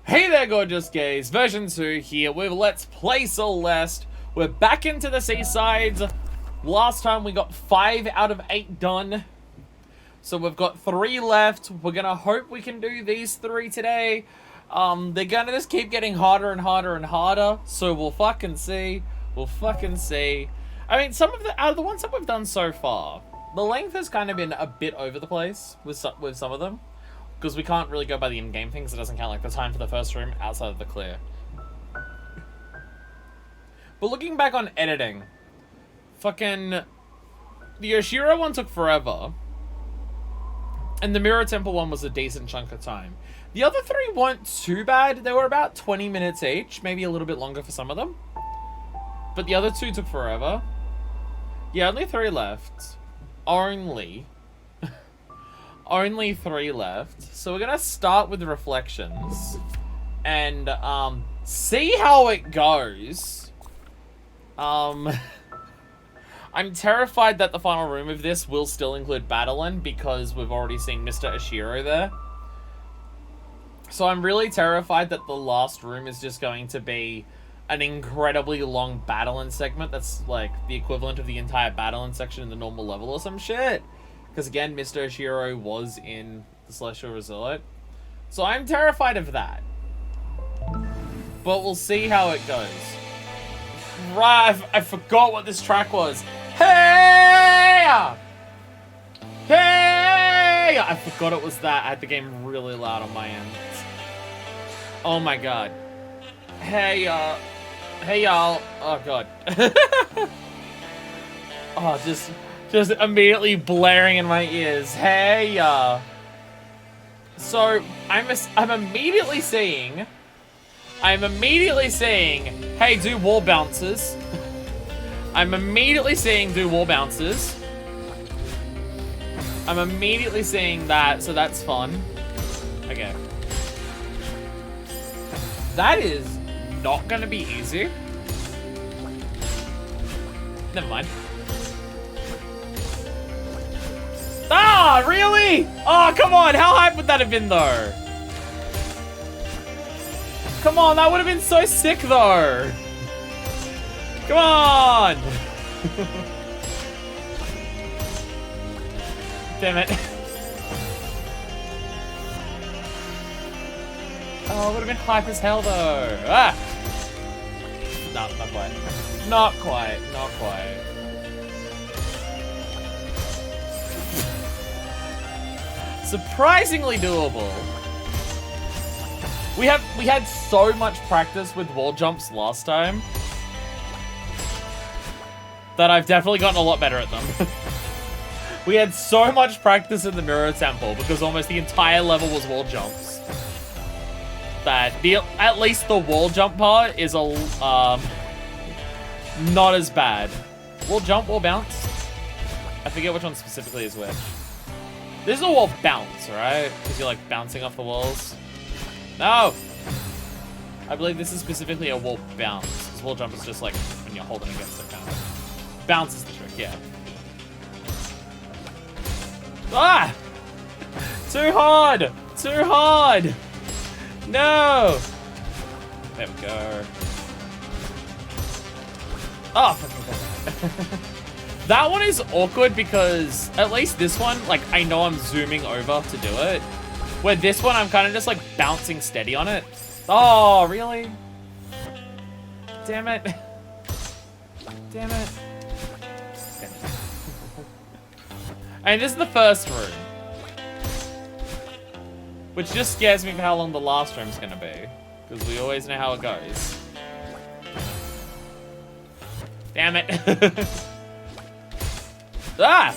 Hey there, gorgeous gays. Version 2 here with Let's Play Celeste. We're back into the seasides. Last time we got 5 out of 8 done. So we've got 3 left. We're gonna hope we can do these 3 today. They're gonna just keep getting harder and harder and harder. So we'll fucking see. We'll fucking see. I mean, some of the ones that we've done so far, the length has kind of been a bit over the place with some of them. Because we can't really go by the in-game things. It doesn't count like the time for the first room outside of the clear. But looking back on editing, fucking the Yoshiro one took forever. And the Mirror Temple one was a decent chunk of time. The other 3 weren't too bad. They were about 20 minutes each. Maybe a little bit longer for some of them. But the other 2 took forever. Yeah, only 3 left. Only 3 left. So we're gonna start with reflections and see how it goes. I'm terrified that the final room of this will still include Battleland because we've already seen Mr. Ashiro there. So I'm really terrified that the last room is just going to be an incredibly long Battleland segment that's like the equivalent of the entire Battleland section in the normal level or some shit. Because again, Mr. Ashiro was in the Celestial Resort. So I'm terrified of that. But we'll see how it goes. Right, I forgot what this track was. Hey! Hey! I forgot it was that. I had the game really loud on my end. Oh my god. Hey, hey y'all. Oh god. Oh, just immediately blaring in my ears. Hey, so I'm immediately seeing, hey, do wall bounces. I'm immediately seeing do wall bounces. I'm immediately seeing that, so that's fun. Okay. That is not gonna be easy. Never mind. Ah, really? Oh, come on. How hype would that have been, though? Come on, that would have been so sick, though. Come on. Damn it. Oh, it would have been hype as hell, though. Ah. No, not quite. Not quite. Not quite. Surprisingly doable. We had so much practice with wall jumps last time that I've definitely gotten a lot better at them. We had so much practice in the Mirror Temple because almost the entire level was wall jumps. That at least the wall jump part is not as bad. Wall jump, wall bounce. I forget which one specifically is which. This is a wall bounce, right? Because you're like bouncing off the walls. No! I believe this is specifically a wall bounce. Because wall jump is just like when you're holding against it, kind of. Bounce is the trick, yeah. Ah! Too hard! Too hard! No! There we go. Oh, fucking that one is awkward because at least this one, like, I know I'm zooming over to do it. Where this one, I'm kind of just like bouncing steady on it. Oh, really? Damn it. Damn it. And this is the first room. Which just scares me for how long the last room's gonna be. Because we always know how it goes. Damn it. Ah!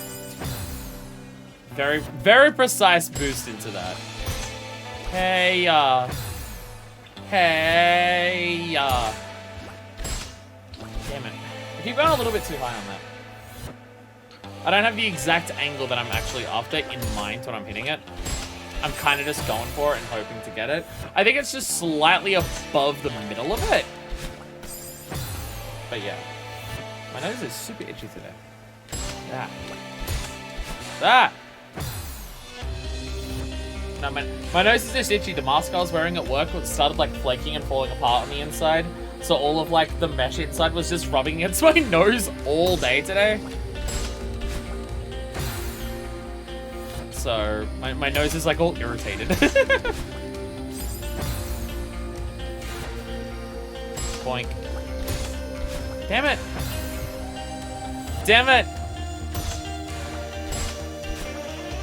Very, very precise boost into that. Hey, hey, damn it. I keep going a little bit too high on that. I don't have the exact angle that I'm actually after in mind when I'm hitting it. I'm kind of just going for it and hoping to get it. I think it's just slightly above the middle of it. But yeah. My nose is super itchy today. Ah. Ah! No, my nose is just itchy. The mask I was wearing at work started like flaking and falling apart on the inside. So all of like the mesh inside was just rubbing against my nose all day today. So my nose is like all irritated. Boink. Damn it. Damn it.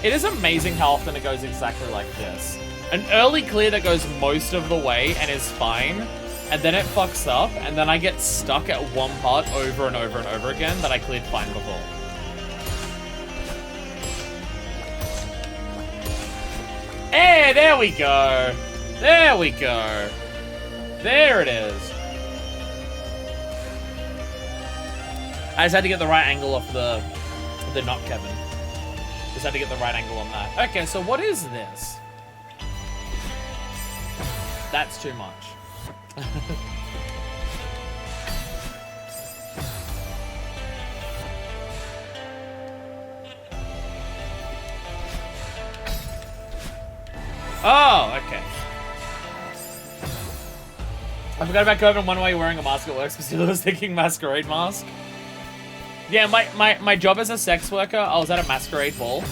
It is amazing how often it goes exactly like this. An early clear that goes most of the way and is fine, and then it fucks up, and then I get stuck at one part over and over and over again that I cleared fine before. Hey, there we go. There we go. There it is. I just had to get the right angle off the knot, Kevin. Just had to get the right angle on that. Okay, so what is this? That's too much. Oh, okay. I forgot about COVID and one way wearing a mask at work, specifically was thinking masquerade mask. Yeah, my job as a sex worker, I was at a masquerade ball.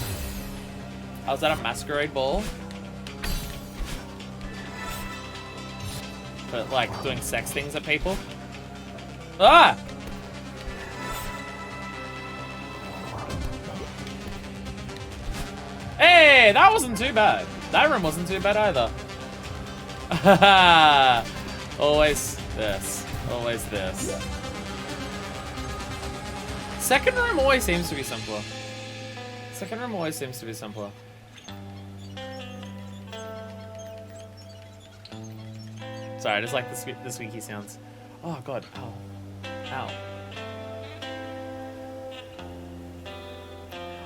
But like doing sex things at people. Ah! Hey, that wasn't too bad. That room wasn't too bad either. Always this. Always this. Yeah. Second room always seems to be simpler. Second room always seems to be simpler. Sorry, I just like the squeaky sounds. Oh god, ow. Ow.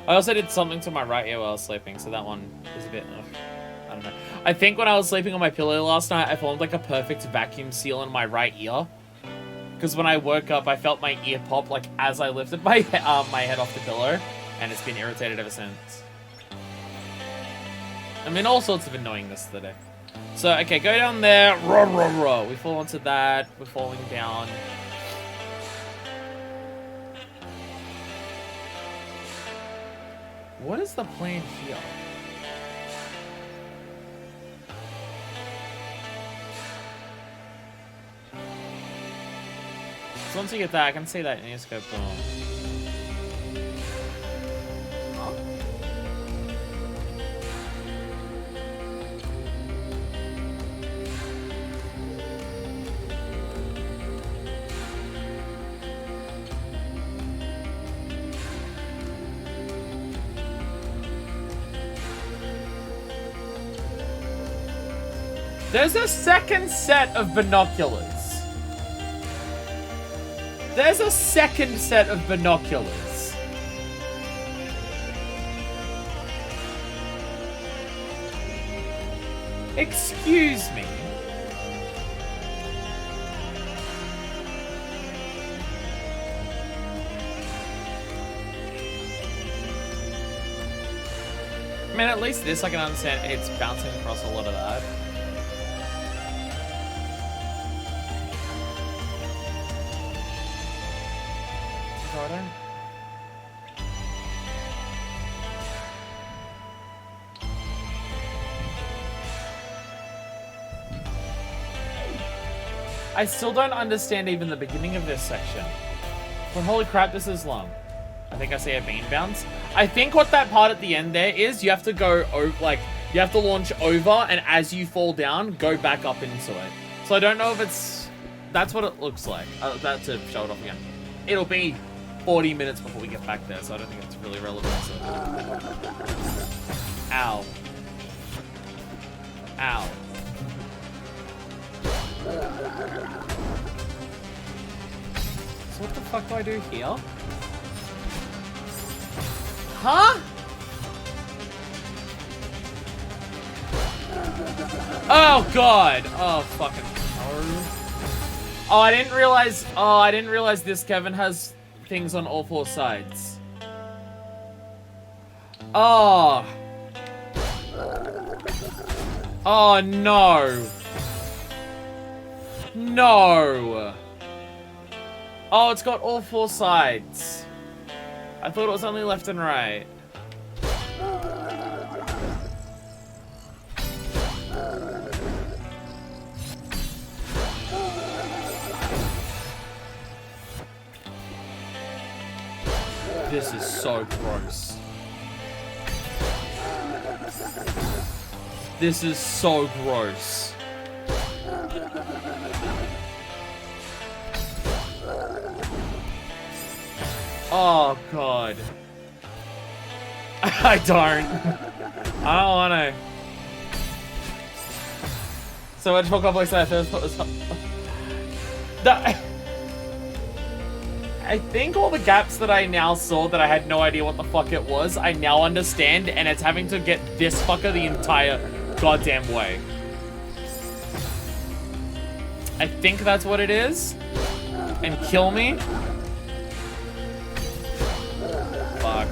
I also did something to my right ear while I was sleeping, so that one is a bit, I don't know. I think when I was sleeping on my pillow last night, I formed like a perfect vacuum seal in my right ear. Because when I woke up, I felt my ear pop like as I lifted my head off the pillow, and it's been irritated ever since. I mean, all sorts of annoyingness today. So, okay, go down there. Row, row, row. We fall into that. We're falling down. What is the plan here? So once you get that, I can see that in your scope. Boom. There's a second set of binoculars. There's a second set of binoculars. Excuse me. I mean, at least this I can understand. It's bouncing across a lot of that. I still don't understand even the beginning of this section. But holy crap, this is long. I think I see a bean bounce. I think what that part at the end there is, you have to go over, like, you have to launch over, and as you fall down, go back up into it. So I don't know if it's... That's what it looks like. That's to show it off again. It'll be 40 minutes before we get back there, so I don't think it's really relevant. So. Ow. Ow. So what the fuck do I do here? Huh? Oh god! Oh fucking no. Oh, I didn't realize this Kevin has things on all four sides. Oh. Oh, no. No. Oh, it's got all 4 sides. I thought it was only left and right. This is so gross. This is so gross. Oh, God. I don't. I don't want to. So much more complex than I first thought was. I think all the gaps that I now saw that I had no idea what the fuck it was, I now understand, and it's having to get this fucker the entire goddamn way. I think that's what it is. And kill me. Fuck.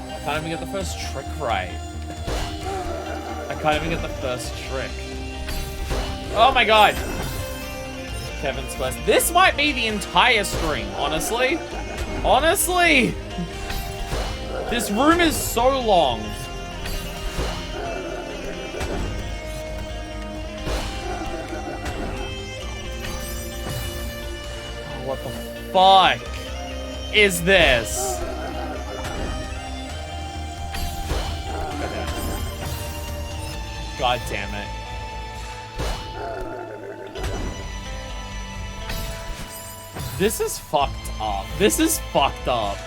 I can't even get the first trick right. I can't even get the first trick. Oh my god. Kevin Celeste. This might be the entire string, honestly. Honestly. This room is so long. What the fuck is this? God damn it. This is fucked up. This is fucked up.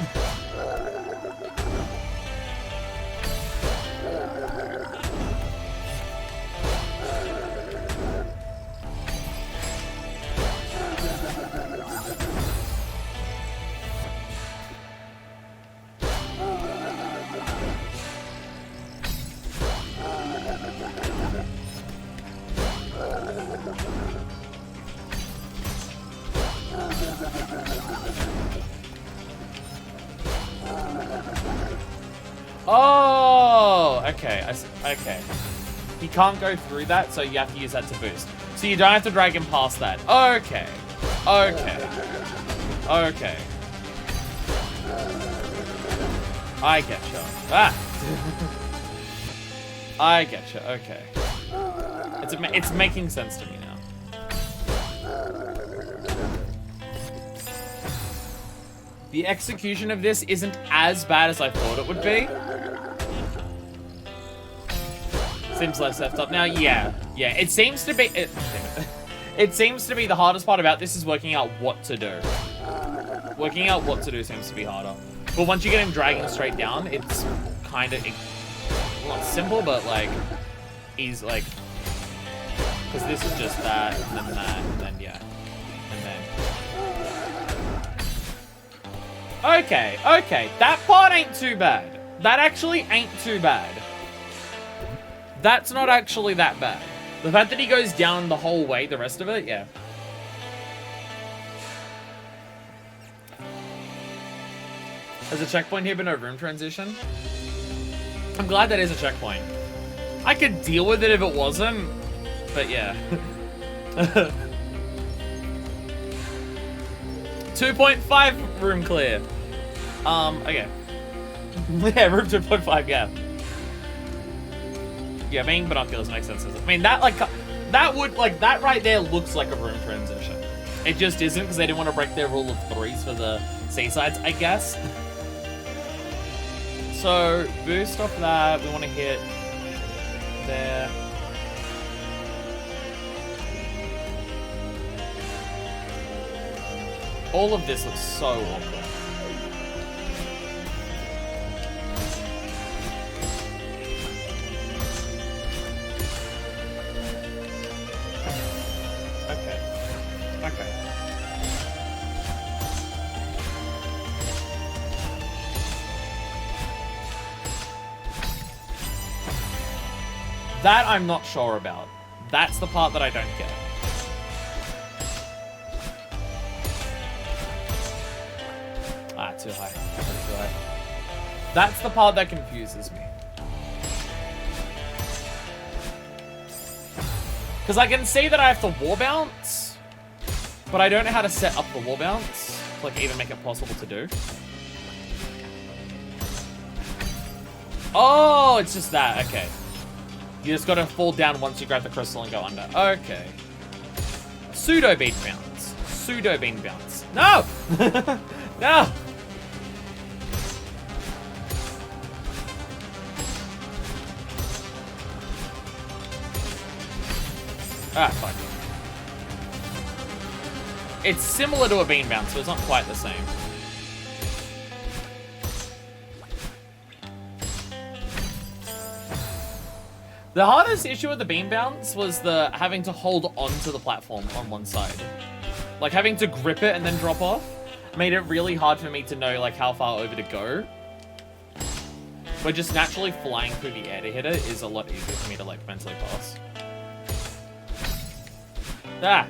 Oh, okay. Okay. You can't go through that, so you have to use that to boost. So you don't have to drag him past that. Okay. Okay. Okay. I getcha. Ah! I getcha. Okay. It's making sense to me now. The execution of this isn't as bad as I thought it would be. Seems less effed up now. Yeah. It seems to be. It seems to be the hardest part about this is working out what to do. Working out what to do seems to be harder. But once you get him dragging straight down, it's kind of not simple, but like easy. Like, because this is just that, and then that, and then yeah, and then. Okay. That part ain't too bad. That actually ain't too bad. That's not actually that bad. The fact that he goes down the whole way, the rest of it, yeah. There's a checkpoint here, but no room transition. I'm glad that is a checkpoint. I could deal with it if it wasn't, but yeah. 2.5 room clear. Okay. Yeah, room 2.5, yeah. Yeah, being binoculars makes sense. I mean, that that right there looks like a room transition. It just isn't because they didn't want to break their rule of 3s for the seasides, I guess. So, boost off that. We want to hit there. All of this looks so awkward. Okay. That I'm not sure about. That's the part that I don't get. Ah, too high. Too high. That's the part that confuses me. Because I can see that I have to wall bounce, but I don't know how to set up the wall bounce to like even make it possible to do. Oh, it's just that. Okay. You just gotta fall down once you grab the crystal and go under. Okay. Pseudo bean bounce. Pseudo bean bounce. No! No! Ah, fuck. It's similar to a bean bounce, so it's not quite the same. The hardest issue with the beam bounce was the having to hold onto the platform on one side. Like having to grip it and then drop off made it really hard for me to know like how far over to go. But just naturally flying through the air to hit it is a lot easier for me to like mentally pass. Ah.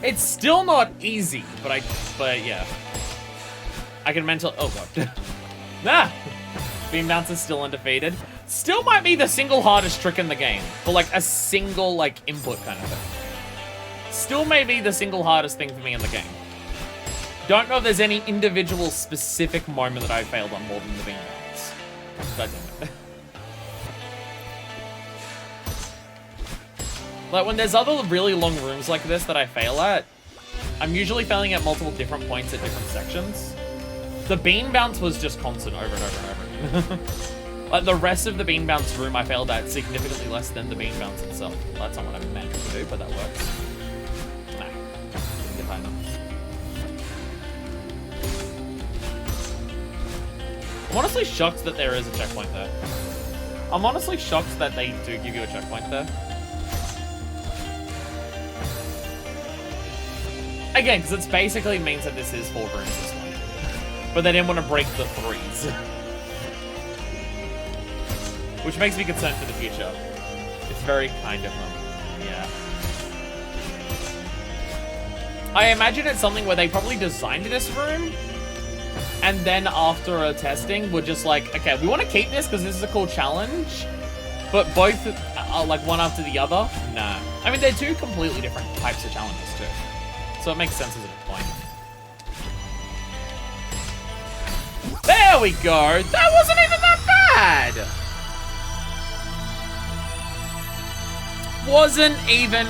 It's still not easy, but yeah. I can mental, oh god. Ah! Beam bounce is still undefeated. Still might be the single hardest trick in the game. For like a single like input kind of thing. Still may be the single hardest thing for me in the game. Don't know if there's any individual specific moment that I failed on more than the beam bounce. God damn it. Like when there's other really long rooms like this that I fail at, I'm usually failing at multiple different points at different sections. The beam bounce was just constant over and over and over. Like the rest of the beam bounce room I failed at significantly less than the beam bounce itself. That's not what I meant to do, but that works. Nah, didn't get high enough. I'm honestly shocked that there is a checkpoint there. I'm honestly shocked that they do give you a checkpoint there. Again, because it basically means that this is 4 rooms this one. But they didn't want to break the 3s. Which makes me concerned for the future. It's very kind of them. Yeah. I imagine it's something where they probably designed this room, and then after a testing, we're just like, okay, we want to keep this because this is a cool challenge, but both are like one after the other? Nah. I mean, they're 2 completely different types of challenges too. So it makes sense as a point. There we go! That wasn't even that bad! Wasn't even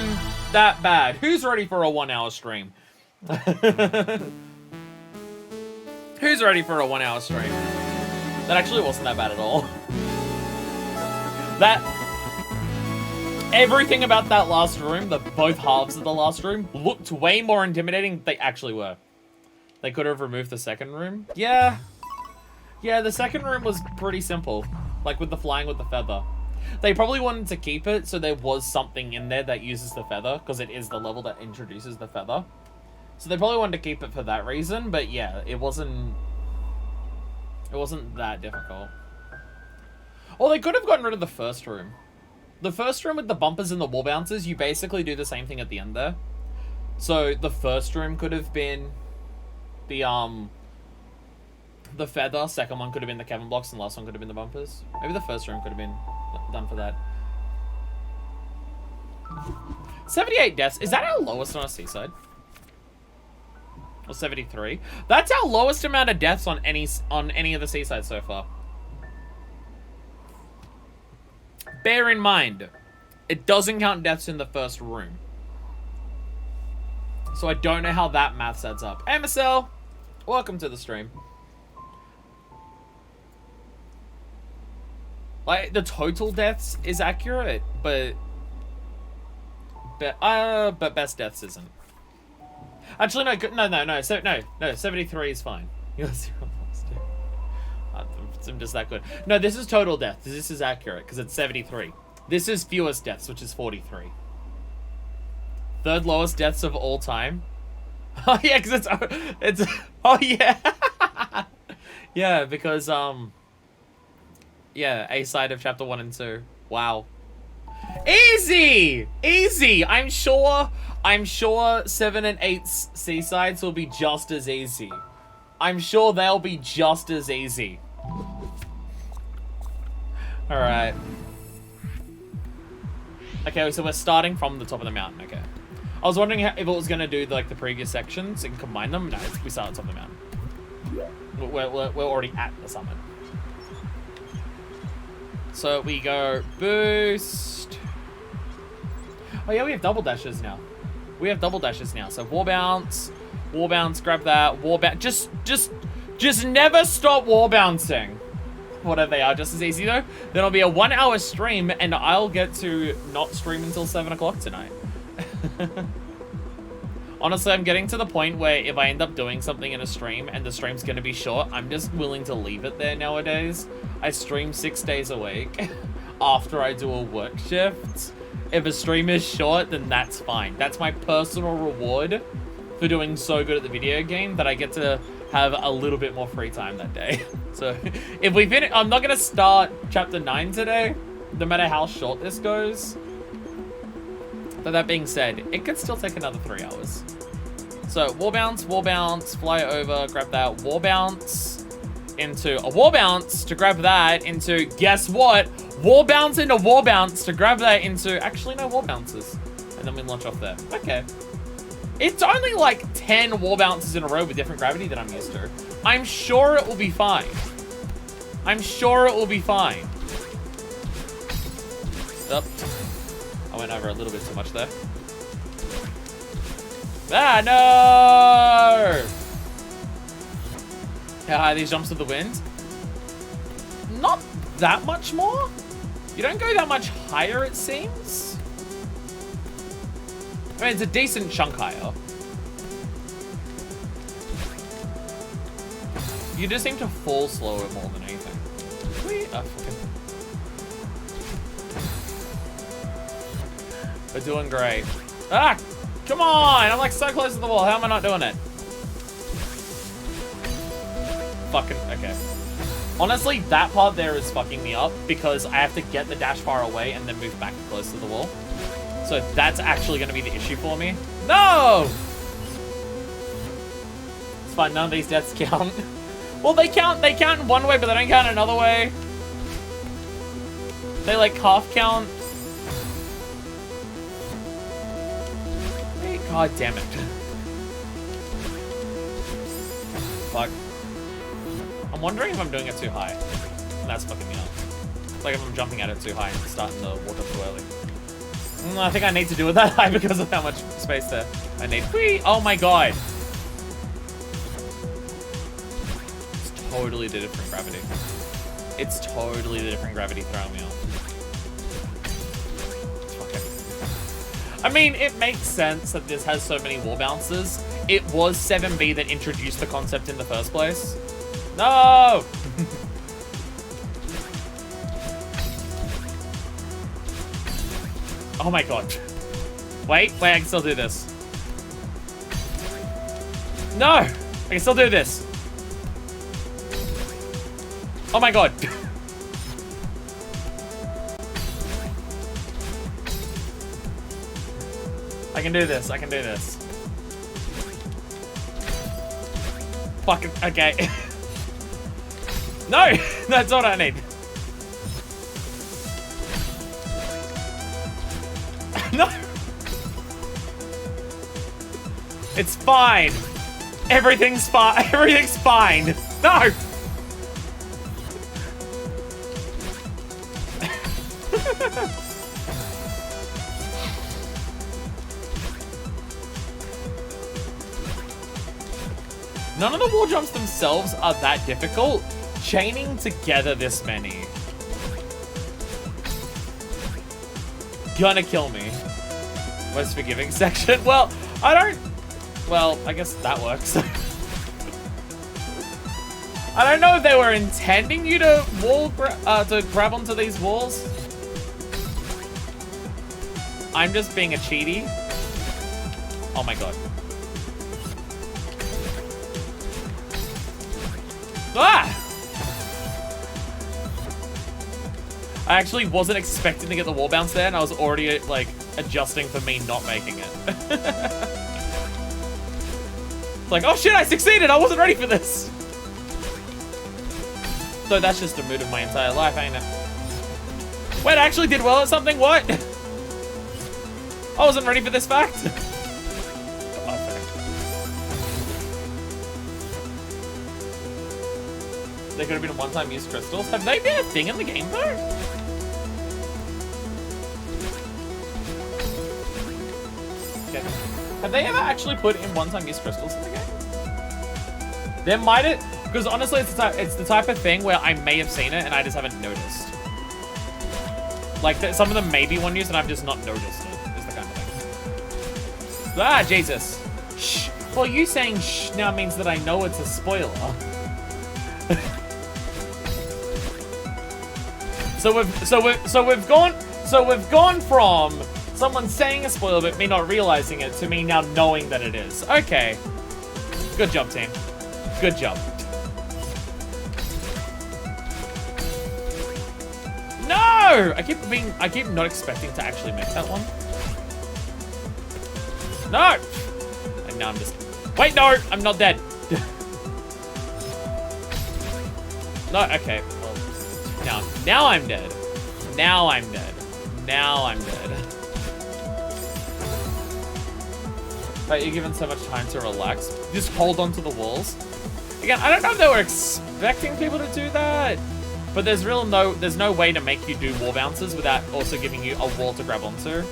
that bad. Who's ready for a 1-hour stream? Who's ready for a 1-hour stream? That actually wasn't that bad at all. Everything about that last room, both halves of the last room, looked way more intimidating than they actually were. They could have removed the second room. Yeah. Yeah, the second room was pretty simple. Like with the flying with the feather. They probably wanted to keep it so there was something in there that uses the feather, because it is the level that introduces the feather. So they probably wanted to keep it for that reason, but yeah, it wasn't that difficult. Or they could have gotten rid of the first room. The first room with the bumpers and the wall bounces, you basically do the same thing at the end there. So the first room could have been the feather, second one could have been the Kevin blocks, and the last one could have been the bumpers. Maybe the first room could have been done for that. 78 deaths. Is that our lowest on a seaside? Or 73? That's our lowest amount of deaths on any of the seasides so far. Bear in mind, it doesn't count deaths in the first room. So I don't know how that math adds up. Hey, Marcel, welcome to the stream. Like, the total deaths is accurate, but best deaths isn't. Actually, no, 73 is fine. I'm just that good. No, this is total deaths. This is accurate, because it's 73. This is fewest deaths, which is 43. Third lowest deaths of all time. Oh, yeah, because it's... Oh, yeah. Yeah, because, yeah, A side of chapter 1 and 2. Wow. Easy! Easy! I'm sure 7 and 8's seasides will be just as easy. I'm sure they'll be just as easy. Alright. Okay, so we're starting from the top of the mountain, okay. I was wondering if it was going to do like the previous sections and combine them. No, we start at the top of the mountain. We're already at the summit. So we go boost. Oh yeah, we have double dashes now. So wall bounce, grab that, wall bounce. Just never stop wall bouncing. Whatever they are, just as easy though. Then it'll be a 1 hour stream and I'll get to not stream until 7 o'clock tonight. Honestly, I'm getting to the point where if I end up doing something in a stream and the stream's gonna be short, I'm just willing to leave it there nowadays. I stream 6 days a week after I do a work shift. If a stream is short, then that's fine. That's my personal reward for doing so good at the video game that I get to have a little bit more free time that day. So if we finish, I'm not gonna start chapter 9 today, no matter how short this goes. But that being said, it could still take another 3 hours. So wall bounce, fly over, grab that, wall bounce into a wall bounce to grab that into, guess what? Wall bounce into wall bounce to grab that into, actually no wall bounces. And then we launch off there. Okay. It's only like 10 wall bounces in a row with different gravity that I'm used to. I'm sure it will be fine. Up. I went over a little bit too much there. Ah, no! How high are these jumps with the wind? Not that much more. You don't go that much higher, it seems. I mean, it's a decent chunk higher. You just seem to fall slower more than anything. We're doing great. Ah! Come on! I'm like so close to the wall. How am I not doing it? Fucking, okay. Honestly, that part there is fucking me up because I have to get the dash far away and then move back close to the wall. So that's actually going to be the issue for me. No! It's fine, none of these deaths count. Well, they count in one way, but they don't count in another way. They like half count. God damn it. Fuck. I'm wondering if I'm doing it too high. That's fucking me up. Like if I'm jumping at it too high and starting to walk up too early. I think I need to do it that high because of how much space there I need. Whee! Oh my god. It's totally the different gravity. It's totally the different gravity throwing me off. I mean, it makes sense that this has so many wall bounces. It was 7B that introduced the concept in the first place. No! Oh my god. Wait, I can still do this. No! I can still do this. Oh my god. I can do this. Fucking, okay. No! That's all I need. No! It's fine. Everything's fine. Everything's fine. No! None of the wall jumps themselves are that difficult. Chaining together this many. Gonna kill me. Most forgiving section. Well, I guess that works. I don't know if they were intending you to to grab onto these walls. I'm just being a cheaty. Oh my god. Ah! I actually wasn't expecting to get the wall bounce there, and I was already, like, adjusting for me not making it. It's like, oh shit, I succeeded! I wasn't ready for this! So that's just the mood of my entire life, ain't it? Wait, I actually did well at something? What? I wasn't ready for this fact. They could have been one-time use crystals. Have they been a thing in the game though? Okay. Have they ever actually put in one-time use crystals in the game? There might have, because honestly, it's the type of thing where I may have seen it and I just haven't noticed. Like some of them may be one use and I've just not noticed it. Is the kind of thing. Ah, Jesus. Shh. Well, you saying shh now means that I know it's a spoiler. So we've gone from someone saying a spoiler but me not realizing it to me now knowing that it is. Okay. Good job, team. Good job. No! I keep not expecting to actually make that one. No! And now I'm just... Wait, no! I'm not dead. No, okay. Now I'm dead. Now I'm dead. Now I'm dead. But you're given so much time to relax. Just hold on to the walls. Again, I don't know if they were expecting people to do that, but there's no way to make you do wall bounces without also giving you a wall to grab onto.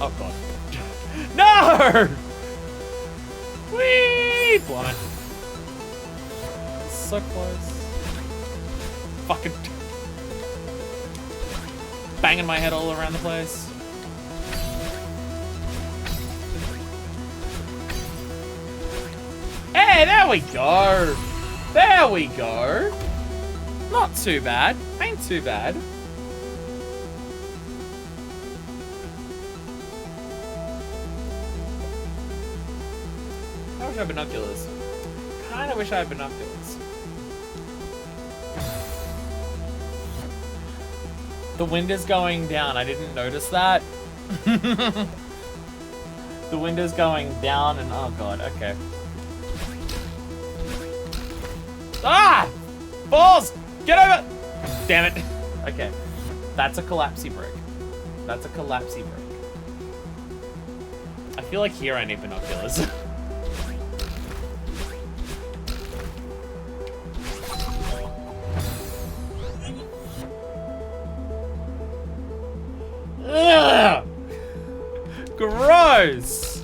Oh god. No! Whee! Blind. So close. Fucking banging my head all around the place. Hey, there we go. There we go. Not too bad. Ain't too bad. I wish I had binoculars. Kinda wish I had binoculars. The wind is going down. I didn't notice that. The wind is going down and oh god, okay. Ah! Balls! Get over! Damn it. Okay. That's a collapsy brick. That's a collapsy brick. I feel like here I need binoculars. Ugh! Gross!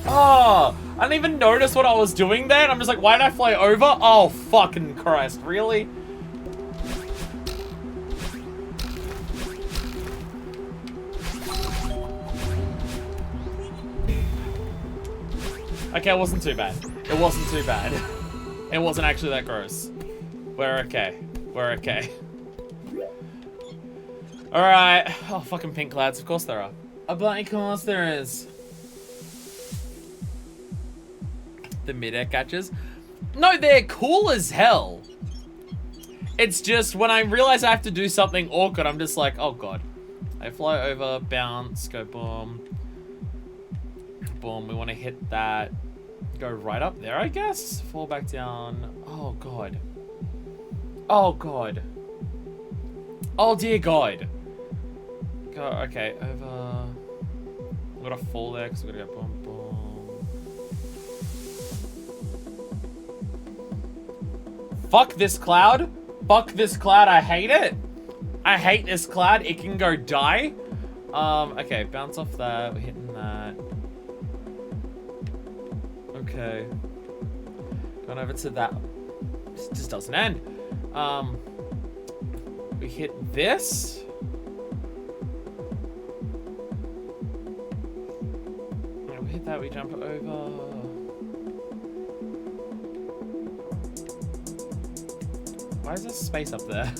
Oh, I didn't even notice what I was doing there. And I'm just like, why did I fly over? Oh, fucking Christ, really? Okay, it wasn't too bad. It wasn't too bad. It wasn't actually that gross. We're okay. We're okay. Alright. Oh, fucking pink clouds. Of course there are. Of course there is. The mid-air catches. No, they're cool as hell. It's just when I realize I have to do something awkward, I'm just like, oh god. I fly over, bounce, go boom. Boom, we want to hit that. Go right up there, I guess. Fall back down. Oh god. Oh god. Oh dear god. Go, okay, over. I'm gonna fall there because we're gonna go boom, boom. Fuck this cloud. Fuck this cloud. I hate it. I hate this cloud. It can go die. Okay, bounce off that. We're hitting that. Okay. Going over to that. This just doesn't end. We hit this. We hit that, we jump over. Why is there space up there?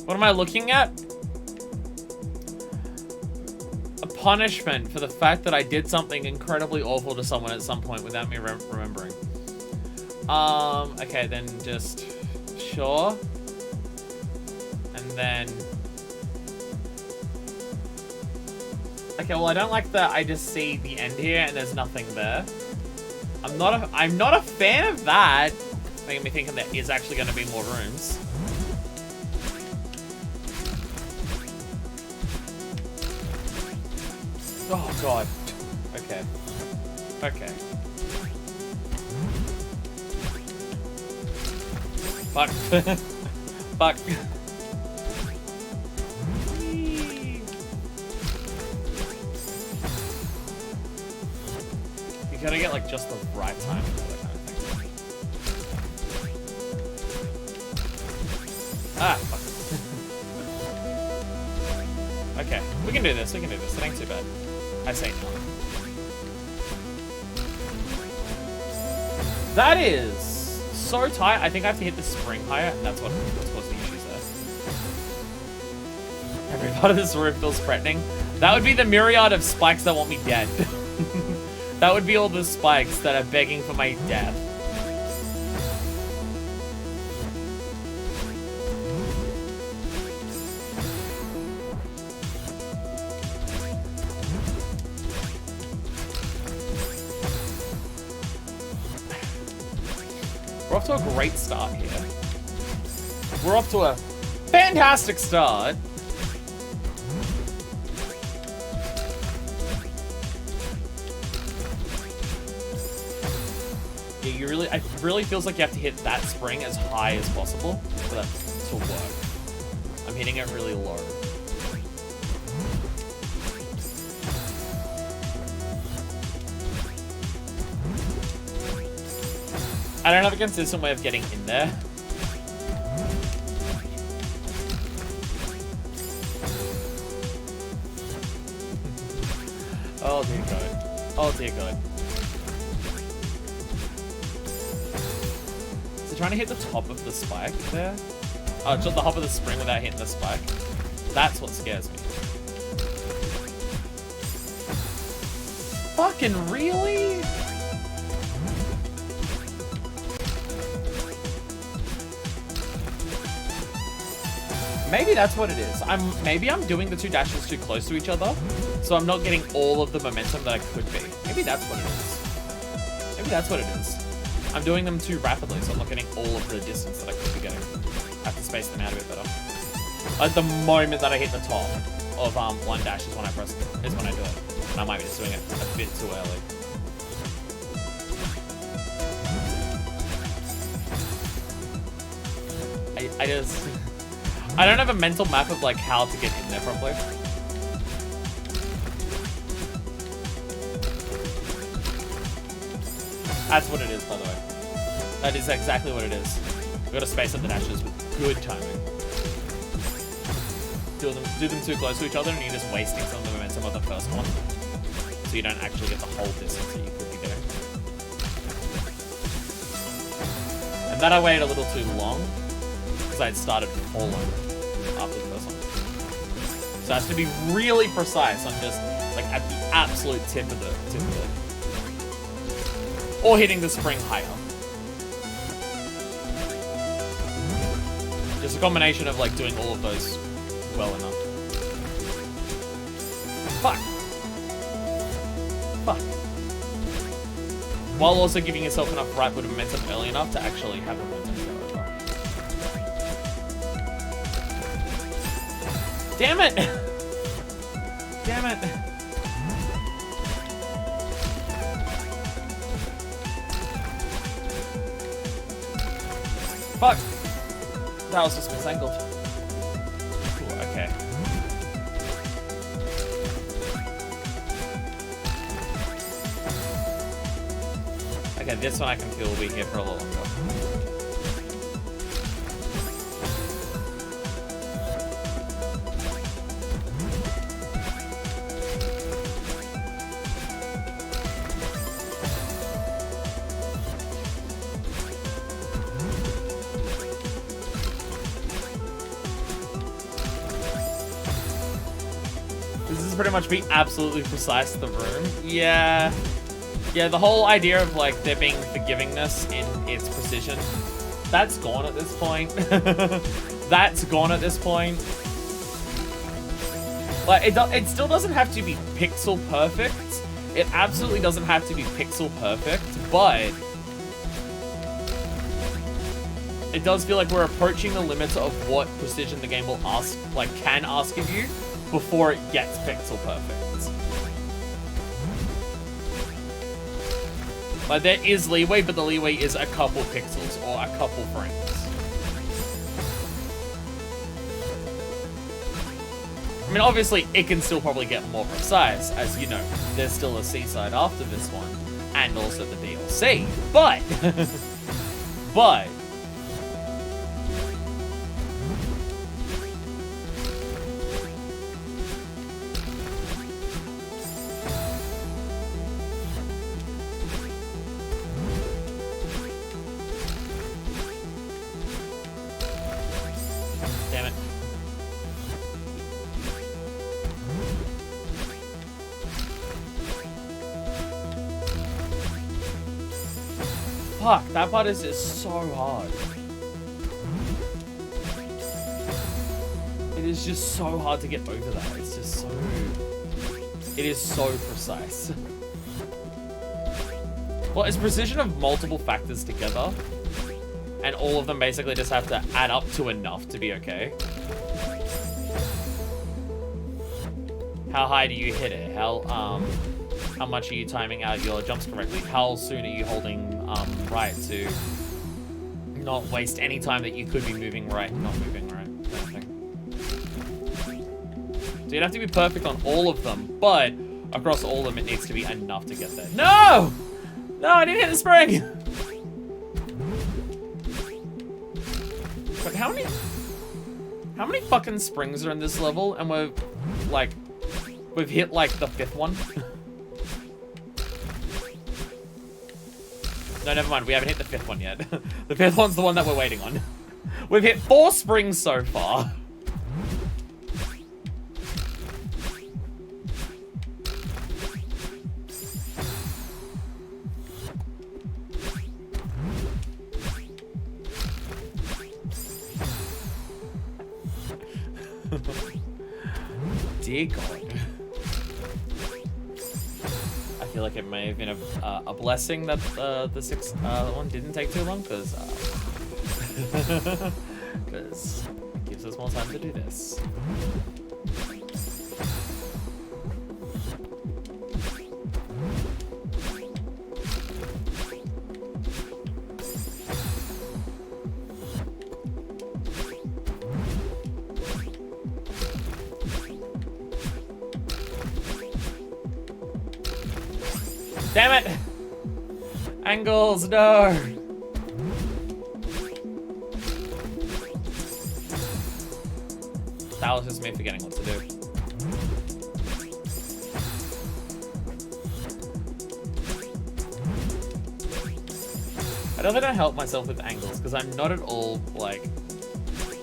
What am I looking at? A punishment for the fact that I did something incredibly awful to someone at some point without me remembering. Okay, then just sure. And then Okay, well, I don't like that I just see the end here and there's nothing there. I'm not a fan of that. Making me thinking there is actually going to be more rooms. Oh, God. Okay. Okay. Fuck. Fuck. You gotta get, like, just the right time for that kind of thing. Ah, fuck. Okay, we can do this, we can do this. It ain't too bad. I say no. That is so tight. I think I have to hit the spring higher, and that's what's causing the issues there. Every part of this roof feels threatening. That would be the myriad of spikes that want me dead. That would be all the spikes that are begging for my death. We're off to a great start here. We're off to a fantastic start. Yeah, it really feels like you have to hit that spring as high as possible for that to work. I'm hitting it really low. I don't have a consistent way of getting in there. Oh dear God. Oh dear God. So trying to hit the top of the spike there. Oh, just the top of the spring without hitting the spike. That's what scares me. Fucking really? Maybe that's what it is. Maybe I'm doing the two dashes too close to each other, so I'm not getting all of the momentum that I could be. Maybe that's what it is. Maybe that's what it is. I'm doing them too rapidly, so I'm not getting all of the distance that I could be getting. I have to space them out a bit better. At the moment that I hit the top of one dash is when I do it. And I might be just doing it a bit too early. I don't have a mental map of like how to get in there properly. That's what it is, by the way. That is exactly what it is. We've got to space up the dashes with good timing. Do them too close to each other and you're just wasting some of the momentum of the first one. So you don't actually get the whole distance that you could be getting. And that I waited a little too long because I had started falling after the first one. So it has to be really precise. I'm just like at the absolute tip of it. Or hitting the spring higher. Just a combination of like doing all of those well enough. Fuck. Fuck. While also giving yourself enough right foot of momentum early enough to actually have the momentum to go over. Damn it! Damn it! Fuck! That was just misangled. Ooh, okay. Okay, this one I can feel will be here for a little longer. Pretty much be absolutely precise to the room. Yeah, the whole idea of like there being forgivingness in its precision, that's gone at this point. That's gone at this point. Like, it still doesn't have to be pixel perfect. It absolutely doesn't have to be pixel perfect, but it does feel like we're approaching the limits of what precision the game will ask, like, can ask of you before it gets pixel perfect. Like, there is leeway, but the leeway is a couple pixels or a couple frames. I mean, obviously, it can still probably get more precise, as you know, there's still a C-side after this one, and also the DLC, but, but, damn it. Fuck, that part is just so hard. It is just so hard to get over that. It's just so... It is so precise. Well, it's precision of multiple factors together. And all of them basically just have to add up to enough to be okay. How high do you hit it? How much are you timing out your jumps correctly? How soon are you holding right to not waste any time that you could be moving right, not moving right, kind of thing. So you'd have to be perfect on all of them, but across all of them, it needs to be enough to get there. No! No, I didn't hit the spring! But how many fucking springs are in this level? And we've hit like the 5th one? No, never mind. We haven't hit the 5th one yet. The 5th one's the one that we're waiting on. We've hit 4 springs so far. Dear God. I feel like it may have been a blessing that the 6th one didn't take too long, because it gives us more time to do this. Damn it! Angles, no! That was just me forgetting what to do. I don't think I help myself with angles, because I'm not at all, like,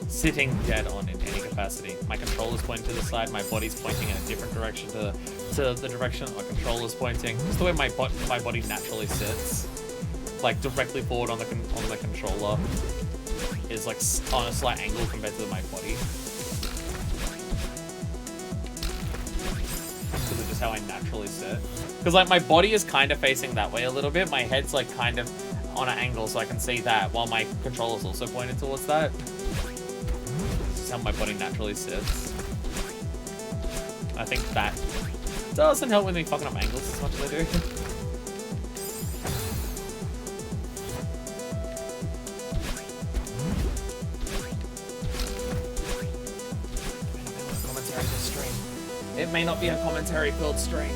sitting dead on in any capacity. My controller's pointing to the side, my body's pointing in a different direction to the direction my controller's pointing. Just the way my body naturally sits, like directly forward on the controller, is like on a slight angle compared to my body. Because of just how I naturally sit. Because like my body is kind of facing that way a little bit. My head's like kind of on an angle so I can see that, while my controller's also pointed towards that. This is how my body naturally sits. I think that doesn't help with me fucking up angles as much as I do. It may not be a commentary-filled stream,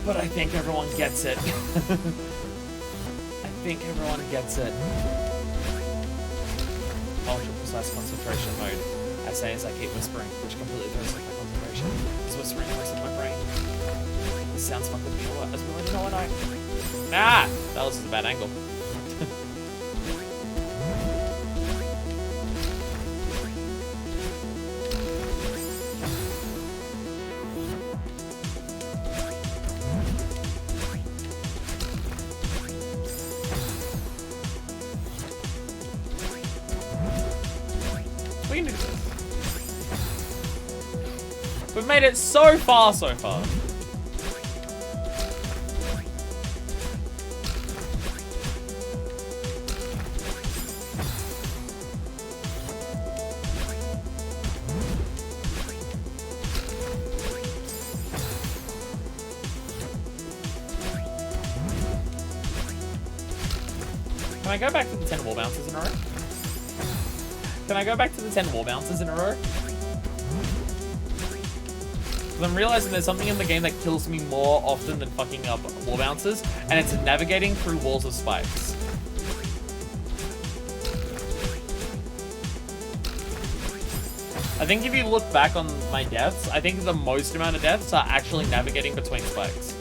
but I think everyone gets it. I think everyone gets it. Ultra precise concentration mode. I say as I keep whispering, which completely throws off my concentration. It's whispering most of my brain. This sounds fucking pure, as well as you know what I... Ah! That was just a bad angle. We can do this. made it so far so far. Can I go back to the 10 wall bounces in a row? Can I go back to the 10 wall bounces in a row? Because I'm realizing there's something in the game that kills me more often than fucking up wall bounces, and it's navigating through walls of spikes. I think if you look back on my deaths, I think the most amount of deaths are actually navigating between spikes.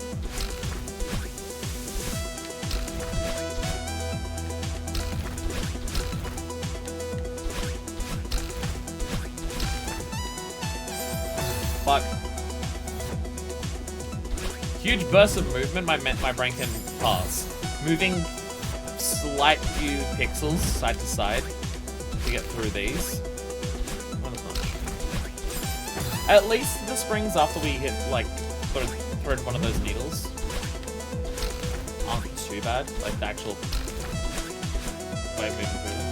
Fuck. Huge bursts of movement my brain can pass. Moving slight few pixels side to side to get through these. Not as much. At least the springs after we hit, like, thread one of those needles aren't too bad. Like, the actual way of moving through them.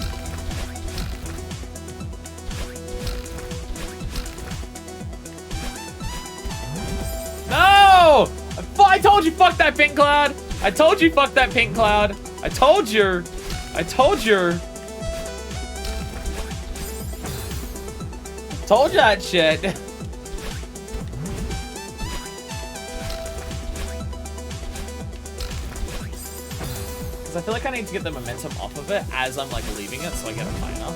No! I told you fuck that pink cloud! I told you fuck that pink cloud! I told you! I told you! Told you that shit! Because I feel like I need to get the momentum off of it as I'm like leaving it so I get a minor.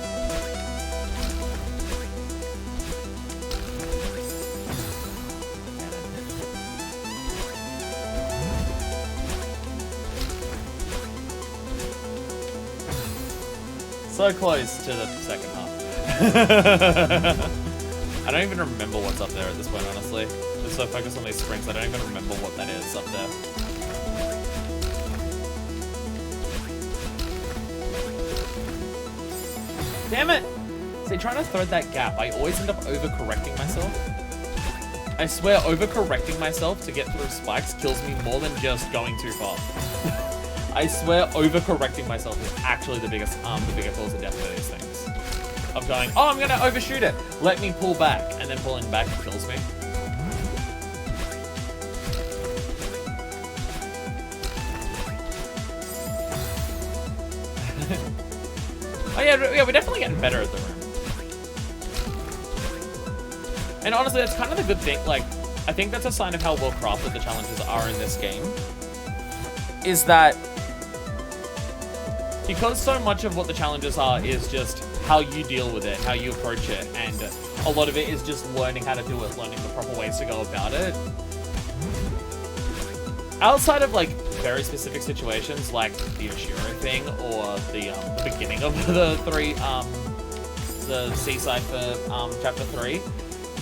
So close to the second half. I don't even remember what's up there at this point, honestly. I'm so focused on these springs, I don't even remember what that is up there. Damn it! See, trying to thread that gap, I always end up overcorrecting myself. I swear, overcorrecting myself to get through spikes kills me more than just going too far. I swear overcorrecting myself is actually the bigger cause of death for these things. Of going, oh, I'm gonna overshoot it. Let me pull back, and then pulling back kills me. Oh yeah, we're definitely getting better at the room. And honestly, that's kind of the good thing. Like, I think that's a sign of how well crafted the challenges are in this game. Is that because so much of what the challenges are is just how you deal with it, how you approach it, and a lot of it is just learning how to do it, learning the proper ways to go about it. Outside of like very specific situations like the Oshiro thing or the beginning of the seaside for chapter 3,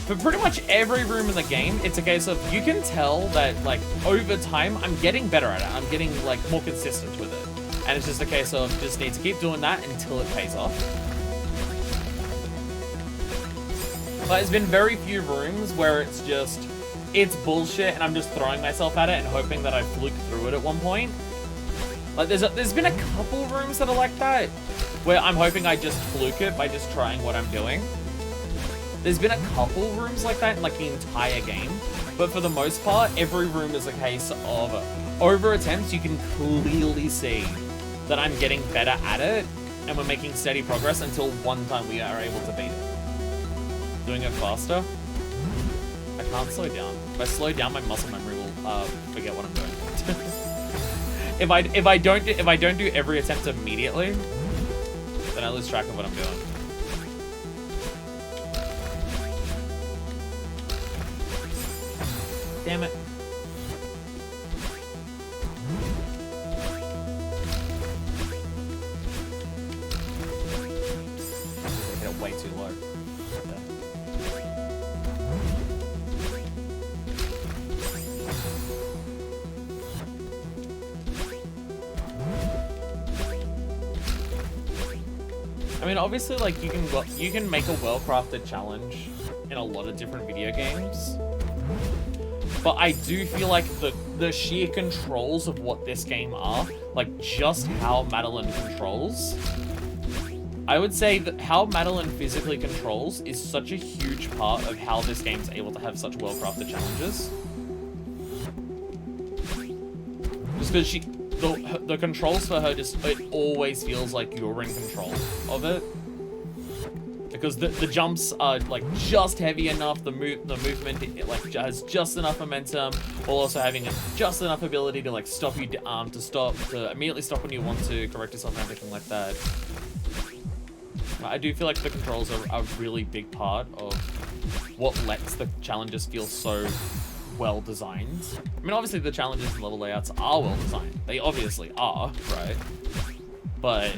for pretty much every room in the game, it's a case of you can tell that like over time I'm getting better at it. I'm getting like more consistent with it. And it's just a case of just need to keep doing that until it pays off. But there's been very few rooms where it's bullshit and I'm just throwing myself at it and hoping that I fluke through it at one point. Like there's been a couple rooms that are like that, where I'm hoping I just fluke it by just trying what I'm doing. There's been a couple rooms like that in like the entire game, but for the most part, every room is a case of over attempts. You can clearly see that I'm getting better at it, and we're making steady progress until one time we are able to beat it. Doing it faster. I can't slow down. If I slow down, my muscle memory will forget what I'm doing. if I don't do every attempt immediately, then I lose track of what I'm doing. Damn it. I hit it way too low. I mean, obviously, like, you can make a well-crafted challenge in a lot of different video games. But I do feel like the sheer controls of what this game are, like just how Madeline controls, I would say that how Madeline physically controls is such a huge part of how this game's able to have such well-crafted challenges. Just because the controls for her, just, it always feels like you're in control of it. Because the jumps are like just heavy enough, the movement it like has just enough momentum, while also having just enough ability to like stop you to immediately stop when you want to, correct yourself and everything like that. I do feel like the controls are a really big part of what lets the challenges feel so well designed. I mean, obviously the challenges and level layouts are well designed. They obviously are, right? But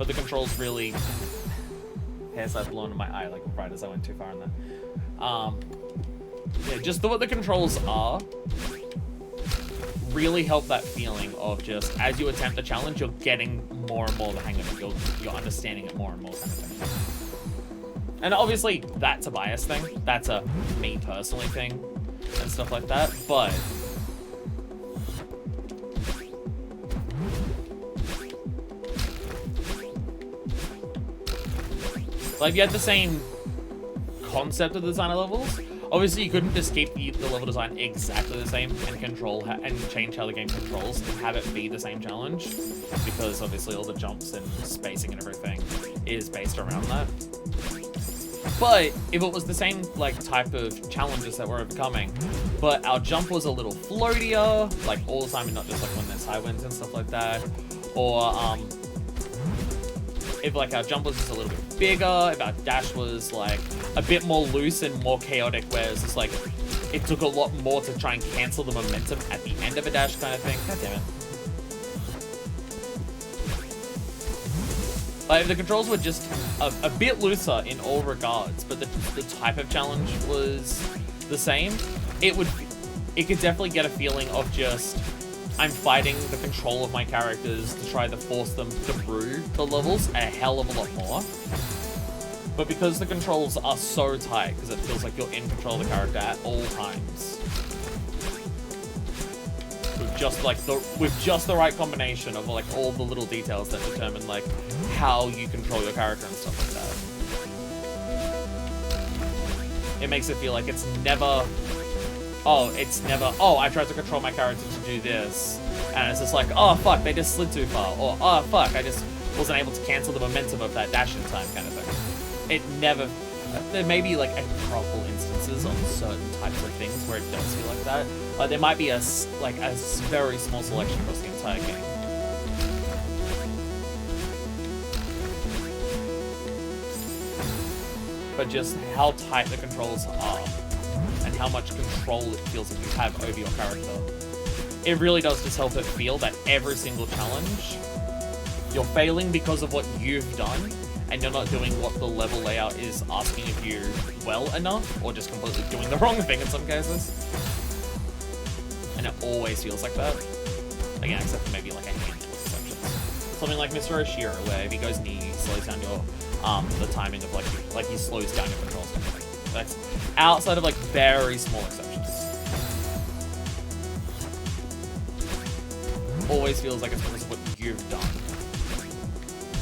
the controls really... Hair started blowing in my eye, like right as I went too far in there. Yeah, just what the controls are really help that feeling of just, as you attempt a challenge, you're getting more and more the hang of it. You're understanding it more and more kind of thing. And obviously, that's a bias thing. That's a me personally thing and stuff like that, but... like, if you had the same concept of the design of levels, obviously you couldn't just keep the level design exactly the same and and change how the game controls and have it be the same challenge, because obviously all the jumps and spacing and everything is based around that. But if it was the same like type of challenges that we're overcoming, but our jump was a little floatier, like all the time and not just like when there's high winds and stuff like that, or if like our jump was just a little bit bigger, if our dash was like a bit more loose and more chaotic, whereas it's like it took a lot more to try and cancel the momentum at the end of a dash kind of thing. God damn it. Like if the controls were just a bit looser in all regards, but the type of challenge was the same, it could definitely get a feeling of just, I'm fighting the control of my characters to try to force them through the levels a hell of a lot more. But because the controls are so tight, because it feels like you're in control of the character at all times, with just the right combination of like all the little details that determine like how you control your character and stuff like that, it makes it feel like it's never, I tried to control my character to do this, and it's just like, oh fuck, they just slid too far, or oh fuck, I just wasn't able to cancel the momentum of that dash in time kind of thing. It never, there may be like a couple instances on certain types of things where it does feel like that. Like there might be a very small selection across the entire game. But just how tight the controls are, and how much control it feels like you have over your character, it really does just help it feel that every single challenge, you're failing because of what you've done, and you're not doing what the level layout is asking of you well enough, or just completely doing the wrong thing in some cases. And it always feels like that. Again, except for maybe like a handful of exceptions. Something like Mr. Oshiro, where if he goes knee, he slows down your the timing of like he slows down your controls kind of thing. That's outside of like very small exceptions. Always feels like it's because of what you've done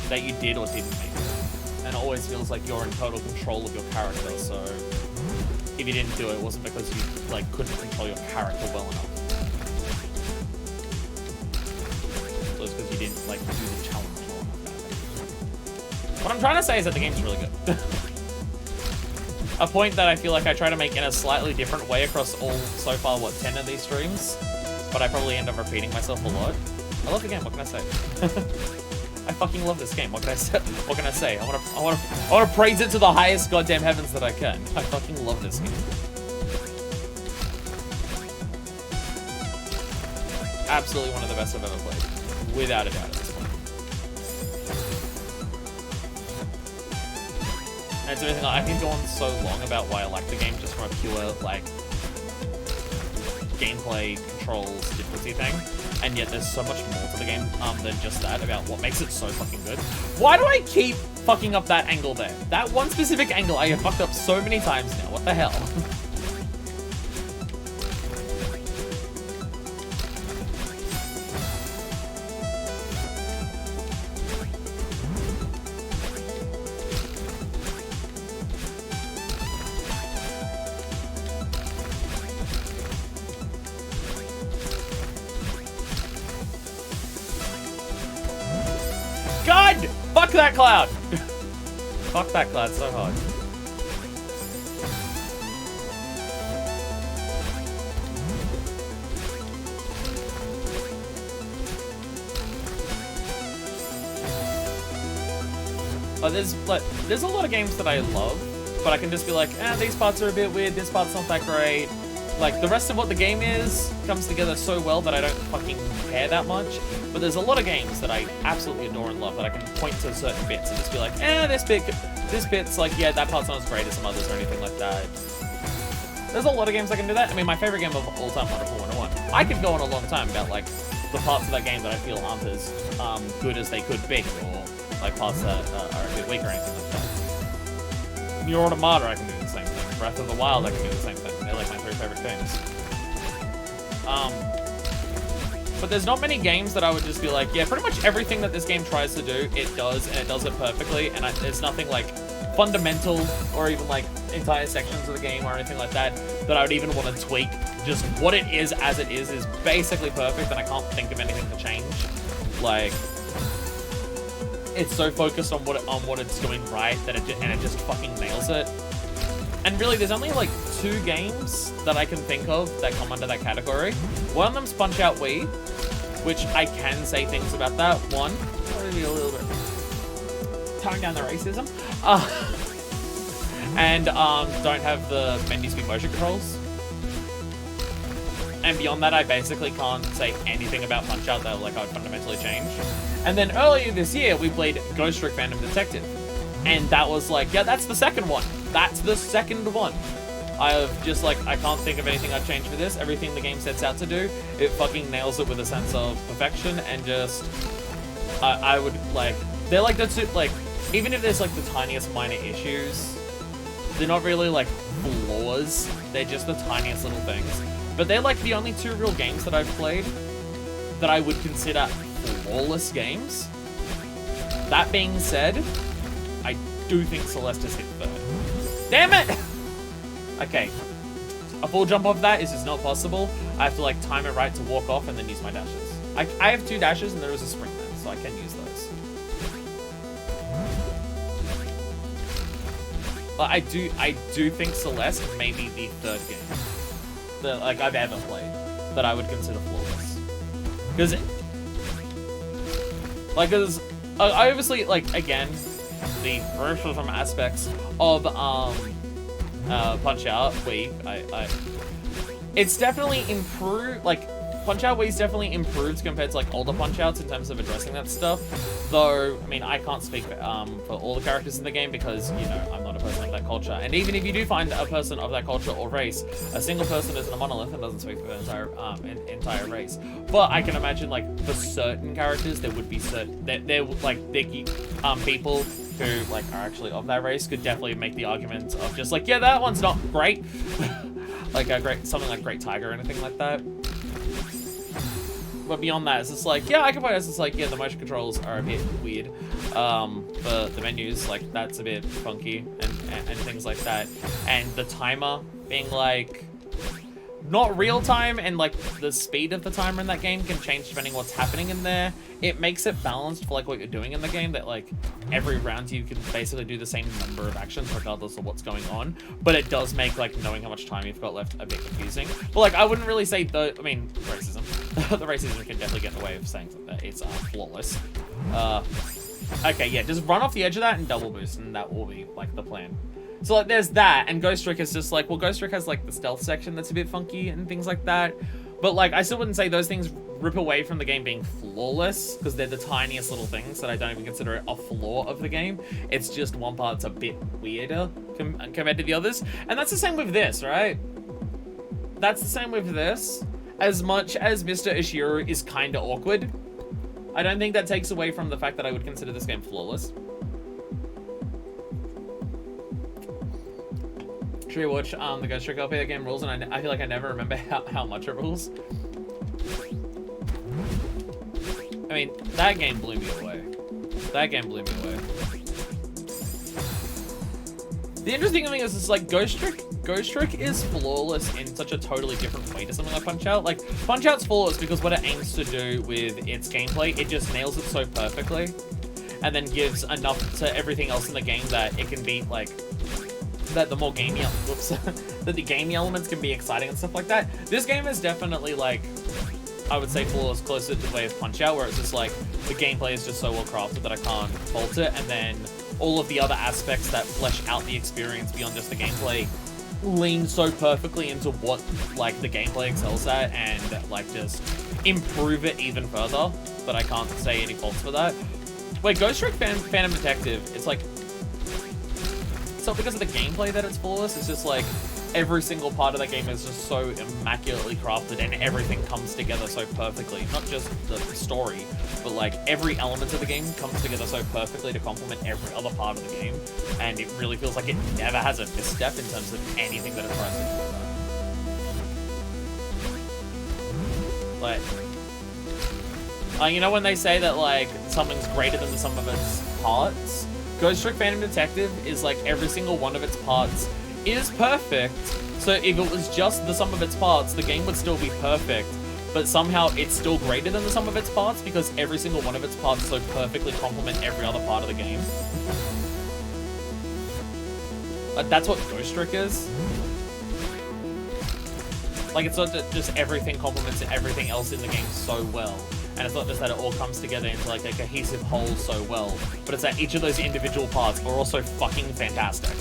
that you did or didn't make it. And it always feels like you're in total control of your character, so if you didn't do it, it wasn't because you like couldn't control your character well enough. So it's because you didn't like do the challenge well enough kind of thing. What I'm trying to say is that the game's really good. A point that I feel like I try to make in a slightly different way across all, so far, what, 10 of these streams? But I probably end up repeating myself a lot. I love the game, what can I say? I fucking love this game, what can I say? What can I say? I wanna praise it to the highest goddamn heavens that I can. I fucking love this game. Absolutely one of the best I've ever played. Without a doubt at this point. And it's everything, I can go on so long about why I like the game just from a pure, like, gameplay, controls, difficulty thing. and yet there's so much more to the game than just that about what makes it so fucking good. Why do I keep fucking up that angle there? That one specific angle I have fucked up so many times now. What the hell? God! Fuck that cloud! Fuck that cloud so hard. Oh, there's a lot of games that I love, but I can just be like, these parts are a bit weird, this part's not that great. Like, the rest of what the game is comes together so well that I don't fucking care that much. But there's a lot of games that I absolutely adore and love that I can point to certain bits and just be like, this bit's like, yeah, that part's not as great as some others or anything like that. There's a lot of games I can do that. I mean, my favorite game of all time, Wonderful 101. I could go on a long time about, like, the parts of that game that I feel aren't as good as they could be, or, like, parts that are a bit weak or anything like that. Nier Automata, I can do the same thing. Breath of the Wild, I can do the same thing. They're, like, my 3 favorite games. But there's not many games that I would just be like, yeah, pretty much everything that this game tries to do, it does, and it does it perfectly, and there's nothing, like, fundamental, or even, like, entire sections of the game or anything like that, that I would even want to tweak. Just what it is as it is basically perfect, and I can't think of anything to change. Like, it's so focused on what it's doing right, that it just fucking nails it. And really, there's only, like, 2 games that I can think of that come under that category. One of them's Punch-Out Wii, which I can say things about that. One, maybe a little bit, tone down the racism. And don't have the menu speed motion controls. And beyond that, I basically can't say anything about Punch-Out that, like, I would fundamentally change. And then earlier this year, we played Ghost Trick Phantom Detective. And that was like, yeah, that's the second one. That's the second one. I've just, like, I can't think of anything I'd change for this. Everything the game sets out to do, it fucking nails it with a sense of perfection, and just, I would, like, they're like the two, like, even if there's, like, the tiniest minor issues, they're not really, like, flaws. They're just the tiniest little things. But they're, like, the only 2 real games that I've played that I would consider flawless games. That being said, I do think Celeste has hit 3rd. Damn it! Okay. A full jump off that is just not possible. I have to, like, time it right to walk off and then use my dashes. I have 2 dashes and there is a spring there, so I can use those. But I do think Celeste may be the 3rd game that, like, I've ever played that I would consider flawless. Because, like, I obviously, like, again, the racism aspects of Punch-Out Wii, it's definitely improved. Like, Punch-Out Wii's definitely improved compared to, like, older Punch-Outs in terms of addressing that stuff. Though, I mean, I can't speak for all the characters in the game because, you know, I'm not a person of that culture. And even if you do find a person of that culture or race, a single person isn't a monolith and doesn't speak for the entire race. But I can imagine, like, for certain characters, there would be certain people who, like, are actually of that race could definitely make the argument of just like, yeah, that one's not great. Like something like Great Tiger or anything like that. But beyond that, it's just like, yeah, I can play this. It's like, yeah, the motion controls are a bit weird. The menus, like, that's a bit funky and things like that. And the timer being, like, not real time, and, like, the speed of the timer in that game can change depending on what's happening in there. It makes it balanced for, like, what you're doing in the game, that, like, every round you can basically do the same number of actions regardless of what's going on. But it does make, like, knowing how much time you've got left a bit confusing. But, like, I wouldn't really say I mean, racism. The racism can definitely get in the way of saying that it's flawless. Okay, yeah, just run off the edge of that and double boost, and that will be, like, the plan. So, like, there's that, and Ghost Trick is just, like, well, Ghost Trick has, like, the stealth section that's a bit funky and things like that. But, like, I still wouldn't say those things rip away from the game being flawless, because they're the tiniest little things that I don't even consider it a flaw of the game. It's just one part's a bit weirder compared to the others. And that's the same with this, right? That's the same with this. as much as Mr. Ishiro is kind of awkward, I don't think that takes away from the fact that I would consider this game flawless. Should we watch the Ghost Trick LP? That game rules, and I feel like I never remember how much it rules. I mean, that game blew me away. That game blew me away. The interesting thing is like Ghost Trick is flawless in such a totally different way to something like Punch-Out. Like, Punch-Out's flawless because what it aims to do with its gameplay, it just nails it so perfectly, and then gives enough to everything else in the game that it can be like, that the more gamey, whoops, that the gamey elements can be exciting and stuff like that. This game is definitely like, I would say flawless closer to the way of Punch-Out, where it's just like, the gameplay is just so well crafted that I can't fault it, and then all of the other aspects that flesh out the experience beyond just the gameplay lean so perfectly into what like the gameplay excels at, and like just improve it even further, that I can't say any faults for that. Wait, Ghost Trick Phantom Detective, it's like, it's not because of the gameplay that it's flawless, it's just like every single part of that game is just so immaculately crafted and everything comes together so perfectly. Not just the story, but like every element of the game comes together so perfectly to complement every other part of the game, and it really feels like it never has a misstep in terms of anything that it tries to do. Like, you know when they say that like something's greater than the sum of its parts? Ghost Trick Phantom Detective is like every single one of its parts is perfect, so if it was just the sum of its parts, the game would still be perfect, but somehow it's still greater than the sum of its parts because every single one of its parts so perfectly complement every other part of the game. Like, that's what Ghost Trick is. Like, it's not that just everything complements everything else in the game so well, and it's not just that it all comes together into like a cohesive whole so well, but it's that each of those individual parts are also fucking fantastic.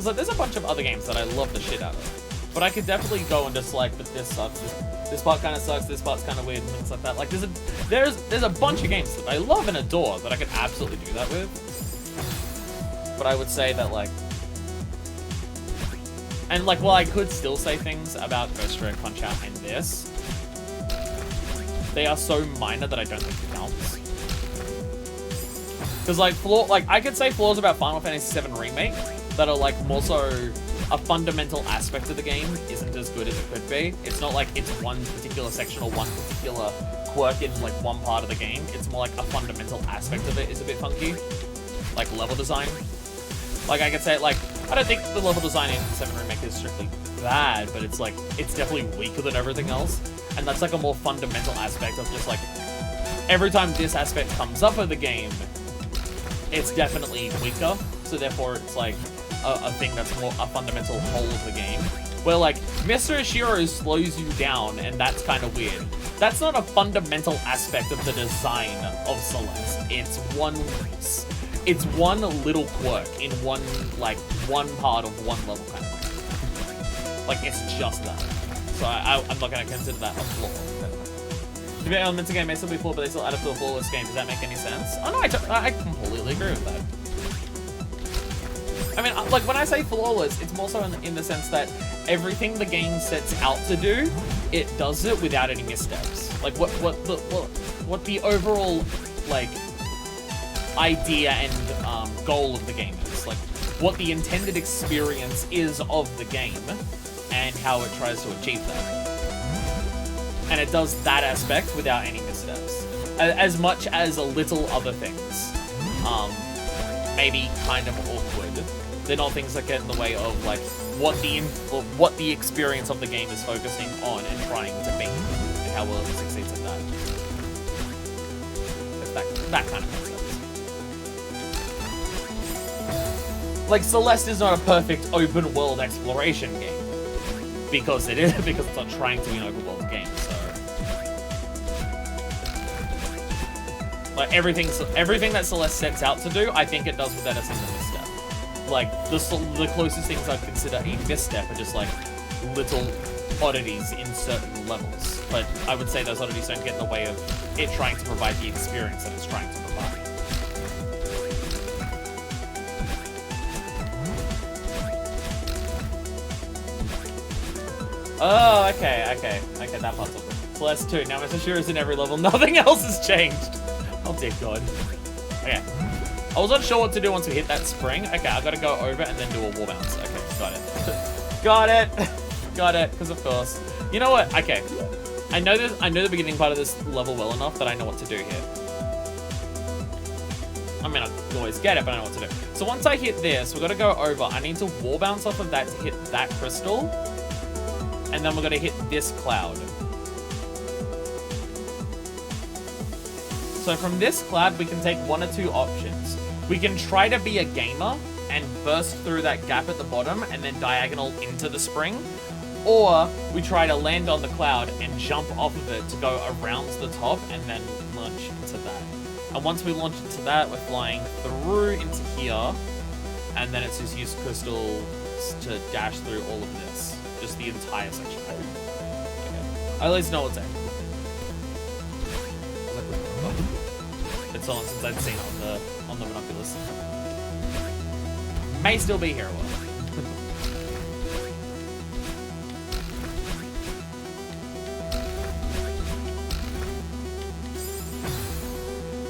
Like, there's a bunch of other games that I love the shit out of, but I could definitely go and just like, but this sucks, this part kind of sucks, this part's kind of weird, and things like that. Like, there's a bunch of games that I love and adore that I could absolutely do that with, but I would say that like, and like, while I could still say things about Ghost Trick, Punch-Out, and this, they are so minor that I don't think it counts. Because like, I could say flaws about Final Fantasy VII Remake that are like more so a fundamental aspect of the game isn't as good as it could be. It's not like it's one particular section or one particular quirk in like one part of the game. It's more like a fundamental aspect of it is a bit funky. Like level design. Like I could say like, I don't think the level design in 7 Remake is strictly bad, but it's like, it's definitely weaker than everything else. And that's like a more fundamental aspect of just like, every time this aspect comes up of the game, it's definitely weaker. So therefore it's like, a thing that's more a fundamental whole of the game. Where like, Mr. Ishiro slows you down, and that's kind of weird. That's not a fundamental aspect of the design of Celeste. It's one little quirk in one part of one level kind of thing. Like, it's just that. So I'm not going to consider that a flaw. The elements of the game may still be flawed, but they still add up to a flawless game. Does that make any sense? Oh no, I completely agree with that. I mean, like, when I say flawless, it's more so in the sense that everything the game sets out to do, it does it without any missteps. Like, what the overall, like, idea and goal of the game is. Like, what the intended experience is of the game, and how it tries to achieve that. And it does that aspect without any missteps. As much as a little other things. Maybe kind of awkward. They're not things that get in the way of like what the experience of the game is focusing on and trying to be, and how well it succeeds at that. That kind of makes sense. Like, Celeste is not a perfect open world exploration game because it is because it's not trying to be an open world game. So like everything that Celeste sets out to do, I think it does without a single misstep. Like, the closest things I'd consider a misstep are just, like, little oddities in certain levels. But I would say those oddities don't get in the way of it trying to provide the experience that it's trying to provide. Oh, okay, that part's all good. Celeste 2, now Mr. Sure is in every level, nothing else has changed. Oh dear God. Okay. I wasn't sure what to do once we hit that spring. Okay, I gotta go over and then do a wall bounce. Okay, got it. Got it. Got it, because of course. You know what? Okay. I know the beginning part of this level well enough that I know what to do here. I mean, I can always get it, but I know what to do. So once I hit this, we're gonna go over. I need to wall bounce off of that to hit that crystal. And then we're gonna hit this cloud. So from this cloud, we can take one or two options. We can try to be a gamer and burst through that gap at the bottom and then diagonal into the spring. Or we try to land on the cloud and jump off of it to go around the top and then launch into that. And once we launch into that, we're flying through into here. And then it's just use crystals to dash through all of this. Just the entire section. Okay. I at least know what's there. It's on since I'd seen it on the binoculars. May still be here a while.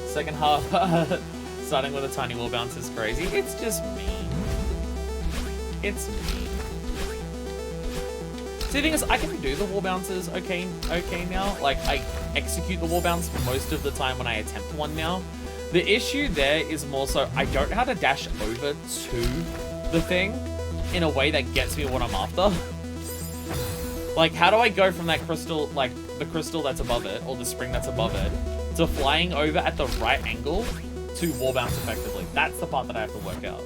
Second half, starting with a tiny wall bounce is crazy. It's just me. It's me. See, the thing is, I can do the wall bounces okay now. Like, I execute the wall bounce most of the time when I attempt one now. The issue there is more so, I don't know how to dash over to the thing in a way that gets me what I'm after. Like, how do I go from that crystal, like, the crystal that's above it, or the spring that's above it, to flying over at the right angle to wall bounce effectively? That's the part that I have to work out.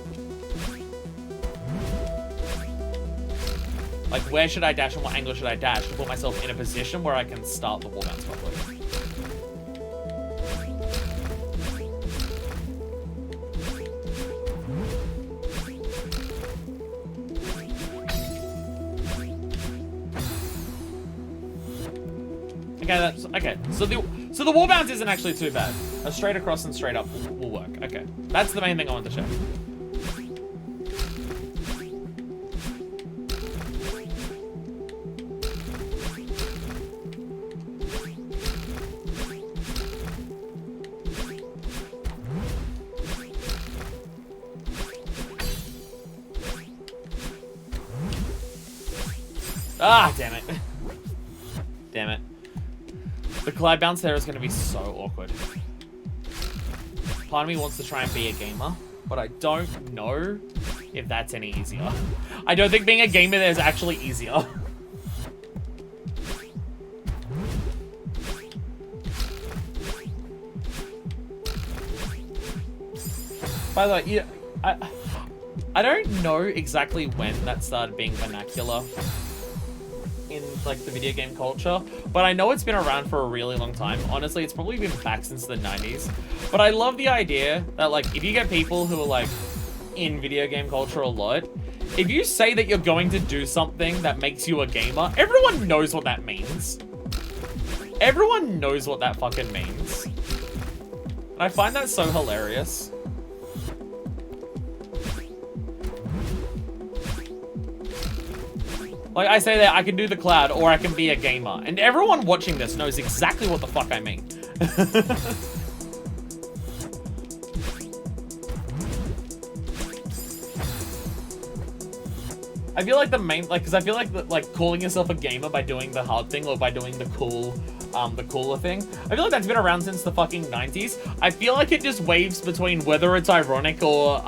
Like, where should I dash and what angle should I dash to put myself in a position where I can start the wall bounce properly? Okay, that's okay. So the wall bounce isn't actually too bad. A straight across and straight up will work. Okay, that's the main thing I want to show. Ah, damn it. Damn it. The glide bounce there is going to be so awkward. Part of me wants to try and be a gamer, but I don't know if that's any easier. I don't think being a gamer there is actually easier. By the way, yeah, I don't know exactly when that started being vernacular in like the video game culture, but I know it's been around for a really long time. Honestly, it's probably been back since the 90s. But I love the idea that like if you get people who are like in video game culture a lot, if you say that you're going to do something that makes you a gamer, everyone knows what that means. Everyone knows what that fucking means. And I find that so hilarious. Like, I say that I can do the cloud or I can be a gamer. And everyone watching this knows exactly what the fuck I mean. I feel like the main, like, because I feel like, like, calling yourself a gamer by doing the hard thing or by doing the cooler thing, I feel like that's been around since the fucking 90s. I feel like it just waves between whether it's ironic or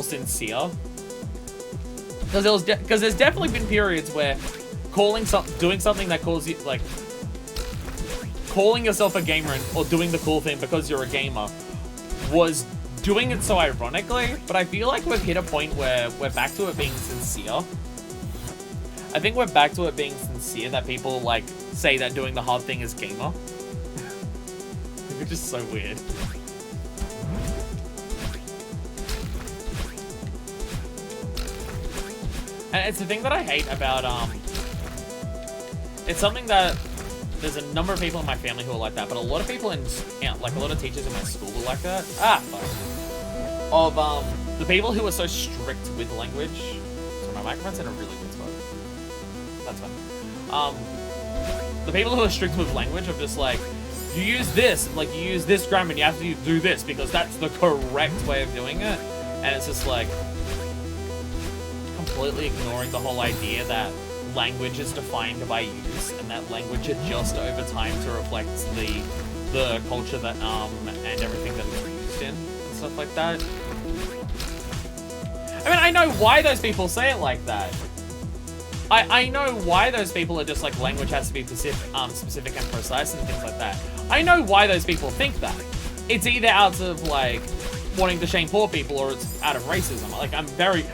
sincere. Because there's definitely been periods where doing something that calls you, like, calling yourself a gamer or doing the cool thing because you're a gamer was doing it so ironically, but I feel like we've hit a point where we're back to it being sincere. I think we're back to it being sincere that people, like, say that doing the hard thing is gamer. Which is so weird. And it's the thing that I hate about, it's something that there's a number of people in my family who are like that, but a lot of people like a lot of teachers in my school were like that. Ah, fuck. Of, the people who are so strict with language. So my microphone's in a really good spot. That's fine. the people who are strict with language are just like, you use this, like you use this grammar and you have to do this because that's the correct way of doing it. And it's just like completely ignoring the whole idea that language is defined by use and that language adjusts over time to reflect the culture that and everything that it's used in and stuff like that. I mean, I know why those people say it like that. I know why those people are just like, language has to be specific and precise and things like that. I know why those people think that. It's either out of like wanting to shame poor people or it's out of racism. Like I'm very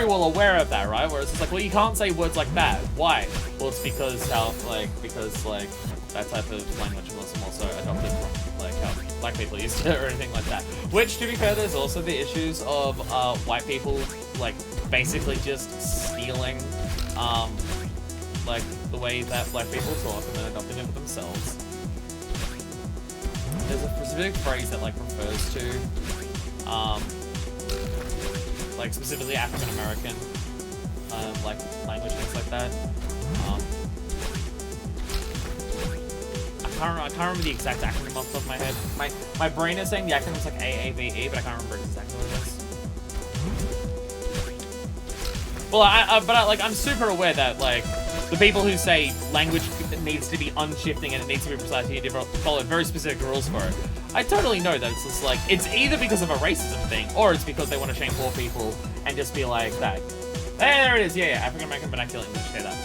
well aware of that, right? Where it's just like, well, you can't say words like that. Why? Well, it's because that type of language was also adopted from like how black people used it or anything like that. Which, to be fair, there's also the issues of white people like basically just stealing like the way that black people talk and then adopting it for themselves. There's a specific phrase that like refers to like specifically African American like language, things like that. I can't remember the exact acronym off the top of my head. My brain is saying the acronym's like AAVE, but I can't remember exactly what it is. Well, I'm super aware that like the people who say language needs to be unshifting and it needs to be precise, you need to follow very specific rules for it. I totally know that it's just like, it's either because of a racism thing or it's because they want to shame poor people and just be like that. Hey, there it is. Yeah, African American vernacular English. Yeah, that.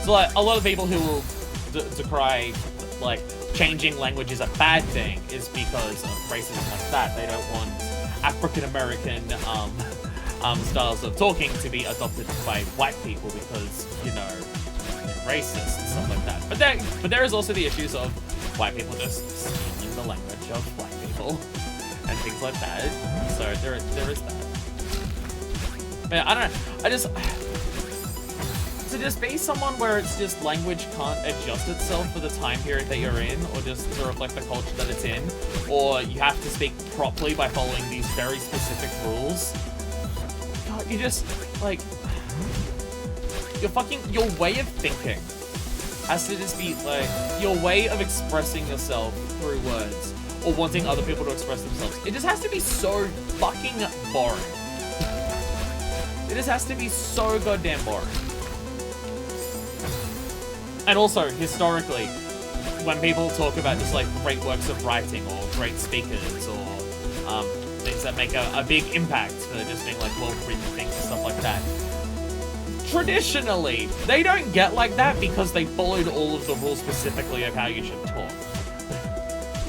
So like a lot of people who will decry like changing language is a bad thing is because of racism like that. They don't want African American styles of talking to be adopted by white people because, you know, they're racist and stuff like that. But there is also the issues of white people just stealing the language of black people and things like that. So there is that. But I don't know. To just be someone where it's just language can't adjust itself for the time period that you're in, or just to reflect the culture that it's in, or you have to speak properly by following these very specific rules. God, you just, like, your way of thinking has to just be, like, your way of expressing yourself through words, or wanting other people to express themselves. It just has to be so fucking boring. It just has to be so goddamn boring. And also, historically, when people talk about just like great works of writing or great speakers or things that make a big impact for just being like well-written things and stuff like that, traditionally, they don't get like that because they followed all of the rules specifically of how you should talk.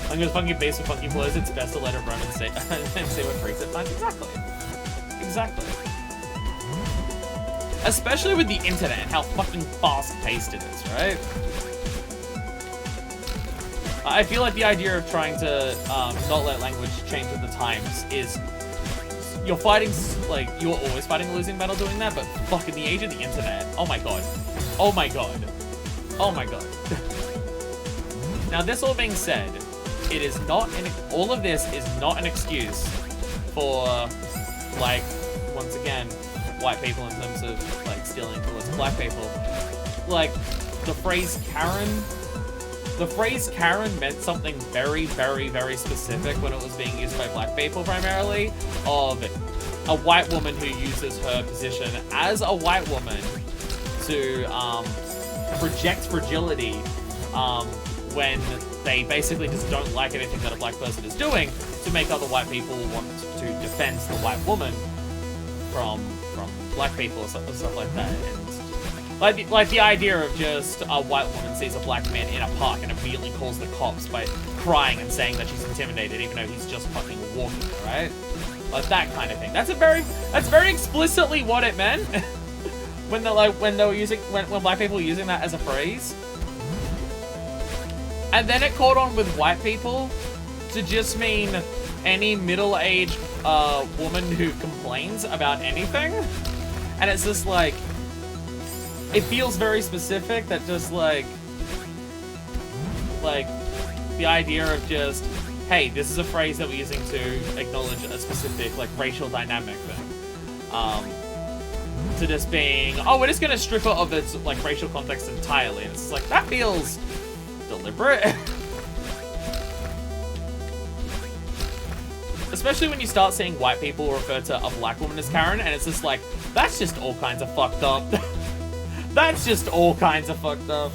I'm gonna funky bass with funky flows, it's best to let it run and say what freaks it finds. Exactly. Especially with the internet and how fucking fast-paced it is, right? I feel like the idea of trying to not let language change with the times is... You're fighting, like, you're always fighting a losing battle doing that, but fuck, in the age of the internet, oh my god. Oh my god. Oh my god. Now, this all being said, it is not all of this is not an excuse for, like, once again, white people in terms of like stealing towards black people. Like the phrase Karen meant something very, very, very specific when it was being used by black people primarily, of a white woman who uses her position as a white woman to project fragility when they basically just don't like anything that a black person is doing, to make other white people want to defend the white woman from black people or stuff like that. And like the idea of just a white woman sees a black man in a park and immediately calls the cops by crying and saying that she's intimidated even though he's just fucking walking, right? Like that kind of thing. That's very explicitly what it meant. when black people were using that as a phrase. And then it caught on with white people to just mean any middle-aged woman who complains about anything. And it's just like, it feels very specific that just like the idea of just, hey, this is a phrase that we're using to acknowledge a specific like racial dynamic thing. to just being, oh, we're just gonna strip it of its like racial context entirely. And it's like, that feels deliberate. Especially when you start seeing white people refer to a black woman as Karen, and it's just like, that's just all kinds of fucked up. That's just all kinds of fucked up.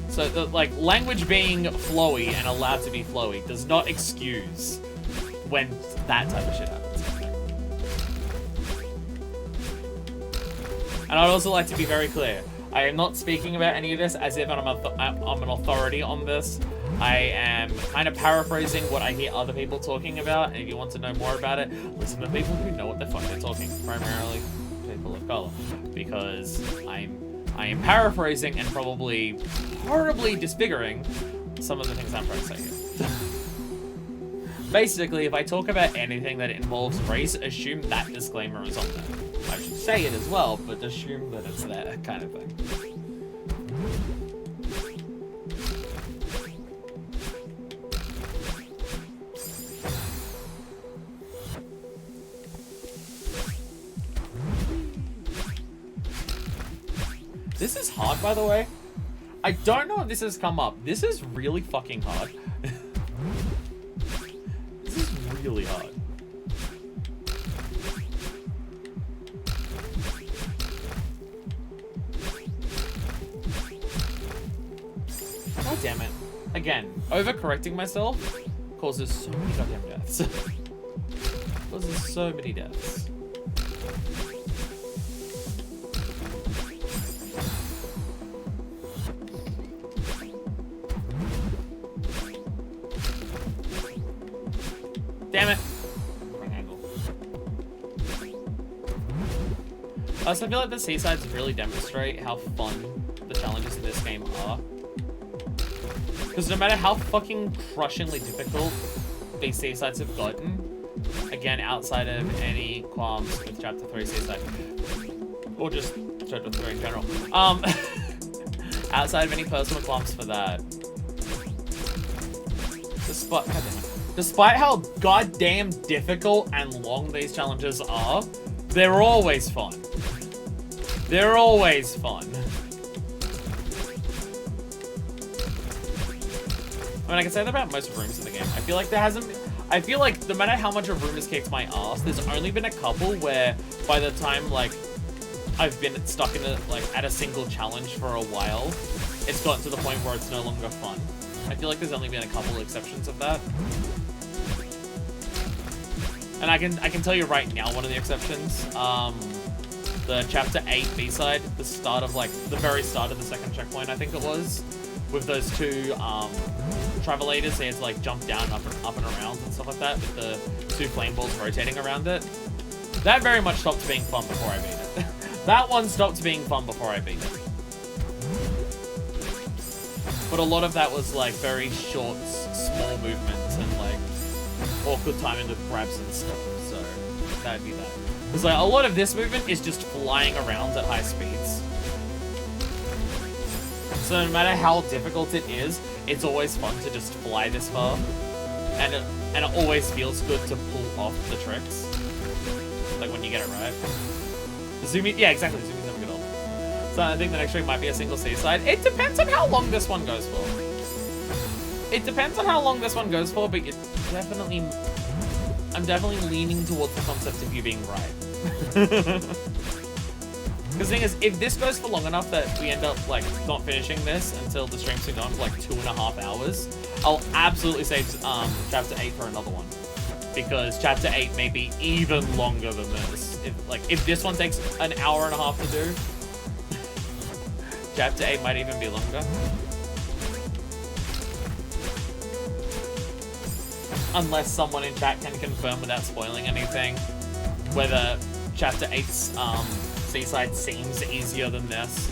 So, like, language being flowy and allowed to be flowy does not excuse when that type of shit happens. And I'd also like to be very clear. I am not speaking about any of this as if I'm an authority on this. I am kind of paraphrasing what I hear other people talking about, and if you want to know more about it, listen to people who know what the fuck they're talking, primarily people of color, because I am paraphrasing and probably horribly disfiguring some of the things I'm trying to say here. Basically, if I talk about anything that involves race, assume that disclaimer is on there. I should say it as well, but assume that it's there, kind of thing. This is hard, by the way. I don't know if this has come up. This is really fucking hard. This is really hard. God damn it. Again, overcorrecting myself causes so many goddamn deaths. Causes so many deaths. Damn it. Wrong angle. I also feel like the seasides really demonstrate how fun the challenges in this game are. Because no matter how fucking crushingly difficult these seasides have gotten, again, outside of any qualms with Chapter 3 seaside, or just Chapter 3 in general, outside of any personal qualms for that, despite how goddamn difficult and long these challenges are, they're always fun. They're always fun. I mean, I can say that about most rooms in the game. I feel like there hasn't been... I feel like no matter how much a room has kicked my ass, there's only been a couple where by the time, like, I've been stuck in at a single challenge for a while, it's gotten to the point where it's no longer fun. I feel like there's only been a couple of exceptions of that. And I can tell you right now one of the exceptions. The Chapter 8 B-side, the start of, like, the very start of the second checkpoint, I think it was, with those two, travelators, they had to, like, jump down, up and around and stuff like that, with the two flame balls rotating around it. That very much stopped being fun before I beat it. That one stopped being fun before I beat it. But a lot of that was, like, very short, small movements and, like, awkward timing with grabs and stuff, so that'd be that. Because, like, a lot of this movement is just flying around at high speeds. So no matter how difficult it is, it's always fun to just fly this far. And it always feels good to pull off the tricks. Like, when you get it right. Zooming, yeah, exactly, zooming's never good off. So I think the next trick might be a single seaside. It depends on how long this one goes for. It depends on how long this one goes for, but I'm definitely leaning towards the concept of you being right. Because the thing is, if this goes for long enough that we end up, like, not finishing this until the stream's been going for, like, 2.5 hours, I'll absolutely save Chapter 8 for another one. Because Chapter 8 may be even longer than this. If this one takes an hour and a half to do, Chapter 8 might even be longer. Unless someone in chat can confirm without spoiling anything whether Chapter 8's seaside seems easier than this,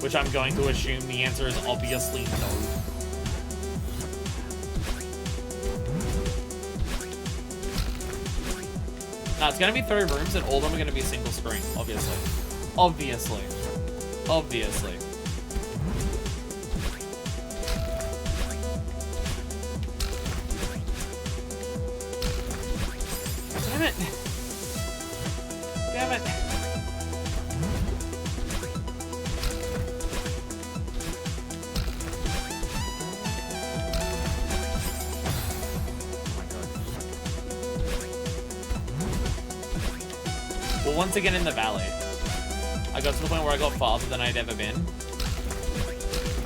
which I'm going to assume the answer is obviously no. Now, it's going to be 3 rooms and all of them are going to be single screen, obviously. Obviously. Obviously. Damn it. Damn it. Well, once again in the valley. I got to the point where I got farther than I'd ever been.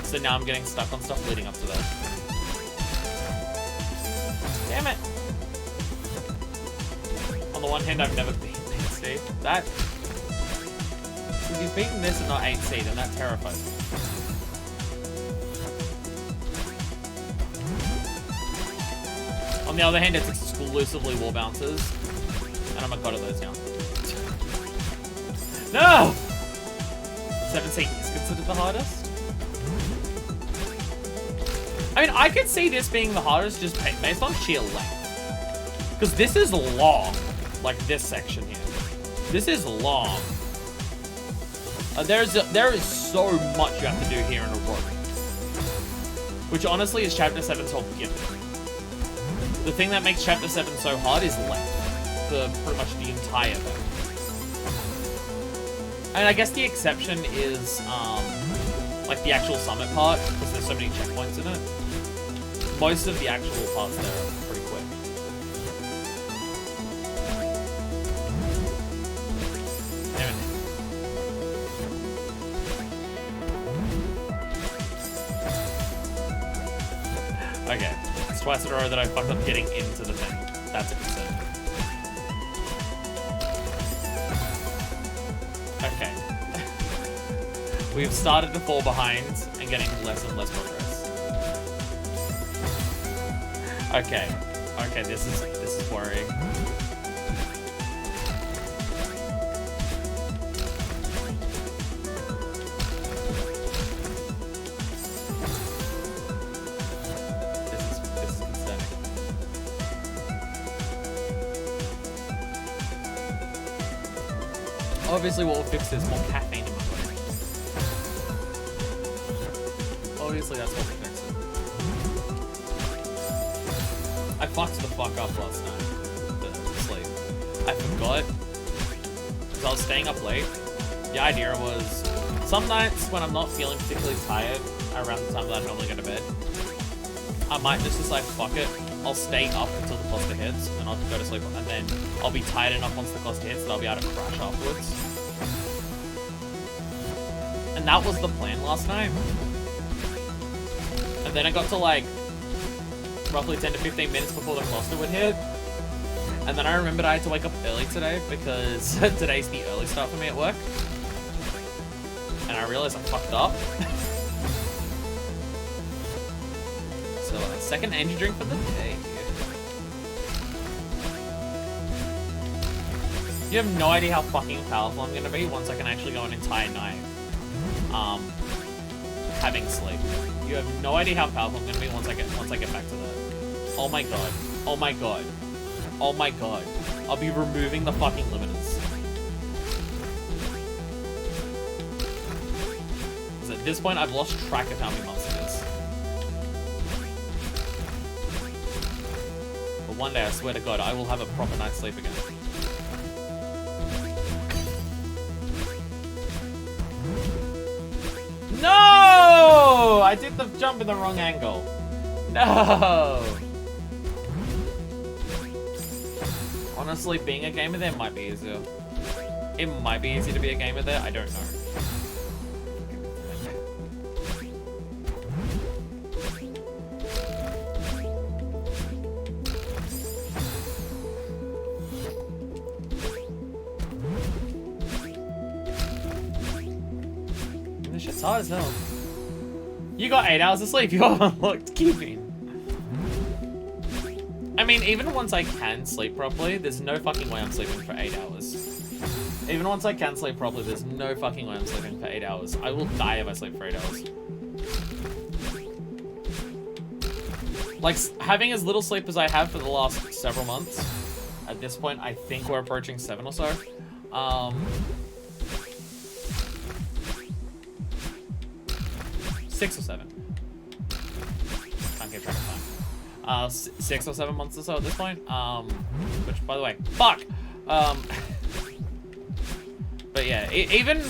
So now I'm getting stuck on stuff leading up to that. Damn it! On the one hand, I've never beaten 8C. That... If you've beaten this and not 8C, then that terrifies me. On the other hand, it's exclusively wall bouncers. And I'm a god at those now. No! 7C is considered the hardest. I mean, I could see this being the hardest just based on sheer length. Because this is long. Like this section here. This is long. There is so much you have to do here in a row. Which honestly is Chapter 7's whole gimmick. The thing that makes Chapter 7 so hard is length. For pretty much the entire thing. And I guess the exception is, like the actual summit part, because there's so many checkpoints in it. Most of the actual parts there are pretty quick. Damn it. Okay, it's twice in a row that I fucked up getting into the thing. That's a concern. Okay. We've started to fall behind and getting less and less progress. Okay. Okay, this is worrying. This is concerning. Obviously what will fix this is more caffeine in my body. Obviously that's what will fix it. I fucked the fuck up last night with sleep. I forgot, because I was staying up late. The idea was, some nights when I'm not feeling particularly tired, around the time that I normally go to bed, I might just decide, fuck it, I'll stay up until the cluster hits, and I'll go to sleep, and then I'll be tired enough once the cluster hits that I'll be able to crash afterwards. And that was the plan last night. And then I got to like, roughly 10 to 15 minutes before the cluster would hit. And then I remembered I had to wake up early today because today's the early start for me at work. And I realized I fucked up. So, second energy drink for the day. You have no idea how fucking powerful I'm gonna be once I can actually go an entire night having sleep. You have no idea how powerful I'm gonna be once I get back to that. Oh my god. Oh my god. Oh my god. I'll be removing the fucking limiters. Because at this point, I've lost track of how many months it is. But one day, I swear to god, I will have a proper night's sleep again. No! I did the jump in the wrong angle. No! Honestly, being a gamer there might be easier. It might be easy to be a gamer there, I don't know. This shit's hard as hell. You got 8 hours of sleep, you unlocked keeping. I mean, even once I can sleep properly, there's no fucking way I'm sleeping for 8 hours. Even once I can sleep properly, there's no fucking way I'm sleeping for 8 hours. I will die if I sleep for 8 hours. Like, having as little sleep as I have for the last several months, at this point, I think we're approaching 7 or so. 6 or 7. Can't keep track of time. 6 or 7 months or so at this point. Which, by the way, fuck. But yeah, even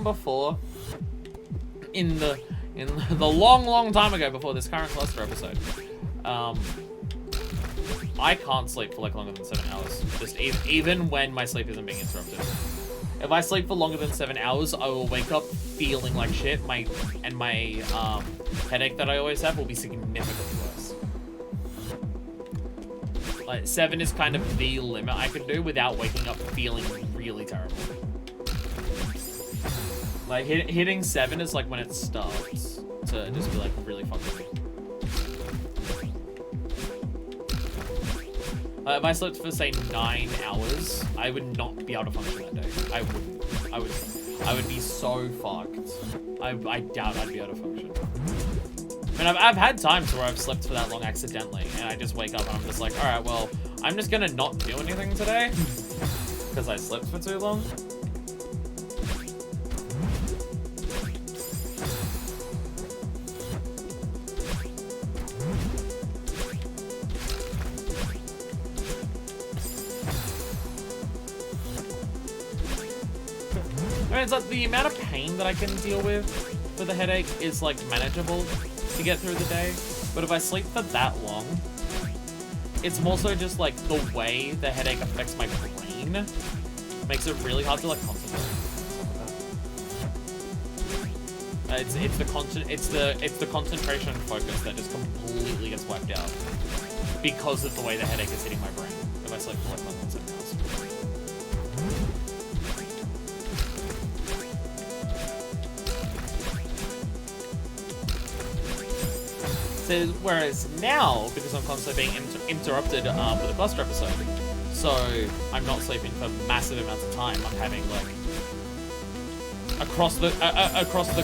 before, in the long time ago before this current cluster episode, I can't sleep for like longer than 7 hours. Just even when my sleep isn't being interrupted. If I sleep for longer than 7 hours, I will wake up feeling like shit. My headache that I always have will be significantly worse. Like 7 is kind of the limit I can do without waking up feeling really terrible. Like hitting 7 is like when it starts to just be like really fucking me. If I slept for say 9 hours, I would not be able to function that day. I would be so fucked. I doubt I'd be able to function. I mean, I've had times where I've slept for that long accidentally, and I just wake up and I'm just like, all right, well, I'm just gonna not do anything today because I slept for too long. I mean, it's like the amount of pain that I can deal with for the headache is like manageable to get through the day. But if I sleep for that long, it's more so just like the way the headache affects my brain makes it really hard to like concentrate. It's the concentration and focus that just completely gets wiped out because of the way the headache is hitting my brain if I sleep for like less than 7 hours. So, whereas now, because I'm constantly being interrupted with a cluster episode, so I'm not sleeping for massive amounts of time. I'm having like across the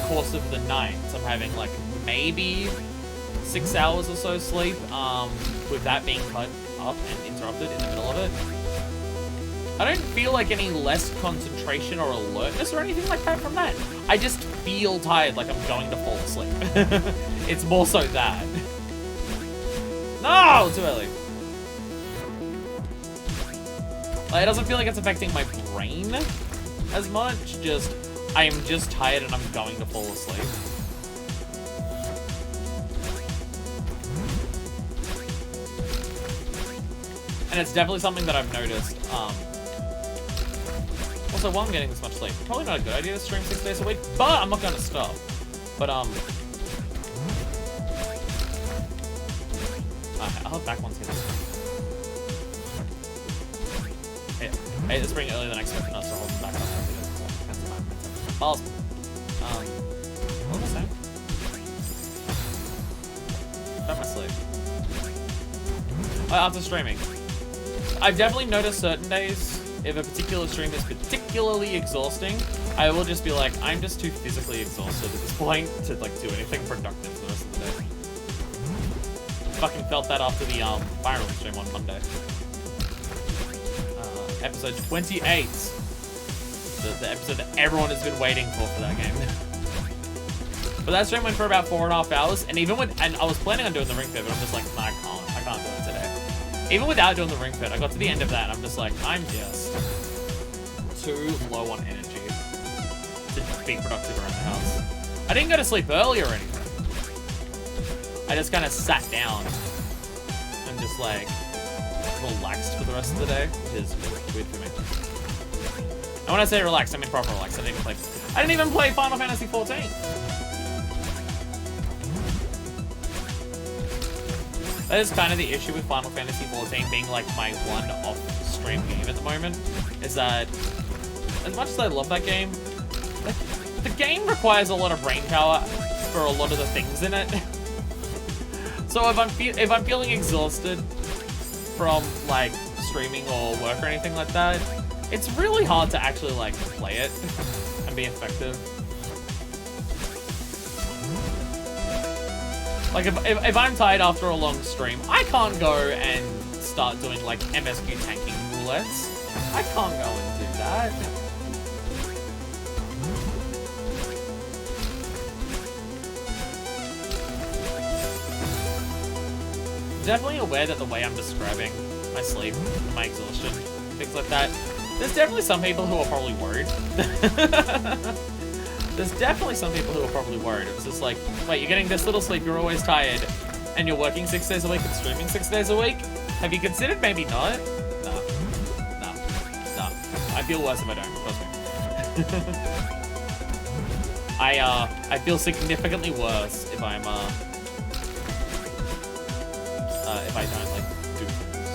course of the night, I'm having like maybe 6 hours or so sleep. With that being cut up and interrupted in the middle of it, I don't feel like any less concentration or alertness or anything like that from that. I just feel tired, like I'm going to fall asleep. It's more so that. No, too early. Like, it doesn't feel like it's affecting my brain as much. Just, I am just tired and I'm going to fall asleep. And it's definitely something that I've noticed. Also, while I'm getting this much sleep, probably not a good idea to stream 6 days a week, but I'm not going to stop. But, I'll have back once again. Hey, this bring earlier than I expected us to hold them back up. Balls. What was I saying? About my sleep. After streaming. I've definitely noticed certain days, if a particular stream is particularly exhausting, I will just be like, I'm just too physically exhausted at this point to like do anything productive for the rest of the day. Fucking felt that after the Fire Emblem stream on Monday. Episode 28. The episode that everyone has been waiting for that game. But that stream went for about 4.5 hours, and even with, and I was planning on doing the ring fit, but I'm just like, nah, I can't do it today. Even without doing the ring fit, I got to the end of that, and I'm just like, I'm just too low on energy to be productive around the house. I didn't go to sleep early or anything. I just kind of sat down and just like relaxed for the rest of the day, which is weird for me. And when I say relaxed, I mean proper relaxed. I didn't even play Final Fantasy 14. That is kind of the issue with Final Fantasy 14 being like my one off-stream game at the moment, is that as much as I love that game, the game requires a lot of brain power for a lot of the things in it. So if I'm feeling exhausted from like streaming or work or anything like that, it's really hard to actually like play it and be effective. Like if I'm tired after a long stream, I can't go and start doing like MSQ tanking roulettes. I can't go and do that. definitely aware that the way I'm describing my sleep, my exhaustion, things like that, there's definitely some people who are probably worried. There's definitely some people who are probably worried. It's just like, wait, you're getting this little sleep, you're always tired, and you're working 6 days a week and streaming 6 days a week? Have you considered maybe not? No. I feel worse if I don't, trust me. I feel significantly worse if I'm, if I don't, like, do things.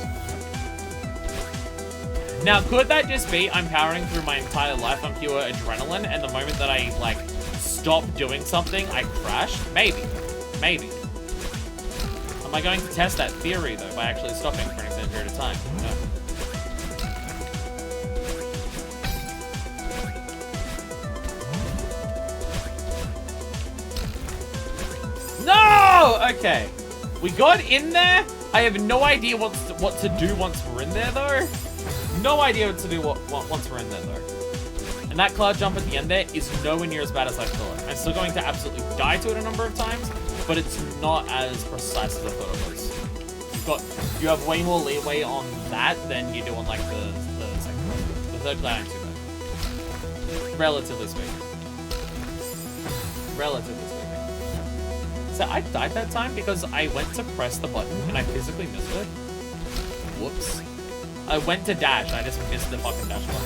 Now, could that just be I'm powering through my entire life on pure adrenaline, and the moment that I, like, stop doing something, I crash? Maybe. Maybe. Am I going to test that theory, though, by actually stopping for an extended period of time? No. No! Okay. We got in there. I have no idea what to do once we're in there, though. No idea what to do once we're in there, though. And that cloud jump at the end there is nowhere near as bad as I thought. I'm still going to absolutely die to it a number of times, but it's not as precise as I thought it was. You have way more leeway on that than you do on, like, the second one. The third cloud ain't too bad. Relatively speaking. Relatively speaking. So I died that time because I went to press the button and I physically missed it. Whoops. I went to dash and I just missed the fucking dash button.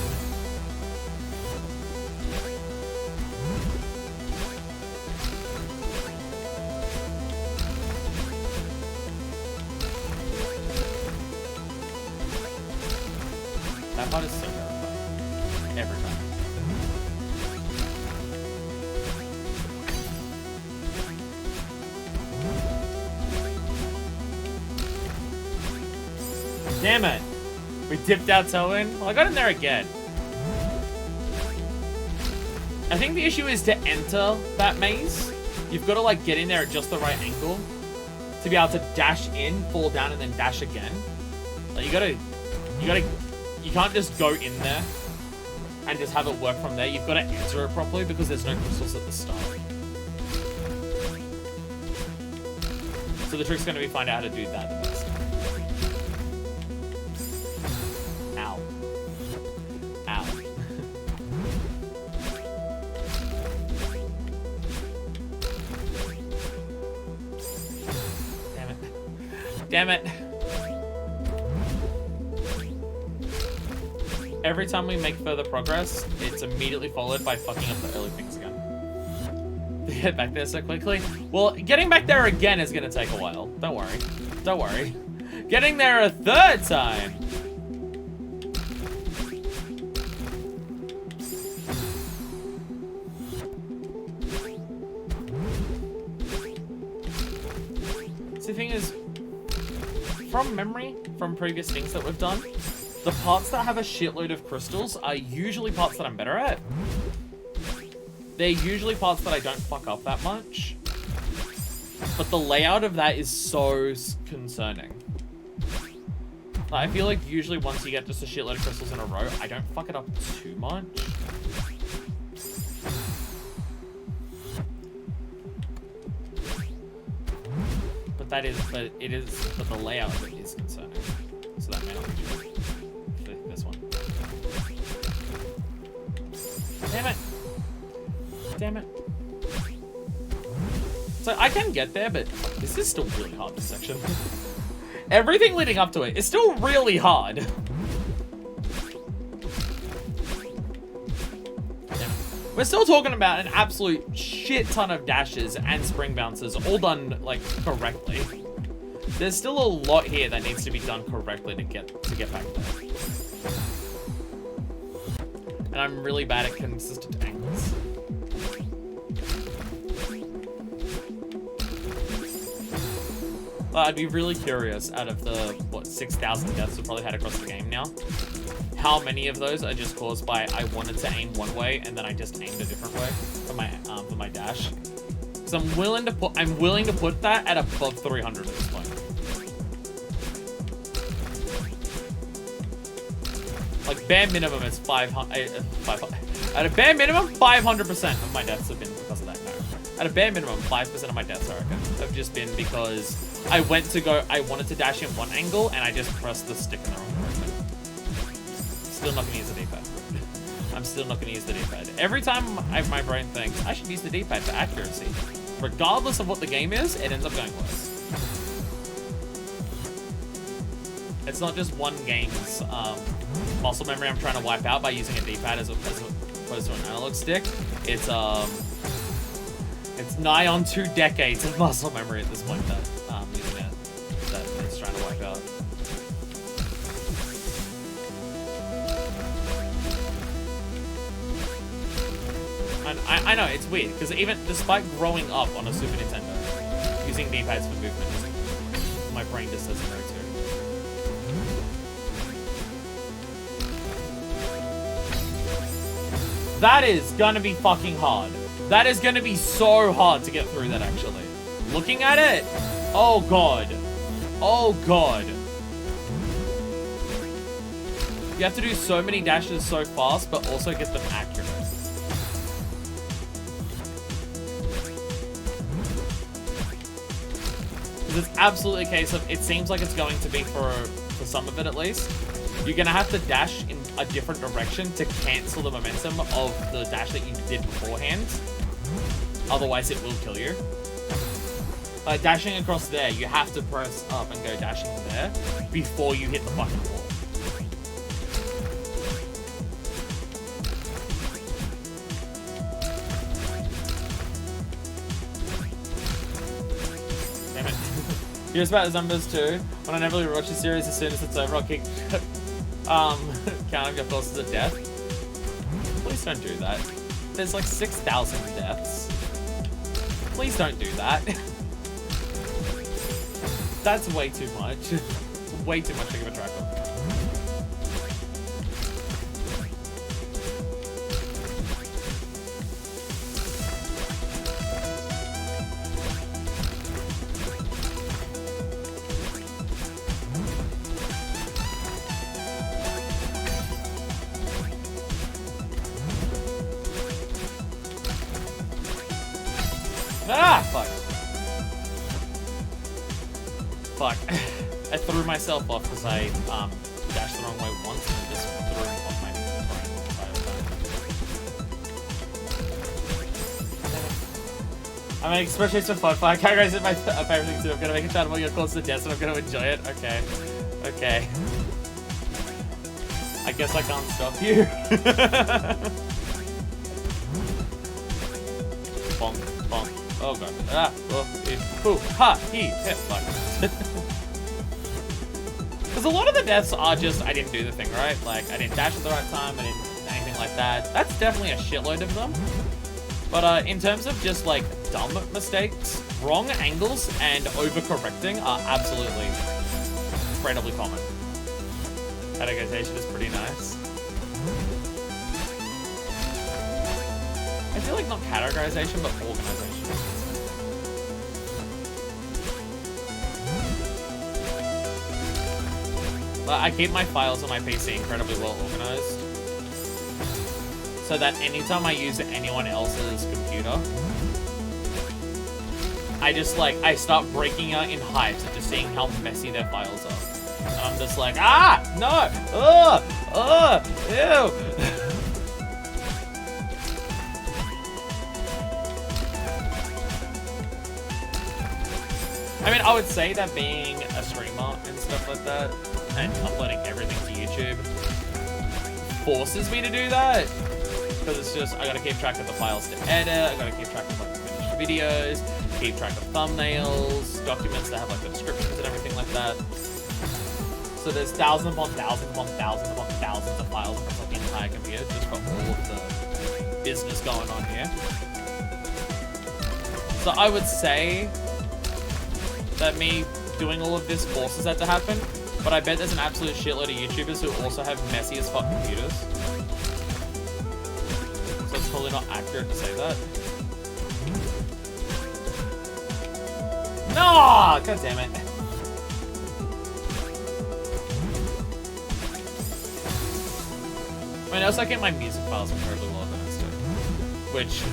That part is so terrifying. Every time. Damn it. We dipped out toe in. Well, I got in there again. I think the issue is to enter that maze. You've got to, like, get in there at just the right angle to be able to dash in, fall down, and then dash again. Like, you can't just go in there and just have it work from there. You've got to enter it properly because there's no crystals at the start. So the trick's going to be find out how to do that the best. Ow. Ow. Damn it. Damn it. Every time we make further progress, it's immediately followed by fucking up the early things again. To get back there so quickly. Well, getting back there again is gonna take a while. Don't worry. Don't worry. Getting there a third time. So the thing is, from memory, from previous things that we've done, the parts that have a shitload of crystals are usually parts that I'm better at. They're usually parts that I don't fuck up that much. But the layout of that is so concerning. Like, I feel like usually once you get just a shitload of crystals in a row, I don't fuck it up too much. But the layout of it is concerning. So that may not be true. This one. Damn it. Damn it. So I can get there, but this is still really hard, this section. Everything leading up to it is still really hard. Damn it. We're still talking about an absolute shit ton of dashes and spring bounces, all done, like, correctly. There's still a lot here that needs to be done correctly to get back there. And I'm really bad at consistent angles. I'd be really curious, out of the, what, 6,000 deaths we've probably had across the game now, how many of those are just caused by I wanted to aim one way and then I just aimed a different way for my dash. Because I'm willing to put that at above 300 at this point. Like, bare minimum is 500. At a bare minimum, 500% of my deaths have been because of that. No. at a bare minimum, 5% of my deaths, I reckon, have just been because I wanted to dash in one angle, and I just pressed the stick in the wrong direction. Still not gonna use the D-pad. I'm still not gonna use the D-pad. Every time my brain thinks, I should use the D-pad for accuracy, regardless of what the game is, it ends up going worse. It's not just one game's muscle memory I'm trying to wipe out by using a D-pad as opposed to an analog stick. It's nigh on 2 decades of muscle memory at this point that using it that it's trying to wipe out. And I know it's weird because even despite growing up on a Super Nintendo, using D-pads for movement, my brain just doesn't know too. That is gonna be fucking hard. That is gonna be so hard to get through that, actually. Looking at it, oh god. Oh god. You have to do so many dashes so fast, but also get them accurate. Because it's absolutely a case of, it seems like it's going to be for some of it at least. You're gonna have to dash in a different direction to cancel the momentum of the dash that you did beforehand. Otherwise, it will kill you. Like dashing across there, you have to press up and go dashing there before you hit the fucking wall. Damn it. Here's about the numbers too. When I never really watch the series, as soon as it's over, I'll kick count of your forces of death. Please don't do that. There's like 6,000 deaths. Please don't do that. That's way too much. Way too much to give a track of. Ah, fuck. Fuck. I threw myself off because I dashed the wrong way once and just threw him off my brain the entire time. I mean, especially for fun. Categories is my favorite thing too. I'm gonna make a channel where you're close to death and I'm gonna enjoy it. Okay. Okay. I guess I can't stop you. Bonk, bonk. Oh god. Ah, oh, ha, he, hit, fuck. Because a lot of the deaths are just, I didn't do the thing right. Like, I didn't dash at the right time, I didn't anything like that. That's definitely a shitload of them. But in terms of just, like, dumb mistakes, wrong angles and overcorrecting are absolutely incredibly common. Categorization is pretty nice. I feel like not categorization, but organization. But I keep my files on my PC incredibly well organized, so that anytime I use anyone else's computer, I just like, I start breaking out in hives at just seeing how messy their files are. And I'm just like, ah, no, ew. I mean, I would say that being a streamer and stuff like that, and uploading everything to YouTube, forces me to do that. Because it's just, I gotta keep track of the files to edit, I gotta keep track of like finished videos, keep track of thumbnails, documents that have like the descriptions and everything like that. So there's thousands upon thousands upon thousands upon thousands of files across like the entire computer, just for all of the business going on here. So I would say that me doing all of this forces that to happen, but I bet there's an absolute shitload of YouTubers who also have messy as fuck computers. So it's probably not accurate to say that. No! God damn it. I mean, I also get my music files incredibly well organized too. Which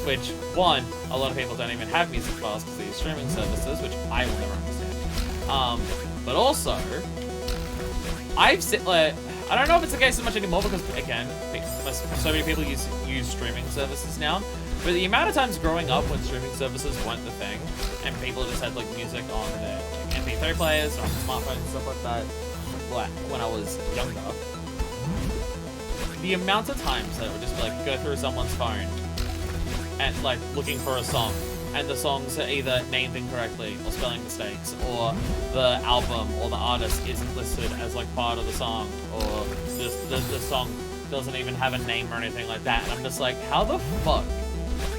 Which, one, a lot of people don't even have music files because they use streaming services, which I will never understand. But also, I've seen, like, I don't know if it's the case as much anymore because, again, so many people use streaming services now. But the amount of times growing up when streaming services weren't the thing, and people just had like music on their like, MP3 players or on smartphones and stuff like that, like, when I was younger, the amount of times that it would just be like go through someone's phone and like looking for a song, and the songs are either named incorrectly or spelling mistakes, or the album or the artist isn't listed as like part of the song, or just the song doesn't even have a name or anything like that. And I'm just like, how the fuck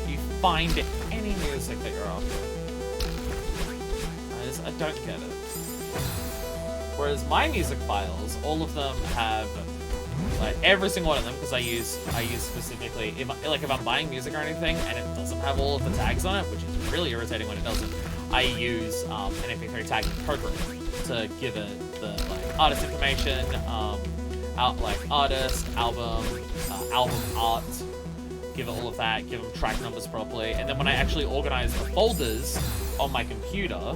do you find any music that you're after? I don't get it. Whereas my music files, all of them have like every single one of them, because I use specifically if I'm buying music or anything and it doesn't have all of the tags on it, which is really irritating when it doesn't. I use an MP3 tagging program to give it the like artist information, like artist, album, album art, give it all of that, give them track numbers properly, and then when I actually organize the folders on my computer,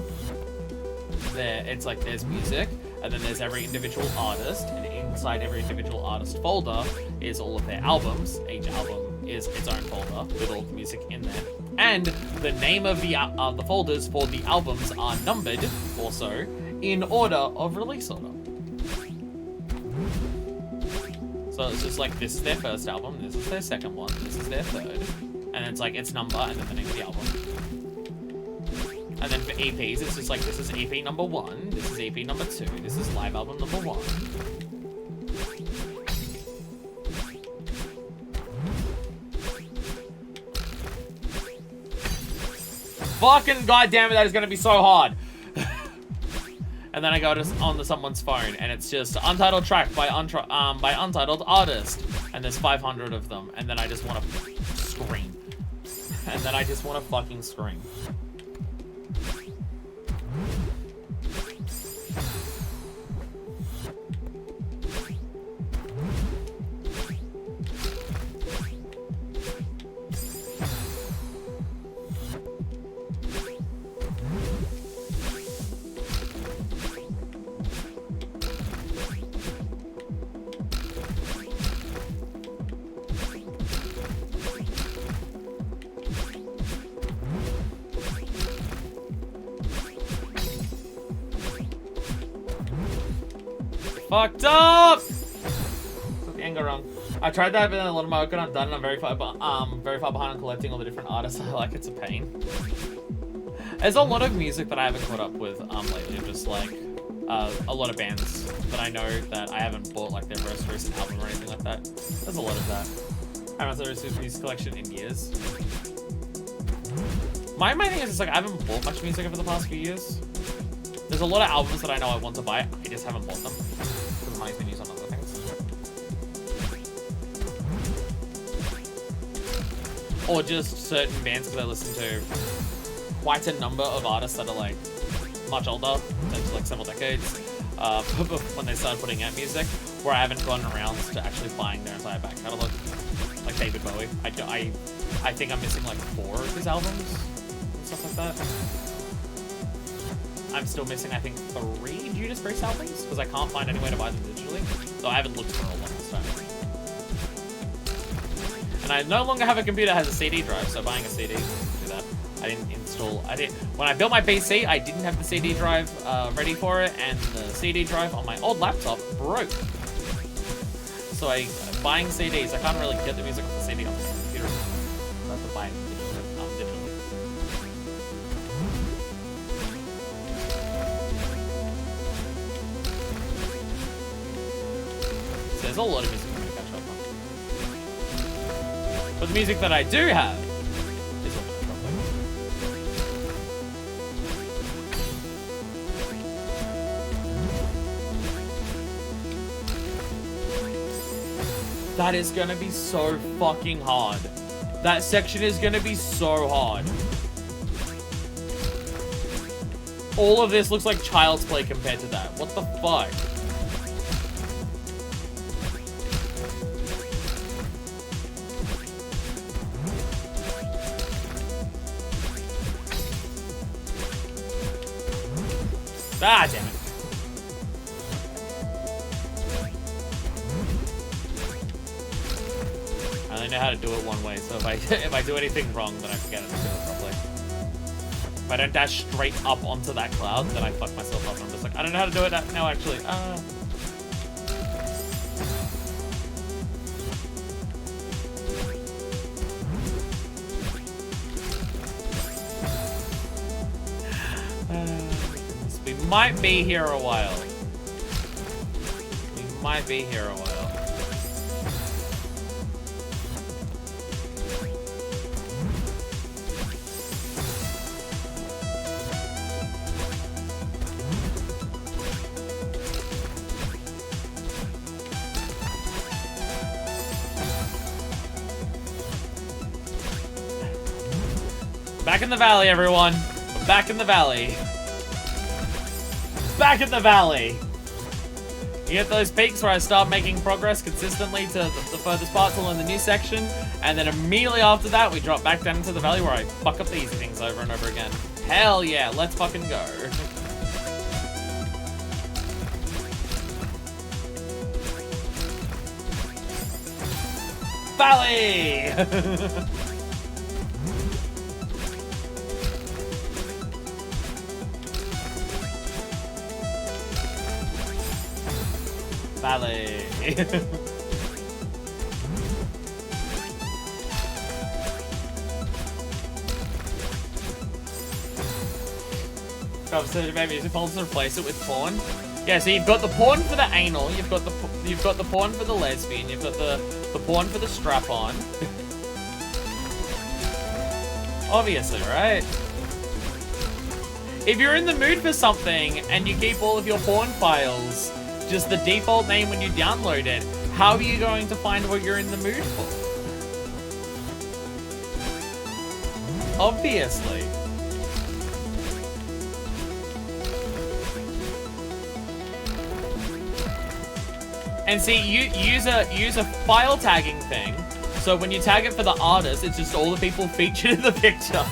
it's like there's music, and then there's every individual artist, and inside every individual artist folder is all of their albums. Each album is its own folder with all the music in there. And the name of the folders for the albums are numbered, also, in order of release order. So it's just like, this is their first album, this is their second one, this is their third, and it's like its number and then the name of the album. And then for EPs, it's just like, this is EP number 1, this is EP number 2, this is live album number 1. Fucking goddamn it, that is gonna be so hard. And then I go onto someone's phone, and it's just untitled track by untitled artist, and there's 500 of them, and then I just want to scream. And then I just want to fucking scream. Fucked up! Took the anger wrong. I tried that, but then a lot of my work got undone, and I'm very far behind on collecting all the different artists I like. It's a pain. There's a lot of music that I haven't caught up with lately. Just like a lot of bands that I know that I haven't bought like their most recent album or anything like that. There's a lot of that. I haven't done a music collection in years. My main thing is just like I haven't bought much music over the past few years. There's a lot of albums that I know I want to buy, I just haven't bought them. Because money's been used on other things. Or just certain bands, because I listen to quite a number of artists that are like much older, like several decades, when they started putting out music, where I haven't gotten around to actually buying their entire back catalogue. Like David Bowie. I think I'm missing like 4 of his albums and stuff like that. I'm still missing, I think, 3 Judas Priest albums, because I can't find anywhere to buy them digitally, so I haven't looked for a long time. And I no longer have a computer that has a CD drive, so buying a CD do that. When I built my PC, I didn't have the CD drive ready for it, and the CD drive on my old laptop broke. So buying CDs, I can't really get the music off the CD on the computer. I have to buy it digitally. There's a lot of music I'm going to catch up on. But the music that I do have is all that is going to be so fucking hard. That section is going to be so hard. All of this looks like Child's Play compared to that. What the fuck? Ah, damn it. I only know how to do it one way, so if I do anything wrong, then I forget how to do it properly. If I don't dash straight up onto that cloud, then I fuck myself up and I'm just like, I don't know how to do it now actually. We might be here a while. We might be here a while. Back in the valley, everyone. We're back in the valley. Back in the valley. You get those peaks where I start making progress consistently to the furthest part till in the new section, and then immediately after that, we drop back down into the valley where I fuck up the easy things over and over again. Hell yeah, let's fucking go. Valley! Valley. So maybe it's supposed to replace it with porn. Yeah, so you've got the porn for the anal, you've got the porn for the lesbian, you've got the porn for the strap-on. Obviously, right? If you're in the mood for something and you keep all of your porn files just the default name when you download it, how are you going to find what you're in the mood for? Obviously. And see, you use a file tagging thing, so when you tag it for the artist, it's just all the people featured in the picture.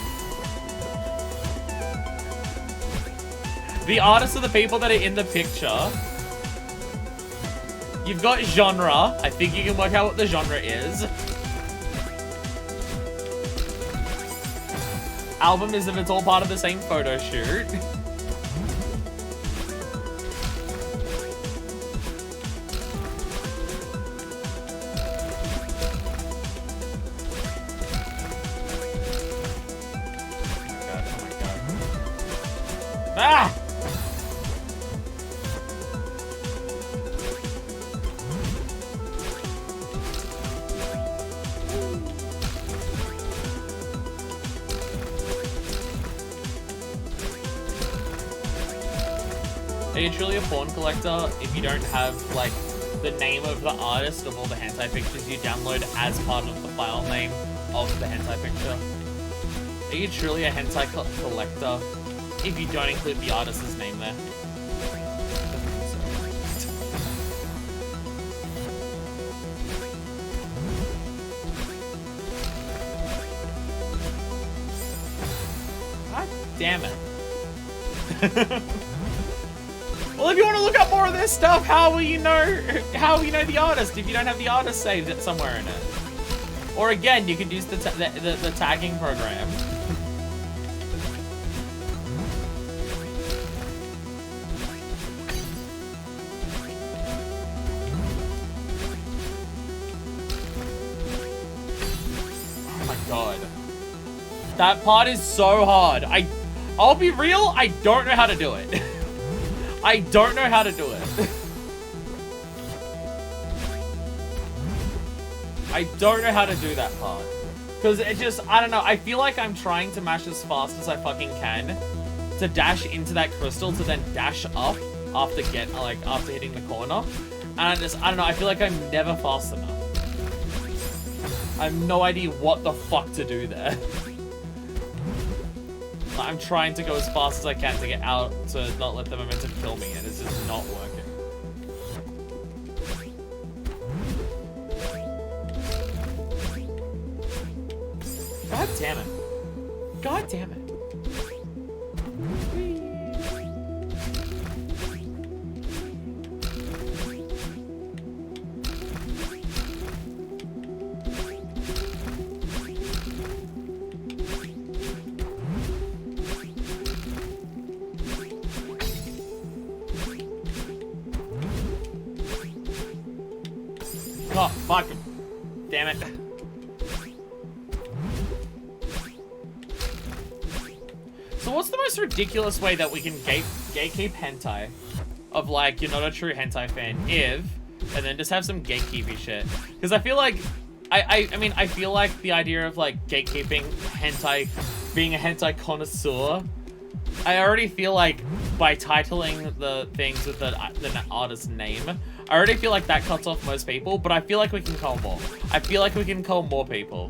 The artists are the people that are in the picture. You've got genre. I think you can work out what the genre is. Album is if it's all part of the same photo shoot. Oh my god. Ah! Are you truly a porn collector if you don't have, like, the name of the artist of all the hentai pictures you download as part of the file name of the hentai picture? Are you truly a hentai collector if you don't include the artist's name there? God damn it. Well, if you want to look up more of this stuff, how will you know the artist if you don't have the artist saved it somewhere in it? Or again, you could use the tagging program. Oh my god. That part is so hard. I'll be real, I don't know how to do it. I don't know how to do it. I don't know how to do that part. Because it just, I don't know, I feel like I'm trying to mash as fast as I fucking can to dash into that crystal to then dash up after after hitting the corner. And I don't know, I feel like I'm never fast enough. I have no idea what the fuck to do there. I'm trying to go as fast as I can to get out to not let the momentum kill me, and it's just not working. God damn it. God damn it. Oh, fuck. Damn it. So what's the most ridiculous way that we can gatekeep hentai? Of like, you're not a true hentai fan, if, and then just have some gatekeepy shit. Because I feel like, I mean, I feel like the idea of like gatekeeping hentai, being a hentai connoisseur, I already feel like by titling the things with the artist's name, I already feel like that cuts off most people, but I feel like we can call more. I feel like we can call more people.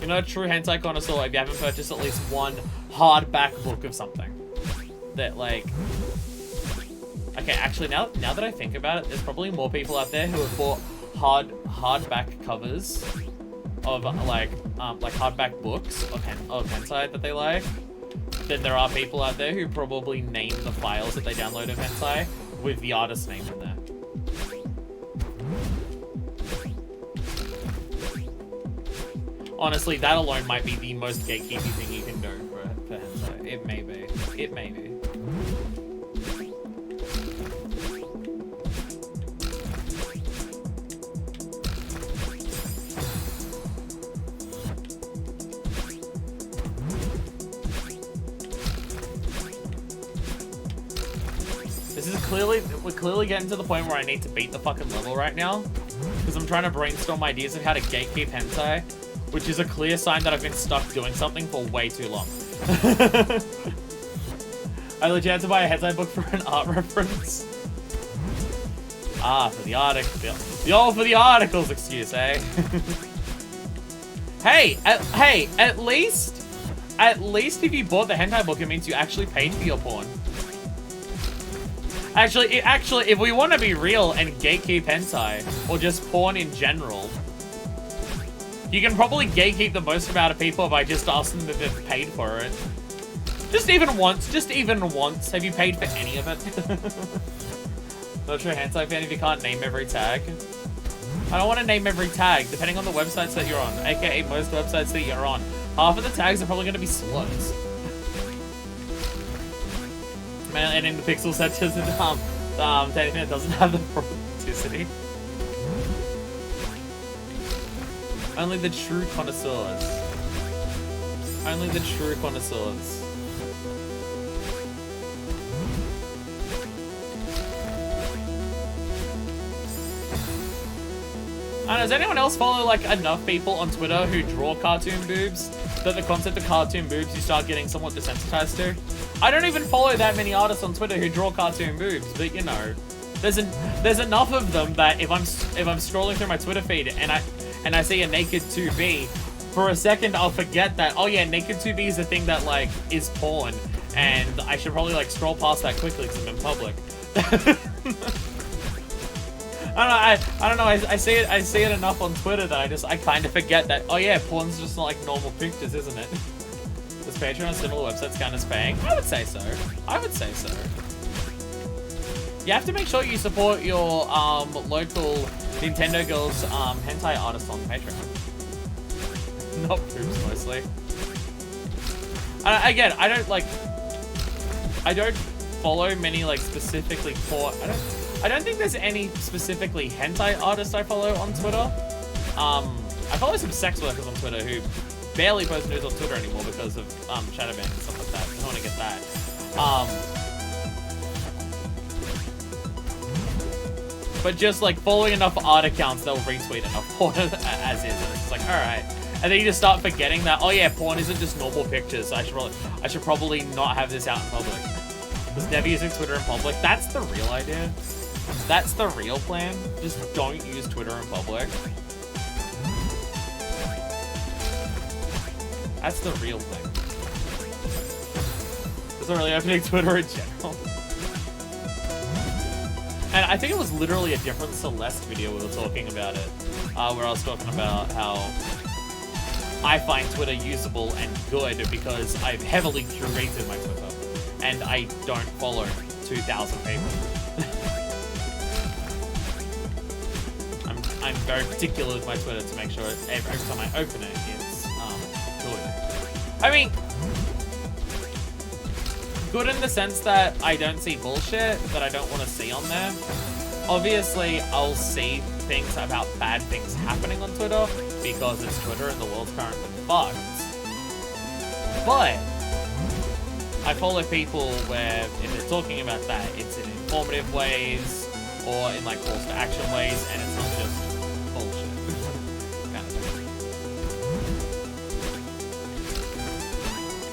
You're not a true hentai connoisseur if you haven't purchased at least one hardback book of something. That, like... Okay, actually, now that I think about it, there's probably more people out there who have bought hardback covers of, like hardback books of hentai that they like. Then there are people out there who probably name the files that they download of hentai with the artist's name in there. Honestly, that alone might be the most gatekeepy thing you can do for hentai. It may be. It may be. We're clearly getting to the point where I need to beat the fucking level right now. Because I'm trying to brainstorm ideas of how to gatekeep hentai. Which is a clear sign that I've been stuck doing something for way too long. I legit had to buy a hentai book for an art reference. Ah, for the article. For the articles excuse, eh? Hey, at least if you bought the hentai book, it means you actually paid for your porn. Actually, if we want to be real and gatekeep hentai, or just porn in general, you can probably gatekeep the most amount of people by just asking them if they've paid for it. Just even once. Have you paid for any of it? Not sure hentai fan if you can't name every tag. I don't want to name every tag, depending on the websites that you're on, aka most websites that you're on. Half of the tags are probably going to be sluts. Man, and in the pixel set doesn't, technically it doesn't have the authenticity. Only the true connoisseurs. Only the true connoisseurs. And does anyone else follow like enough people on Twitter who draw cartoon boobs that the concept of cartoon boobs you start getting somewhat desensitized to? I don't even follow that many artists on Twitter who draw cartoon boobs, but you know, there's enough of them that if I'm scrolling through my Twitter feed and I see a naked 2B, for a second I'll forget that, oh yeah, naked 2B is a thing that like is porn, and I should probably like scroll past that quickly because I'm in public. I don't know. I see it enough on Twitter that I kind of forget that. Oh yeah, porn's just not like normal pictures, isn't it? Does Patreon and similar websites count as paying? I would say so. I would say so. You have to make sure you support your local Nintendo Girls hentai artists on Patreon. Not boobs mostly. Again, I don't follow many like specifically porn. I don't think there's any specifically hentai artists I follow on Twitter. I follow some sex workers on Twitter who barely post news on Twitter anymore because of Shadowban and stuff like that. I don't want to get that. But just like following enough art accounts, they'll retweet enough porn as is. And it's like, all right. And then you just start forgetting that, oh yeah, porn isn't just normal pictures. So I should probably not have this out in public. Just never using Twitter in public. That's the real idea. That's the real plan. Just don't use Twitter in public. That's the real thing. It's not really opening Twitter in general. And I think it was literally a different Celeste video we were talking about it. Where I was talking about how I find Twitter usable and good because I've heavily curated my Twitter. And I don't follow 2,000 people. I'm very particular with my Twitter to make sure every time I open it, it's good. I mean, good in the sense that I don't see bullshit that I don't want to see on there. obviously I'll see things about bad things happening on Twitter because it's Twitter and the world's currently fucked. But I follow people where if they're talking about that, it's in informative ways or in like calls to action ways, and it's not just bullshit kind of thing.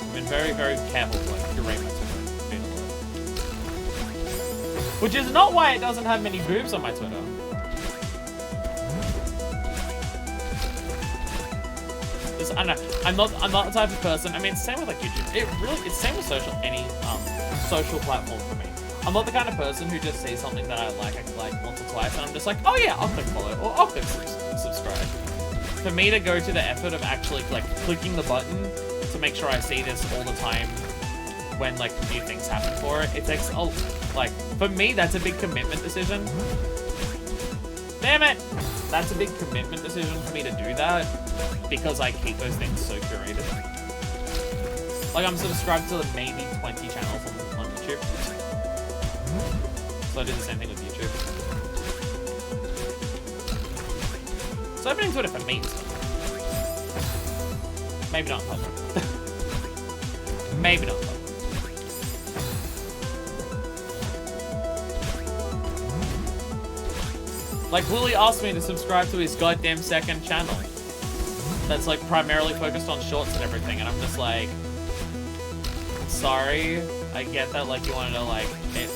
I've been very, very careful to like curate my Twitter. Which is not why it doesn't have many boobs on my Twitter. I don't know. I'm not the type of person. I mean, it's the same with like YouTube. It's the same with any social platform for me. I'm not the kind of person who just sees something that I like once or twice, and I'm just like, oh yeah, I'll click follow or I'll click subscribe. For me to go to the effort of actually like clicking the button to make sure I see this all the time when like new things happen for it, it takes like for me that's a big commitment decision. Damn it! That's a big commitment decision for me to do that because I keep those things so curated. Like I'm subscribed to maybe 20 channels on YouTube. So I do the same thing with YouTube. So opening Twitter for me is fun. Maybe not public. Maybe not public. Like, Willie asked me to subscribe to his goddamn second channel that's, like, primarily focused on shorts and everything, and I'm just like, sorry, I get that, like, you wanted to, like,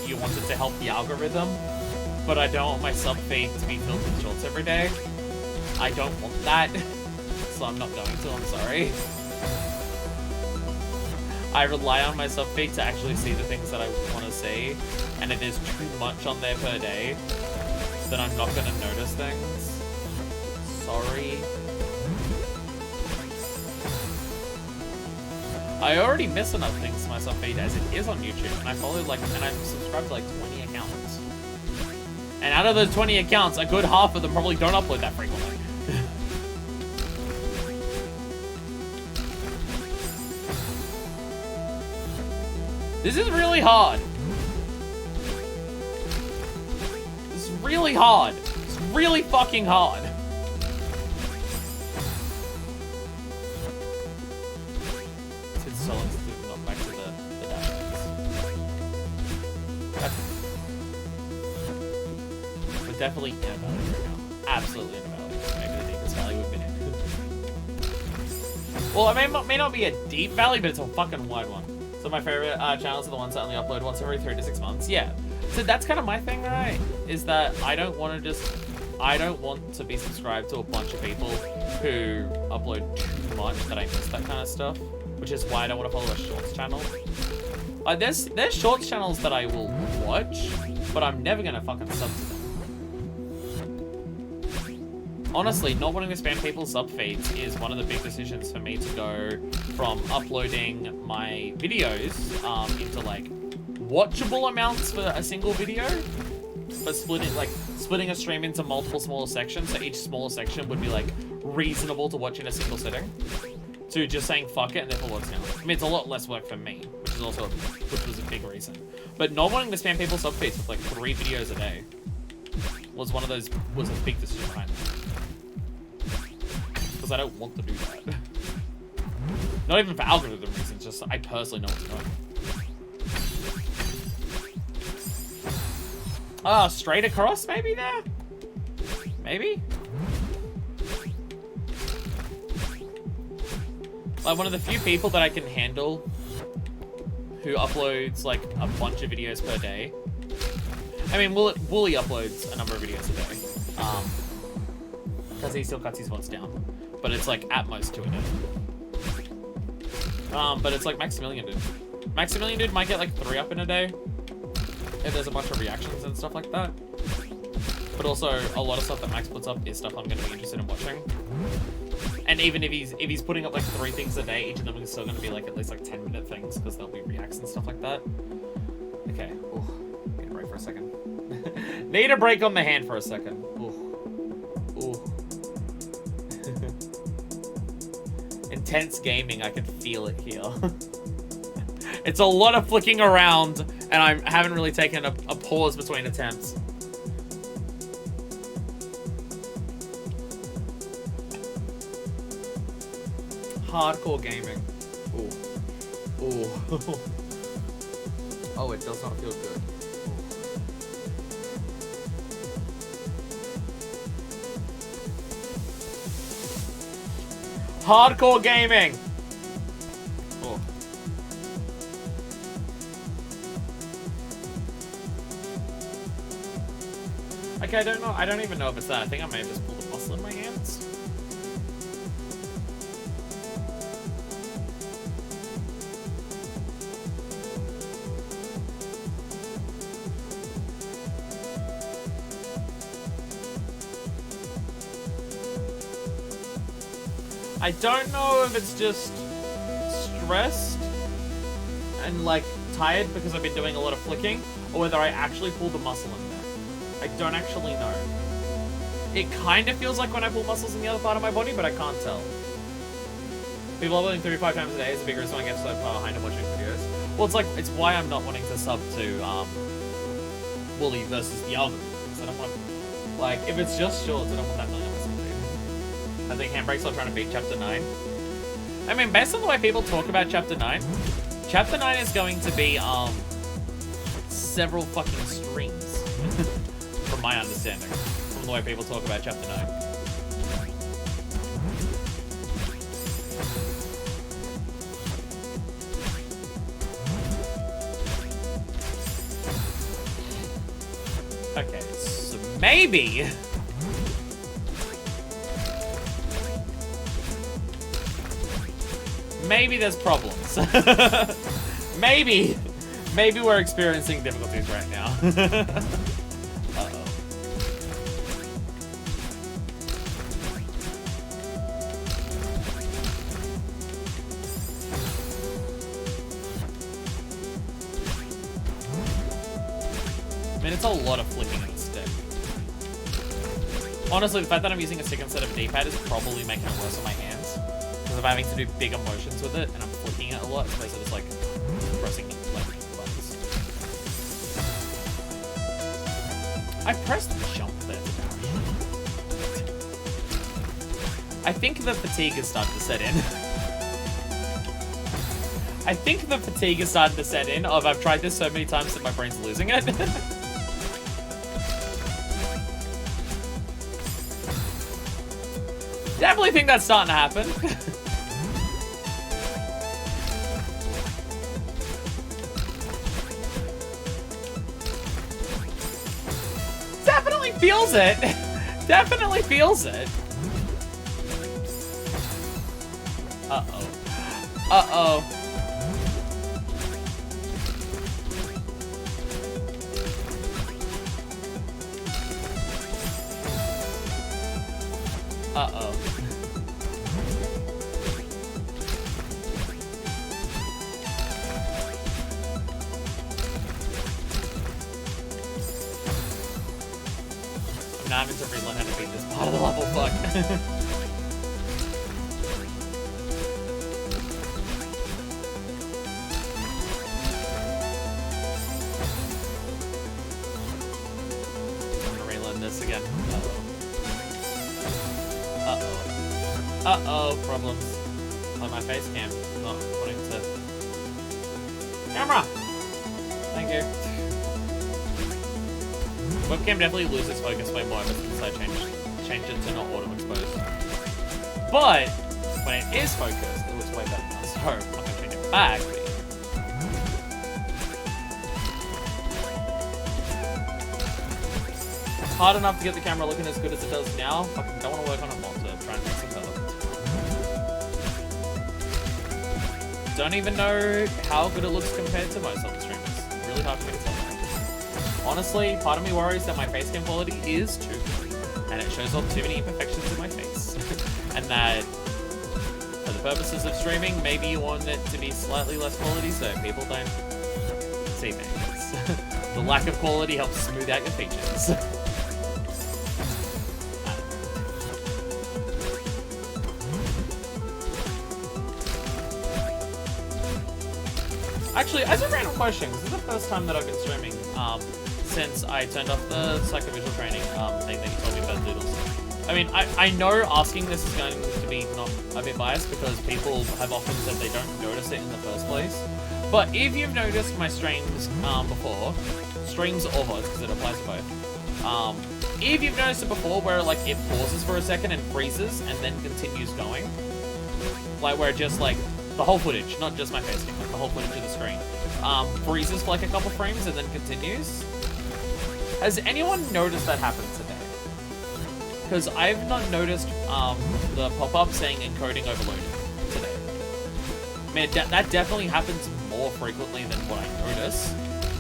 you wanted to help the algorithm, but I don't want my sub feed to be filled with shorts every day. I don't want that, so I'm not going to, I'm sorry. I rely on my sub feed to actually see the things that I want to see, and it is too much on there per day. Then I'm not gonna notice things. Sorry. I already miss enough things to my sub feed as it is on YouTube, and I follow like, and I'm subscribed to like 20 accounts. And out of those 20 accounts, a good half of them probably don't upload that frequently. This is really hard. Really hard. It's really fucking hard. It's so not back to the dashboards. We're definitely in a valley right now. Absolutely in a valley. Maybe the deepest valley we've been in. Well, it may not be a deep valley, but it's a fucking wide one. So my favorite channels are the ones that only upload once every 3 to 6 months. Yeah. So that's kind of my thing, right? Is that I don't want to be subscribed to a bunch of people who upload too much that I miss that kind of stuff, which is why I don't want to follow a shorts channel. There's shorts channels that I will watch, but I'm never gonna fucking sub to them. Honestly, not wanting to spam people's sub feeds is one of the big decisions for me to go from uploading my videos into like watchable amounts for a single video, but splitting a stream into multiple smaller sections, so each smaller section would be like reasonable to watch in a single sitting, to just saying fuck it and therefore what's now. I mean, it's a lot less work for me, which was a big reason. But not wanting to spam people's sub feeds with like 3 videos a day was a big decision behind that. Because I don't want to do that. Not even for algorithm reasons, just I personally know what's going on. Straight across maybe there? Maybe? Like one of the few people that I can handle who uploads like a bunch of videos per day. I mean, Wooly uploads a number of videos a day. Because he still cuts his VODs down. But it's like at most 2 a day. But it's like Maximilian Dude. Maximilian Dude might get like 3 up in a day. If there's a bunch of reactions and stuff like that. But also, a lot of stuff that Max puts up is stuff I'm going to be interested in watching. And even if he's putting up like 3 things a day, each of them is still going to be like at least like 10-minute things, because there'll be reacts and stuff like that. Okay. Ooh. Need a break for a second. Need a break on the hand for a second. Ooh. Ooh. Intense gaming, I can feel it here. It's a lot of flicking around, and I haven't really taken a pause between attempts. Hardcore gaming. Ooh. Ooh. Oh, it does not feel good. Hardcore gaming. Oh. Okay, I don't know. I don't even know if it's that. I think I may have just pulled a muscle in my hands. I don't know if it's just stressed and like tired because I've been doing a lot of flicking, or whether I actually pulled the muscle in there. I don't actually know. It kind of feels like when I pull muscles in the other part of my body, but I can't tell. People leveling 3 to 5 times a day is a big reason I get so far behind in watching videos. Well, it's why I'm not wanting to sub to Wooly versus the algorithm. I don't want to, like, if it's just shorts, I don't want that million hours. I think Handbrake's still trying to beat Chapter 9. I mean, based on the way people talk about Chapter 9, Chapter 9 is going to be, several fucking streams. From my understanding. From the way people talk about Chapter 9. Okay, so maybe... Maybe there's problems. Maybe we're experiencing difficulties right now. Uh-oh. I mean, it's a lot of flicking of the stick. Honestly, the fact that I'm using a stick instead of a D-pad is probably making it worse on my hands. Because I'm having to do bigger motions with it, and I'm flicking it a lot, as opposed to just like pressing like buttons. I pressed jump there. I think the fatigue is starting to set in. I think the fatigue is starting to set in of I've tried this so many times that my brain's losing it. Definitely think that's starting to happen. Definitely feels it. Definitely feels it. Uh-oh. Uh-oh. Uh-oh. I'm not having to relearn how to beat this part of the level, fuck. I'm gonna relearn this again. Uh-oh. Uh-oh. Uh-oh, problems. On my face cam. Not wanting to... Camera! Thank you. Webcam definitely loses focus way more ever since I changed it to not auto exposed. But when it is focused, it looks way better now. So I'm not gonna change it back. It's hard enough to get the camera looking as good as it does now. I don't want to work on it more to try and fix it better. Don't even know how good it looks compared to most other streamers. It's really hard for me to tell. Honestly, part of me worries that my face cam quality is too good, and it shows off too many imperfections in my face. And that, for the purposes of streaming, maybe you want it to be slightly less quality so people don't see things. The lack of quality helps smooth out your features. Actually, as a random question, this is the first time that I've been streaming since I turned off the psychovisual training thing that you told me about Doodles. I mean, I know asking this is going to be not a bit biased because people have often said they don't notice it in the first place. But if you've noticed my streams before, streams or VODs, because it applies to both. If you've noticed it before where like it pauses for a second and freezes and then continues going, like where it just like the whole footage, not just my face cam, like the whole footage of the screen, freezes for like a couple frames and then continues. Has anyone noticed that happen today? Because I've not noticed the pop-up saying encoding overloaded today. I mean, that definitely happens more frequently than what I notice,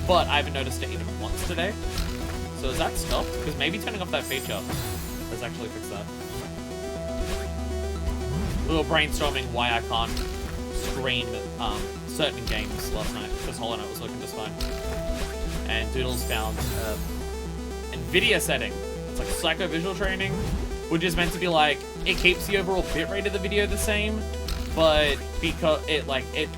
but I haven't noticed it even once today. So is that stopped? Because maybe turning off that feature has actually fixed that. A little brainstorming why I can't screen certain games last night, because Hollow Knight was looking just fine. And Doodles found NVIDIA setting. It's like psycho-visual training, which is meant to be like, it keeps the overall bitrate of the video the same, but because it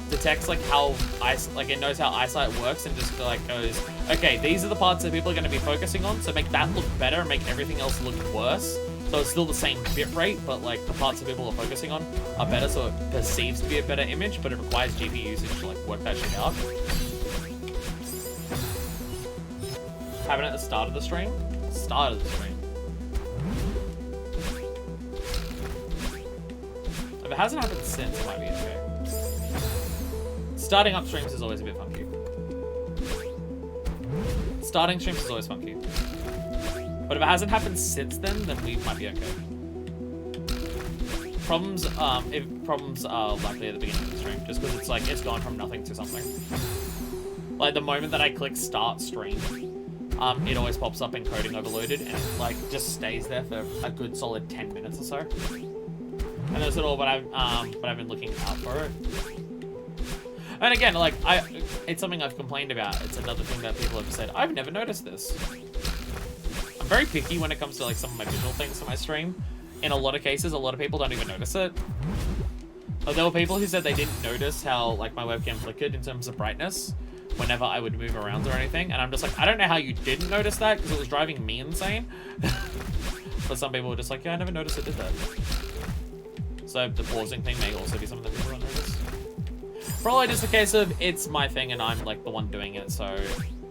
detects like how it knows how eyesight works and just like goes, okay, these are the parts that people are going to be focusing on, so make that look better and make everything else look worse. So it's still the same bitrate, but like the parts that people are focusing on are better, so it perceives to be a better image, but it requires GPU usage to like work that shit out. Happened at the start of the stream? Start of the stream. If it hasn't happened since, it might be okay. Starting up streams is always a bit funky. Starting streams is always funky. But if it hasn't happened since then we might be okay. Problems are likely at the beginning of the stream, just because it's like, it's gone from nothing to something. Like the moment that I click start stream, it always pops up encoding overloaded, and it like just stays there for a good solid 10 minutes or so. And that's all, but I've been looking out for it. And again, like it's something I've complained about. It's another thing that people have said, I've never noticed this. I'm very picky when it comes to like some of my visual things on my stream. In a lot of cases, a lot of people don't even notice it. But there were people who said they didn't notice how like my webcam flickered in terms of brightness whenever I would move around or anything. And I'm just like, I don't know how you didn't notice that, because it was driving me insane. But some people were just like, yeah, I never noticed it did that. So the pausing thing may also be something that people don't notice. Probably just a case of it's my thing and I'm like the one doing it, so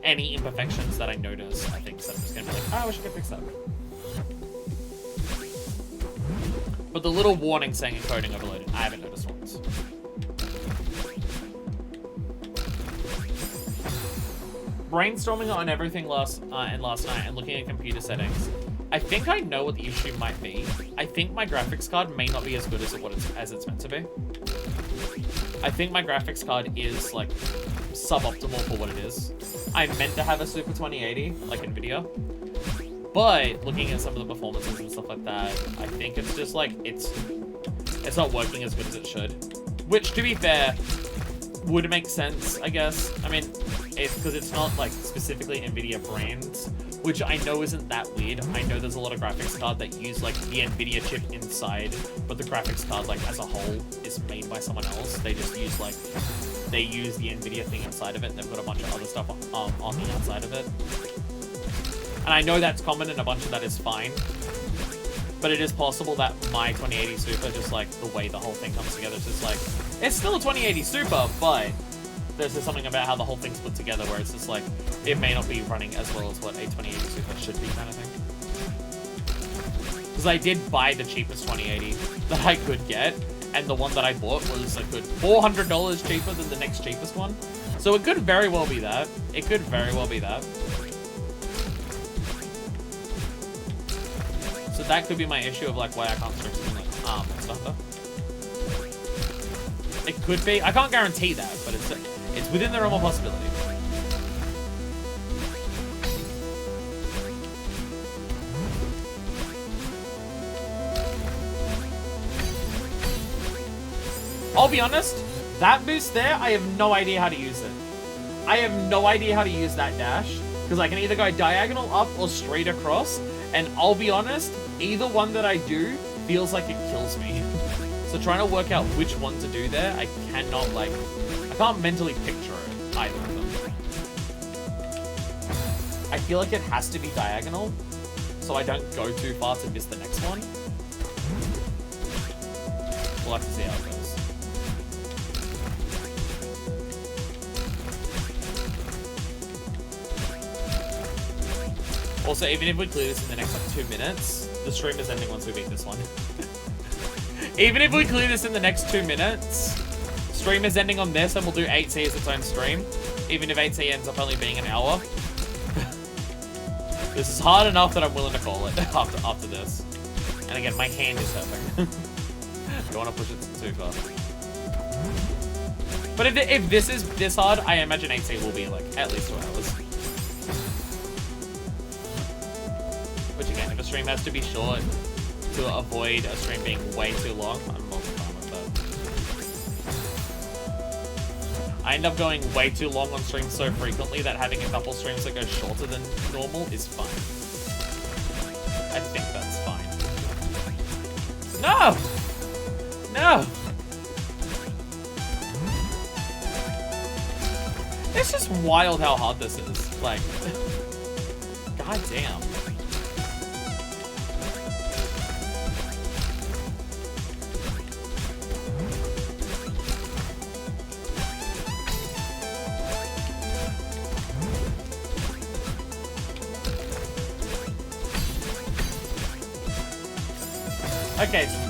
any imperfections that I notice, I think that I'm just gonna be like, oh, I should go fix that. But the little warning saying encoding overloaded, I haven't noticed once. Brainstorming on everything last night and looking at computer settings, I think I know what the issue might be. I think my graphics card may not be as good as it's meant to be. I think my graphics card is like suboptimal for what it is. I meant to have a Super 2080, like NVIDIA, but looking at some of the performances and stuff like that, I think it's just like, it's not working as good as it should. Which, to be fair, would make sense, I guess. I mean, it's because it's not like specifically NVIDIA brands, which I know isn't that weird. I know there's a lot of graphics cards that use like the NVIDIA chip inside, but the graphics card like as a whole is made by someone else. They just use like, they use the NVIDIA thing inside of it, and they've got a bunch of other stuff on the outside of it. And I know that's common and a bunch of that is fine, but it is possible that my 2080 Super, just like the way the whole thing comes together, it's just like, it's still a 2080 Super, but there's just something about how the whole thing's put together where it's just like, it may not be running as well as what a 2080 Super should be, kind of thing. Because I did buy the cheapest 2080 that I could get, and the one that I bought was a good $400 cheaper than the next cheapest one. So it could very well be that. It could very well be that. So that could be my issue of like why I can't stream something like stuff though. It could be. I can't guarantee that, but it's within the realm of possibility. I'll be honest, that boost there, I have no idea how to use it. I have no idea how to use that dash, because I can either go diagonal up or straight across, and I'll be honest, either one that I do feels like it kills me. So trying to work out which one to do there, I cannot like, I can't mentally picture it, either of them. I feel like it has to be diagonal, so I don't go too far to miss the next one. we'll have to see how it goes. Also, even if we clear this in the next like 2 minutes, the stream is ending once we beat this one. Even if we clear this in the next 2 minutes, stream is ending on this and we'll do 8C as its own stream. Even if 8C ends up only being an hour. This is hard enough that I'm willing to call it after this. And again, my hand is hurting. I don't want to push it too far. But if this is this hard, I imagine 8C will be like at least 2 hours. Which again, if a stream has to be short to avoid a stream being way too long, I'm not fine with that. I end up going way too long on streams so frequently that having a couple streams that go shorter than normal is fine. I think that's fine. No! No! It's just wild how hard this is. Like, god damn.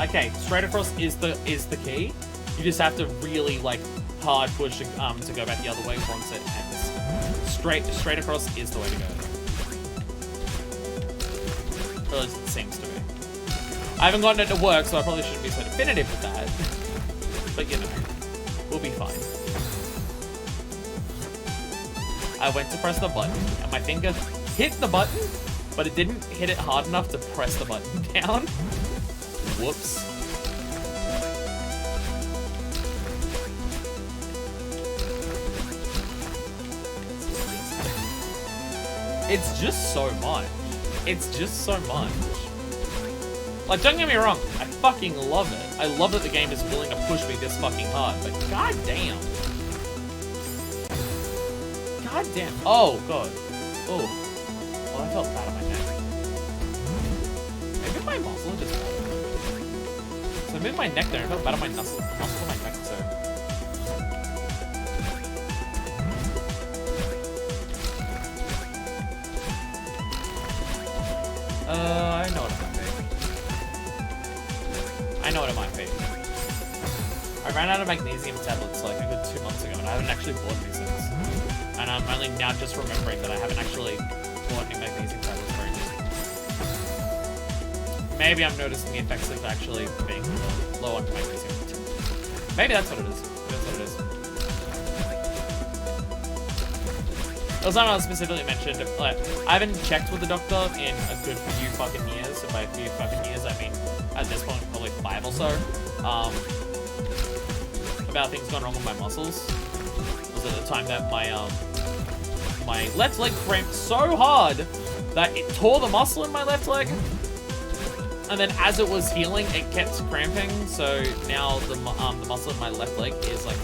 Okay, straight across is the key. You just have to really like hard push to go back the other way once it ends. Straight across is the way to go. Or at least it seems to be. I haven't gotten it to work, so I probably shouldn't be so definitive with that. But you know, we'll be fine. I went to press the button, and my finger hit the button, but it didn't hit it hard enough to press the button down. Whoops. It's just so much. It's just so much. Like, don't get me wrong, I fucking love it. I love that the game is willing to push me this fucking hard, but god damn. God damn. Oh, god. Oh. Well, I felt bad on my neck. Maybe my muscle just... So I moved my neck there, I felt bad on my muscle on my neck, so... I know what it might be. I know what it might be. I ran out of magnesium tablets like a good 2 months ago, and I haven't actually bought any since. And I'm only now just remembering that I haven't actually bought any magnesium tablets for ages. Maybe I'm noticing the effects of actually being low on magnesium. Maybe that's what it is. Maybe that's what it is. It was something I specifically mentioned. Like, I haven't checked with the doctor in a good few fucking years. And by a few fucking years, I mean, at this point, probably 5 or so. About things going wrong with my muscles. It was at the time that my left leg cramped so hard that it tore the muscle in my left leg. And then as it was healing, it kept cramping. So now the muscle in my left leg is like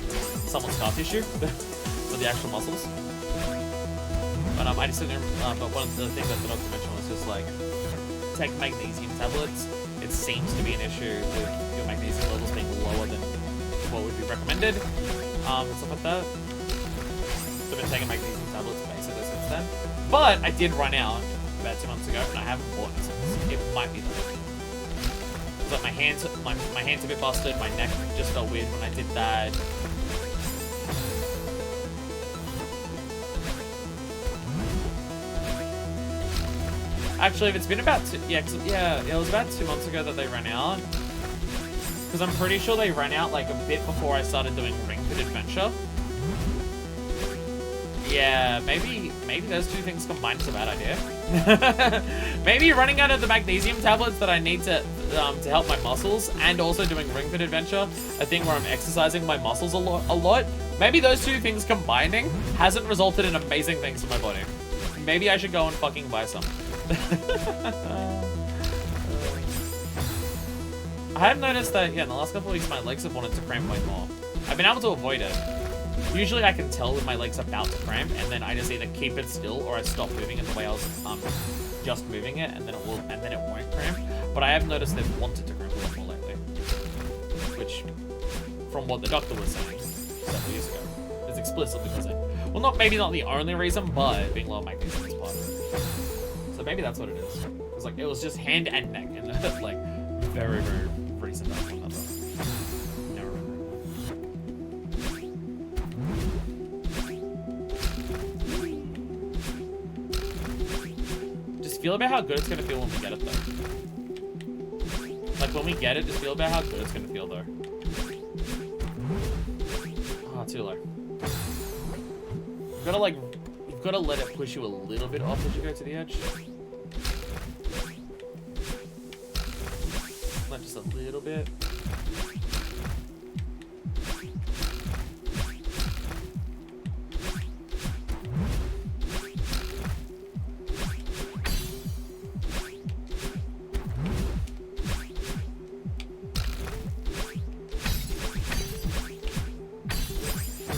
somewhat scar tissue for the actual muscles. But I just didn't. But one of the things that the doctor mentioned was just like take magnesium tablets. It seems to be an issue with your magnesium levels being lower than what would be recommended, and stuff like that. So I've been taking magnesium tablets basically since then. But I did run out about 2 months ago, and I haven't bought it since. It might be that. Like my hands a bit busted. My neck just felt weird when I did that. Actually, if it's been about it was about 2 months ago that they ran out. Because I'm pretty sure they ran out like a bit before I started doing Ring Fit Adventure. Yeah, maybe those two things combined is a bad idea. Maybe running out of the magnesium tablets that I need to help my muscles, and also doing Ring Fit Adventure, a thing where I'm exercising my muscles a lot. Maybe those two things combining hasn't resulted in amazing things for my body. Maybe I should go and fucking buy some. I have noticed that, yeah, in the last couple of weeks, my legs have wanted to cramp way more. I've been able to avoid it. Usually I can tell when my leg's about to cramp, and then I just either keep it still or I stop moving it the way I was just moving it, and then it won't cramp. But I have noticed they've wanted to cramp a lot more lately, which from what the doctor was saying several years ago. It's explicitly saying. Well, maybe not the only reason, but being low magnesium is part of it. So maybe that's what it is. It's like, it was just hand and neck, and like, very, very recent after another. Never remember. Just feel about how good it's gonna feel when we get it, though. Like, when we get it, just feel about how good it's gonna feel, though. Oh, too low. You've gotta let it push you a little bit off as you go to the edge. Not just a little bit.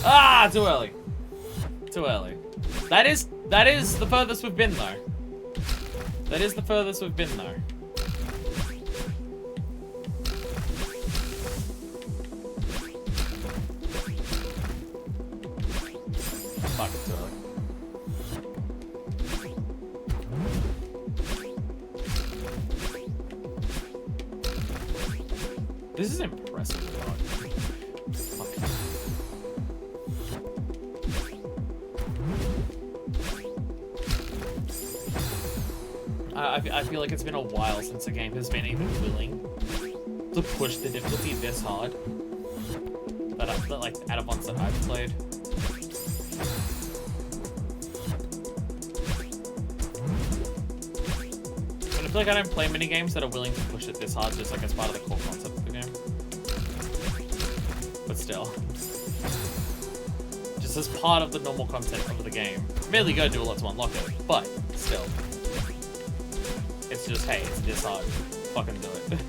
Ah, too early. Too early. That is the furthest we've been, though. That is the furthest we've been, though. Fuck, too early. This is impressive, dog. Fuck. I feel like it's been a while since the game has been even willing to push the difficulty this hard. But like out of ones that I've played. But I feel like I don't play many games that are willing to push it this hard just like as part of the core concept of the game. But still. Just as part of the normal content of the game. Merely go do a lot to unlock it, but still. It's just, hey, it's this hard. Fucking do it.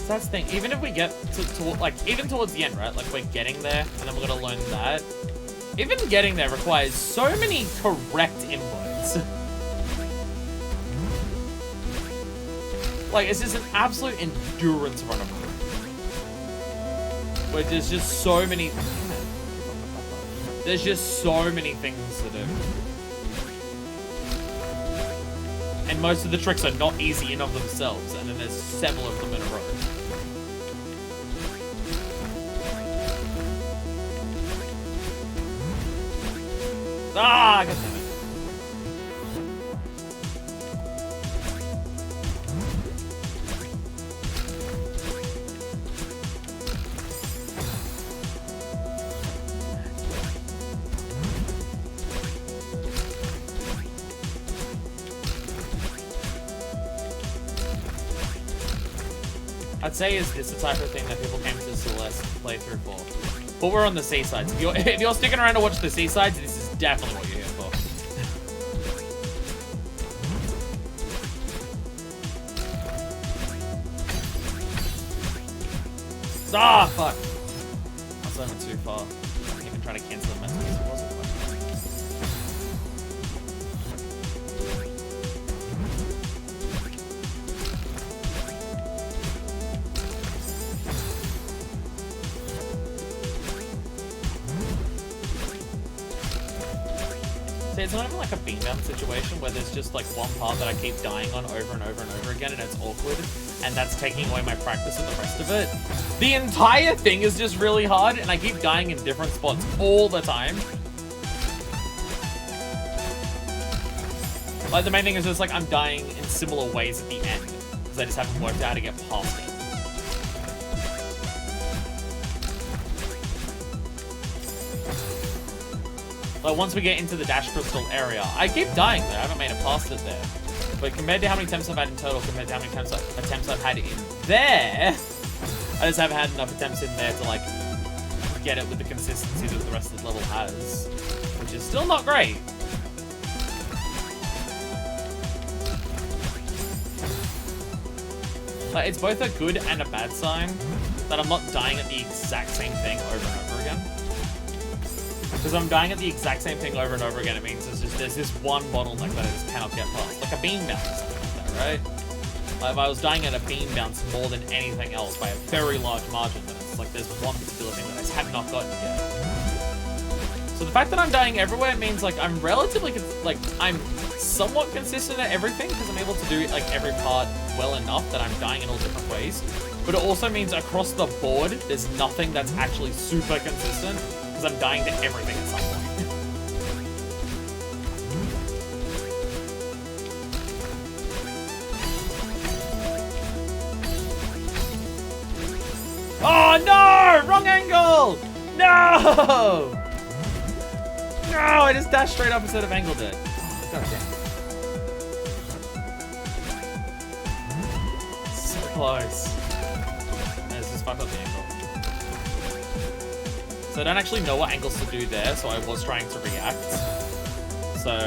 That's the thing, even if we get to like, even towards the end, right? Like, we're getting there, and then we're gonna learn that. Even getting there requires so many correct inputs. Like, it's just an absolute endurance run of it. Where there's just so many... There's just so many things to do. And most of the tricks are not easy in of themselves, and then there's several of them in a row. Ah, god damn it. I'd say is this the type of thing that people came to Celeste playthrough for. But we're on the seasides. If you're sticking around to watch the seasides, this is definitely what you're here for. Ah, fuck. I was over too far. I didn't even try to cancel the messages. It wasn't fun. See, it's not even like a beatdown situation where there's just like one part that I keep dying on over and over and over again and it's awkward, and that's taking away my practice and the rest of it. The entire thing is just really hard and I keep dying in different spots all the time. Like, the main thing is just like I'm dying in similar ways at the end because I just haven't worked out how to get past it. Like, once we get into the Dash Crystal area, I keep dying there. I haven't made it past it there. But compared to how many attempts I've had in total, compared to how many attempts I've had in there, I just haven't had enough attempts in there to, like, get it with the consistency that the rest of the level has, which is still not great. Like, it's both a good and a bad sign that I'm not dying at the exact same thing over and over again. Because I'm dying at the exact same thing over and over again, it means there's this one bottleneck that I just cannot get past. Like a beam bounce, something like that, right? Like if I was dying at a beam bounce more than anything else by a very large margin, then it's like there's one particular thing that I just have not gotten yet. So the fact that I'm dying everywhere means like I'm relatively, I'm somewhat consistent at everything because I'm able to do like every part well enough that I'm dying in all different ways. But it also means across the board, there's nothing that's actually super consistent because I'm dying to everything at some point. Oh no! Wrong angle! No! No! I just dashed straight up instead of angled it. Oh, God damn. So close. Let's just fuck up the angle. So I don't actually know what angles to do there, so I was trying to react. So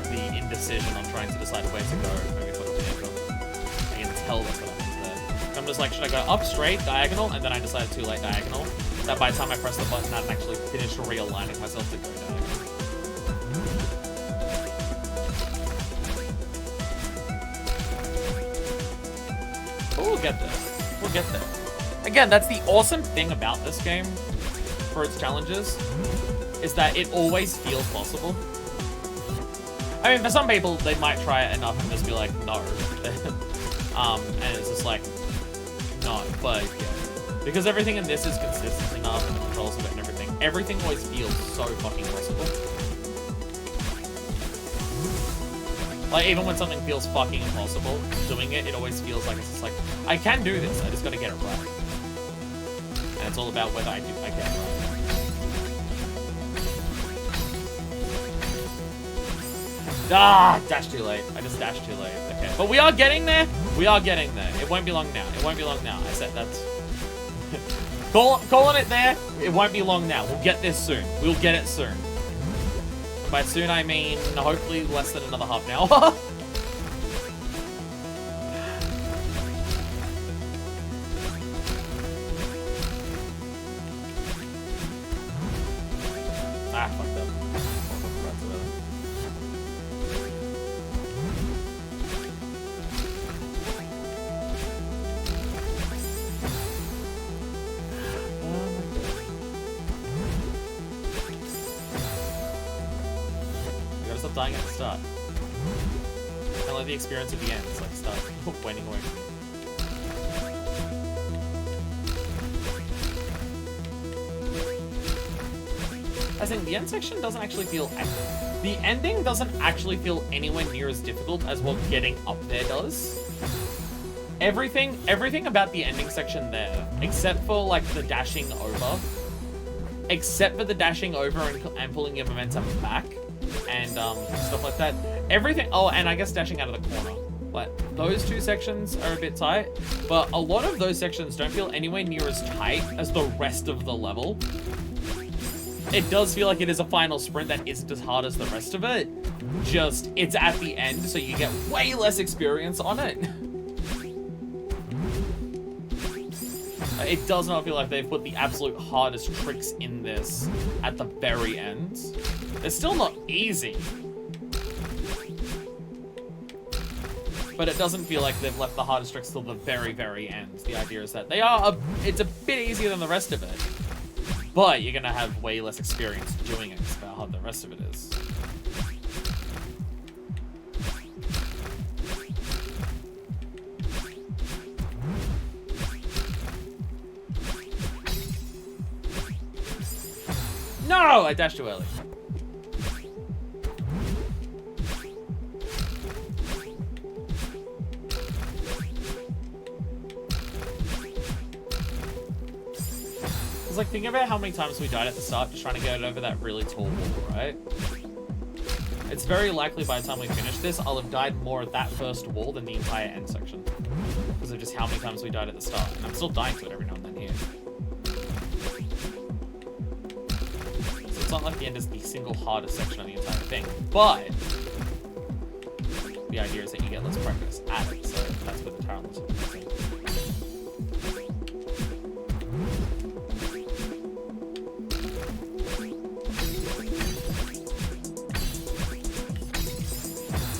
the indecision on trying to decide where to go maybe fuck up the angle. I can tell that's what happens there. So I'm just like, should I go up straight, diagonal, and then I decided too late diagonal. That by the time I press the button, I hadn't actually finished realigning myself to go diagonal. But we'll get there. We'll get there. Again, that's the awesome thing about this game for its challenges, is that it always feels possible. I mean, for some people, they might try it enough and just be like, no. And it's just like, no, but yeah. Because everything in this is consistent enough and the controls of it and everything always feels so fucking possible. Like, even when something feels fucking impossible, doing it, it always feels like it's just like, I can do this, I just gotta get it right. And it's all about whether I get it right. Ah, dashed too late. I just dashed too late. Okay, but we are getting there. We are getting there. It won't be long now. It won't be long now. I said that's... calling it there. It won't be long now. We'll get this soon. We'll get it soon. And by soon, I mean hopefully less than another half an hour. Ah, fucked up. Dying at the start. Kind of like the experience at the end. It's like start waning away from you. I think the end section doesn't actually feel... The ending doesn't actually feel anywhere near as difficult as what getting up there does. Everything about the ending section there, except for like the dashing over, and pulling your momentum back, and stuff like that. Everything, oh, and I guess dashing out of the corner. But those two sections are a bit tight, but a lot of those sections don't feel anywhere near as tight as the rest of the level. It does feel like it is a final sprint that isn't as hard as the rest of it. Just, it's at the end, so you get way less experience on it. It does not feel like they've put the absolute hardest tricks in this at the very end. It's still not easy. But it doesn't feel like they've left the hardest tricks till the very, very end. The idea is that it's a bit easier than the rest of it. But you're gonna have way less experience doing it, about how the rest of it is. No! I dashed too early. It's like, think about how many times we died at the start just trying to get over that really tall wall, right? It's very likely by the time we finish this, I'll have died more at that first wall than the entire end section. Because of just how many times we died at the start. And I'm still dying to it every now and then here. it's not like the end is the single hardest section of the entire thing. But the idea is that you get less progress at it, so that's where the talents are using.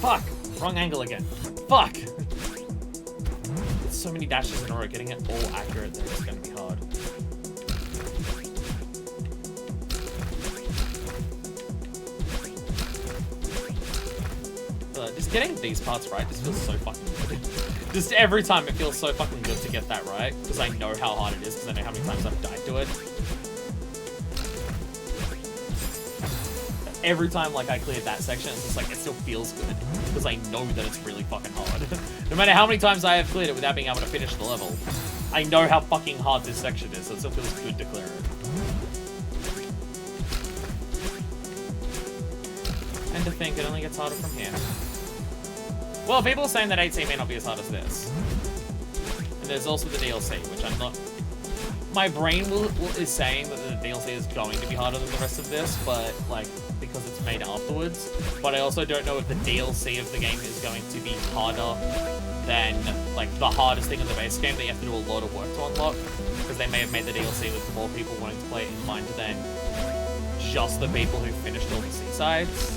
Fuck! Wrong angle again. Fuck! So many dashes in a row, getting it all accurate there is going to be hard. Just getting these parts right just feels so fucking good. Just every time it feels so fucking good to get that right, because I know how hard it is, because I know how many times I've died to it. Every time like I cleared that section, it's just like it still feels good, because I know that it's really fucking hard. No matter how many times I have cleared it without being able to finish the level, I know how fucking hard this section is, so it still feels good to clear it. And to think it only gets harder from here. Well, people are saying that 8C may not be as hard as this. And there's also the DLC, which I'm not... My brain is saying that the DLC is going to be harder than the rest of this, but, like, because it's made afterwards. But I also don't know if the DLC of the game is going to be harder than, like, the hardest thing in the base game that you have to do a lot of work to unlock. Because they may have made the DLC with more people wanting to play it in mind than just the people who finished all the seasides.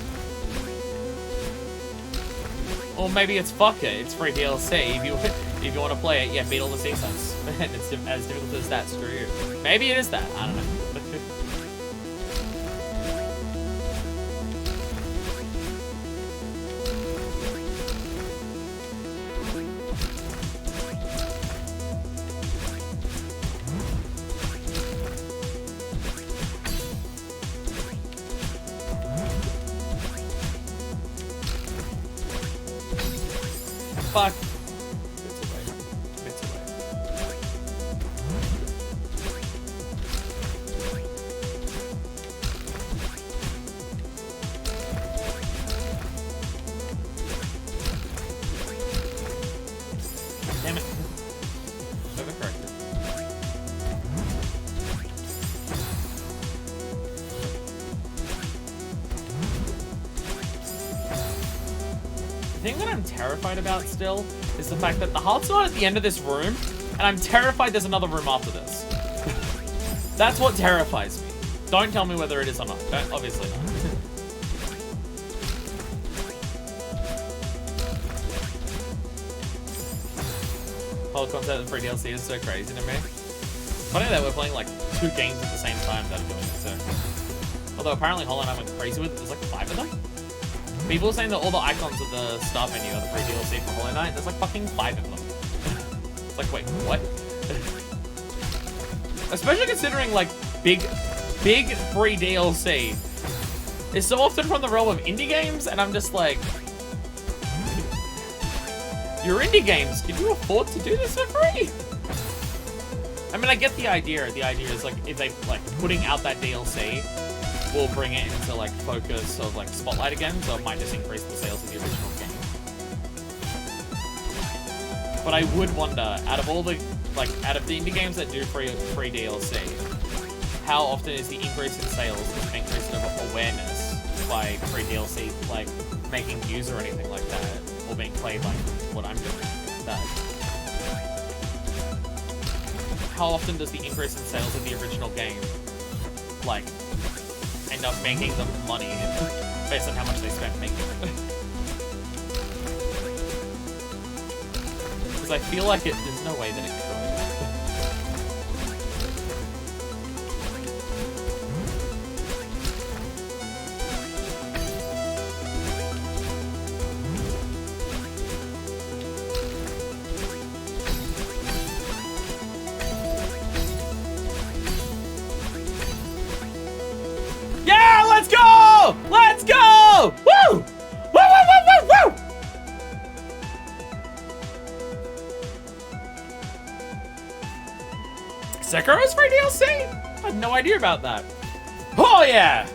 Or maybe it's fuck it, it's free DLC. If you want to play it, yeah, beat all the seasons. And it's as difficult as that, screw you. Maybe it is that, I don't know. Fuck. Bits away. Bits away. Damn it. Overcorrected. The thing that I'm terrified about still is the fact that the heart's not at the end of this room, and I'm terrified there's another room after this. That's what terrifies me. Don't tell me whether it is or not. Obviously not. Whole concept of free DLC is so crazy to me. Funny that we're playing like 2 games at the same time that are doing it too. Although apparently Hollow Knight went crazy with it. There's like 5 of them. People are saying that all the icons of the start menu are the free DLC for Hollow Knight. There's like fucking 5 of them. It's like, wait, what? Especially considering like big free DLC is so often from the realm of indie games, and I'm just like, your indie games, can you afford to do this for free? I mean, I get the idea. The idea is like, if they like putting out that DLC will bring it into like focus of like spotlight again, so it might just increase the sales of the original game. But I would wonder, out of the indie games that do free DLC, how often is the increase in sales an increase in awareness by free DLC, like making news or anything like that, or being played like what I'm doing? How often does the increase in sales of the original game, like, end up making them money based on how much they spent making it? Because I feel like there's no way that it could. Yeah, let's go! Let's go! Woo! Woo, woo, woo, woo, woo! Sekiro's free DLC? I had no idea about that. Oh, yeah!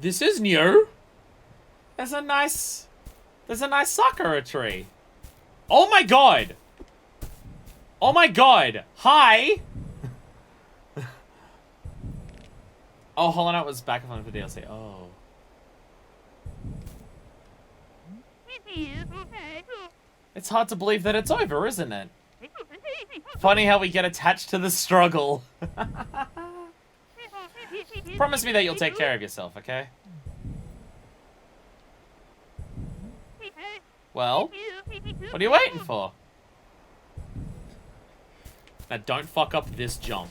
This is new. There's a nice Sakura tree. Oh my god! Oh my god! Hi! Oh, Hollow Knight was back on for DLC. Oh. It's hard to believe that it's over, isn't it? Funny how we get attached to the struggle. Promise me that you'll take care of yourself, okay? Well, what are you waiting for? Now don't fuck up this jump.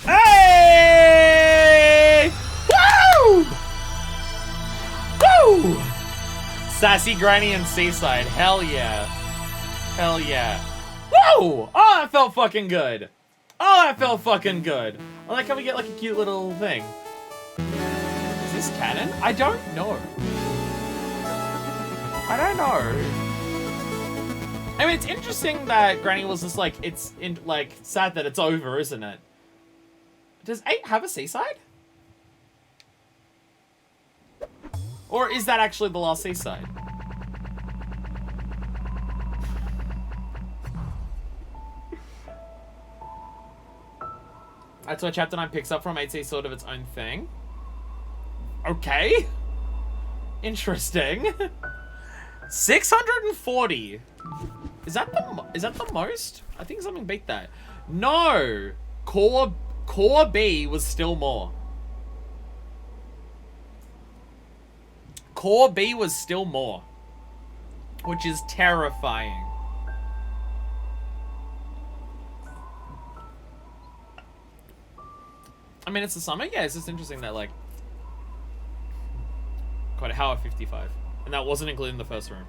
Hey! Woo! Woo! Sassy Granny and Seaside. Hell yeah. Hell yeah. Woo! Oh, that felt fucking good. Oh, that felt fucking good. I like how we get like a cute little thing. Is this canon? I don't know. I don't know. I mean, it's interesting that Granny was just like, it's in like sad that it's over, isn't it? Does 8 have a seaside? Or is that actually the last seaside? That's where Chapter 9 picks up from. 8C sort of its own thing. Okay. Interesting. 640. Is that the most? I think something beat that. No. Core B was still more. Core B was still more. Which is terrifying. I mean, it's the summer. Yeah, it's just interesting that, like... Quite a hour 55. And that wasn't including the first room.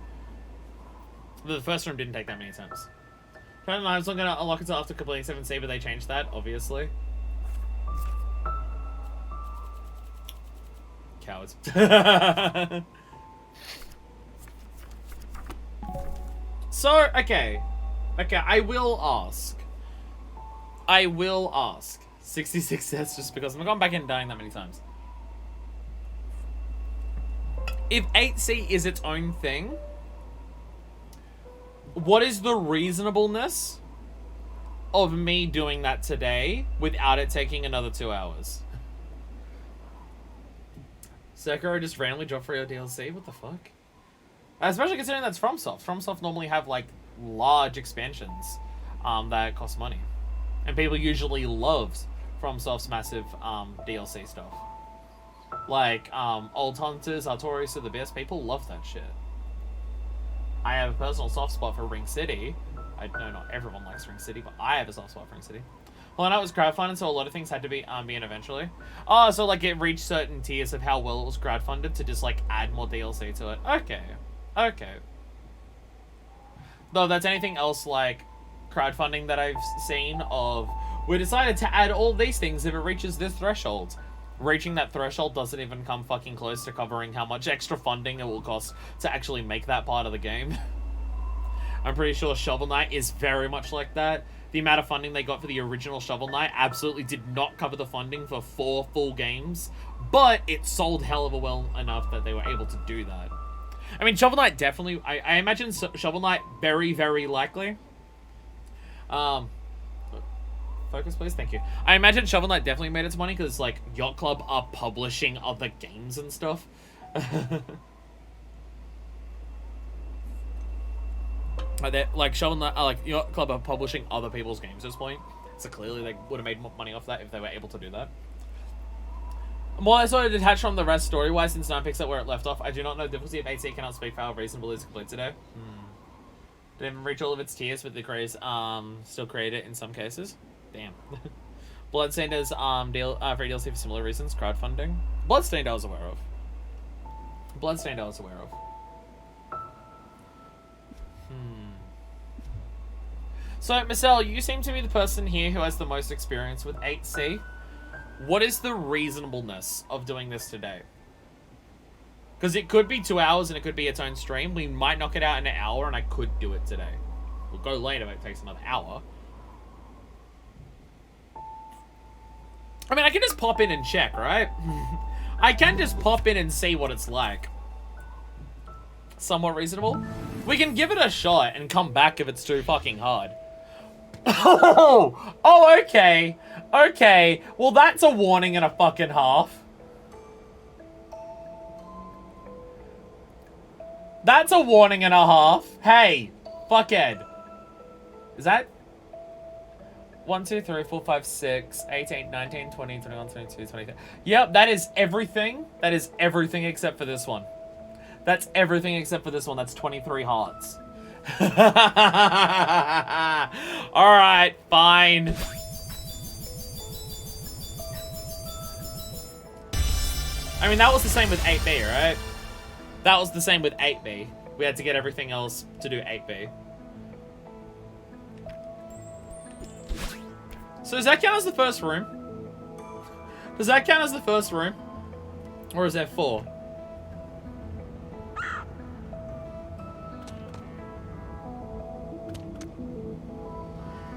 The first room didn't take that many times. I was not going to unlock until after completing 7C, but they changed that, obviously. Cowards. So, okay. Okay, I will ask. 66 cents just because I'm going back and dying that many times. If 8C is its own thing, what is the reasonableness of me doing that today without it taking another 2 hours? Sekiro just randomly dropped for your DLC? What the fuck? Especially considering that's FromSoft. FromSoft normally have, like, large expansions that cost money. And people usually love FromSoft's massive DLC stuff. Like, Old Hunters, Artorias are the best. People love that shit. I have a personal soft spot for Ring City. I know not everyone likes Ring City, but I have a soft spot for Ring City. Well, I know it was crowdfunded, so a lot of things had to be in eventually. Oh, so like it reached certain tiers of how well it was crowdfunded to just like add more DLC to it. Okay. Okay. Though that's anything else like crowdfunding that I've seen of, we decided to add all these things if it reaches this threshold. Reaching that threshold doesn't even come fucking close to covering how much extra funding it will cost to actually make that part of the game. I'm pretty sure Shovel Knight is very much like that. The amount of funding they got for the original Shovel Knight absolutely did not cover the funding for 4 full games, but it sold hell of a well enough that they were able to do that. I mean, Shovel Knight definitely, I imagine Shovel Knight very, very likely. Focus, please. Thank you. I imagine Shovel Knight definitely made its money because, like, Yacht Club are publishing other games and stuff. Like, Shovel Knight, like, Yacht Club are publishing other people's games at this point. So clearly they would have made more money off that if they were able to do that. More sort of detached from the rest story-wise since 9 picks up where it left off. I do not know the difficulty if 8C cannot speak for how reasonable is complete today. Didn't reach all of its tiers, but the creators still create it in some cases. Damn. Bloodstained does free DLC for similar reasons. Crowdfunding. Bloodstained I was aware of. Bloodstained I was aware of. So, Marcel, you seem to be the person here who has the most experience with 8C. What is the reasonableness of doing this today? Because it could be 2 hours and it could be its own stream. We might knock it out in an hour and I could do it today. We'll go later if it takes another hour. I mean, I can just pop in and check, right? I can just pop in and see what it's like. Somewhat reasonable. We can give it a shot and come back if it's too fucking hard. Oh, okay. Okay. Well, that's a warning and a fucking half. That's a warning and a half. Hey, fuckhead. Is that 1, 2, 3, 4, 5, 6, 18, 19, 20, 21, 22, 23. Yep, that is everything. That is everything except for this one. That's everything except for this one. That's 23 hearts. Alright, fine. I mean, that was the same with 8B, right? That was the same with 8B. We had to get everything else to do 8B. So does that count as the first room? Does that count as the first room? Or is there 4?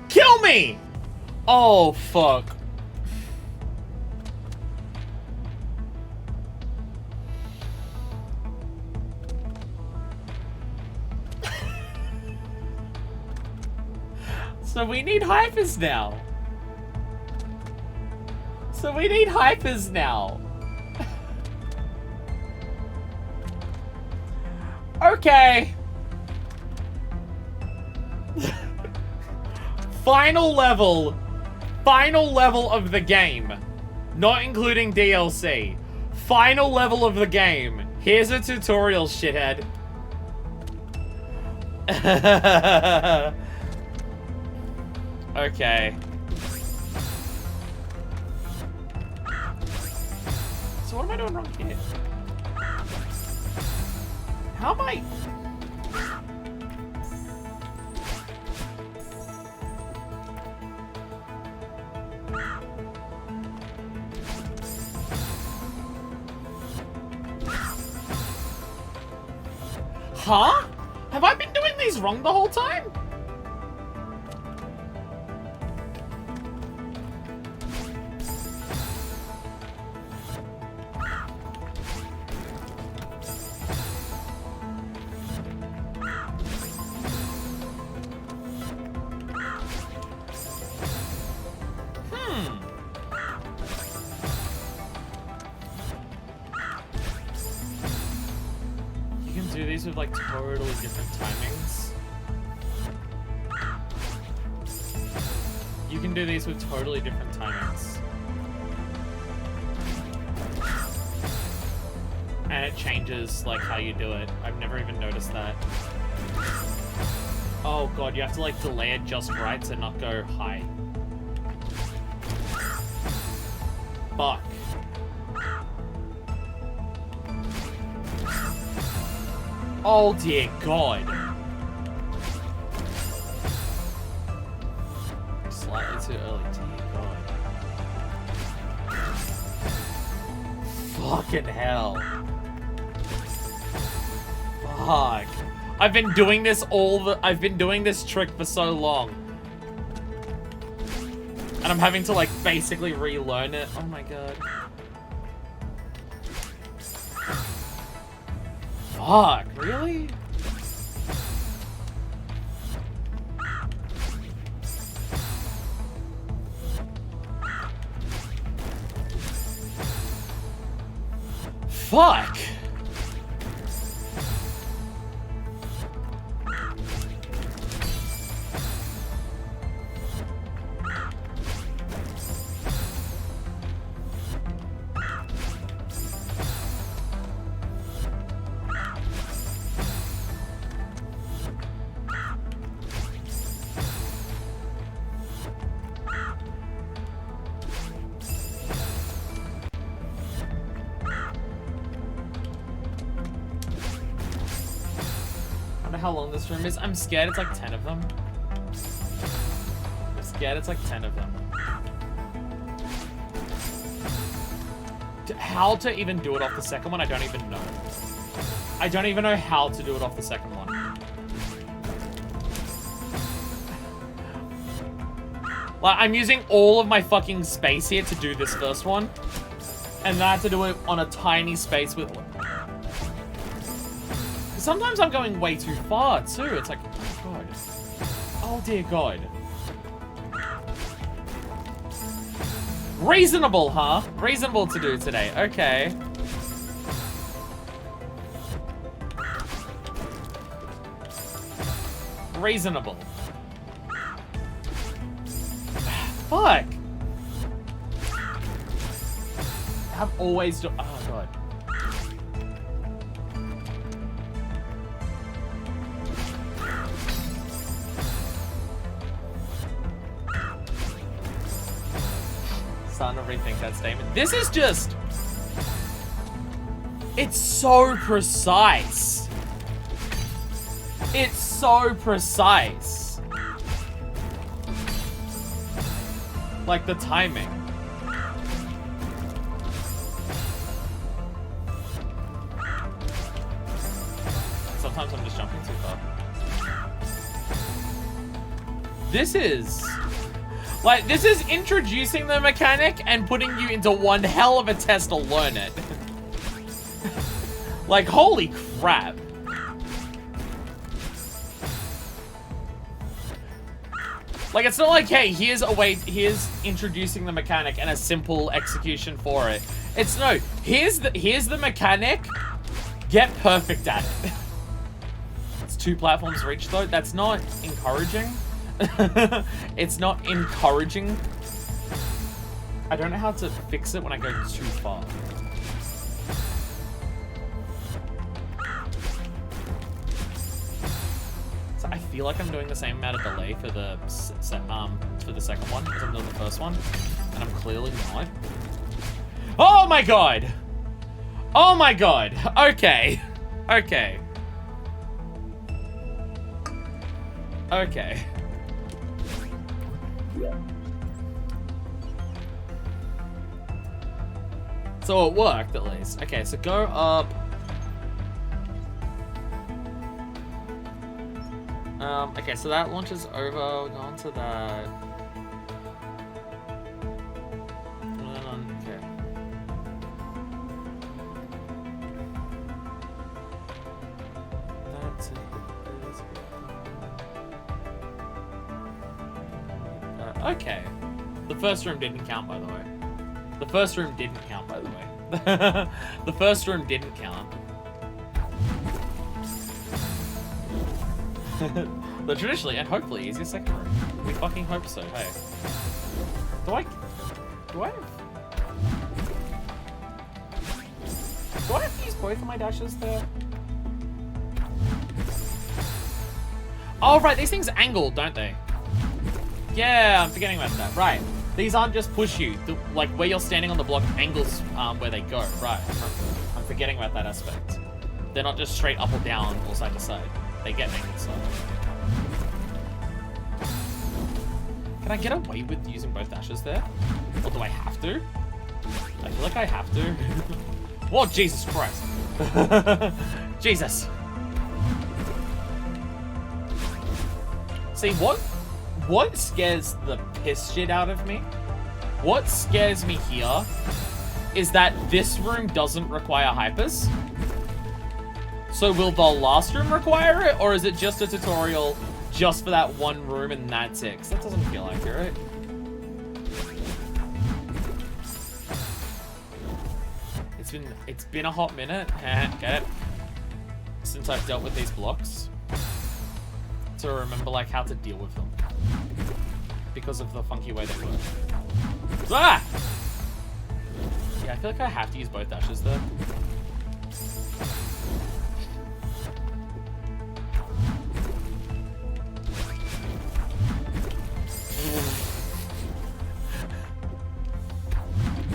Kill me! Oh, fuck. So we need hypers now. So we need hypers now. Okay. Final level of the game. Not including DLC. Final level of the game. Here's a tutorial, shithead. Okay. So what am I doing wrong here? How am I... Huh? Have I been doing these wrong the whole time? With like totally different timings. You can do these with totally different timings. And it changes like how you do it. I've never even noticed that. Oh god, you have to like delay it just right to not go high. Fuck. Oh dear god. Slightly too early, dear god. Fucking hell. Fuck. I've been doing this I've been doing this trick for so long. And I'm having to like basically relearn it. Oh my god. Fuck, really? Fuck! How long this room is. I'm scared it's like 10 of them. I'm scared it's like 10 of them. How to even do it off the second one, I don't even know. I don't even know how to do it off the second one. Like, I'm using all of my fucking space here to do this first one. And then I have to do it on a tiny space with... Sometimes I'm going way too far, too. It's like, oh, God. Oh, dear God. Reasonable, huh? Reasonable to do today. Okay. Reasonable. Fuck. I've always done. Oh, God. Starting to rethink that statement. This is just... It's so precise. It's so precise. Like the timing. Sometimes I'm just jumping too far. This is... Like, this is introducing the mechanic and putting you into one hell of a test to learn it. Like, holy crap. Like, it's not like, hey, here's a way, here's introducing the mechanic and a simple execution for it. It's no, here's the mechanic, get perfect at it. It's 2 platforms reach though, that's not encouraging. It's not encouraging. I don't know how to fix it when I go too far. So I feel like I'm doing the same amount of delay for the second one as I'm doing the first one, and I'm clearly not. Oh my God! Oh my God! Okay. Okay. Okay. So it worked, at least. Okay, so go up. Okay, so that launches over. We'll go on to that. And then on, okay. That's it. Okay. The first room didn't count, by the way. The first room didn't count, by the way. The first room didn't count. The traditionally and hopefully easier second room. We fucking hope so, hey. Do I have to use both of my dashes there? Oh, right, these things angle, don't they? Yeah, I'm forgetting about that. Right. These aren't just push you. Like, where you're standing on the block angles where they go. Right. I'm forgetting about that aspect. They're not just straight up or down or side to side. They get an angle side. Can I get away with using both dashes there? Or do I have to? I feel like I have to. Whoa, Jesus Christ. Jesus. See, what scares the piss shit out of me? What scares me here is that this room doesn't require hypers. So will the last room require it, or is it just a tutorial just for that one room and that's it? 'Cause that doesn't feel accurate. It's been a hot minute, get it? Since I've dealt with these blocks. To remember like how to deal with them. Because of the funky way they work. Ah! Yeah, I feel like I have to use both dashes there.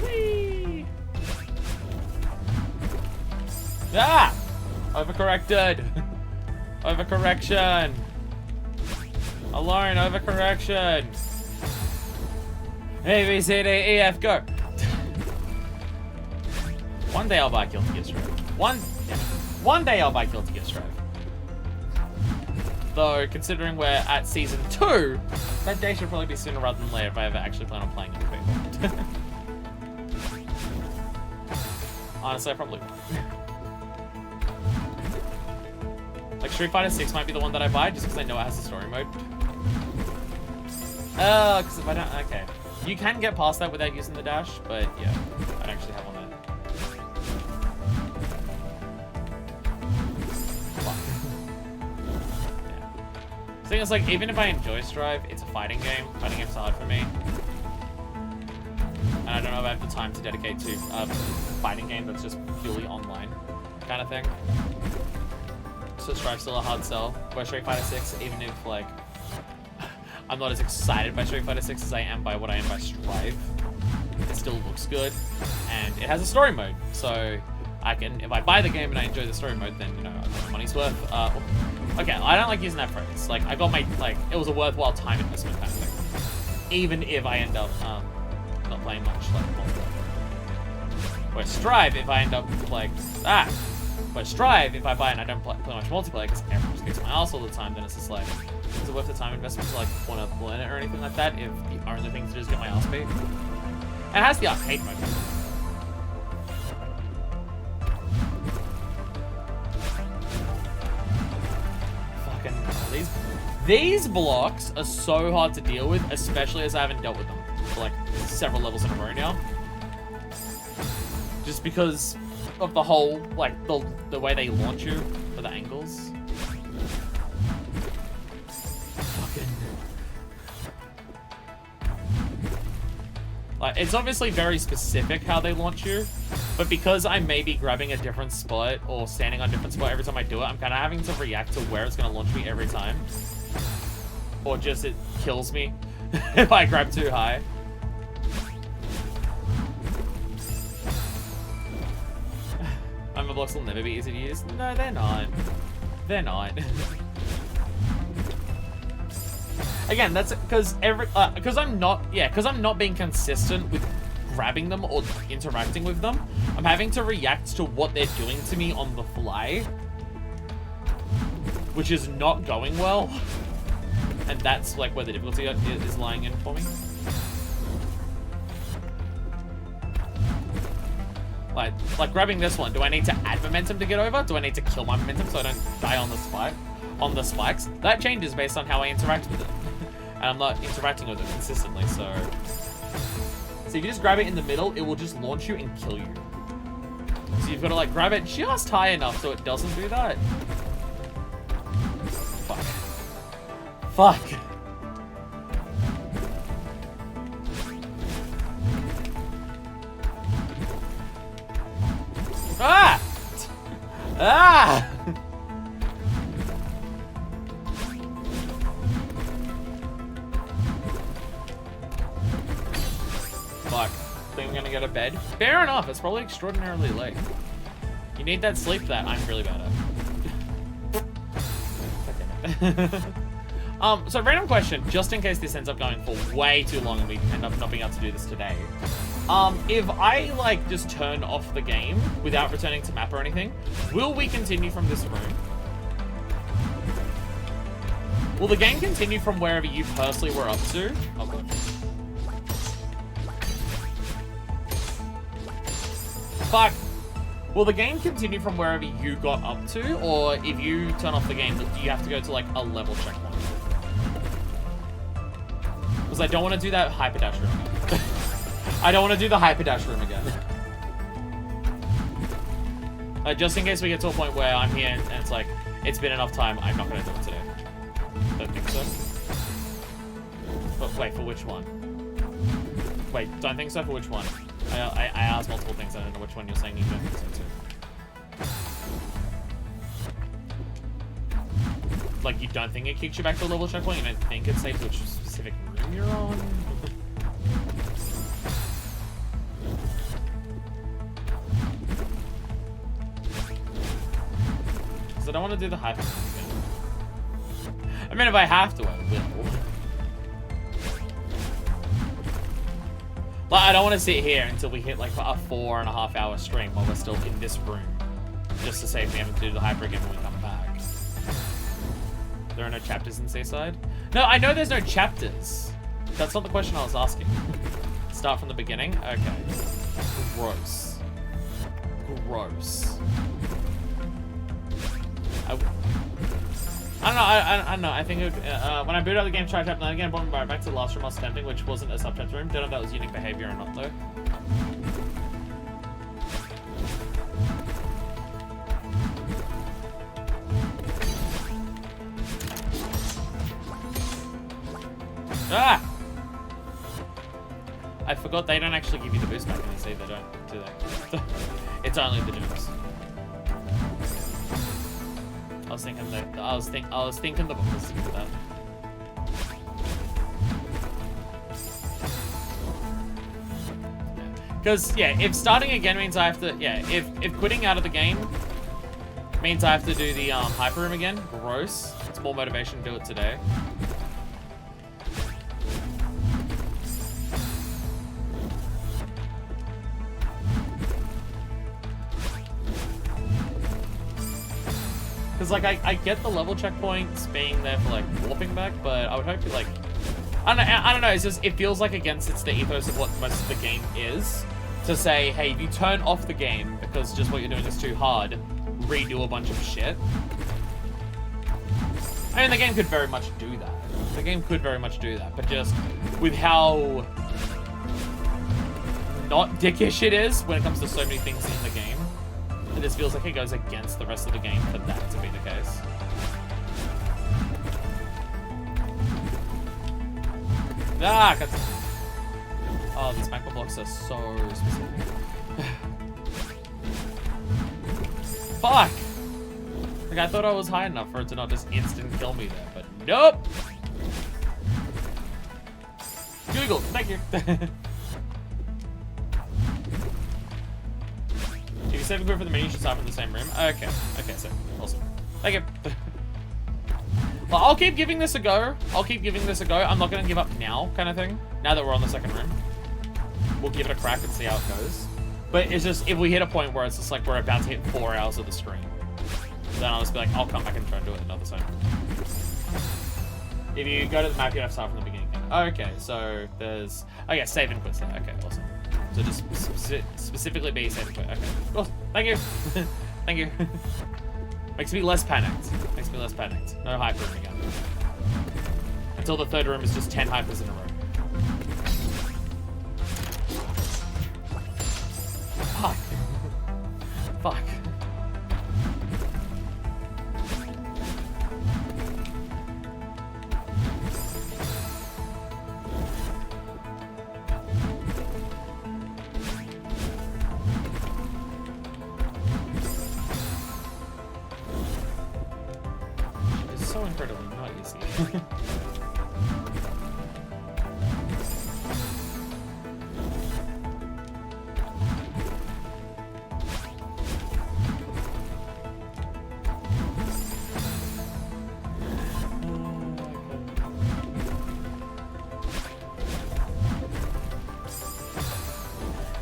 Whee! Ah! Overcorrected! Overcorrection! Alone, overcorrection! A, B, C, D, E, F, go! One day I'll buy Kill to get Strive. One day I'll buy Kill to get Strive. Though, considering we're at Season 2, that day should probably be sooner rather than later if I ever actually plan on playing it with people. Honestly, I probably won't. Like, Street Fighter 6 might be the one that I buy, just because I know it has a story mode. Because if I don't... Okay. You can get past that without using the dash, but yeah. I don't actually have one there. Yeah. The thing is, like, even if I enjoy Strive, it's a fighting game. Fighting game's hard for me. And I don't know if I have the time to dedicate to a fighting game that's just purely online kind of thing. So Strive's still a hard sell. Where Street Fighter 6, even if, like, I'm not as excited by Street Fighter 6 as I am by what I am by Strive, it still looks good. And it has a story mode. So I can, if I buy the game and I enjoy the story mode, then, you know, I got my money's worth. Okay, I don't like using that phrase. Like, I got my, like, it was a worthwhile time investment kind of thing. Even if I end up, not playing much, like, multiplayer. Where Strive, if I end up, like, Where Strive, if I buy and I don't play much multiplayer because everyone just kicks my ass all the time, then it's just like, is it worth the time investment to, like, want to learn it or anything like that if the only thing to do is get my ass beat? And it has the arcade mode. Fucking, these blocks are so hard to deal with, especially as I haven't dealt with them for, like, several levels in a row now. Just because of the whole, like, the way they launch you for the angles. Fucking. Like, it's obviously very specific how they launch you, but because I may be grabbing a different spot or standing on a different spot every time I do it, I'm kind of having to react to where it's going to launch me every time. Or just it kills me if I grab too high. My blocks will never be easy to use. No, they're not. They're not. Again, that's because I'm not being consistent with grabbing them or interacting with them. I'm having to react to what they're doing to me on the fly, which is not going well. And that's like where the difficulty is lying in for me. Like grabbing this one, do I need to add momentum to get over? Do I need to kill my momentum so I don't die on the spikes? That changes based on how I interact with it. And I'm not interacting with it consistently, so if you just grab it in the middle, it will just launch you and kill you. So you've got to, like, grab it just high enough so it doesn't do that. Fuck. Ah! Ah! Fuck. Think I'm gonna go to bed? Fair enough, it's probably extraordinarily late. You need that sleep that I'm really bad at. So random question, just in case this ends up going for way too long and we end up not being able to do this today. If I, like, just turn off the game without returning to map or anything, will we continue from this room? Will the game continue from wherever you personally were up to? Oh, God. Fuck. Will the game continue from wherever you got up to? Or if you turn off the game, do you have to go to, like, a level checkpoint? Because I don't want to do that hyper dash room again. I don't want to do the hyper dash room again. Just in case we get to a point where I'm here and it's like, it's been enough time, I'm not going to do it today. Don't think so. But wait, for which one? Wait, don't think so for which one? I asked multiple things, I don't know which one you're saying you don't think so too. Like, you don't think it kicks you back to a level checkpoint? You don't think it saves which specific room you're on? Because I don't want to do the hyper again. I mean, if I have to, I will. Like, I don't want to sit here until we hit, like, a 4.5 hour stream while we're still in this room. Just to save me having to do the hyper again when we come back. There are no chapters in Seaside? No, I know there's no chapters. That's not the question I was asking. Start from the beginning? Okay. Gross. Gross. don't know. I don't know. I think it, when I booted out the game, tried to happen again, brought me back to the last room I was tempting, which wasn't a subchat room. Don't know if that was unique behavior or not, though. Ah! I forgot they don't actually give you the boost back in this either, don't do they? It's only the dooms. I was thinking the book was for that. Because yeah, if starting again means I have to if quitting out of the game means I have to do the hyper room again, gross. It's more motivation to do it today. Because, like, I get the level checkpoints being there for, like, warping back, but I would hope, like... I don't know, it's just, it feels like against it's the ethos of what most of the game is. To say, hey, if you turn off the game because just what you're doing is too hard, redo a bunch of shit. I mean, the game could very much do that. The game could very much do that, but just with how not dickish it is when it comes to so many things in the game, it just feels like it goes against the rest of the game for that to be the case. Ah, got oh, these macro blocks are so specific. Fuck! Like, I thought I was high enough for it to not just instant kill me there, but nope! Google, thank you. If you save a group for the menu, you should start from the same room. Okay, so awesome. Thank you. Well, I'll keep giving this a go. I'm not gonna give up now, kind of thing. Now that we're on the second room, we'll give it a crack and see how it goes. But it's just, if we hit a point where it's just like we're about to hit 4 hours of the stream, then I'll just be like, I'll come back and try and do it another time. If you go to the map, you have to start from the beginning. Okay, so there's... Oh yeah, save and quit. Okay, awesome. So just specifically be save and quit. Okay, cool. Thank you. Thank you. Makes me less panicked. No hyper room again. Until the third room is just 10 hypers in a row. Fuck. Fuck. It's so incredibly not easy.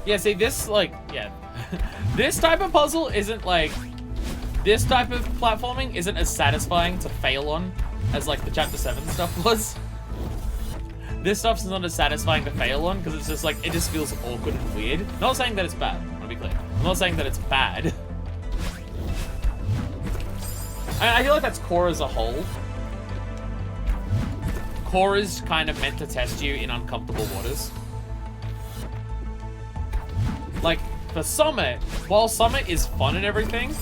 Yeah, see, this, like, yeah. This type of puzzle isn't, like... This type of platforming isn't as satisfying to fail on as, like, the Chapter 7 stuff was. This stuff's not as satisfying to fail on, because it's just, like, it just feels awkward and weird. Not saying that it's bad, I want to be clear. I'm not saying that it's bad. I feel like that's core as a whole. Core is kind of meant to test you in uncomfortable waters. Like, for Summit, while Summit is fun and everything,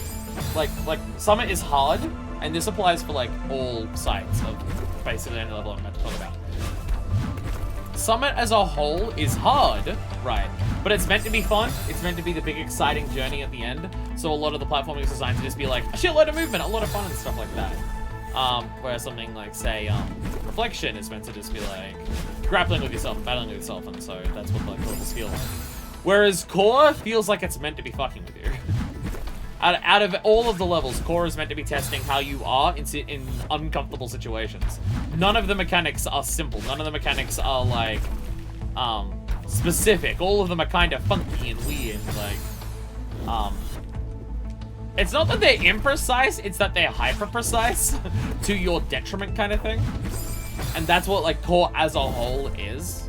like Summit is hard, and this applies for, like, all sides of basically any level I'm about to talk about. Summit as a whole is hard, right? But it's meant to be fun. It's meant to be the big exciting journey at the end. So a lot of the platforming is designed to just be like a shitload of movement, a lot of fun and stuff like that. Whereas something like, say, Reflection is meant to just be like grappling with yourself and battling with yourself, and so that's what like levels feel like. Whereas Core feels like it's meant to be fucking with you. Out of all of the levels, Core is meant to be testing how you are in uncomfortable situations. None of the mechanics are simple. None of the mechanics are, like, specific. All of them are kind of funky and weird. Like, it's not that they're imprecise, it's that they're hyper-precise to your detriment kind of thing. And that's what, like, Core as a whole is.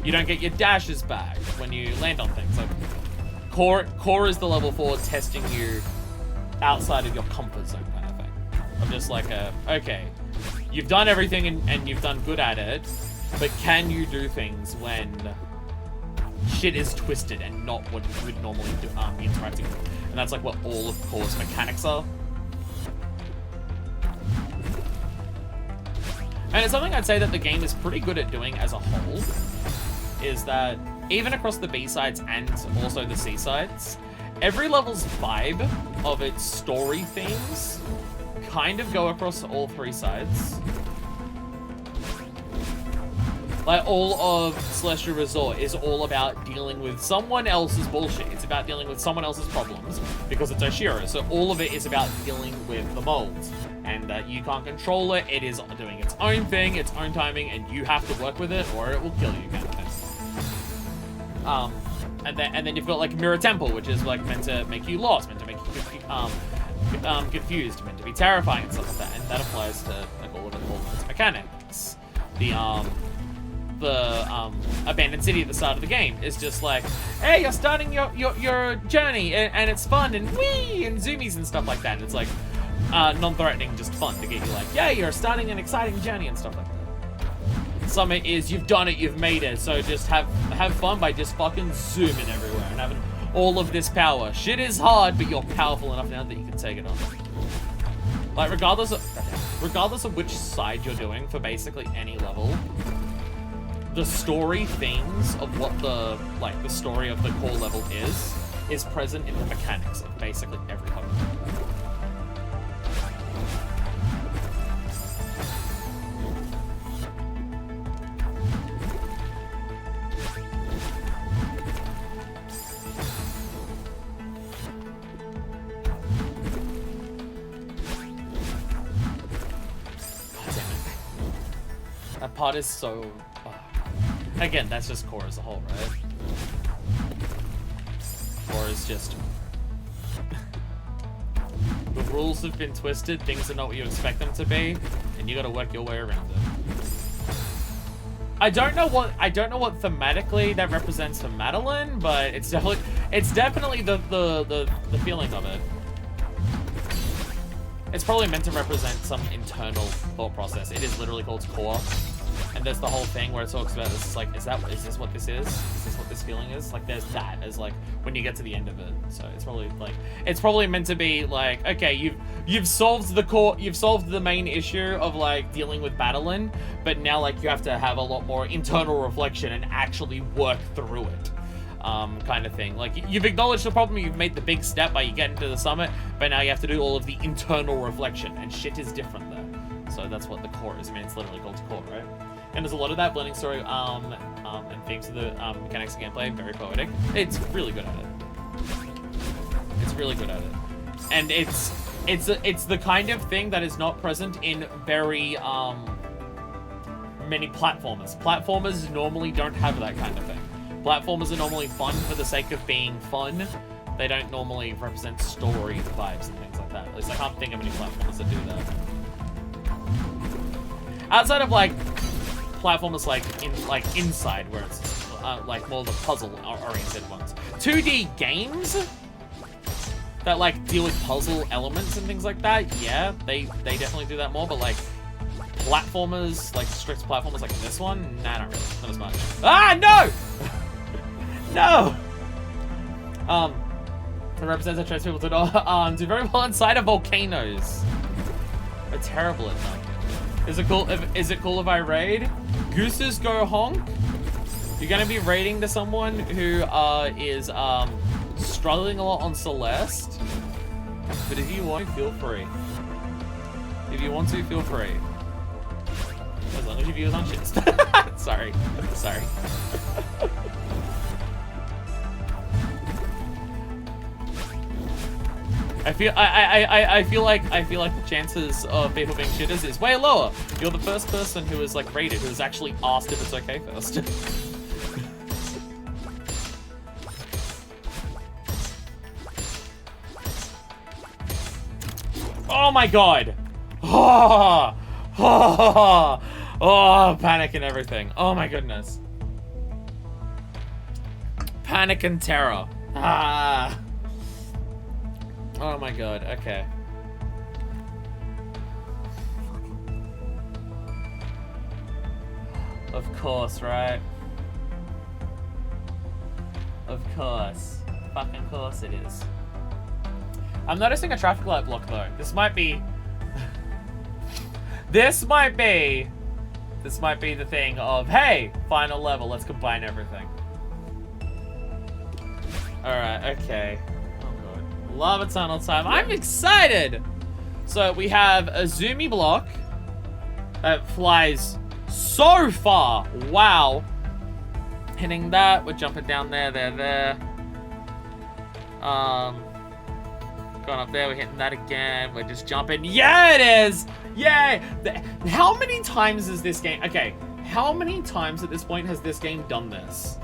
You don't get your dashes back when you land on things. Like, Core is the level 4 testing you outside of your comfort zone kind of thing. Of just like okay, you've done everything and you've done good at it, but can you do things when shit is twisted and not what you would normally do, be interacting with? And that's like what all of Core's mechanics are. And it's something I'd say that the game is pretty good at doing as a whole, is that even across the B-sides and also the C-sides, every level's vibe of its story themes kind of go across all three sides. Like, all of Celestial Resort is all about dealing with someone else's bullshit. It's about dealing with someone else's problems, because it's Oshiro. So all of it is about dealing with the molds. And that you can't control it, it is doing its own thing, its own timing, and you have to work with it, or it will kill you, kind of thing. And then you've got, like, Mirror Temple, which is, like, meant to make you lost, meant to make you confused, meant to be terrifying and stuff like that. And that applies to, like, all of its mechanics. The abandoned city at the start of the game is just like, hey, you're starting your journey and it's fun and wee and zoomies and stuff like that. And it's like non-threatening, just fun to get you like, yeah, you're starting an exciting journey and stuff like that. Summit is you've done it, you've made it, so just have fun by just fucking zooming everywhere and having all of this power. Shit is hard, but you're powerful enough now that you can take it on. Like, regardless of which side you're doing for basically any level, the story themes of what the story of the core level is present in the mechanics of basically every level. God damn it. That part is so... Again, that's just Core as a whole, right? Core is just... The rules have been twisted, things are not what you expect them to be, and you gotta work your way around it. I don't know what thematically that represents for Madeline, but it's definitely the feeling of it. It's probably meant to represent some internal thought process. It is literally called Core. And there's the whole thing where it talks about this, like, is this what this is? Is this what this feeling is? Like, there's that as, like, when you get to the end of it. So it's probably, like, it's probably meant to be, like, okay, you've solved the main issue of, like, dealing with battling, but now, like, you have to have a lot more internal reflection and actually work through it. Kind of thing. Like, you've acknowledged the problem, you've made the big step by getting to the summit, but now you have to do all of the internal reflection, and shit is different there. So that's what the core is. I mean, it's literally called core, right? And there's a lot of that blending story and themes of the mechanics of gameplay, very poetic. It's really good at it. It's really good at it. And it's the kind of thing that is not present in very many platformers. Platformers normally don't have that kind of thing. Platformers are normally fun for the sake of being fun. They don't normally represent story vibes and things like that. At least I can't think of any platformers that do that. Outside of, like, platformers like Inside, where it's like more the puzzle-oriented ones. 2D games that, like, deal with puzzle elements and things like that, yeah, they definitely do that more, but, like, platformers, like, strict platformers like this one, nah, not really. Not as much. Ah, no! No! It represents that trans people do very well inside of volcanoes. They're terrible at them. Is it cool if I raid? Gooses go honk. You're gonna be raiding to someone who is struggling a lot on Celeste. But if you want, feel free. If you want to, feel free. As long as your view is on shit. Sorry. Sorry. I feel like the chances of people being shitters is way lower. You're the first person who is, like, rated who has actually asked if it's okay first. Oh my god! Oh, oh, oh, panic and everything. Oh my goodness. Panic and terror. Ah. Oh my god, okay. Of course, right? Of course. Fucking course it is. I'm noticing a traffic light block though. This might be... This might be the thing of, hey, final level, let's combine everything. Alright, okay. Oh god. Lava tunnel time. I'm excited! So we have a zoomy block that flies so far. Wow. Hitting that, we're jumping down there. Going up there, we're hitting that again. We're just jumping. Yeah, it is! Yay! How many times is this game... Okay, how many times at this point has this game done this?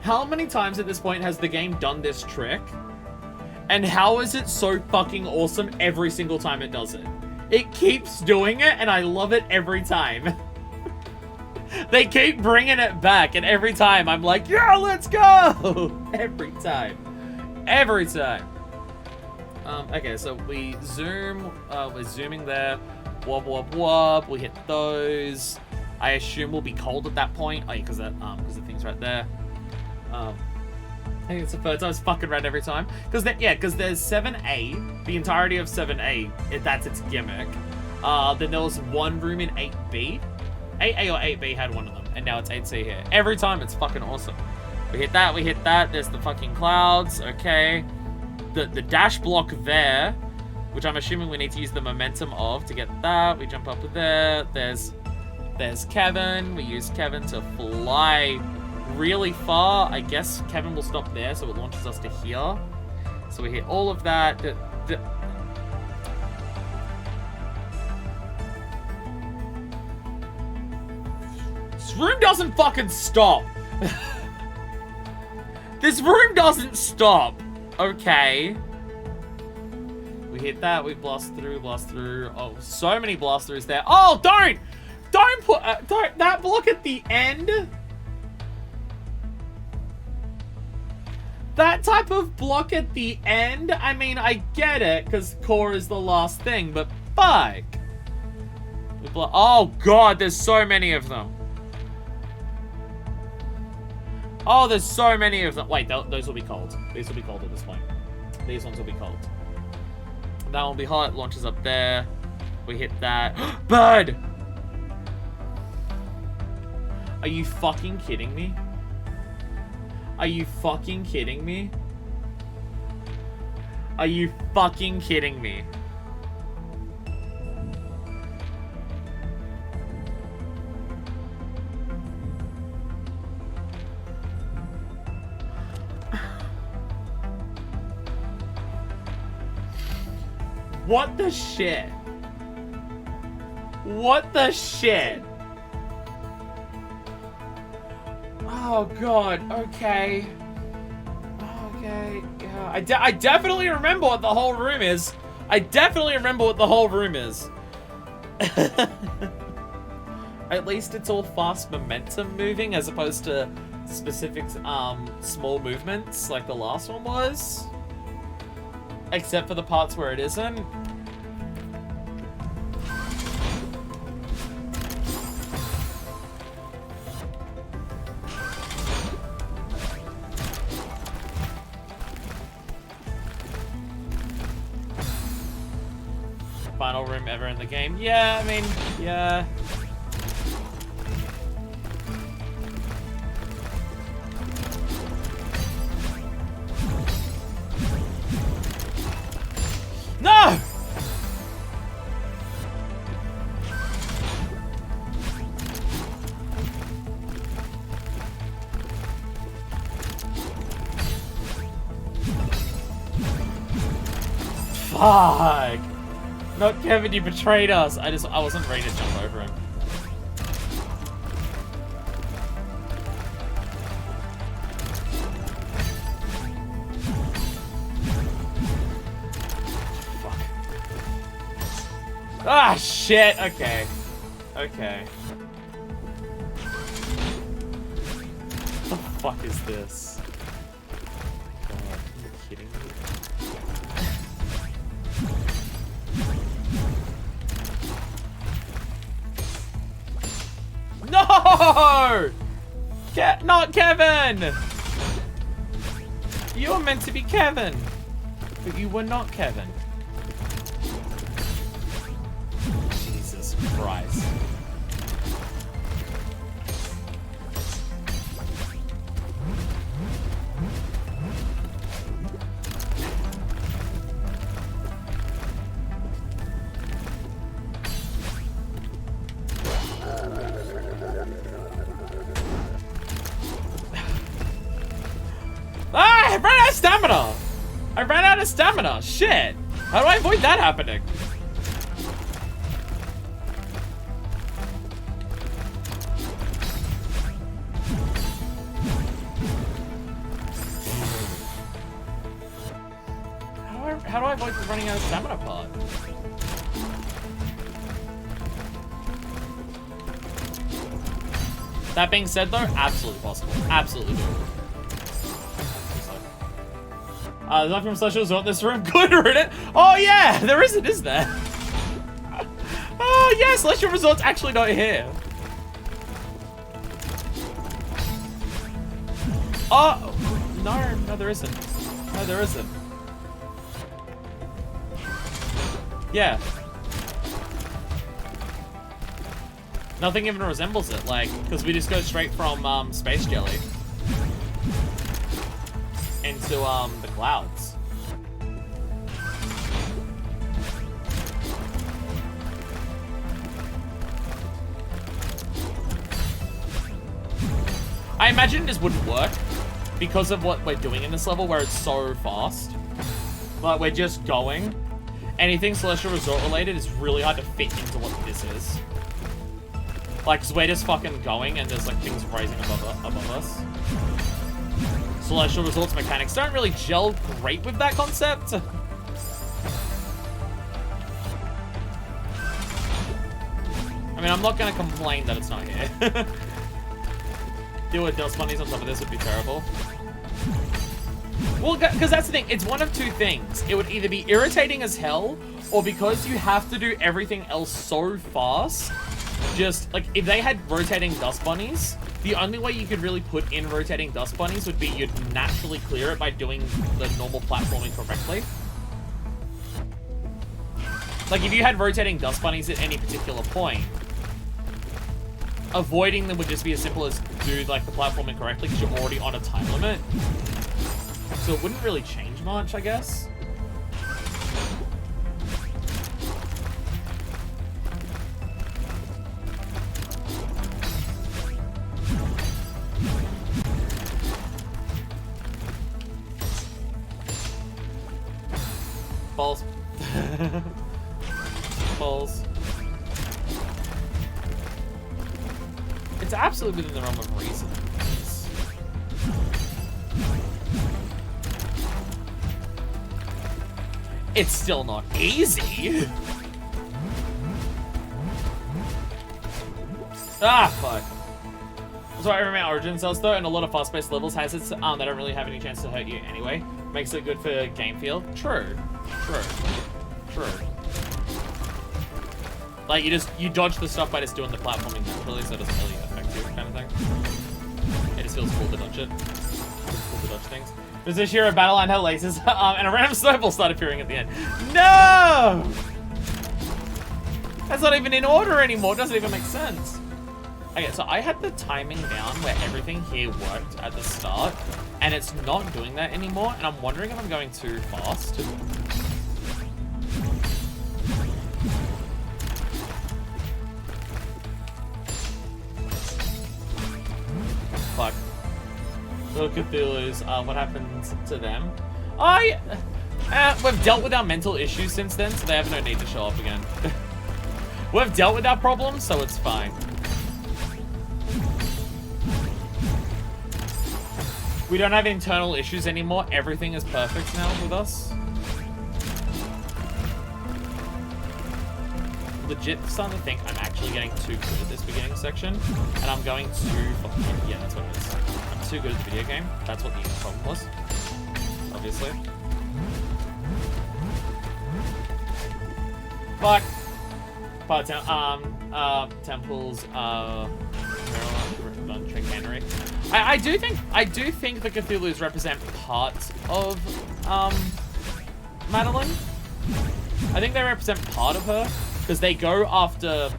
How many times at this point has the game done this trick? And how is it so fucking awesome every single time it does it? It keeps doing it, and I love it every time. They keep bringing it back, and every time I'm like, yeah, let's go! Every time. Every time. Okay, so we zoom, we're zooming there. Wob, wob, wob. We hit those. I assume we'll be cold at that point. Oh, yeah, because the thing's right there. I think it's the third time. It's fucking red every time. Because there's 7A, the entirety of 7A, that's its gimmick. Then there was one room in 8B. 8A or 8B had one of them, and now it's 8C here. Every time, it's fucking awesome. We hit that, there's the fucking clouds, okay. The dash block there, which I'm assuming we need to use the momentum of to get that. We jump up there, there's Kevin. We use Kevin to fly really far. I guess Kevin will stop there, so it launches us to here. So we hit all of that. This room doesn't fucking stop. This room doesn't stop. Okay. We hit that. We blast through. Oh, so many blast throughs there. Oh, don't put that block at the end. That type of block at the end. I mean, I get it because core is the last thing, but fuck. Oh god, there's so many of them. Oh, there's so many of them. Wait, those will be cold. These will be cold at this point. These ones will be cold. That will be hot. Launches up there. We hit that. Bird! Are you fucking kidding me? Are you fucking kidding me? Are you fucking kidding me? What the shit? What the shit? Oh god, okay. Okay, yeah. I definitely remember what the whole room is. I definitely remember what the whole room is. At least it's all fast momentum moving as opposed to specific small movements like the last one was. Except for the parts where it isn't. Final room ever in the game. Yeah, I mean, yeah. No! Fuck! Not Kevin, you betrayed us. I wasn't ready to jump over him. Fuck. Ah, shit. Okay. Okay. What the fuck is this? God, are you kidding me? No! No! Not Kevin! You were meant to be Kevin. But you were not Kevin. Jesus Christ. I ran out of stamina! I ran out of stamina! Shit! How do I avoid that happening? How do I avoid the running out of stamina part? That being said though, absolutely possible. Absolutely doable. There's nothing from Celestial Resort in this room. Good, Reddit. Oh yeah, there isn't, is there? Oh yeah, Celestial Resort's actually not here. Oh, no, there isn't. No, there isn't. Yeah. Nothing even resembles it, like, because we just go straight from Space Jelly into the clouds. I imagine this wouldn't work because of what we're doing in this level where it's so fast. Like, we're just going. Anything Celestial Resort related is really hard to fit into what this is. Like, cause we're just fucking going and there's like things rising above us. Celestial Resort's mechanics don't really gel great with that concept. I mean, I'm not gonna complain that it's not here. Deal with dust bunnies on top of this would be terrible. Well, because that's the thing. It's one of two things. It would either be irritating as hell, or because you have to do everything else so fast, just, like, if they had rotating dust bunnies, the only way you could really put in rotating dust bunnies would be you'd naturally clear it by doing the normal platforming correctly. Like, if you had rotating dust bunnies at any particular point, avoiding them would just be as simple as do, like, the platforming correctly because you're already on a time limit. So it wouldn't really change much, I guess. Balls. Balls. It's absolutely within the realm of reason. It's still not easy. Ah, fuck. So I remember Origin cells though, and a lot of fast-paced levels has it, they don't really have any chance to hurt you anyway. Makes it good for game feel. True. True. Like, you dodge the stuff by just doing the platforming naturally, so it doesn't really affect you, kind of thing. It just feels cool to dodge it. It's cool to dodge things. There's a Shiro battle line had lasers, and a random snowball started appearing at the end. No! That's not even in order anymore. It doesn't even make sense. Okay, so I had the timing down where everything here worked at the start, and it's not doing that anymore, and I'm wondering if I'm going too fast. Fuck. Little Cthulhu's, what happens to them? We've dealt with our mental issues since then, so they have no need to show up again. We've dealt with our problems, so it's fine. We don't have internal issues anymore. Everything is perfect now with us. Legit starting to think I'm actually getting too good at this beginning section, and I'm going too fucking... Yeah, that's what it is. I'm too good at the video game. That's what the problem was, obviously. Fuck. Temples, don't chicanery. I do think the Cthulhus represent parts of Madeline. I think they represent part of her because they go after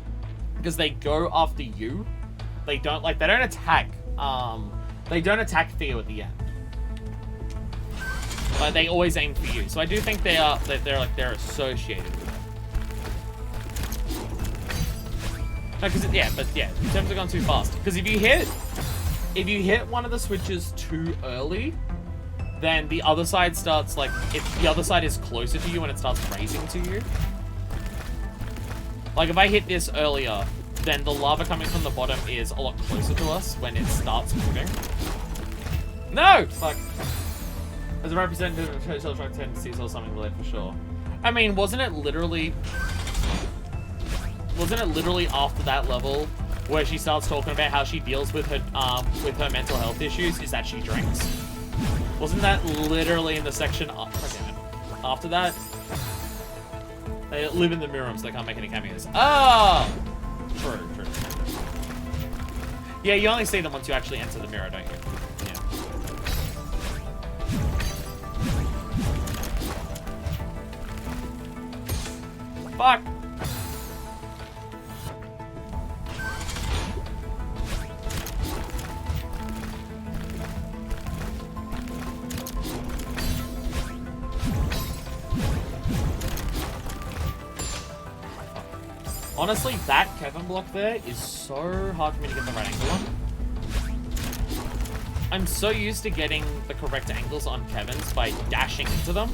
you. They don't attack. They don't attack Theo at the end. But they always aim for you. So I do think they're associated with it. No, because in terms of going too fast. Because if you hit one of the switches too early, then the other side starts if the other side is closer to you and it starts racing to you. Like if I hit this earlier, then the lava coming from the bottom is a lot closer to us when it starts moving. No! Fuck. As a representative of social truck tendencies or something related for sure. I mean, wasn't it literally after that level where she starts talking about how she deals with her mental health issues is that she drinks? Wasn't that literally in the section after that? They live in the mirror room, so they can't make any cameos. Oh! True. Yeah, you only see them once you actually enter the mirror, don't you? Yeah. Fuck! Honestly, that Kevin block there is so hard for me to get the right angle on. I'm so used to getting the correct angles on Kevin's by dashing into them.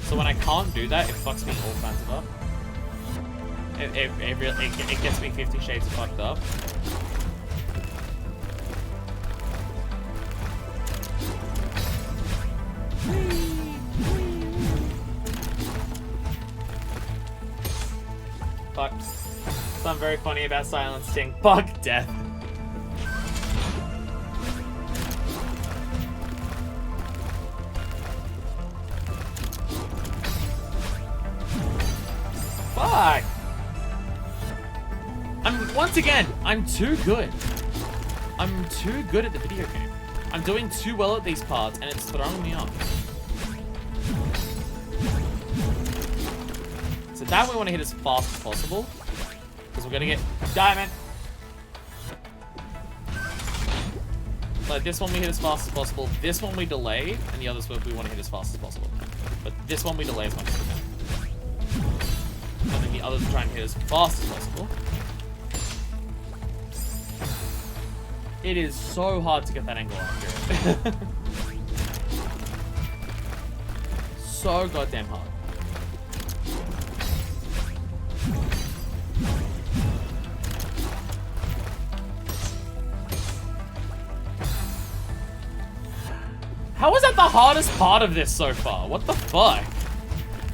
So when I can't do that, it fucks me all kinds of up. It gets me 50 shades of fucked up. Fuck. Something very funny about Silent Sting. Fuck death. Fuck. Once again, I'm too good. I'm too good at the video game. I'm doing too well at these parts, and it's throwing me off. So that we want to hit as fast as possible. Because we're going to get diamond. Like this one we hit as fast as possible. This one we delay. And the others we want to hit as fast as possible. But this one we delay as much as we can. And then the others we try and hit as fast as possible. It is so hard to get that angle accurate. So goddamn hard. How is that the hardest part of this so far? What the fuck?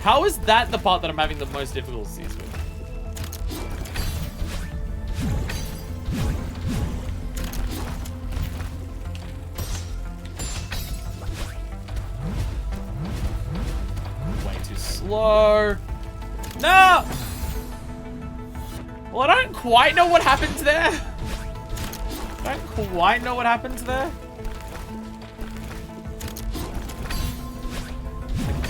How is that the part that I'm having the most difficulties with? Way too slow. No! Well, I don't quite know what happened there. I don't quite know what happened there.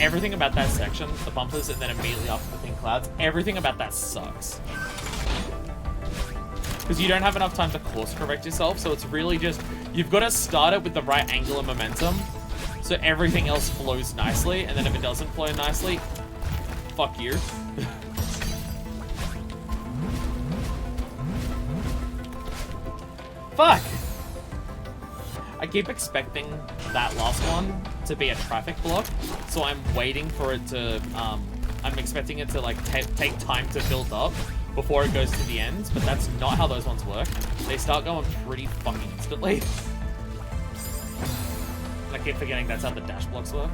Everything about that section, the bumpers, and then immediately after the thin clouds, everything about that sucks. Because you don't have enough time to course correct yourself, so it's really just, you've got to start it with the right angle and momentum, so everything else flows nicely, and then if it doesn't flow nicely, fuck you. Fuck! I keep expecting that last one to be a traffic block, so I'm waiting for it to, I'm expecting it to like take time to build up before it goes to the end, but that's not how those ones work. They start going pretty fucking instantly. And I keep forgetting that's how the dash blocks work.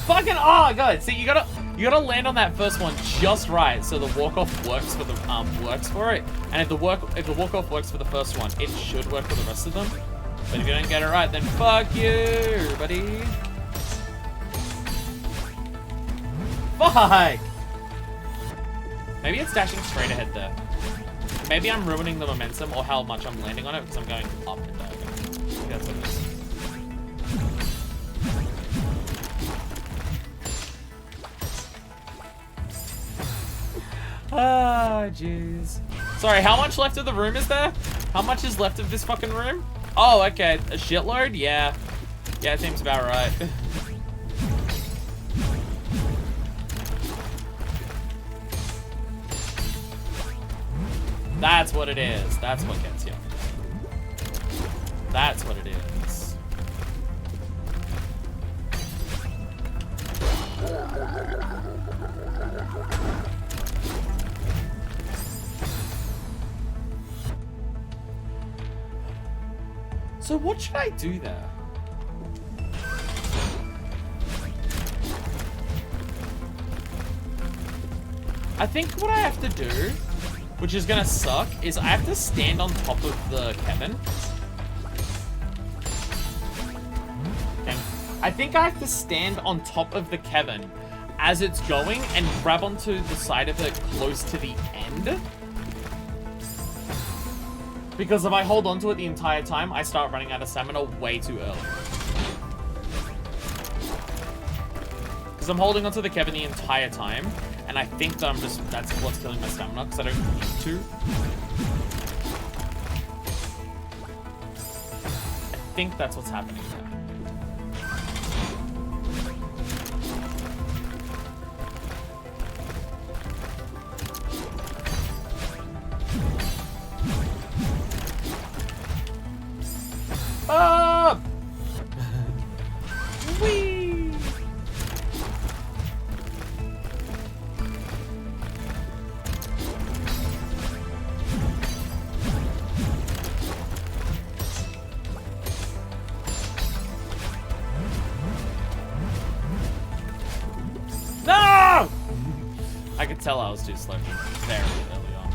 Fucking oh god! See, you gotta land on that first one just right, so the walk-off works for the works for it. And if the walk-off works for the first one, it should work for the rest of them. But if you don't get it right, then fuck you, buddy. Fuck! Maybe it's dashing straight ahead there. Maybe I'm ruining the momentum or how much I'm landing on it because I'm going up and down. That's what it is. Ah, jeez. Sorry, how much left of the room is there? How much is left of this fucking room? Oh, okay. A shitload? Yeah. Yeah, it seems about right. That's what it is. That's what gets you. That's what it is. So what should I do there? I think what I have to do, which is gonna suck, is I have to stand on top of the Kevin. And I think I have to stand on top of the Kevin as it's going and grab onto the side of it close to the end. Because if I hold onto it the entire time, I start running out of stamina way too early. Because I'm holding onto the Kevin the entire time, and I think that that's what's killing my stamina, because I don't need to. I think that's what's happening there. Ah! Whee! No! I could tell I was too slow very early on.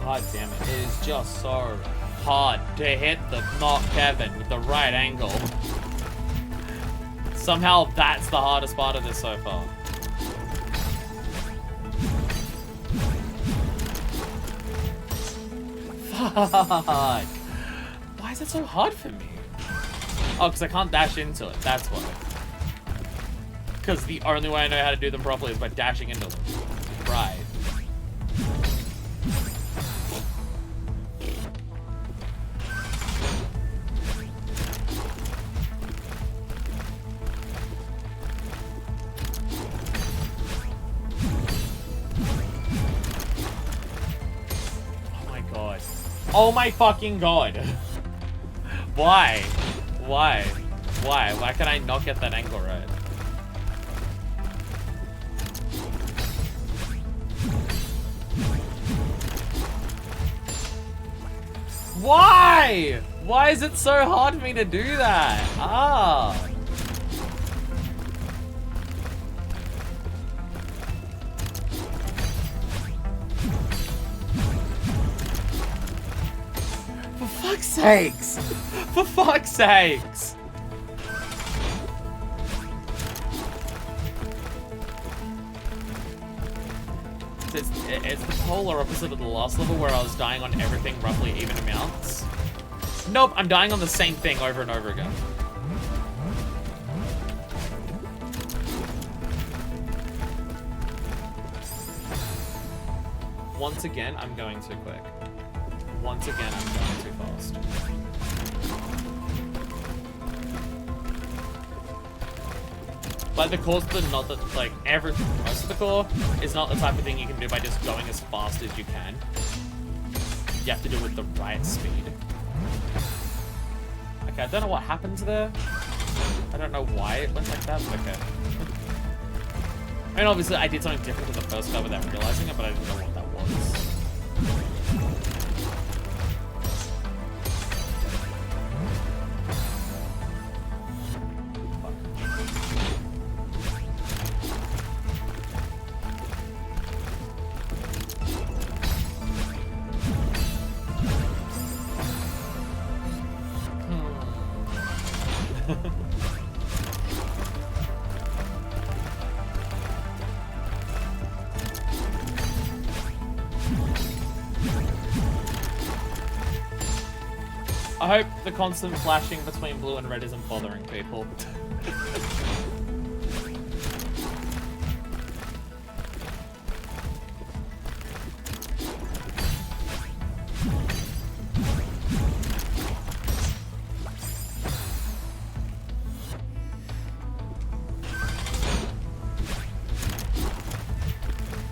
God damn it. It is just so hard to hit the not Kevin with the right angle. Somehow that's the hardest part of this so far. Fuck. Why is it so hard for me? Oh, because I can't dash into it. That's why. Because the only way I know how to do them properly is by dashing into them. Right. Oh my fucking god. Why? Why? Why? Why can I not get that angle right? Why? Why is it so hard for me to do that? Ah. For fuck's sakes! For fuck's sakes! It's the polar opposite of the last level where I was dying on everything roughly even amounts. Nope, I'm dying on the same thing over and over again. Once again, I'm going too quick. Once again, I'm going too fast. Like, the core's not that, like, most of the core is not the type of thing you can do by just going as fast as you can. You have to do it with the right speed. Okay, I don't know what happened there. I don't know why it went like that, but okay. I mean, obviously, I did something different to the first guy without realizing it, but I didn't know what that was. I hope the constant flashing between blue and red isn't bothering people.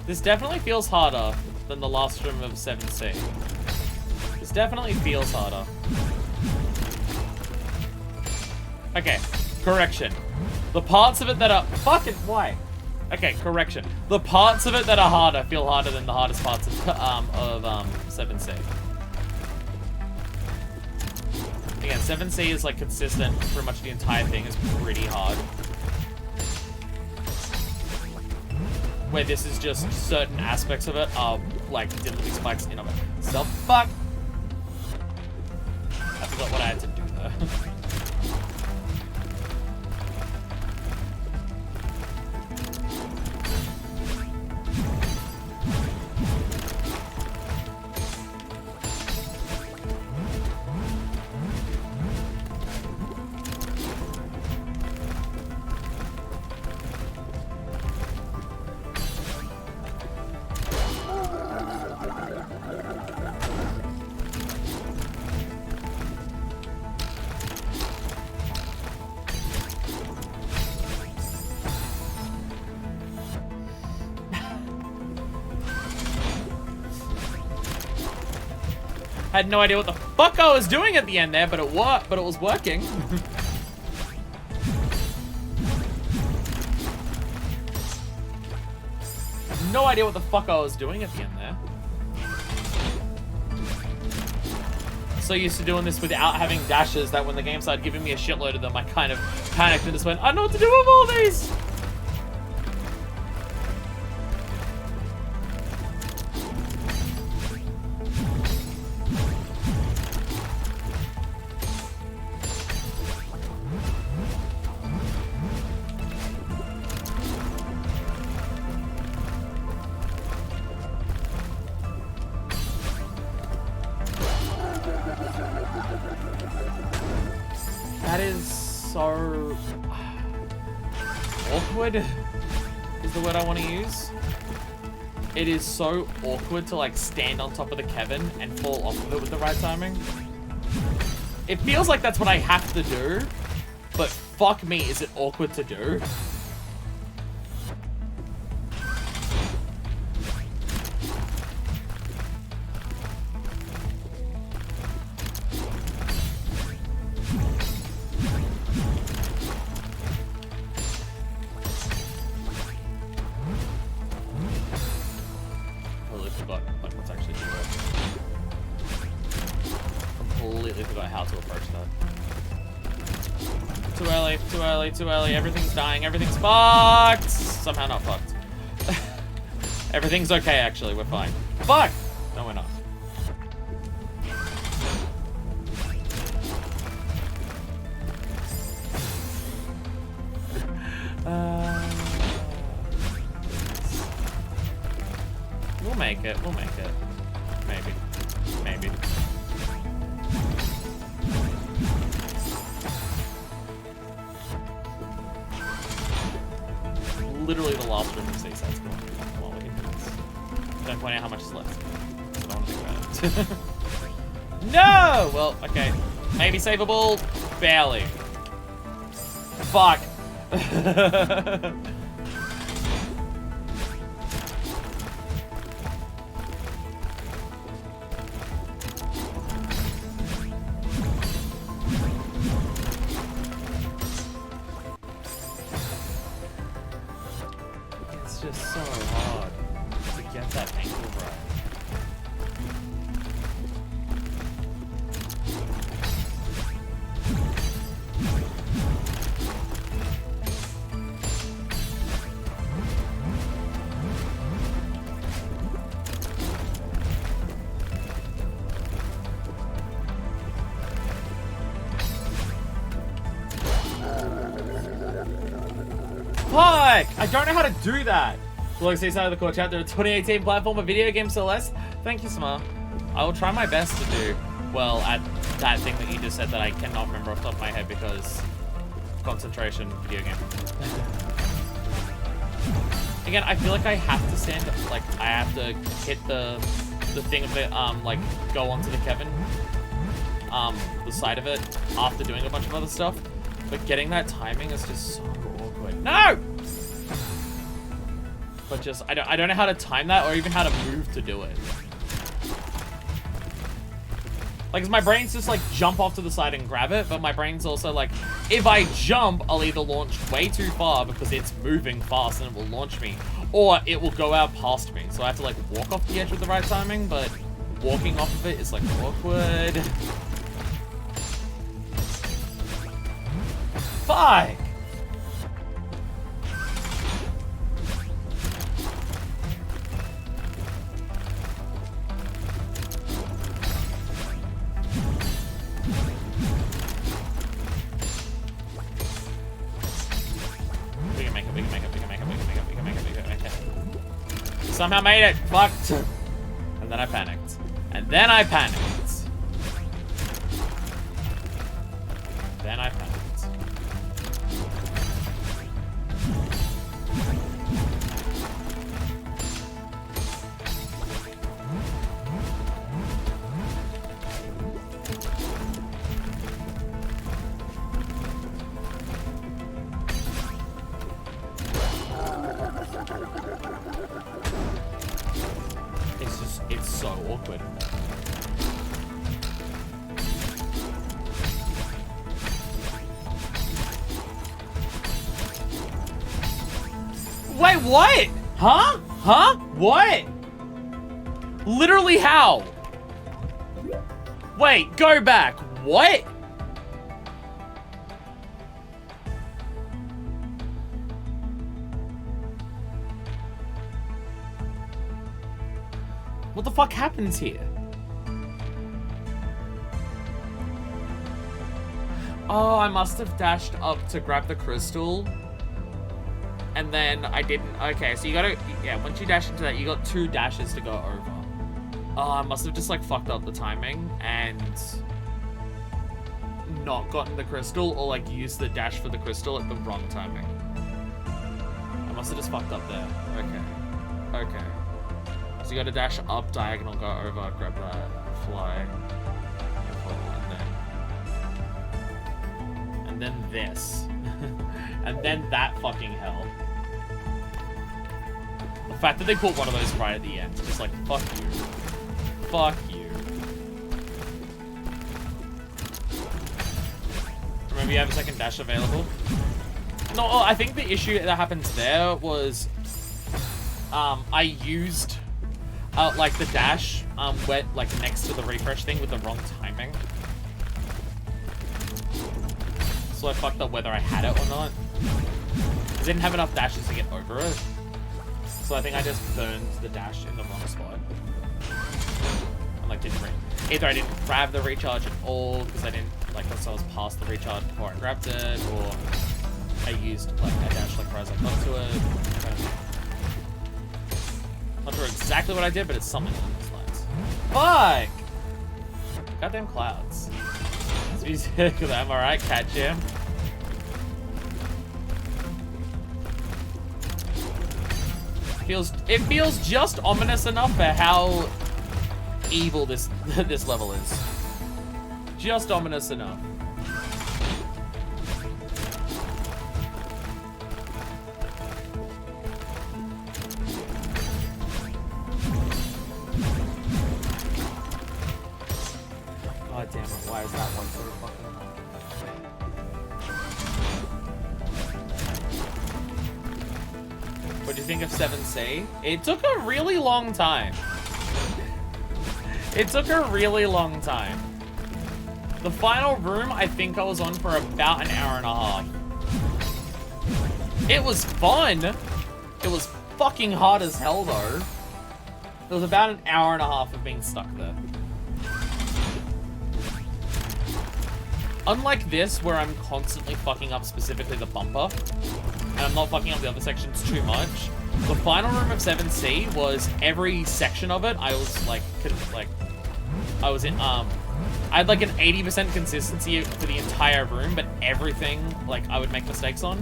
This definitely feels harder than the last room of 7C. This definitely feels harder. Okay, correction. The parts of it that are... Fucking... Why? Okay, correction. The parts of it that are harder feel harder than the hardest parts of 7C. Again, 7C is like consistent. Pretty much the entire thing is pretty hard. Where this is just certain aspects of it are like difficulty spikes in of it. So fuck. I forgot what I had to do there. Had no idea what the fuck I was doing at the end there, but it was working. No idea what the fuck I was doing at the end there. So used to doing this without having dashes that when the game started giving me a shitload of them, I kind of panicked and just went, I know what to do with all these! That is so awkward is the word I want to use. It is so awkward to like stand on top of the Kevin and fall off of it with the right timing. It feels like that's what I have to do, but fuck me, is it awkward to do? Too early, everything's dying, everything's fucked! Somehow not fucked. Everything's okay, actually, we're fine. Fuck! No, we're not. We'll make it, we'll make it. Maybe. Maybe. Literally the last room of C-Sets. Come on, we can do this. Don't point out how much is left. I don't want to think about it. No! Well, okay. Maybe savable. Barely. Fuck. Just so hard to get that ankle right. Fuck! I don't know how to do that. Look, see side of the core chat. There are 2018 platformer video game Celeste. Thank you, Smart. I will try my best to do well at that thing that you just said that I cannot remember off the top of my head because concentration video game. Again, I feel like I have to stand, like I have to hit the thing of it, like go onto the Kevin, the side of it after doing a bunch of other stuff. But getting that timing is just so awkward. No! But just, I don't know how to time that or even how to move to do it. Like, 'cause my brain's just like jump off to the side and grab it, but my brain's also like, if I jump, I'll either launch way too far because it's moving fast and it will launch me, or it will go out past me. So I have to like walk off the edge with the right timing, but walking off of it is like awkward. Fuck! We can make it, we can make it, we can make it, we can make it, we can make it, we can make it. Somehow made it! Fucked! And then I panicked. And then I panicked. Then I panicked. It's so awkward. Wait, what? Huh? Huh? What? Literally how? Wait, go back. What? What the fuck happens here? Oh, I must have dashed up to grab the crystal. And then I didn't. Okay, so you gotta, yeah, once you dash into that, you got 2 dashes to go over. Oh, I must have just like fucked up the timing and not gotten the crystal, or like used the dash for the crystal at the wrong timing. I must have just fucked up there. Okay. Okay. So you gotta dash up, diagonal, go over, grab that, fly, and then this. And then that fucking hell. The fact that they put one of those right at the end, just like, fuck you. Fuck you. Remember you have a second dash available? No, I think the issue that happens there was, I used, like the dash, went like next to the refresh thing with the wrong timing. So I fucked up whether I had it or not. I didn't have enough dashes to get over it. So I think I just burned the dash in the wrong spot. And like didn't either I didn't grab the recharge at all because I didn't like once I was past the recharge before I grabbed it, or I used like a dash like right as I got to it. Not sure exactly what I did, but it's something along those lines. Fuck! Goddamn clouds. He's sick of them, alright, catch him. It feels just ominous enough for how evil this this level is. Just ominous enough. God damn it, why is that one so fucking hard? What do you think of 7C? It took a really long time. It took a really long time. The final room, I think I was on for about an hour and a half. It was fun. It was fucking hard as hell though. It was about an hour and a half of being stuck there. Unlike this, where I'm constantly fucking up specifically the bumper, and I'm not fucking up the other sections too much, the final room of 7C was every section of it, I was like, I was in, I had like an 80% consistency for the entire room, but everything, like, I would make mistakes on.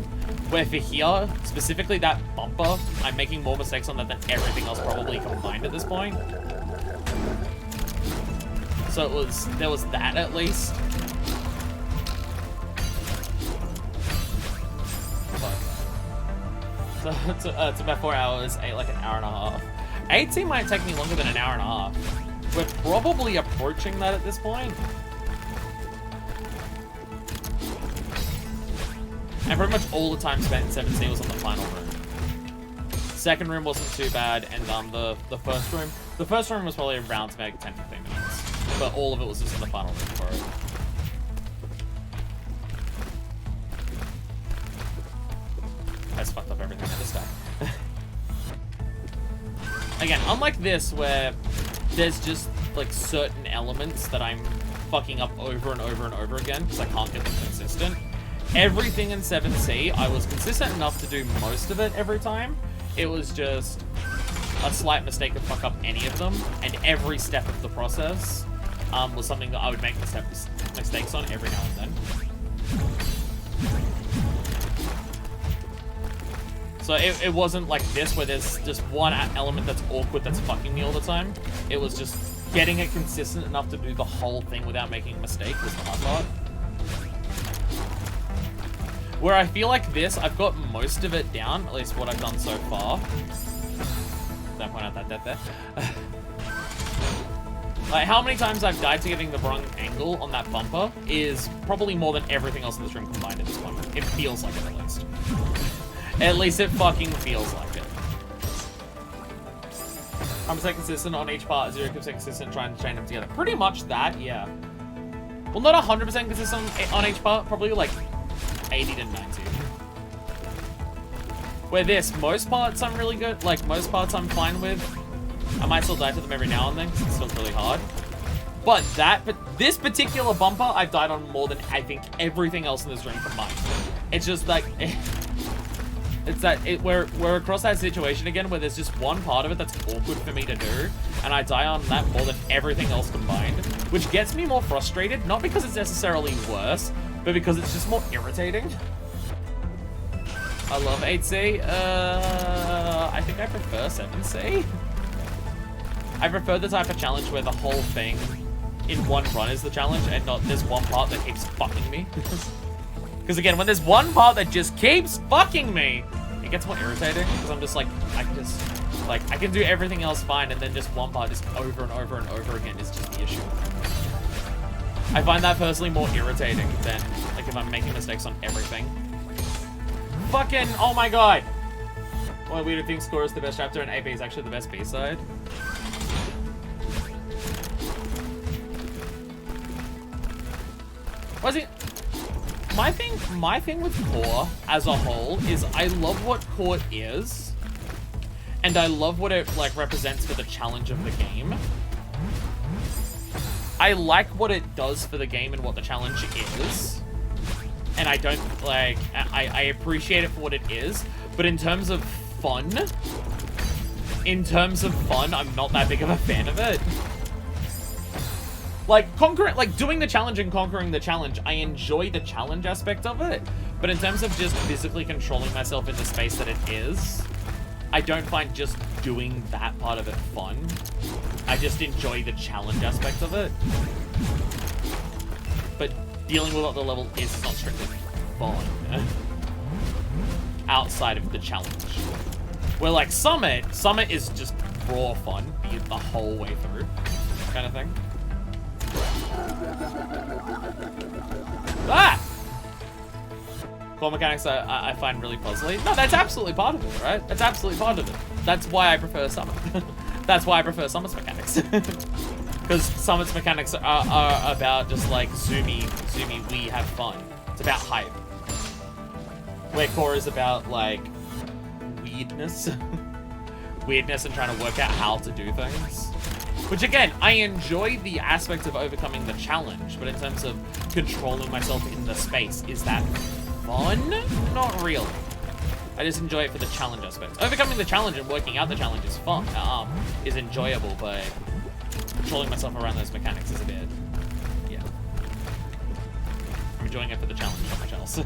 Where for here, specifically that bumper, I'm making more mistakes on that than everything else probably combined at this point. So there was that at least. So it's about 4 hours, like an hour and a half. 8C might take me longer than an hour and a half. We're probably approaching that at this point. And pretty much all the time spent in 7C was on the final room. Second room wasn't too bad, and the first room was probably around maybe 10-15 minutes. But all of it was just in the final room for it. I just fucked up everything in this guy. Again, unlike this, where there's just like certain elements that I'm fucking up over and over and over again because I can't get them consistent. Everything in 7C, I was consistent enough to do most of it every time. It was just a slight mistake to fuck up any of them, and every step of the process was something that I would make mistakes on every now and then. So it wasn't like this, where there's just one element that's awkward that's fucking me all the time. It was just getting it consistent enough to do the whole thing without making a mistake was the hard part. Where I feel like this, I've got most of it down, at least what I've done so far. Don't point out that death there. Like, how many times I've died to getting the wrong angle on that bumper is probably more than everything else in this room combined at this point. It feels like it, at least. At least it fucking feels like it. 100% consistent on each part, 0% consistent trying to chain them together. Pretty much that, yeah. Well, not 100% consistent on each part, probably like 80 to 90. Where this, most parts I'm really good, like most parts I'm fine with. I might still die to them every now and then because it's still really hard. But this particular bumper, I've died on more than I think everything else in this room combined. It's just like, we're across that situation again where there's just one part of it that's awkward for me to do, and I die on that more than everything else combined, which gets me more frustrated, not because it's necessarily worse, but because it's just more irritating. I love 8C. I think I prefer 7C. I prefer the type of challenge where the whole thing in one run is the challenge and not there's one part that keeps fucking me. Because again, when there's one part that just keeps fucking me, it gets more irritating because I'm just like, I can do everything else fine, and then just one part just over and over and over again is just the issue. I find that personally more irritating than like if I'm making mistakes on everything. Fucking, oh my god! Well, we do think Score is the best chapter and AP is actually the best B-side. Was it? My thing with Core as a whole is I love what Core is, and I love what it like represents for the challenge of the game. I like what it does for the game and what the challenge is, and I don't like. I appreciate it for what it is, but in terms of fun, I'm not that big of a fan of it. Like, doing the challenge and conquering the challenge, I enjoy the challenge aspect of it. But in terms of just physically controlling myself in the space that it is, I don't find just doing that part of it fun. I just enjoy the challenge aspect of it. But dealing with what the level is not strictly fun. Outside of the challenge. Where, like, Summit is just raw fun, be it the whole way through, kind of thing. Ah! Core mechanics I find really puzzly. No, that's absolutely part of it, right? That's absolutely part of it. That's why I prefer Summit. That's why I prefer Summit's mechanics. Because Summit's mechanics are about just like zoomy, we have fun. It's about hype. Where Core is about like weirdness. Weirdness and trying to work out how to do things. Which again, I enjoy the aspect of overcoming the challenge, but in terms of controlling myself in the space, is that fun? Not really. I just enjoy it for the challenge aspect. Overcoming the challenge and working out the challenge is fun, is enjoyable, but controlling myself around those mechanics is a bit, yeah. I'm enjoying it for the challenge, not much else.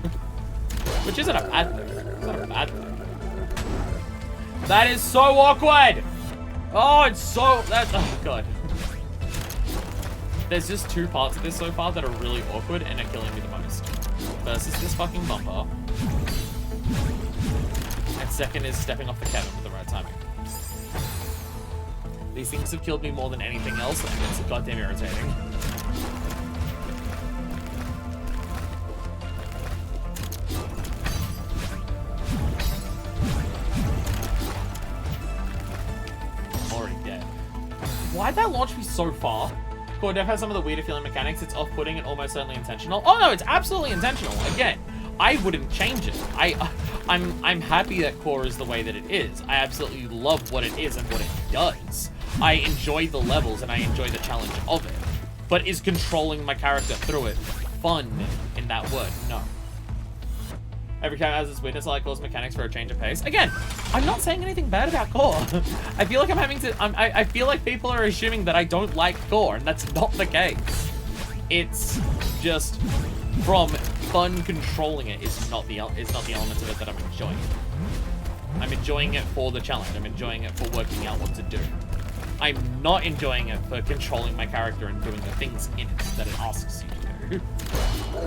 Which isn't a bad thing. It's not a bad thing. That is so awkward! Oh, it's so, oh god. There's just two parts of this so far that are really awkward and are killing me the most. First is this fucking bumper. And second is stepping off the cabin with the right timing. These things have killed me more than anything else, and it's goddamn irritating. Already dead. Why'd that launch me so far? Core Dev has some of the weirder feeling mechanics. It's off-putting and almost certainly intentional. Oh no, it's absolutely intentional. Again, I wouldn't change it. I'm happy that Core is the way that it is. I absolutely love what it is and what it does. I enjoy the levels and I enjoy the challenge of it. But is controlling my character through it fun in that word? No. Every character has its weakness. I like Core's mechanics for a change of pace. Again, I'm not saying anything bad about Core. I feel like I'm having to. I feel like people are assuming that I don't like Core, and that's not the case. It's just from fun controlling it is not the element of it that I'm enjoying. I'm enjoying it for the challenge. I'm enjoying it for working out what to do. I'm not enjoying it for controlling my character and doing the things in it that it asks you to do.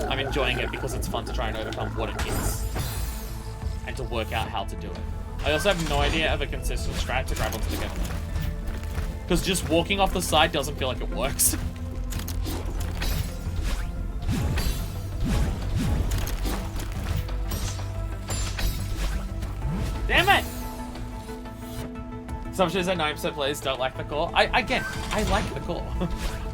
I'm enjoying it because it's fun to try and overcome what it is and to work out how to do it. I also have no idea of a consistent strat to grab onto the Kevin. Because just walking off the side doesn't feel like it works. Damn it! Some shows that 9% players don't like the core. Again, I like the core.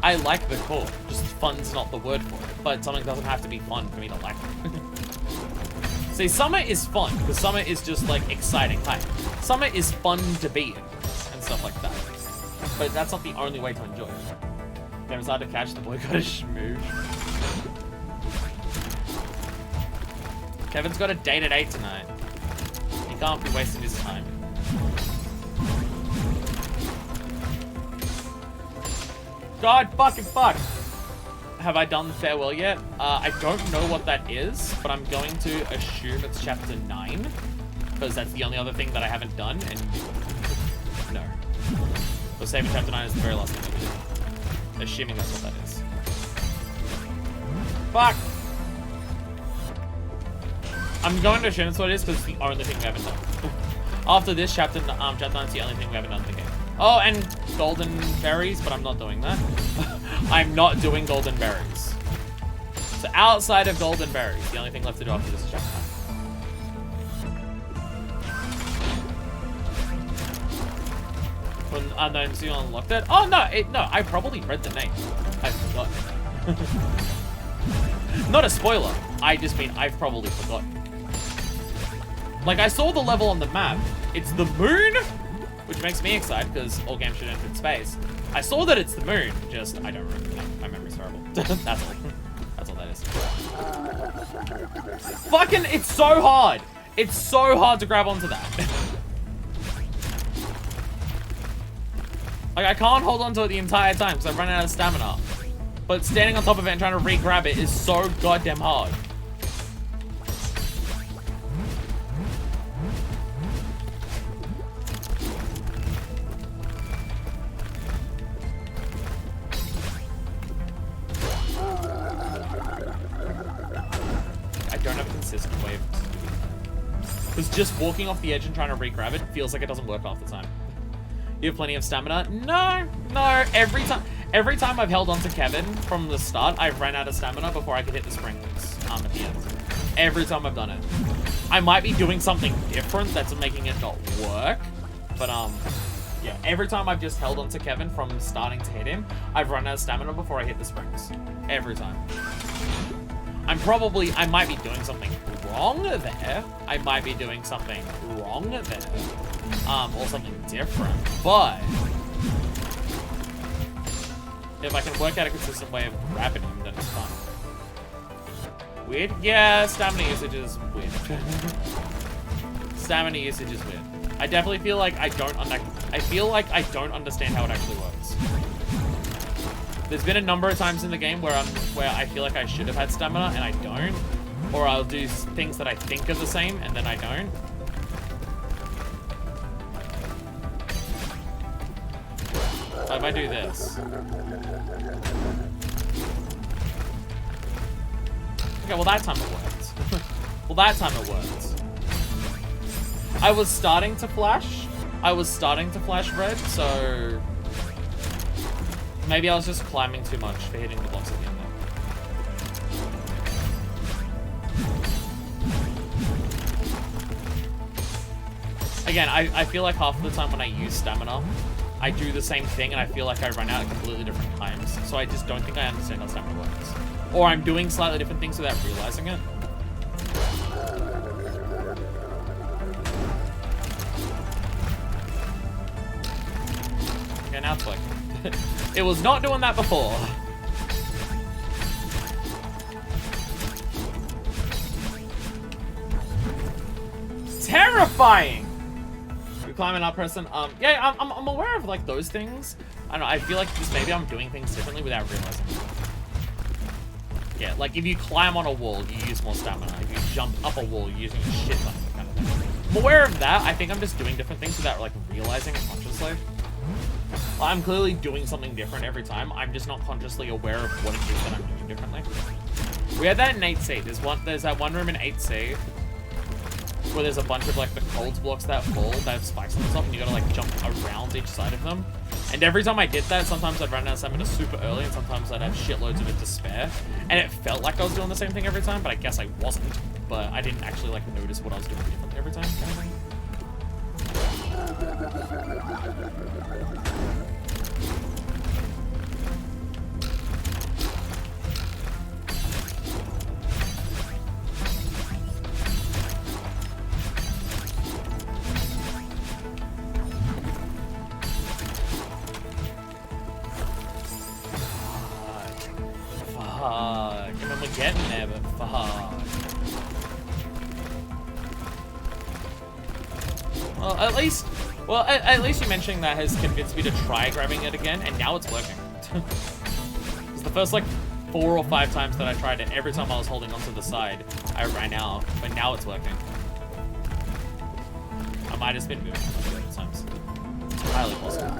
I like the core. Just fun's not the word for it. But something doesn't have to be fun for me to like it. See, summer is fun, because summer is just like exciting hype. Summer is fun to be in, and stuff like that. But that's not the only way to enjoy it. Kevin's hard to catch, the boy got a schmooze. Kevin's got a date at 8 tonight. He can't be wasting his time. God fucking fuck. Have I done Farewell yet? I don't know what that is, but I'm going to assume it's chapter 9. Because that's the only other thing that I haven't done, and no. But saving chapter 9 is the very last thing that we did. Assuming that's what that is. Fuck! I'm going to assume that's what it is because it's the only thing we haven't done. After this, chapter 9 is the only thing we haven't done in the game. Oh, and golden berries, but I'm not doing that. I'm not doing golden berries. So outside of golden berries, the only thing left to do after this is chapter 9. When unknown seal unlocked it. Oh no, no, I probably read the name. I forgot. Not a spoiler. I just mean I've probably forgotten. Like I saw the level on the map. It's the moon, which makes me excited because all games should end in space. I saw that it's the moon. Just I don't remember. My memory's horrible. That's all. That's all that is. Fucking, it's so hard. It's so hard to grab onto that. Like I can't hold onto it the entire time because I've run out of stamina. But standing on top of it and trying to re-grab it is so goddamn hard. I don't have a consistent way of doing that. Because just walking off the edge and trying to re-grab it feels like it doesn't work half the time. You have plenty of stamina? No, no, every time I've held onto Kevin from the start, I've ran out of stamina before I could hit the springs at the end. Every time I've done it. I might be doing something different that's making it not work, but yeah, every time I've just held onto Kevin from starting to hit him, I've run out of stamina before I hit the springs. Every time. I might be doing something wrong there. I might be doing something wrong there. Or something different, but If I can work out a consistent way of grabbing him, then it's fine. Weird? Yeah, stamina usage is weird. Stamina usage is weird. I definitely feel like I don't understand how it actually works. There's been a number of times in the game where I feel like I should have had stamina and I don't. Or I'll do things that I think are the same and then I don't. So if I do this. Okay, well that time it worked. Well, that time it worked. I was starting to flash red, so maybe I was just climbing too much for hitting the blocks at the end there. Again, I feel like half of the time when I use stamina, I do the same thing and I feel like I run out at completely different times. So I just don't think I understand how stamina works. Or I'm doing slightly different things without realizing it. Okay, now it's working. It was not doing that before. Terrifying! You're climbing up, person. Yeah, I'm aware of like those things. I don't know, I feel like just maybe I'm doing things differently without realizing it. Yeah, like if you climb on a wall, you use more stamina. If you jump up a wall, you're using a shit ton of kind of thing. I'm aware of that. I think I'm just doing different things without like realizing it consciously. I'm clearly doing something different every time. I'm just not consciously aware of what it is that I'm doing differently. We had that in 8C. There's that one room in 8C where there's a bunch of like the cold blocks that fall that have spikes on the top and you gotta like jump around each side of them. And every time I did that, sometimes I'd run out of stamina super early and sometimes I'd have shitloads of it to spare. And it felt like I was doing the same thing every time, but I guess I wasn't. But I didn't actually like notice what I was doing differently every time, kind of thing. Fuck. I mean, we're getting there, but fuck. Well, at least you mentioning that has convinced me to try grabbing it again, and now it's working. It's the first like 4 or 5 times that I tried it. Every time I was holding onto the side, I ran out, but now it's working. I might have just been moving the other times. It's highly possible.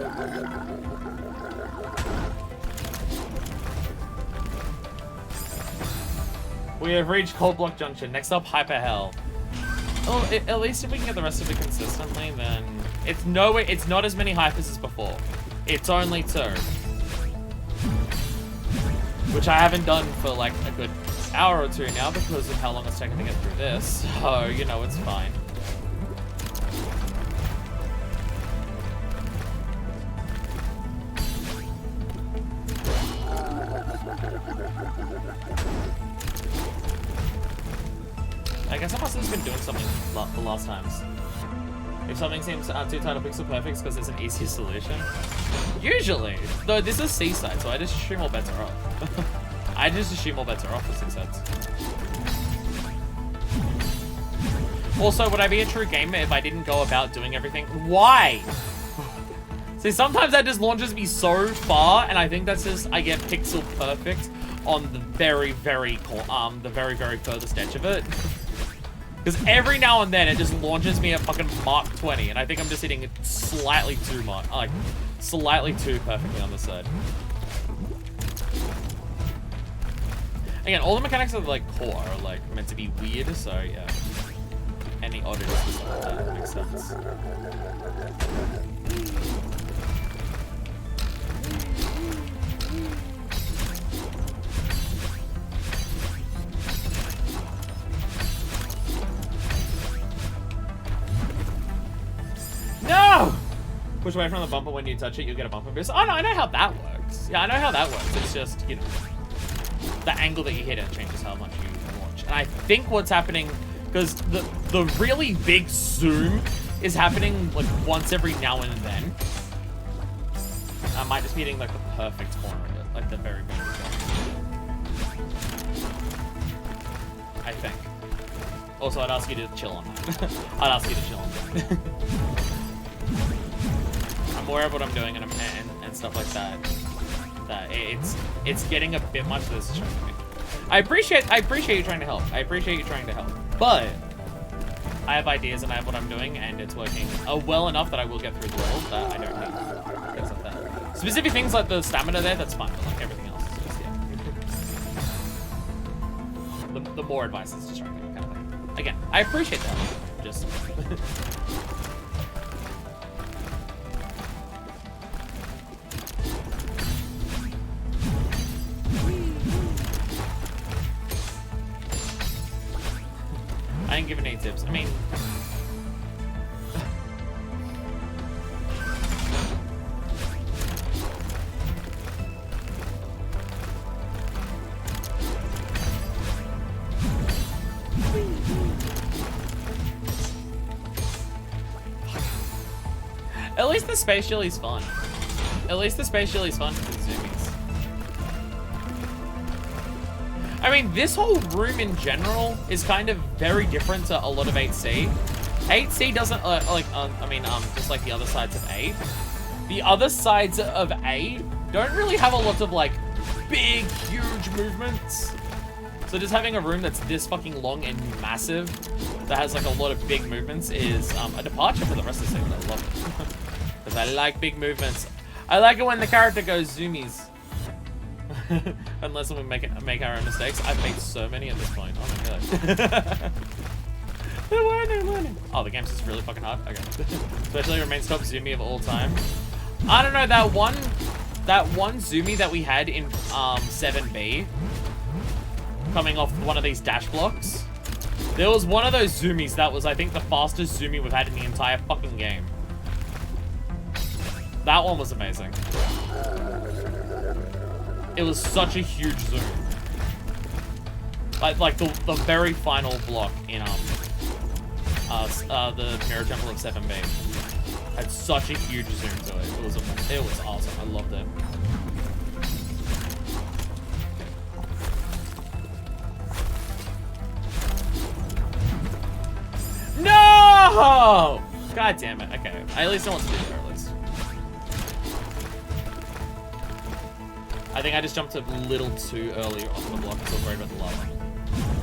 We have reached Cold Block Junction. Next up, Hyper Hell. Oh, at least if we can get the rest of it consistently, then it's not as many hypers as before. It's only 2. Which I haven't done for like a good hour or 2 now because of how long it's taken to get through this. So, you know, it's fine. I guess I must have just been doing something the last times. If something seems too tight or pixel perfect, it's because there's an easier solution. Usually! Though this is Seaside, so I just assume all bets are off. I just assume all bets are off for Seaside. Also, would I be a true gamer if I didn't go about doing everything? Why? See, sometimes that just launches me so far, and I think that's just, I get pixel perfect on the very, very furthest edge of it. Because every now and then it just launches me at fucking Mark 20, and I think I'm just hitting it slightly too much, like slightly too perfectly on the side. Again, all the mechanics of like core are like meant to be weird, so yeah. Any oddities or something like that makes sense. No! Push away from the bumper when you touch it, you'll get a bumper boost. Oh no, I know how that works. Yeah, I know how that works. It's just, you know, the angle that you hit it changes how much you launch. And I think what's happening, because the really big zoom is happening like once every now and then. I might just be hitting like the perfect corner of it. like the very beginning. I think. Also, I'd ask you to chill on that. I'd ask you to chill on that. I'm aware of what I'm doing and stuff like that. That it's getting a bit much of this for me. I appreciate you trying to help. I appreciate you trying to help. But I have ideas and I have what I'm doing and it's working well enough that I will get through the level that I don't need things like that. Specific things like the stamina there, that's fine, but like everything else is just, yeah. The more advice is just trying to kind of thing. Again, I appreciate that. Just I didn't give any tips. I mean, at least the space chili's fun. At least the space chili's fun for the zoomies. I mean, this whole room in general is kind of very different to a lot of 8C. 8C doesn't, just like the other sides of 8. The other sides of 8 don't really have a lot of, like, big, huge movements. So just having a room that's this fucking long and massive, that has, like, a lot of big movements is a departure for the rest of the segment. I love it. Because I like big movements. I like it when the character goes zoomies. Unless we make our own mistakes. I've made so many at this point. Oh my god. They're learning. Oh, the game's just really fucking hard. Okay. Especially remains top zoomie of all time. I don't know, that one zoomie that we had in 7B, coming off one of these dash blocks. There was one of those zoomies that was, I think, the fastest zoomie we've had in the entire fucking game. That one was amazing. It was such a huge zoom. Like the very final block in the Mirror Temple of 7B had such a huge zoom to it. It was awesome. I loved it. No! God damn it. Okay. I at least don't want to do there, at least. I think I just jumped a little too early off the block, so I'm worried about the lava.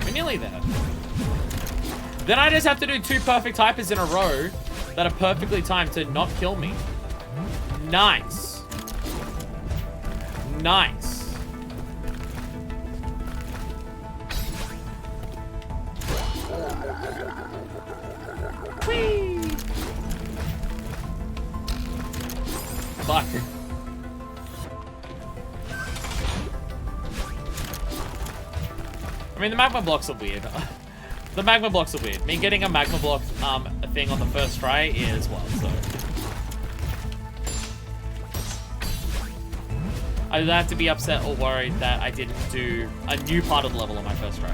We're nearly there. Then I just have to do 2 perfect hypers in a row that are perfectly timed to not kill me. Nice. Nice. Whee! Fuck. I mean, the magma blocks are weird. The magma blocks are weird. Me getting a magma block thing on the first try is, well, so. I don't have to be upset or worried that I didn't do a new part of the level on my first try.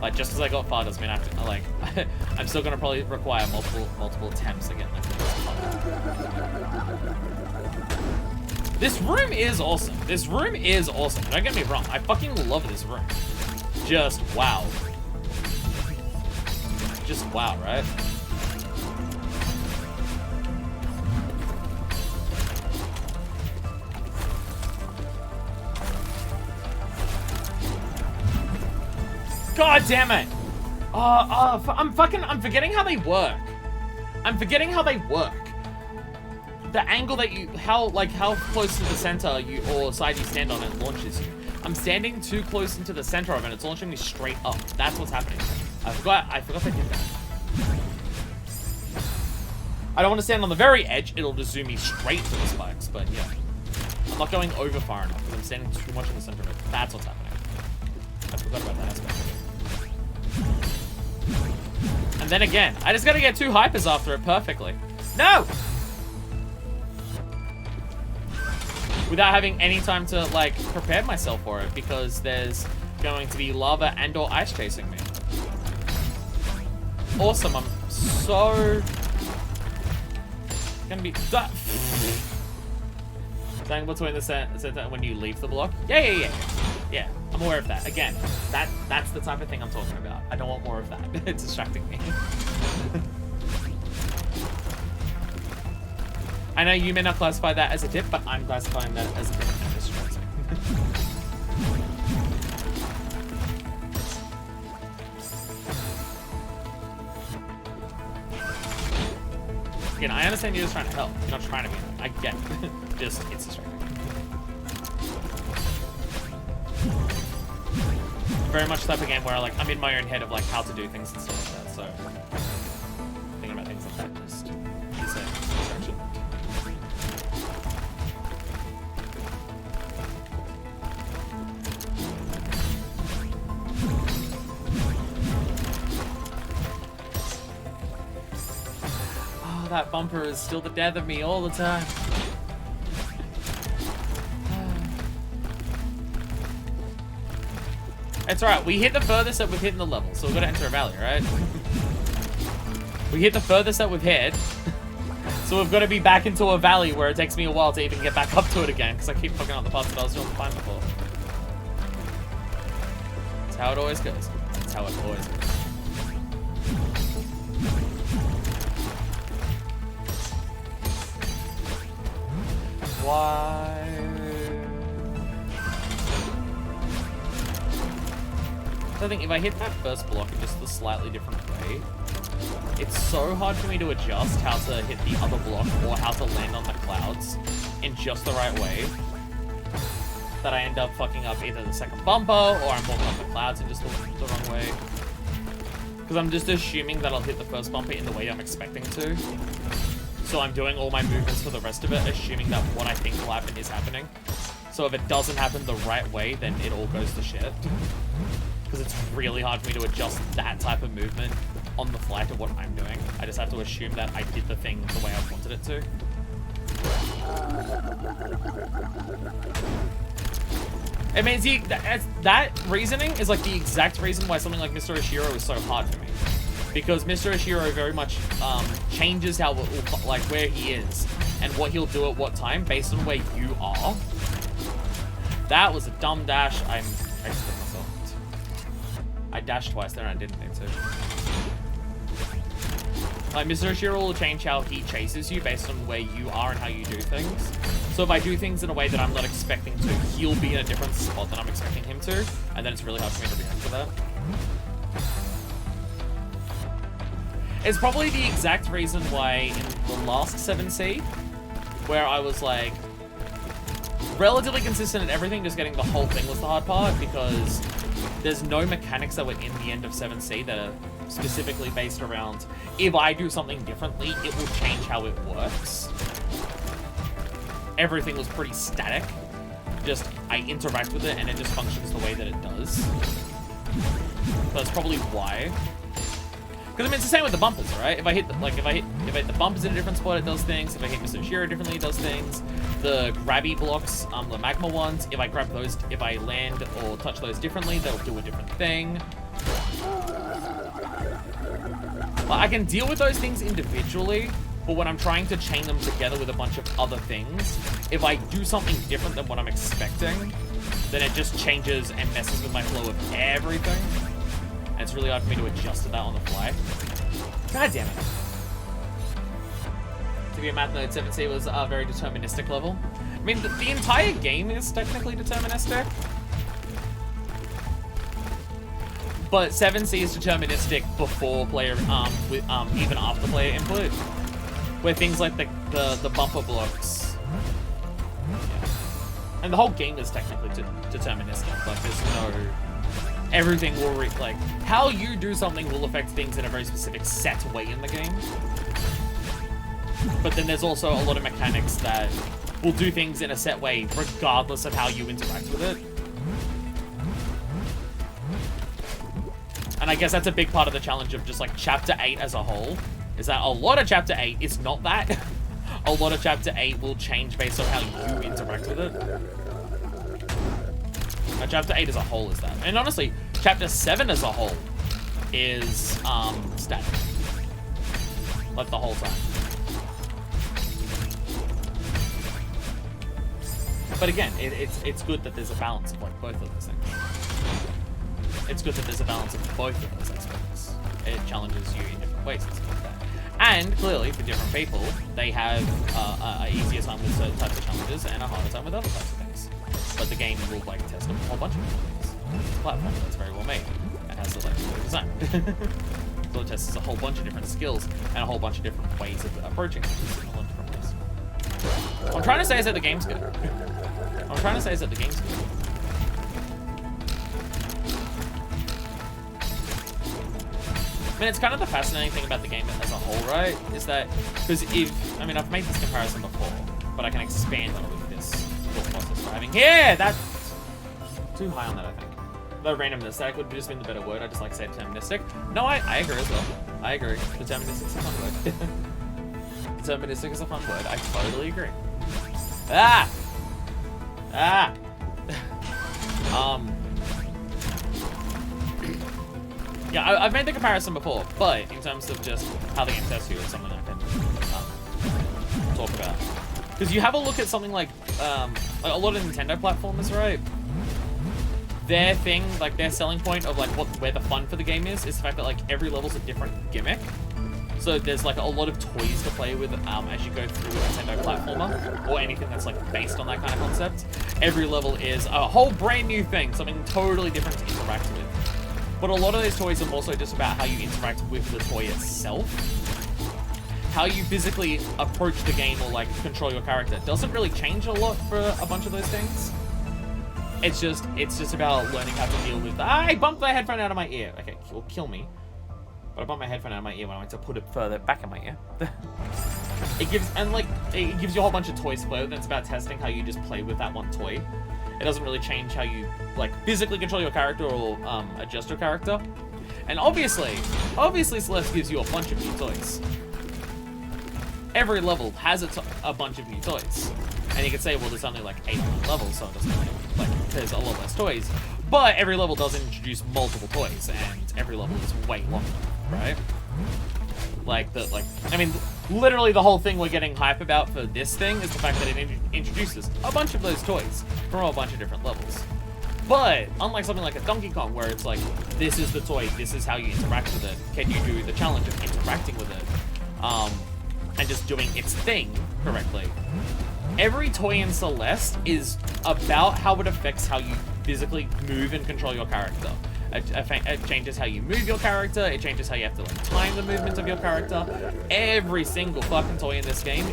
Like, just because I got far doesn't mean I have to, like, I'm still going to probably require multiple attempts again. Like, this room is awesome. This room is awesome. Don't get me wrong. I fucking love this room. Just wow. Just wow, right? God damn it! I'm forgetting how they work. I'm forgetting how they work. The angle that how close to the center or side you stand on it launches you. I'm standing too close into the center of it. It's launching me straight up. That's what's happening. I forgot I did that. I don't want to stand on the very edge. It'll just zoom me straight to the spikes. But yeah, I'm not going over far enough because I'm standing too much in the center of it. That's what's happening. I forgot about that aspect. And then again, I just gotta get 2 hypers after it perfectly. No! Without having any time to, like, prepare myself for it, because there's going to be lava and or ice chasing me. Awesome, I'm so... gonna be... Standing between the center and when you leave the block. Yeah. Yeah, I'm aware of that. Again, that's the type of thing I'm talking about. I don't want more of that. It's distracting me. I know you may not classify that as a tip, but I'm classifying that as a tip and distracting. Again, I understand you're just trying to help. You're not trying to be. I get it. Just, it's distracting. Very much the type of game where I'm in my own head of like how to do things and stuff like that. So thinking about things like that just is a distraction. Oh, that bumper is still the death of me all the time. It's alright, we hit the furthest that we've hit in the level, so we've got to enter a valley, right? We hit the furthest that we've hit, so we've got to be back into a valley where it takes me a while to even get back up to it again, because I keep fucking up the parts that I was doing fine before. That's how it always goes. That's how it always goes. Why? I think if I hit that first block in just a slightly different way, it's so hard for me to adjust how to hit the other block or how to land on the clouds in just the right way that I end up fucking up either the second bumper or I'm walking up the clouds in just the wrong way. Because I'm just assuming that I'll hit the first bumper in the way I'm expecting to. So I'm doing all my movements for the rest of it, assuming that what I think will happen is happening. So if it doesn't happen the right way, then it all goes to shit. Because it's really hard for me to adjust that type of movement on the fly to what I'm doing. I just have to assume that I did the thing the way I wanted it to. It means that reasoning is like the exact reason why something like Mr. Oshiro is so hard for me. Because Mr. Oshiro very much changes how, like, where he is and what he'll do at what time based on where you are. That was a dumb dash. I split myself. I dashed twice there and I didn't think so. Like, Mr. Oshiro will change how he chases you based on where you are and how you do things. So if I do things in a way that I'm not expecting to, he'll be in a different spot than I'm expecting him to, and then it's really hard for me to react to that. It's probably the exact reason why in the last 7C, where I was like, relatively consistent in everything, just getting the whole thing was the hard part, because there's no mechanics that were in the end of 7C that are specifically based around, if I do something differently, it will change how it works. Everything was pretty static. Just, I interact with it and it just functions the way that it does. So that's probably why. Because I mean, it's the same with the bumpers, right? If I hit the bumpers in a different spot, it does things. If I hit Mr. Oshiro differently, it does things. The grabby blocks, the magma ones, if I grab those, if I land or touch those differently, they'll do a different thing. Well, I can deal with those things individually, but when I'm trying to chain them together with a bunch of other things, if I do something different than what I'm expecting, then it just changes and messes with my flow of everything. And it's really hard for me to adjust to that on the fly. God damn it. To be a math nerd, 7C was a very deterministic level. I mean, the entire game is technically deterministic. But 7C is deterministic before player, even after player input. Where things like the bumper blocks. Yeah. And the whole game is technically deterministic. Like, there's no... Everything will, like, how you do something will affect things in a very specific set way in the game. But then there's also a lot of mechanics that will do things in a set way regardless of how you interact with it. And I guess that's a big part of the challenge of just, like, Chapter 8 as a whole. Is that a lot of Chapter 8 is not that. A lot of Chapter 8 will change based on how you interact with it. Now, Chapter 8 as a whole is that. And honestly, Chapter 7 as a whole is static. Like, the whole time. But again, it's good that there's a balance of like both of those things. It's good that there's a balance of both of those aspects. It challenges you in different ways and stuff like that. And clearly, for different people, they have an easier time with certain types of challenges and a harder time with other types of things. But the game will like test a whole bunch of different things. It's a platform that's very well made and has the like good design. So it tests a whole bunch of different skills and a whole bunch of different ways of approaching things in a lot of different ways. What I'm trying to say is that the game's good. I'm trying to say is that the game's good. I mean, it's kind of the fascinating thing about the game as a whole, right? Is that, because I mean, I've made this comparison before, but I can expand on it with this thought process driving. Yeah, that's too high on that, I think. The randomness, that could have just been the better word. I just like to say deterministic. No, I agree as well. I agree. Deterministic is a fun word. Deterministic is a fun word. I totally agree. Ah! Ah! Yeah, I've made the comparison before, but in terms of just how the game tests you, it's something I can talk about. Because you have a look at something like a lot of Nintendo platformers, right? Their thing, like their selling point of like where the fun for the game is the fact that like every level's a different gimmick. So there's like a lot of toys to play with as you go through a Nintendo platformer or anything that's like based on that kind of concept. Every level is a whole brand new thing, something totally different to interact with. But a lot of those toys are also just about how you interact with the toy itself. How you physically approach the game or like control your character doesn't really change a lot for a bunch of those things. It's just about learning how to deal with. I bumped my headphone out of my ear. Okay, it'll kill me. But I bumped my headphone out of my ear when I went to put it further back in my ear. It gives you a whole bunch of toys to play with, and it's about testing how you just play with that one toy. It doesn't really change how you like physically control your character or adjust your character. And obviously Celeste gives you a bunch of new toys. Every level has a bunch of new toys. And you could say, well, there's only like 8 levels, so it doesn't really, like, there's a lot less toys. But every level does introduce multiple toys, and every level is way longer, right? I mean, literally the whole thing we're getting hype about for this thing is the fact that it introduces a bunch of those toys from a bunch of different levels. But unlike something like a Donkey Kong, where it's like, this is the toy, this is how you interact with it, can you do the challenge of interacting with it, and just doing its thing correctly. Every toy in Celeste is about how it affects how you physically move and control your character. It changes how you move your character, it changes how you have to like time the movement of your character. Every single fucking toy in this game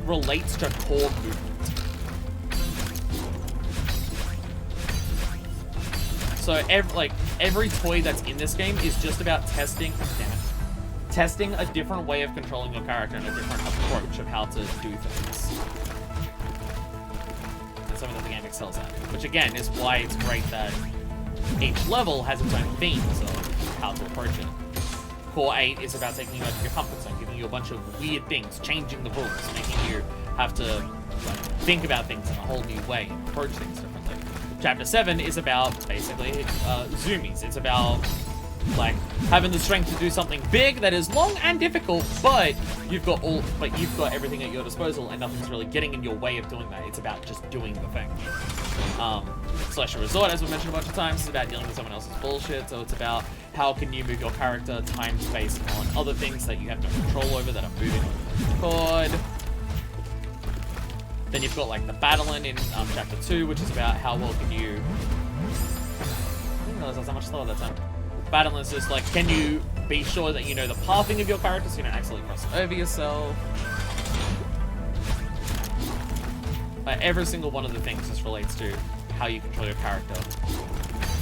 relates to core movement. So every toy that's in this game is just about testing a different way of controlling your character and a different approach of how to do things. And something that the game excels at. Which again is why it's great that each level has its own themes of how to approach it. Core 8 is about taking you out of your comfort zone, giving you a bunch of weird things, changing the rules, making you have to think about things in a whole new way and approach things differently. Chapter 7 is about basically zoomies. It's about like having the strength to do something big that is long and difficult, but you've got everything at your disposal and nothing's really getting in your way of doing that. It's about just doing the thing. Celestial Resort, as we mentioned a bunch of times, is about dealing with someone else's bullshit, so it's about how can you move your character times based on other things that you have no control over that are moving on the board. Then you've got like the battling in chapter 2, which is about how well can you... I didn't realize I was that much slower that time. Battling is just like, can you be sure that you know the pathing of your character so you don't accidentally cross over yourself? Every single one of the things just relates to how you control your character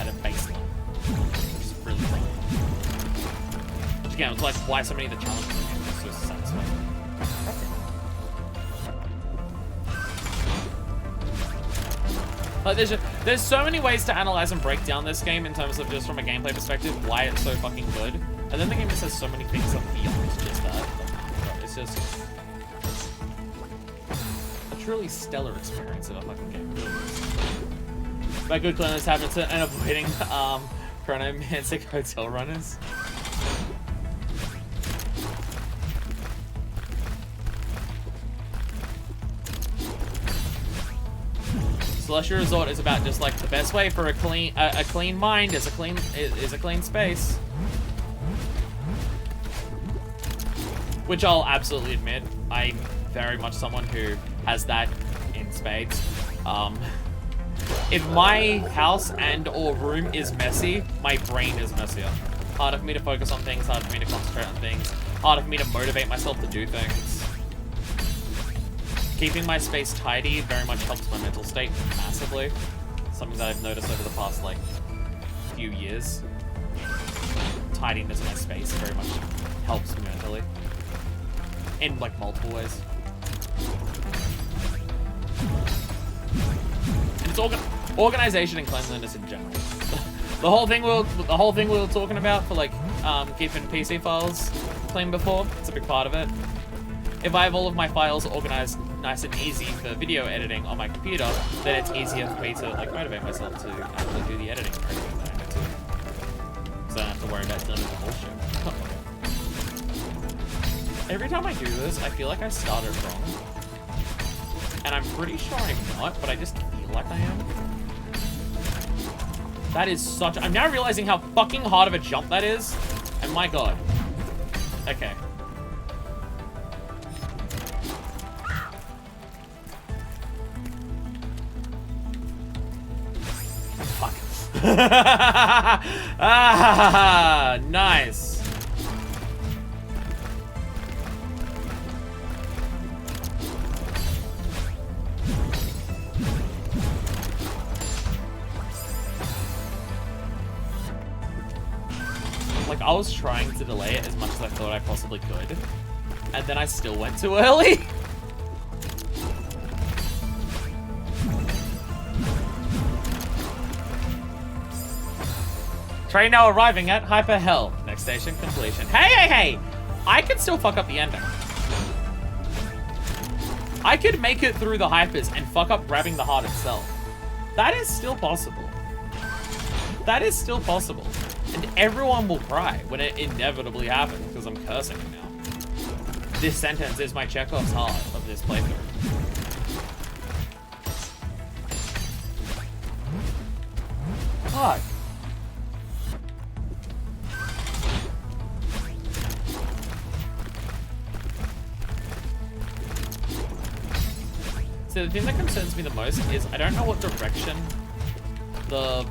at a baseline, which is really fun. Which again, it's like why so many of the challenges in the game are so satisfying. Like there's so many ways to analyze and break down this game in terms of just from a gameplay perspective why it's so fucking good, and then the game just has so many things that beyond just that. It's just a truly stellar experience of a fucking game. By good cleanliness habits and avoiding chronomantic hotel runners. Celestial Resort is about just like the best way for a clean mind is a clean space. Which I'll absolutely admit, I'm very much someone who has that in spades. If my house and or room is messy, my brain is messier. Harder for me to focus on things, harder for me to concentrate on things, harder for me to motivate myself to do things. Keeping my space tidy very much helps my mental state massively. Something that I've noticed over the past, like, few years. Tidiness in my space very much helps me mentally. In, like, multiple ways. And it's organization and cleanliness in general. The whole thing we were talking about for, like, keeping PC files clean before, it's a big part of it. If I have all of my files organized nice and easy for video editing on my computer, then it's easier for me to, like, motivate myself to actually do the editing or anything that I need to. So I don't have to worry about dealing with the bullshit. Every time I do this, I feel like I started wrong. And I'm pretty sure I'm not, but I just feel like I am. That is such... I'm now realizing how fucking hard of a jump that is. And my god. Okay. Fuck. Ah, nice. Like, I was trying to delay it as much as I thought I possibly could. And then I still went too early. Train now arriving at Hyper Hell. Next station completion. Hey, hey, hey! I could still fuck up the ending. I could make it through the hypers and fuck up grabbing the heart itself. That is still possible. That is still possible. And everyone will cry when it inevitably happens, because I'm cursing now. This sentence is my Chekhov's heart of this playthrough. Fuck. So the thing that concerns me the most is I don't know what direction the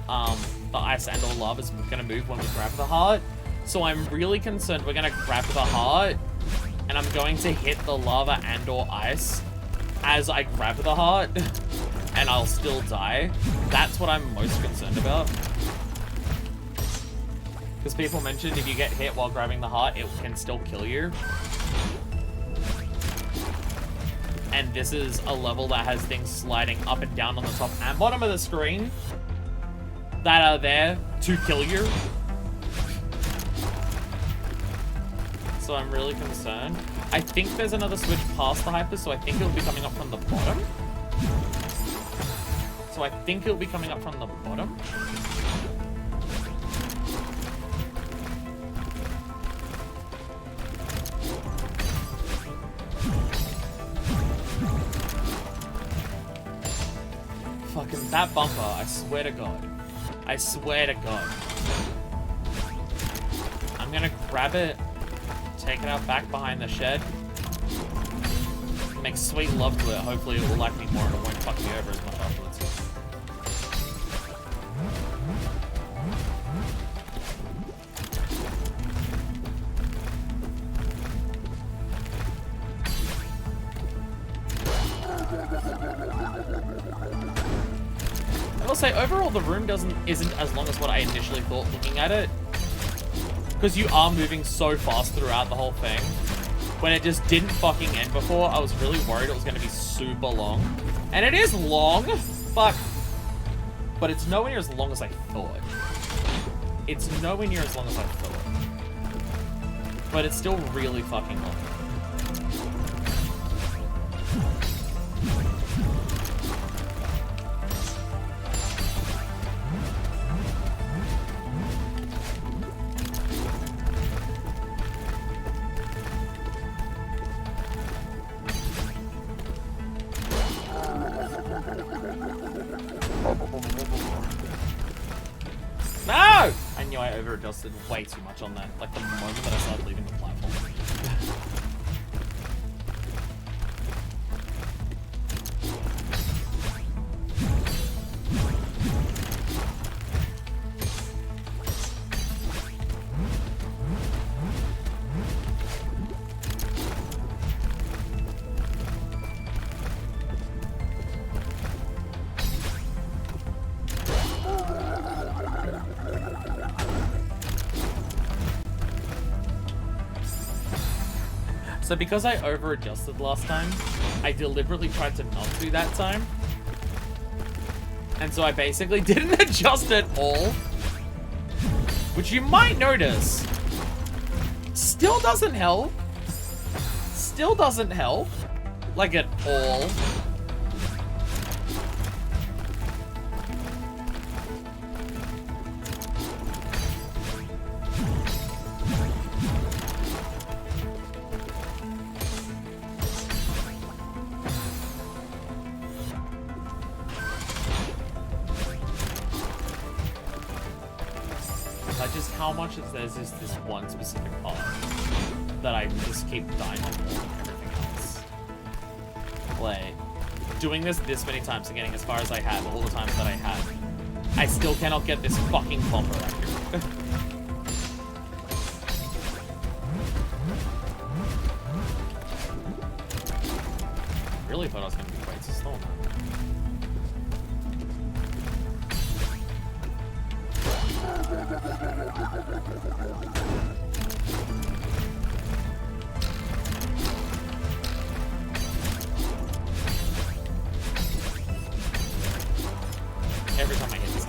ice and or lava is gonna move when we grab the heart. So I'm really concerned we're gonna grab the heart and I'm going to hit the lava and or ice as I grab the heart and I'll still die. That's what I'm most concerned about. Because people mentioned if you get hit while grabbing the heart, it can still kill you. And this is a level that has things sliding up and down on the top and bottom of the screen that are there to kill you. So I'm really concerned. I think there's another switch past the hyper, so I think it'll be coming up from the bottom. Fucking that bumper, I swear to God. I swear to God. I'm gonna grab it, take it out back behind the shed, make sweet love to it. Hopefully it will like me more and it won't fuck me over as much afterwards. I will say, overall, the room isn't as long as what I initially thought looking at it. Because you are moving so fast throughout the whole thing. When it just didn't fucking end before, I was really worried it was going to be super long. And it is long, but it's nowhere near as long as I thought. It's nowhere near as long as I thought. But it's still really fucking long. over-adjusted way too much on that. Like, the moment that I started leaving the platform. So because I over-adjusted last time, I deliberately tried to not do that time. And so I basically didn't adjust at all. Which you might notice still doesn't help. Still doesn't help. Like, at all. How much there's just this one specific part that I just keep dying on more than everything else. Like, doing this many times and getting as far as I have, all the times that I have, I still cannot get this fucking bumper accurate. Really thought I was gonna be way too slow, man. Every time I hit this,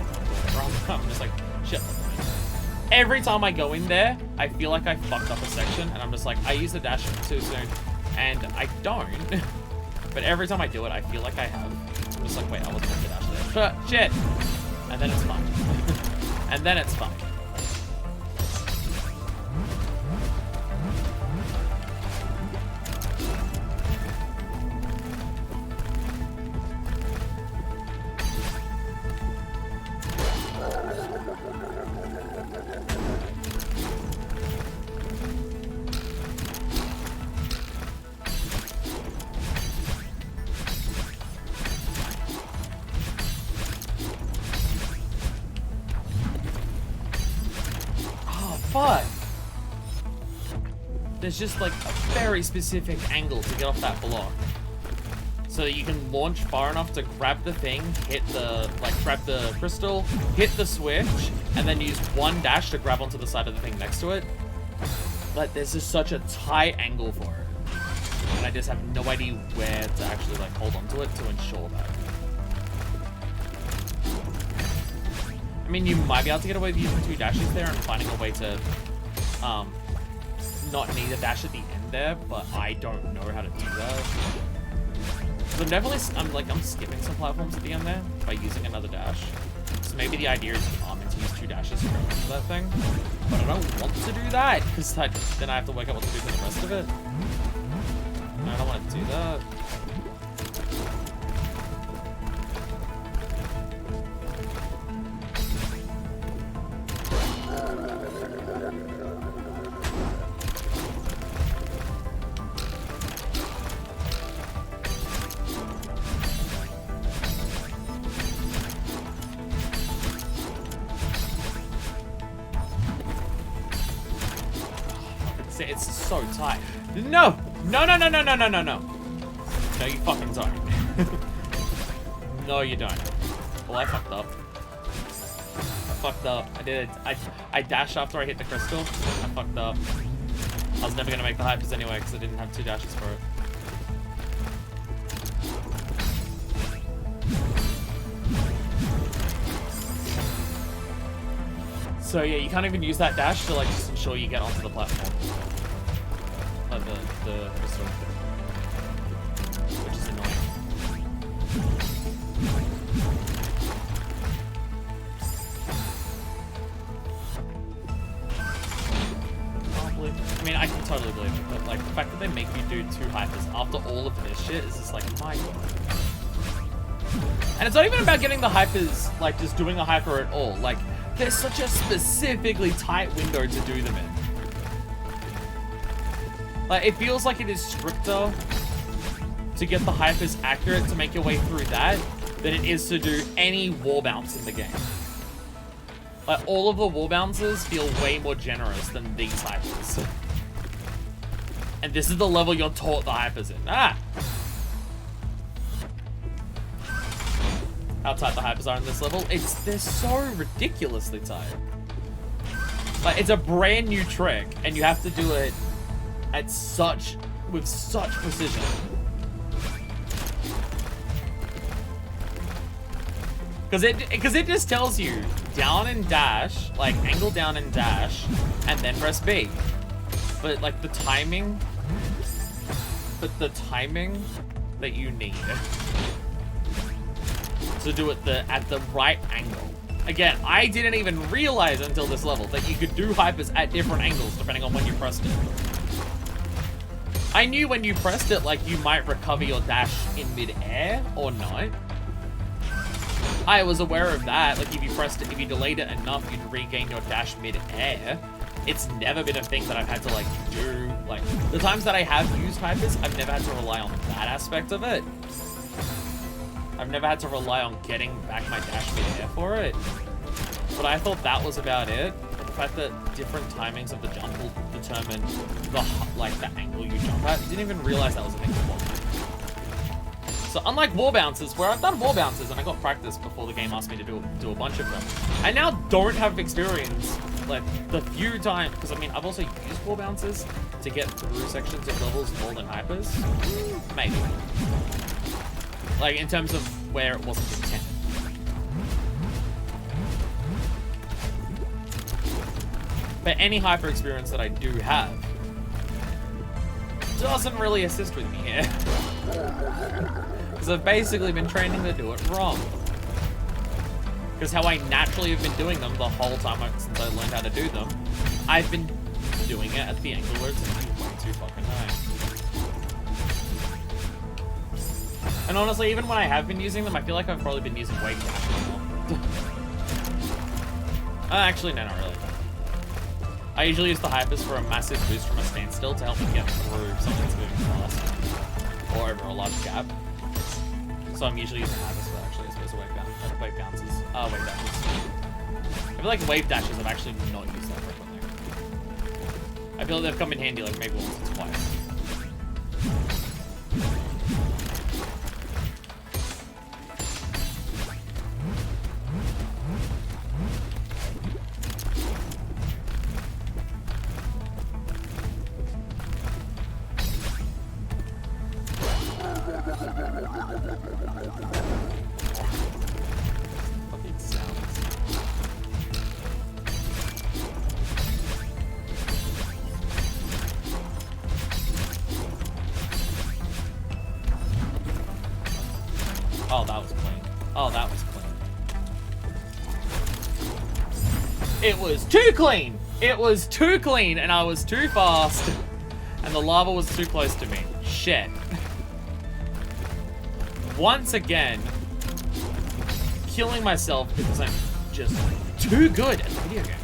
I'm just like, shit. Every time I go in there, I feel like I fucked up a section, and I'm just like, I used the dash too soon, and I don't. But every time I do it, I feel like I have. I'm just like, wait, I wasn't meant to dash there. Shit! And then it's fine. And then it's fine. There's just like a very specific angle to get off that block. So that you can launch far enough to grab the thing, hit the, grab the crystal, hit the switch, and then use one dash to grab onto the side of the thing next to it. But there's just such a tight angle for it. And I just have no idea where to actually like hold onto it to ensure that. I mean, you might be able to get away with using 2 dashes there and finding a way to, not need a dash at the end there, but I don't know how to do that. So I'm skipping some platforms at the end there by using another dash. So maybe the idea is meant to use 2 dashes to go into that thing. But I don't want to do that, because then I have to work out what to do for the rest of it. And I don't want to do that. It's so tight. No! No, no, no, no, no, no, no, no. No, you fucking don't. No, you don't. Well, I fucked up. I fucked up. I dashed after I hit the crystal. I fucked up. I was never gonna make the hypers anyway, because I didn't have 2 dashes for it. So yeah, you can't even use that dash to like just ensure you get onto the platform. The crystal. Which is annoying. I mean, I can totally believe it, but like the fact that they make you do 2 hypers after all of this shit is just like, my god. And it's not even about getting the hypers, like just doing a hyper at all. Like, there's such a specifically tight window to do them in. Like, it feels like it is stricter to get the hypers accurate to make your way through that than it is to do any wall bounce in the game. Like, all of the wall bounces feel way more generous than these hypers. And this is the level you're taught the hypers in. Ah! How tight the hypers are in this level. They're so ridiculously tight. Like, it's a brand new trick, and you have to do it with such precision. Because it just tells you down and dash, like angle down and dash, and then press B. But like the timing that you need to do it at the right angle. Again, I didn't even realize until this level that you could do hypers at different angles depending on when you pressed it. I knew when you pressed it, like, you might recover your dash in mid-air or not. I was aware of that. Like, if you delayed it enough, you'd regain your dash mid-air. It's never been a thing that I've had to, like, do. Like, the times that I have used hypers, I've never had to rely on that aspect of it. I've never had to rely on getting back my dash mid-air for it. But I thought that was about it. The fact that different timings of the jump will determine the angle you jump at. I didn't even realize that was a thing before. So unlike wall bounces, where I've done wall bounces and I got practice before the game asked me to do a bunch of them, I now don't have experience, like, the few times, because I mean, I've also used wall bounces to get through sections of levels more than hypers. Maybe. Like, in terms of where it wasn't intended. But any hyper experience that I do have doesn't really assist with me here. Because I've basically been training to do it wrong. Because how I naturally have been doing them the whole time since I learned how to do them, I've been doing it at the angle where it's way too fucking high. And honestly, even when I have been using them, I feel like I've probably been using wave dash more. Actually, no, not really. I usually use the hypers for a massive boost from a standstill to help me get through something that's moving fast. Or over a large gap. So I'm usually using hypers for actually, as opposed to wave bounces. Wave dashes. I feel like wave dashes I've actually not used that frequently. I feel like they've come in handy like maybe once or twice. Oh, that was clean. Oh, that was clean. It was too clean! It was too clean, and I was too fast. And the lava was too close to me. Shit. Once again, killing myself because I'm just too good at the video game.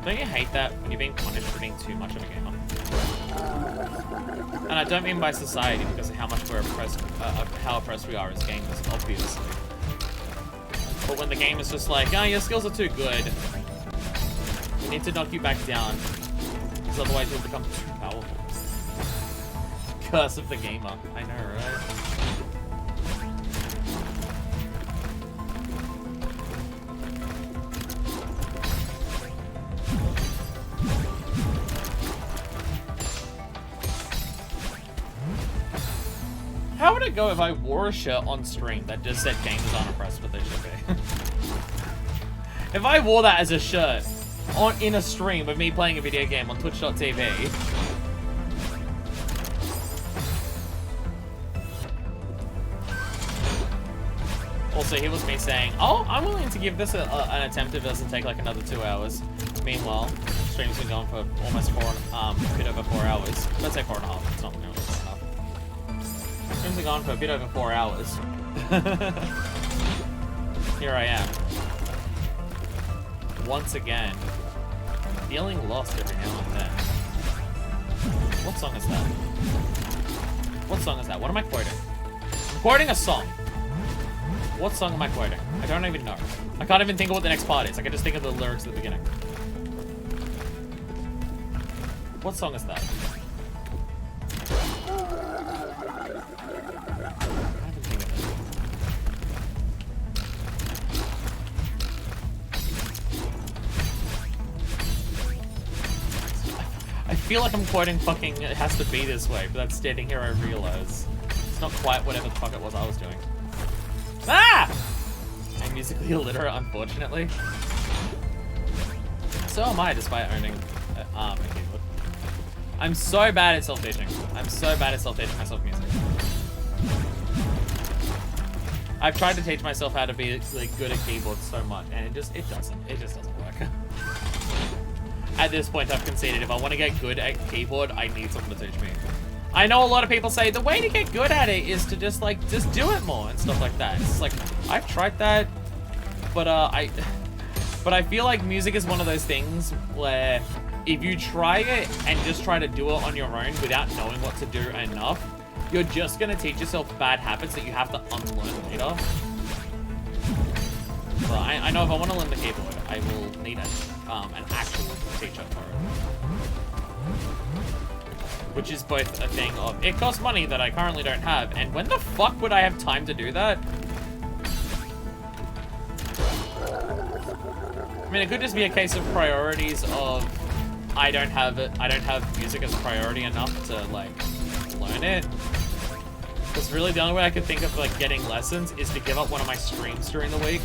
Don't you hate that when you're being punished for being too much of a gamer? And I don't mean by society because of how much we're oppressed, how oppressed we are as gamers, obviously. But when the game is just like, oh, your skills are too good. We need to knock you back down. Because otherwise you'll become too powerful. Curse of the gamer. I know, right? How would it go if I wore a shirt on stream that just said gamers aren't oppressed, but they should be? If I wore that as a shirt in a stream of me playing a video game on twitch.tv. Also, here was me saying, oh, I'm willing to give this an attempt if it doesn't take like another 2 hours. Meanwhile, stream's been going for almost a bit over 4 hours. Let's say 4.5. It's not really 4.5. Stream's been going for a bit over 4 hours. Here I am. Once again. Feeling lost every now and then. What song is that? What song is that? What am I quoting? I'm quoting a song. What song am I quoting? I don't even know. I can't even think of what the next part is. I can just think of the lyrics at the beginning. What song is that? I can think of it. I feel like I'm quoting fucking It Has to Be This Way, but that's stating here I realize. It's not quite whatever the fuck it was I was doing. Ah! I'm musically illiterate, unfortunately. So am I, despite owning a keyboard. I'm so bad at self-teaching. I'm so bad at self-teaching myself music. I've tried to teach myself how to be like good at keyboards so much, and it just doesn't work. At this point, I've conceded if I want to get good at keyboard, I need someone to teach me. I know a lot of people say the way to get good at it is to just do it more and stuff like that. It's like, I've tried that, but I feel like music is one of those things where if you try it and just try to do it on your own without knowing what to do enough, you're just gonna teach yourself bad habits that you have to unlearn later. So I know if I want to learn the keyboard, I will need an actual teacher for it. Which is both a thing of, it costs money that I currently don't have, and when the fuck would I have time to do that? I mean, it could just be a case of priorities of, I don't have music as a priority enough to, like, learn it. Because really the only way I could think of, like, getting lessons is to give up one of my streams during the week.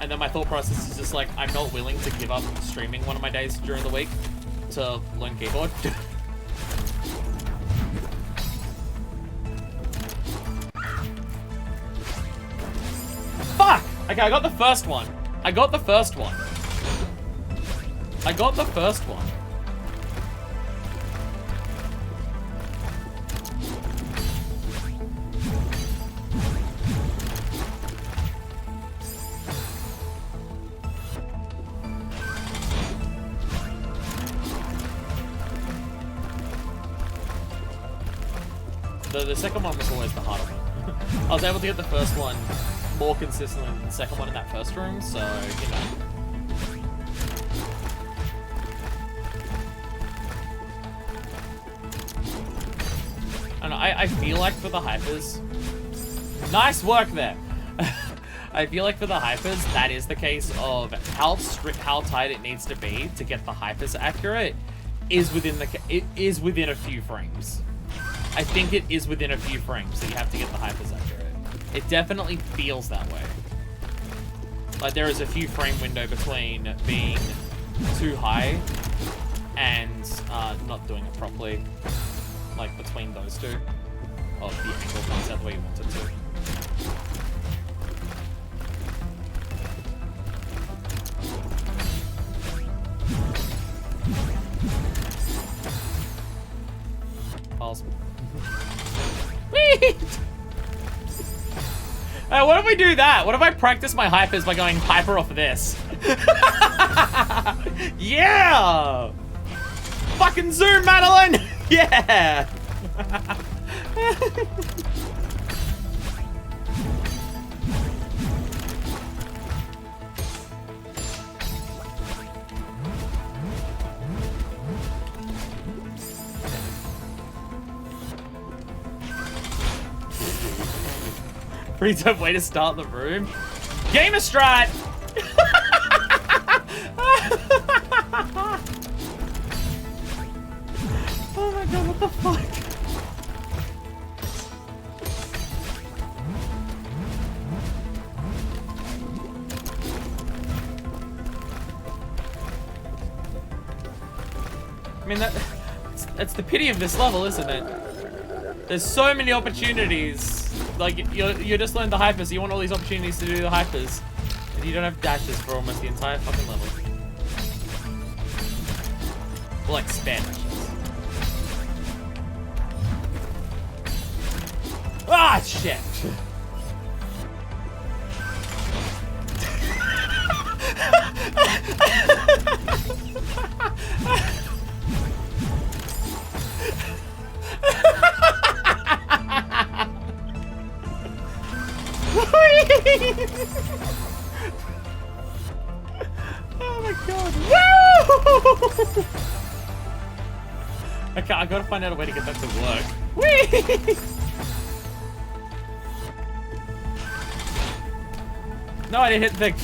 And then my thought process is just like, I'm not willing to give up streaming one of my days during the week to learn keyboard. Fuck! Okay, I got the first one. I got the first one. The second one was always the harder one. I was able to get the first one more consistently than the second one in that first room, so, you know. I don't know, I feel like for the hypers... Nice work there! I feel like for the hypers, that is the case of how tight it needs to be to get the hypers accurate is within a few frames. I think it is within a few frames that you have to get the hypers accurate. It definitely feels that way. Like there is a few frame window between being too high and not doing it properly. Like between those two. Of the angle comes out the way you want it to. Pause. Wait! What if we do that? What if I practice my hypers by going hyper off of this? Yeah! Fucking zoom, Madeline! Yeah! Pretty tough way to start the room. Gamer strat! Oh my god, what the fuck? I mean, that's the pity of this level, isn't it? There's so many opportunities. Like, you just learned the hypers, so you want all these opportunities to do the hypers. And you don't have dashes for almost the entire fucking level. Or like spare dashes. Ah, shit! Oh my god. Woo! Okay, I gotta find out a way to get that to work. Whee! No, I didn't hit the thing.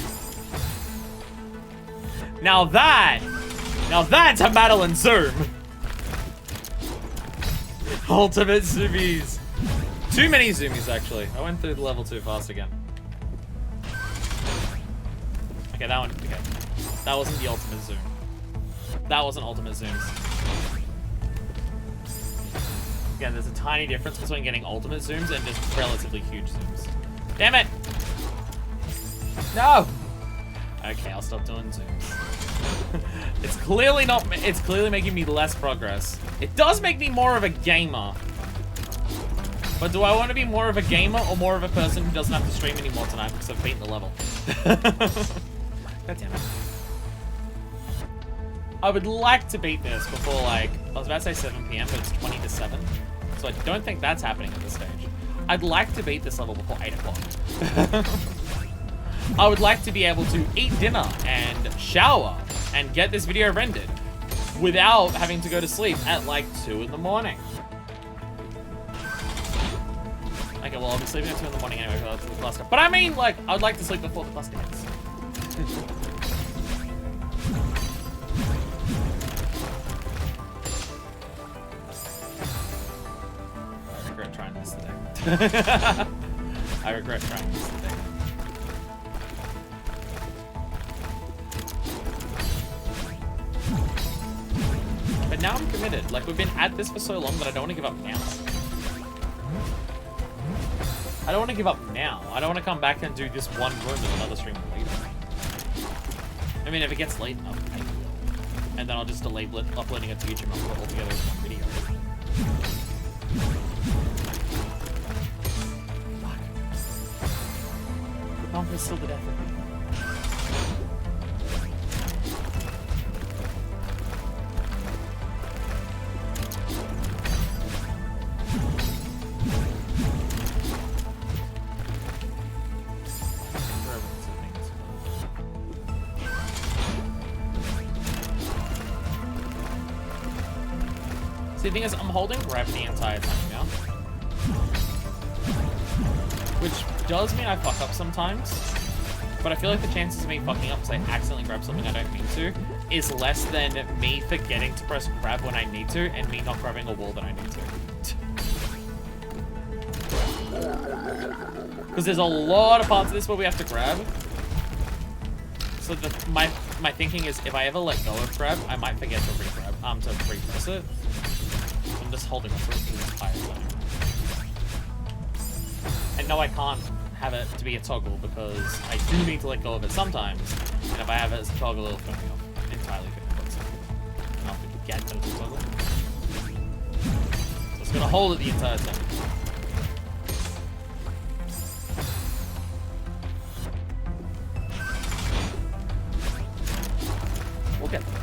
Now that's a Madeline zoom. Ultimate zoomies. Too many zoomies, actually. I went through the level too fast again. Okay, that one, okay. That wasn't the ultimate zoom. That wasn't ultimate zooms. Again, there's a tiny difference between getting ultimate zooms and just relatively huge zooms. Damn it! No! Okay, I'll stop doing zooms. It's clearly not, it's clearly making me less progress. It does make me more of a gamer. But do I want to be more of a gamer or more of a person who doesn't have to stream anymore tonight because I've beaten the level? God damn it. I would like to beat this before, like, I was about to say 7 PM, but it's 20 to 7. So I don't think that's happening at this stage. I'd like to beat this level before 8 o'clock. I would like to be able to eat dinner and shower and get this video rendered without having to go to sleep at like 2 in the morning. Okay, well, I'll be sleeping at 2 in the morning anyway because the cluster. But I mean, like, I would like to sleep before the cluster hits. I regret trying this today. I regret trying this today. But now I'm committed. Like, we've been at this for so long that I don't want to give up now. I don't want to give up now. I don't want to come back and do this one room with another stream later. I mean, if it gets late enough, I will. And then I'll just delay uploading it to YouTube and I'll put it all together as one video. Fuck. The bump is still the death of me. See, the thing is, I'm holding grab the entire time now. Which does mean I fuck up sometimes. But I feel like the chances of me fucking up because I accidentally grab something I don't mean to is less than me forgetting to press grab when I need to and me not grabbing a wall that I need to. Because there's a lot of parts of this where we have to grab. So my thinking is if I ever let go of grab, I might forget to re-grab, to re-press it. I'm just holding on to it the entire time. And no, I can't have it to be a toggle because I do need to let go of it sometimes. And if I have it as a toggle, it'll throw me off entirely. I'll forget that it's a toggle. So it's gonna hold it the entire time. We'll get there.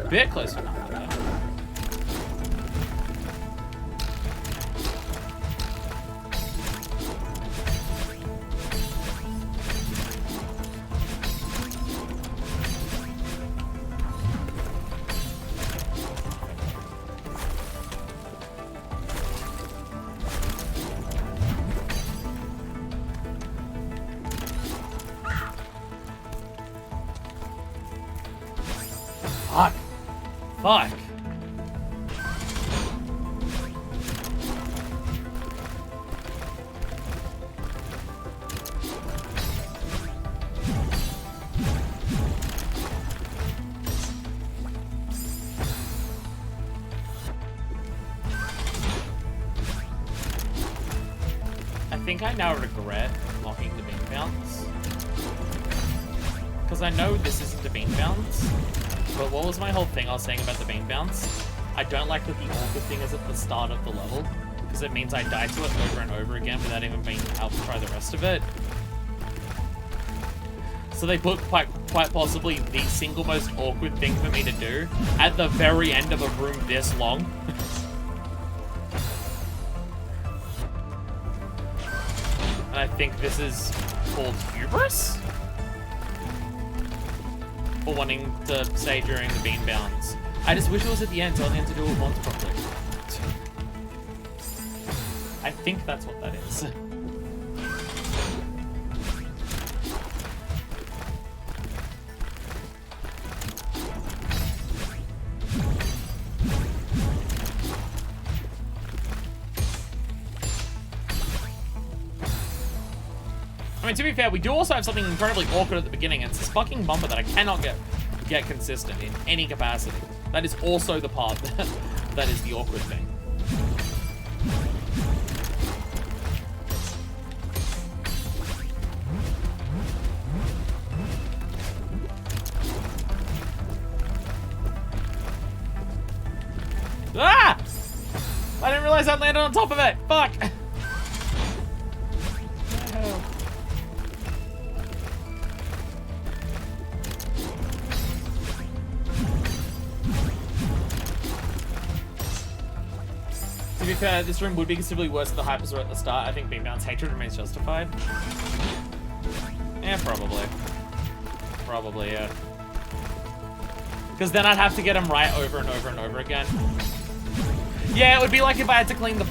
Bit closer. Fuck. Fuck. think I now regret mocking the beam bounce. Because I know this isn't the beam bounce. But what was my whole thing I was saying about the beam bounce? I don't like that the awkward thing is at the start of the level. Because it means I die to it over and over again without even being able to try the rest of it. So they put quite possibly the single most awkward thing for me to do at the very end of a room this long. And I think this is called hubris? For wanting to say during the beam bounce. I just wish it was at the end so I didn't have to do it once properly. I think that's what that is. I mean, to be fair, we do also have something incredibly awkward at the beginning. It's this fucking bumper that I cannot get consistent in any capacity. That is also the part that is the awkward thing. Ah! I didn't realize I landed on top of it. Fuck. To be fair, this room would be considerably worse if the hypers were at the start. I think beam bounce hatred remains justified. Yeah, probably. Probably, yeah. Because then I'd have to get them right over and over and over again. Yeah, it would be like if I had to clear the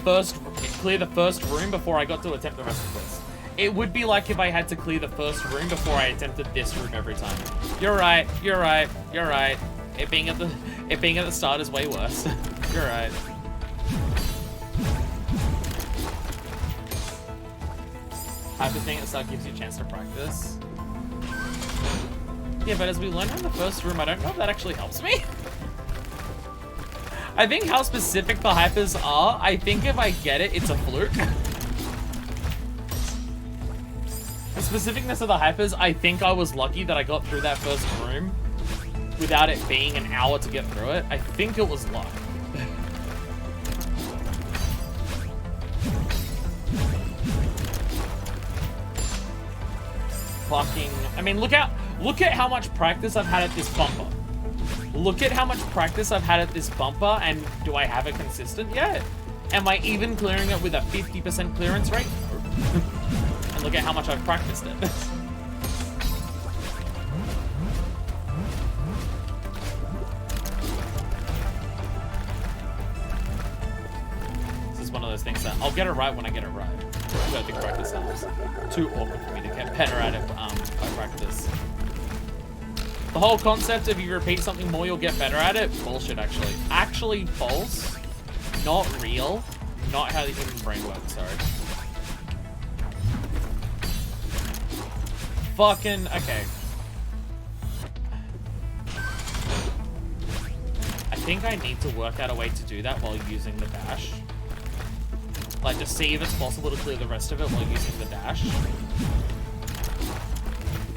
first room before I got to attempt the rest of this. It would be like if I had to clear the first room before I attempted this room every time. You're right. You're right. You're right. It being at the start is way worse. You're right. Hyper thing at the start gives you a chance to practice. Yeah, but as we learned from the first room, I don't know if that actually helps me. I think how specific the hypers are, I think if I get it, it's a fluke. The specificness of the hypers, I think I was lucky that I got through that first room without it being an hour to get through it. I think it was luck. Fucking, I mean, look at how much practice I've had at this bumper. Look at how much practice I've had at this bumper, and do I have it consistent yet? Am I even clearing it with a 50% clearance rate? No. And look at how much I've practiced it. This is one of those things that I'll get it right when I get it right. I don't think practice helps. Too awkward for me to get better at it by practice. The whole concept of you repeat something more, you'll get better at it, bullshit, actually. Actually false. Not real. Not how the human brain works, sorry. Fucking, okay. I think I need to work out a way to do that while using the dash. Like, just see if it's possible to clear the rest of it while using the dash.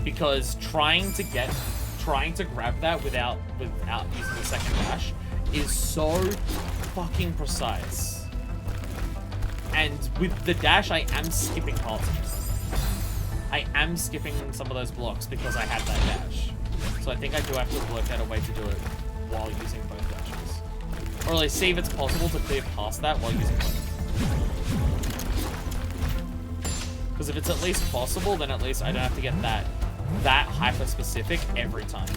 Because trying to grab that without using the second dash is so fucking precise. And with the dash, I am skipping parts of it. I am skipping some of those blocks because I had that dash. So I think I do have to work out a way to do it while using both dashes. Or at least see if it's possible to clear past that while using both. Because if it's at least possible, then at least I don't have to get that hyper-specific every time.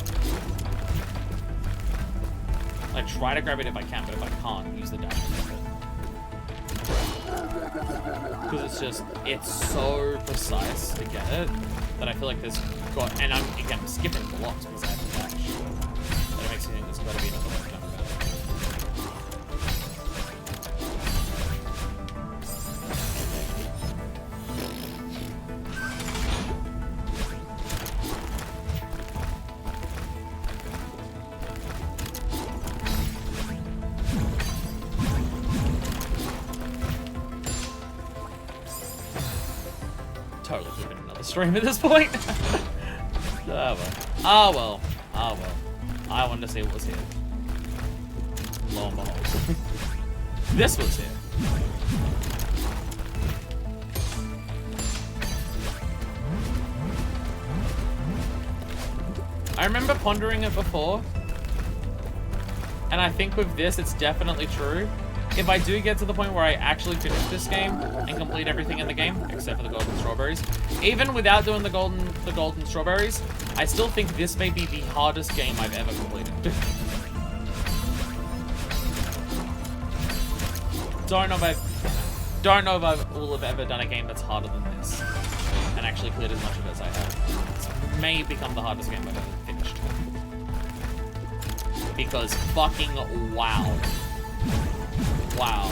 I try to grab it if I can, but if I can't, use the dash to grab it. Because it's so precise to get it, that I feel like there's got, and I'm skipping blocks because I have the dash. That makes me think there's got to be another way to jump about it. totally could have been another stream at this point. Oh well. Oh well. Oh well. I wanted to see what was here. Lo and behold. This was here. I remember pondering it before, and I think with this, it's definitely true. If I do get to the point where I actually finish this game and complete everything in the game, except for the golden strawberries, even without doing the golden strawberries, I still think this may be the hardest game I've ever completed. Don't know if I will have ever done a game that's harder than this and actually cleared as much of it as I have. It may become the hardest game I've ever finished. Because fucking wow. Wow.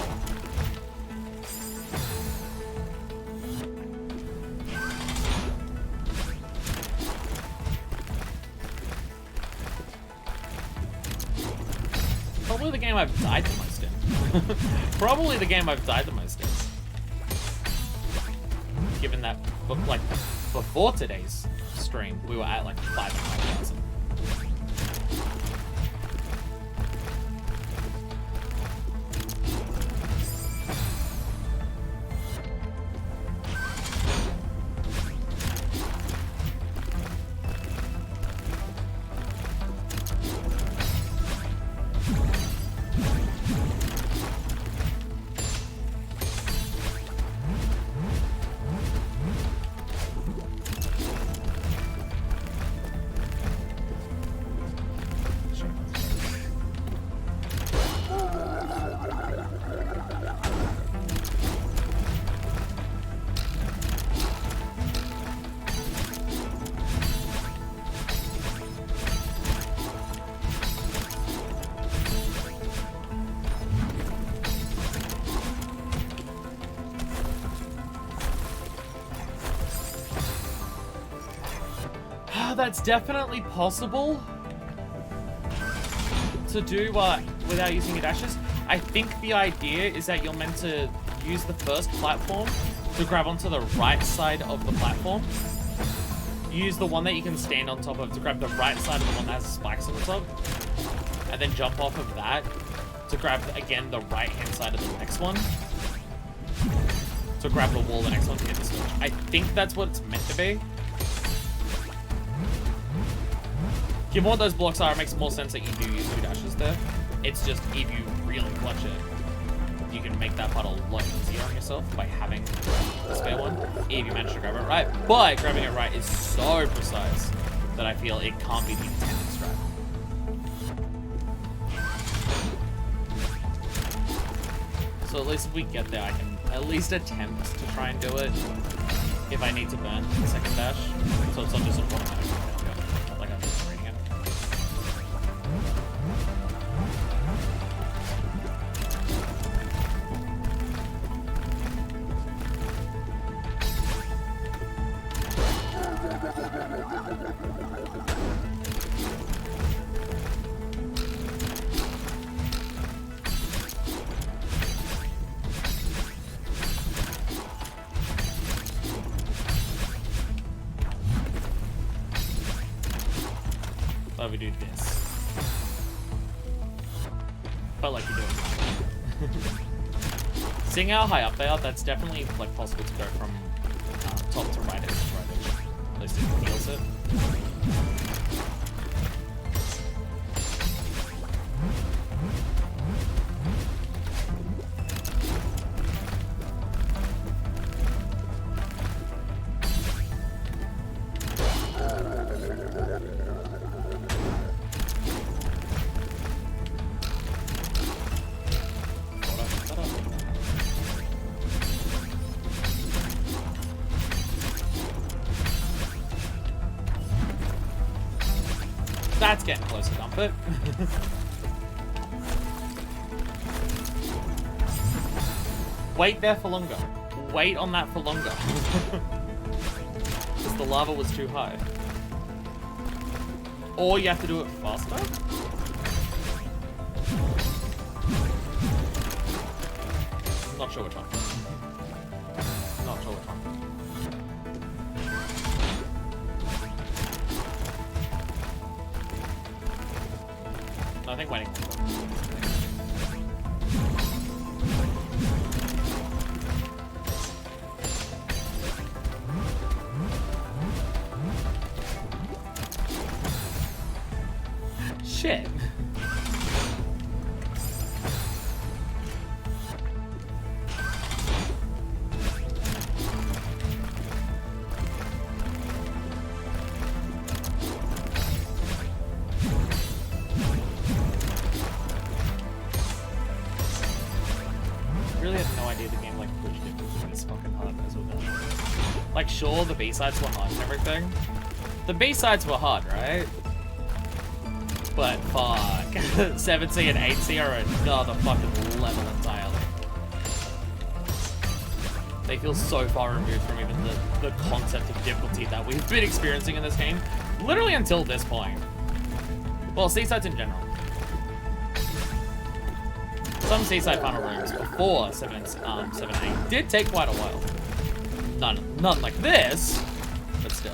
Probably the game I've died the most in. Probably the game I've died the most in. Given that, like, before today's stream, we were at like 5,500. That's definitely possible to do without using your dashes. I think the idea is that you're meant to use the first platform to grab onto the right side of the platform. Use the one that you can stand on top of to grab the right side of the one that has spikes on the top. And then jump off of that to grab, again, the right-hand side of the next one. To grab the wall, the next one to get the switch. I think that's what it's meant to be. Given what those blocks are, it makes more sense that you do use 2 dashes there. It's just, if you really clutch it, you can make that part a lot easier on yourself by having the spare one, if you manage to grab it right. But grabbing it right is so precise that I feel it can't be the intended strat. So at least if we get there, I can at least attempt to try and do it if I need to burn the second dash. So it's not just an automatic. Like I'm just reading it. So we do this. But like you do it. Seeing how high up they are, that's definitely like possible to go from top to right edge to right edge. At least it feels it. That's getting close to dump it. Wait there for longer. Wait on that for longer. Because the lava was too high. Or you have to do it faster? Not sure which one. Not sure which one. waiting longer. Shit. Really had no idea the game like pushed it to be this fucking hard as well. Like sure the B-sides were hard and everything. The B-sides were hard, right? But fuck. 7C and 8C are another fucking level entirely. They feel so far removed from even the concept of difficulty that we've been experiencing in this game. Literally until this point. Well, C-sides in general. Some seaside final rooms before 7-8 did take quite a while. None like this, but still.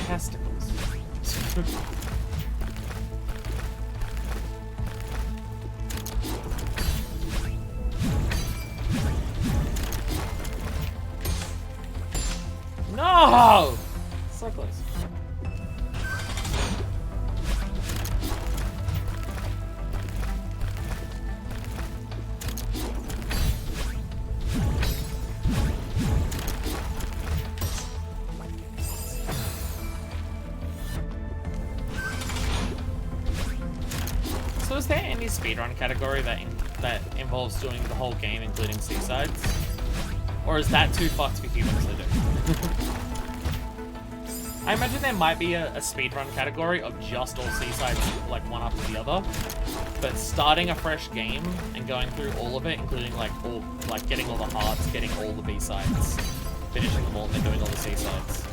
Testicles. No! So close. So is there any speedrun category that involves doing the whole game, including C-sides? Or is that too fucked for humans to do? I imagine there might be a speedrun category of just all C-sides, like one after the other. But starting a fresh game and going through all of it, including like getting all the hearts, getting all the B-sides, finishing them all, and then doing all the C-sides.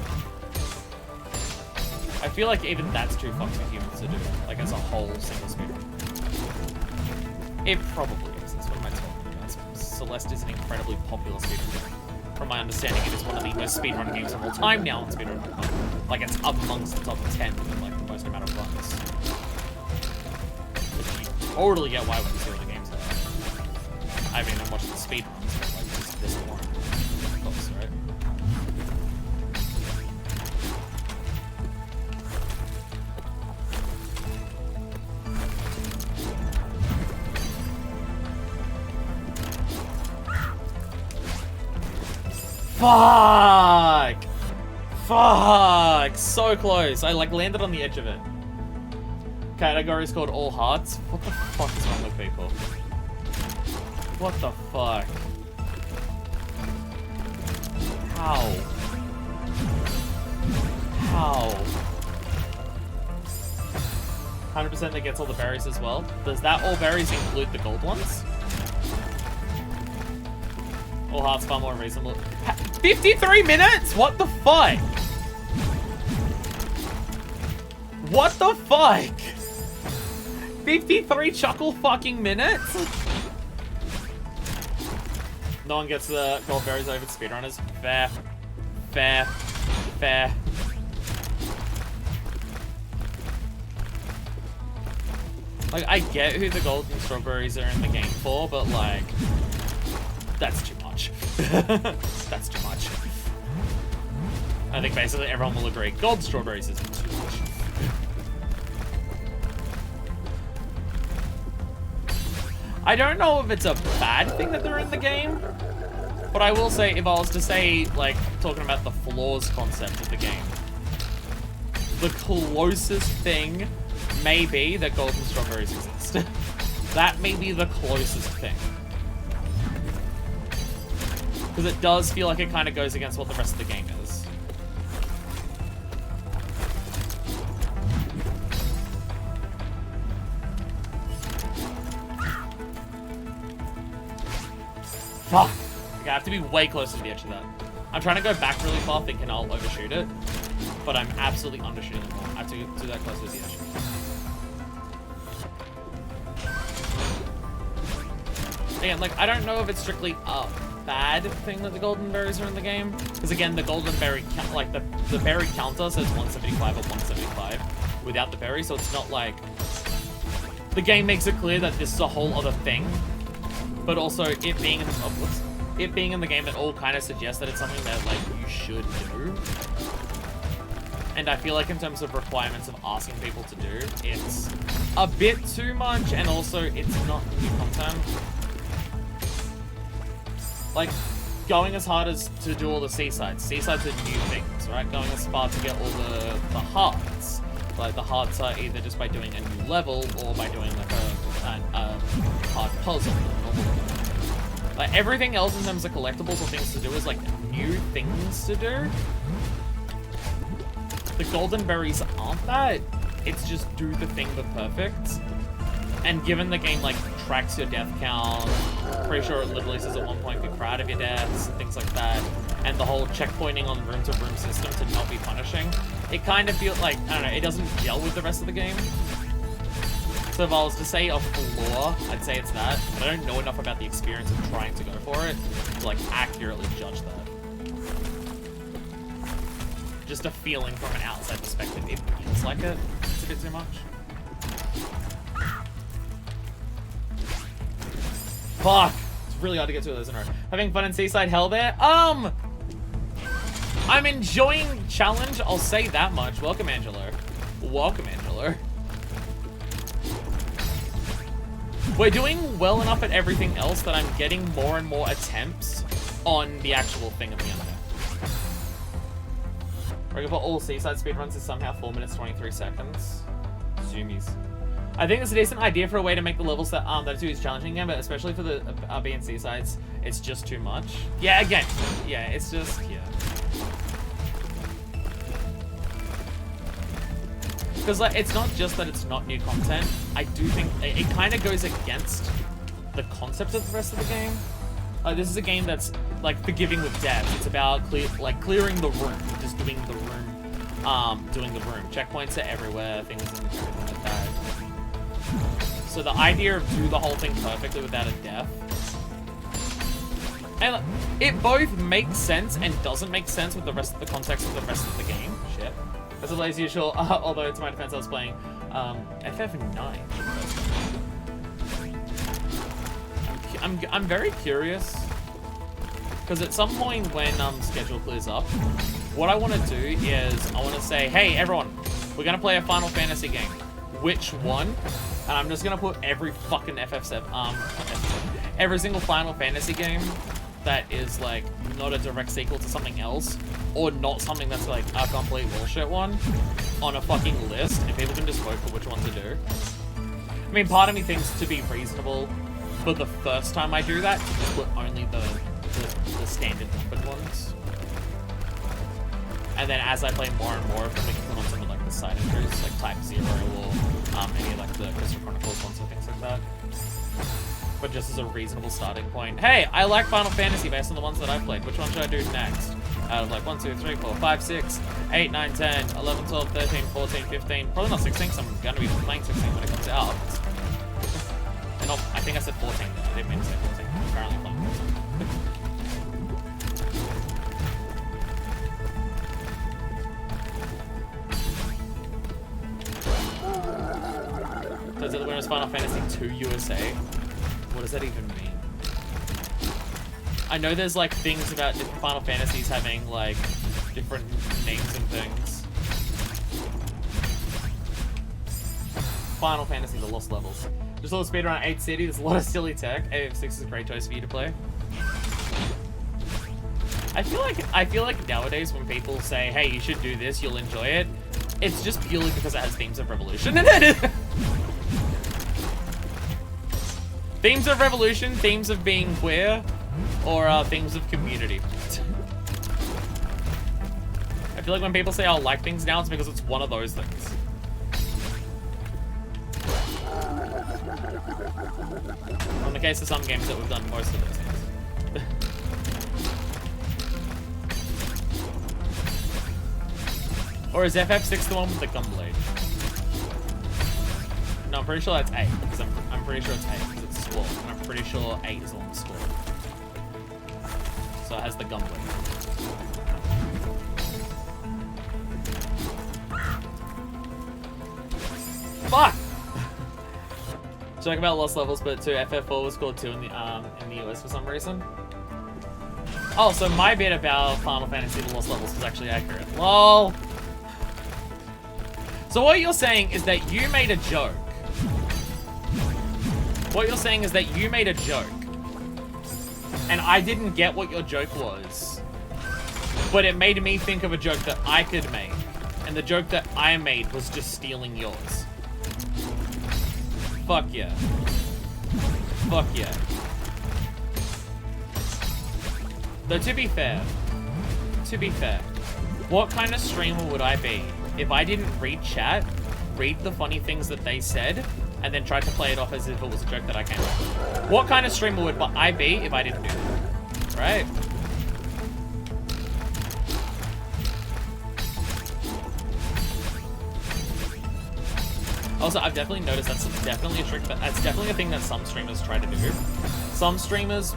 I feel like even that's too fucked for humans to do, like as a whole single speedrun. It probably is. That's what am I talking about? Celeste is an incredibly popular speedrun. From my understanding, it is one of the most speedrun games of all time now on speedrun.com. Like, it's amongst the top 10 with like the most amount of runs. Which you totally get why when you see what the games are. I haven't even watched the speedruns, but like just this one. Of course, right? Fuck! Fuck! So close. I like landed on the edge of it. Category is called All Hearts. What the fuck is wrong with people? What the fuck? How? How? 100% that gets all the berries as well. Does that all berries include the gold ones? All Hearts far more reasonable. 53 minutes? What the fuck? What the fuck? 53 chuckle fucking minutes? No one gets the gold berries over speedrunners. Fair. Fair. Fair. Like, I get who the golden strawberries are in the game for, but like, that's too much. That's too much. I think basically everyone will agree. Gold strawberries is too much. I don't know if it's a bad thing that they're in the game, but I will say, if I was to say, like, talking about the flaws concept of the game, the closest thing may be that golden strawberries exist. That may be the closest thing. Because it does feel like it kind of goes against what the rest of the game is. Fuck! Okay, I have to be way closer to the edge of that. I'm trying to go back really far thinking I'll overshoot it, but I'm absolutely undershooting it more. I have to do that closer to the edge. again, like, I don't know if it's strictly a bad thing that the golden berries are in the game, because again, the golden berry, like, the berry counter says 175 or 175 without the berry, so it's not like, the game makes it clear that this is a whole other thing, but also it being in the game, it all kind of suggests that it's something that, like, you should do. And I feel like in terms of requirements of asking people to do, it's a bit too much, and also it's not new content. Like, going as hard as to do all the seasides. Seasides are new things, right? Going as far to get all the hearts. Like, the hearts are either just by doing a new level, or by doing, like, a hard puzzle. Like, everything else in terms of collectibles or things to do is, like, new things to do. The golden berries aren't that. It's just do the thing but perfect. And given the game, like, tracks your death count, pretty sure it literally says at one point be proud of your deaths and things like that, and the whole checkpointing on room-to-room system to not be punishing, it kind of feels like, I don't know, it doesn't gel with the rest of the game. So if I was to say a flaw, I'd say it's that, but I don't know enough about the experience of trying to go for it to, like, accurately judge that. Just a feeling from an outside perspective, it feels like it. It's a bit too much. Fuck! It's really hard to get two of those in a row. Having fun in Seaside Hell there? I'm enjoying challenge, I'll say that much. Welcome, Angelo. Welcome, Angelo. We're doing well enough at everything else that I'm getting more and more attempts on the actual thing at the end of it. Reckon for all Seaside speedruns is somehow 4 minutes 23 seconds. Zoomies. I think it's a decent idea for a way to make the levels that are too challenging again, but especially for the B and C sides, it's just too much. Yeah, again, yeah, it's just, yeah. Because, like, it's not just that it's not new content. I do think it kind of goes against the concept of the rest of the game. This is a game that's, like, forgiving with devs. It's about clearing the room, just doing the room, Checkpoints are everywhere, things and everything like that. So the idea of do the whole thing perfectly without a death, and it both makes sense and doesn't make sense with the rest of the context of the rest of the game. Shit. As as usual, although to my defense I was playing FF9. I'm very curious, because at some point when schedule clears up, what I want to do is I want to say, hey everyone, we're gonna play a Final Fantasy game. Which one? And I'm just gonna put every fucking every single Final Fantasy game that is like not a direct sequel to something else, or not something that's like a complete bullshit one, on a fucking list, and people can just vote for which one to do. I mean, part of me thinks to be reasonable for the first time I do that, to just put only the standard numbered ones. And then as I play more and more of them, we can put on some of like the side entries, like Type 0 or any like the Crystal Chronicles ones or things like that. But just as a reasonable starting point. Hey, I like Final Fantasy based on the ones that I've played. Which one should I do next? Out of like 1, 2, 3, 4, 5, 6, 8, 9, 10, 11, 12, 13, 14, 15. Probably not 16, because I'm going to be playing 16 when it comes out. And I think I said 14 though. I didn't mean to say 14. I'm currently playing 14. Does it the winner is Final Fantasy 2 USA? What does that even mean? I know there's like things about different Final Fantasies having like different names and things. Final Fantasy, the Lost Levels. Just a little speed around 8 City, there's a lot of silly tech. AF6 is a great choice for you to play. I feel like nowadays when people say, hey, you should do this, you'll enjoy it, it's just purely because it has themes of revolution in it. Themes of revolution, themes of being queer, or themes of community. I feel like when people say I'll like things now, it's because it's one of those things. In the case of some games that we've done most of those things. Or is FF6 the one with the Gunblade? No, I'm pretty sure that's 8, because I'm pretty sure it's 8, because it's score, and I'm pretty sure 8 is on the score. So it has the gun whip. Fuck! Joke about lost levels, but 2 FF4 was scored 2 in the US for some reason. Oh, so my bit about Final Fantasy the lost levels is actually accurate. LOL! So what you're saying is that you made a joke. What you're saying is that you made a joke. And I didn't get what your joke was. But it made me think of a joke that I could make. And the joke that I made was just stealing yours. Fuck yeah. Fuck yeah. Though to be fair, what kind of streamer would I be if I didn't read chat, read the funny things that they said, and then tried to play it off as if it was a joke that I came up with? What kind of streamer would I be if I didn't do that? Right? Also, I've definitely noticed that's definitely a trick. That's definitely a thing that some streamers try to do. Some streamers...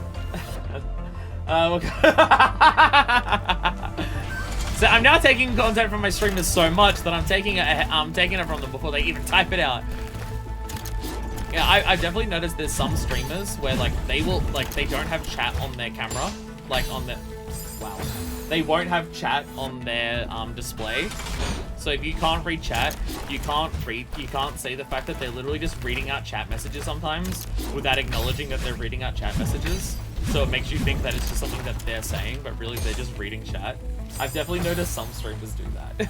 So I'm now taking content from my streamers so much that I'm taking it from them before they even type it out. Yeah, I've definitely noticed there's some streamers where like they don't have chat on their camera, like on their... Wow. They won't have chat on their display. So if you can't read chat, you can't see the fact that they're literally just reading out chat messages sometimes without acknowledging that they're reading out chat messages. So it makes you think that it's just something that they're saying, but really they're just reading chat. I've definitely noticed some streamers do that.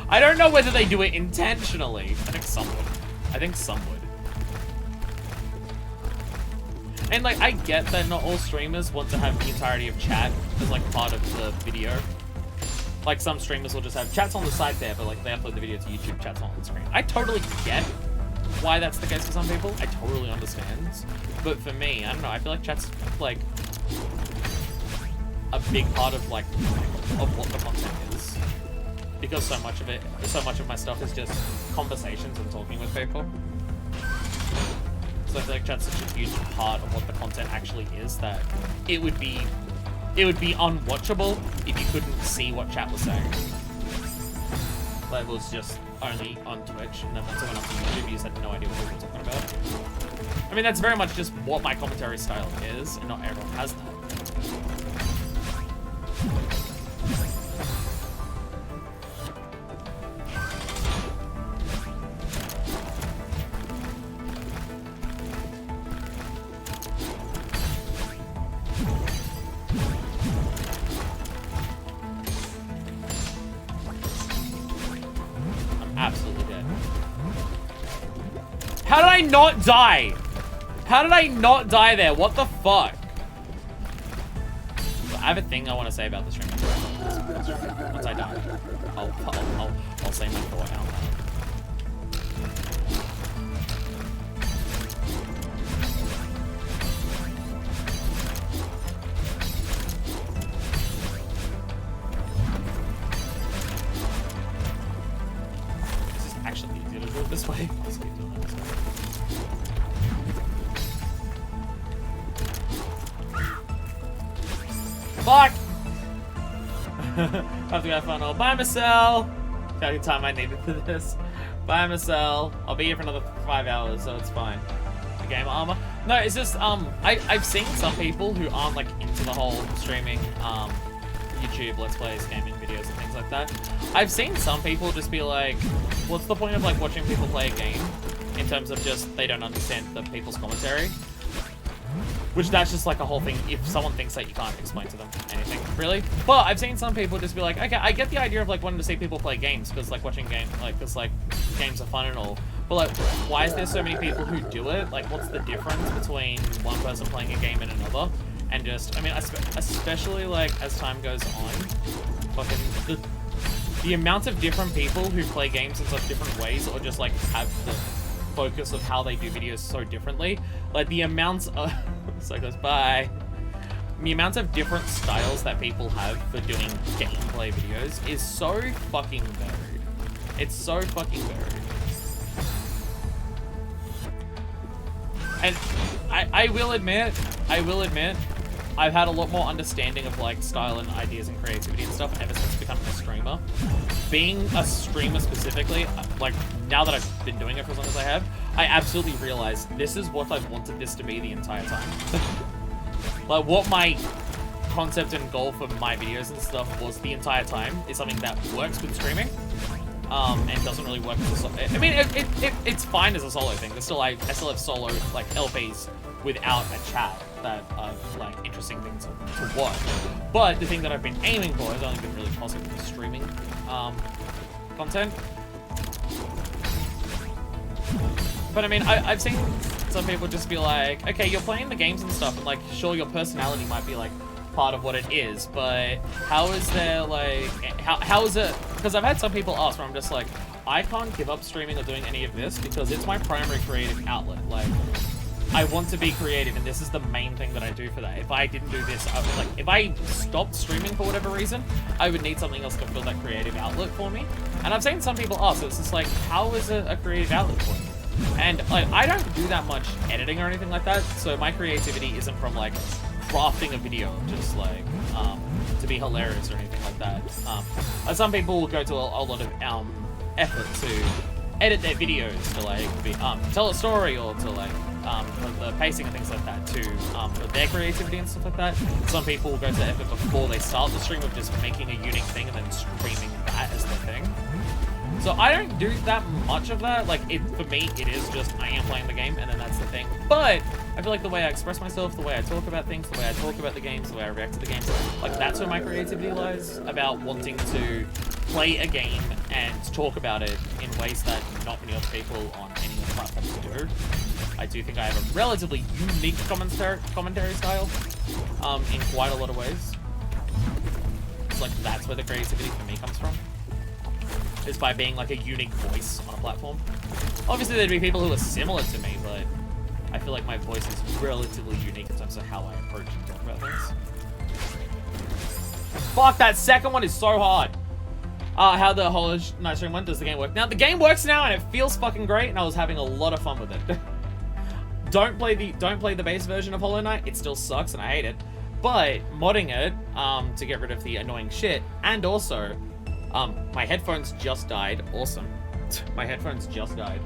I don't know whether they do it intentionally. I think some would. And like, I get that not all streamers want to have the entirety of chat as like part of the video. Like some streamers will just have chats on the side there, but like they upload the video to YouTube, chats on the screen. I totally get why that's the case for some people. I totally understand. But for me, I don't know, I feel like chat's like a big part of like of what the content is. Because so much of my stuff is just conversations and talking with people. So I feel like chat's such a huge part of what the content actually is that it would be unwatchable if you couldn't see what chat was saying. Like it was just only on Twitch, and then once it went up to YouTube, you just had no idea what people were talking about. I mean, that's very much just what my commentary style is, and not everyone has that. Absolutely dead. How did I not die? How did I not die there? What the fuck? I have a thing I want to say about the stream. Once I die, I'll say my thought out loud. Actually easier to do it this way. Let's keep doing it this way. Fuck! I have to go fun. Oh, bye, Marcel! How much time I needed for this. Bye, Marcel. I'll be here for another 5 hours, so it's fine. The game armor. No, it's just, I've seen some people who aren't, like, into the whole streaming, YouTube, Let's Plays, gaming videos, and things like that. I've seen some people just be like, what's the point of, like, watching people play a game? In terms of just, they don't understand the people's commentary. Which that's just like a whole thing. If someone thinks that, you can't explain to them anything, really. But I've seen some people just be like, okay, I get the idea of like wanting to see people play games because like watching games, like because like games are fun and all. But like, why is there so many people who do it? Like, what's the difference between one person playing a game and another? And just, I mean, especially like as time goes on, fucking the amount of different people who play games in such different ways, or just like have the focus of how they do videos so differently. Like the amounts of so it goes bye. The amount of different styles that people have for doing gameplay videos is so fucking varied. It's so fucking varied. And I will admit, I've had a lot more understanding of like style and ideas and creativity and stuff ever since becoming a streamer. Being a streamer specifically, like now that I've been doing it for as long as I have, I absolutely realize this is what I've wanted this to be the entire time. Like what my concept and goal for my videos and stuff was the entire time is something that works with streaming. And doesn't really work as a solo. I mean, it's fine as a solo thing. There's still I still have solo like LPs without a chat that are like interesting things to watch. But the thing that I've been aiming for has only been really possible with streaming content. But I mean, I've seen some people just be like, okay, you're playing the games and stuff, and like, sure, your personality might be like part of what it is, but how is there like, how is it? Because I've had some people ask where I'm just like, I can't give up streaming or doing any of this because it's my primary creative outlet. Like, I want to be creative, and this is the main thing that I do for that. If I didn't do this, I would, like, if I stopped streaming for whatever reason, I would need something else to fill that creative outlet for me. And I've seen some people ask, so it's just like, how is it a creative outlet for you? And like, I don't do that much editing or anything like that, so my creativity isn't from like crafting a video just like to be hilarious or anything like that. Some people will go to a lot of effort to edit their videos to like tell a story or to like for the pacing and things like that to for their creativity and stuff like that. Some people will go to effort before they start the stream of just making a unique thing and then streaming that as the thing. So I don't do that much of that. Like, for me, it is just I am playing the game, and then that's the thing. But I feel like the way I express myself, the way I talk about things, the way I talk about the games, the way I react to the games, like, that's where my creativity lies, about wanting to play a game and talk about it in ways that not many other people on any other platforms do. I do think I have a relatively unique commentary style in quite a lot of ways. It's like, that's where the creativity for me comes from. Is by being like a unique voice on a platform. Obviously there'd be people who are similar to me, but I feel like my voice is relatively unique in terms of how I approach and talk about things. Fuck, that second one is so hard. How the whole night stream went, does the game work? Now the game works now and it feels fucking great and I was having a lot of fun with it. Don't play the base version of Hollow Knight, it still sucks and I hate it. But modding it to get rid of the annoying shit, and also my headphones just died. Awesome. My headphones just died.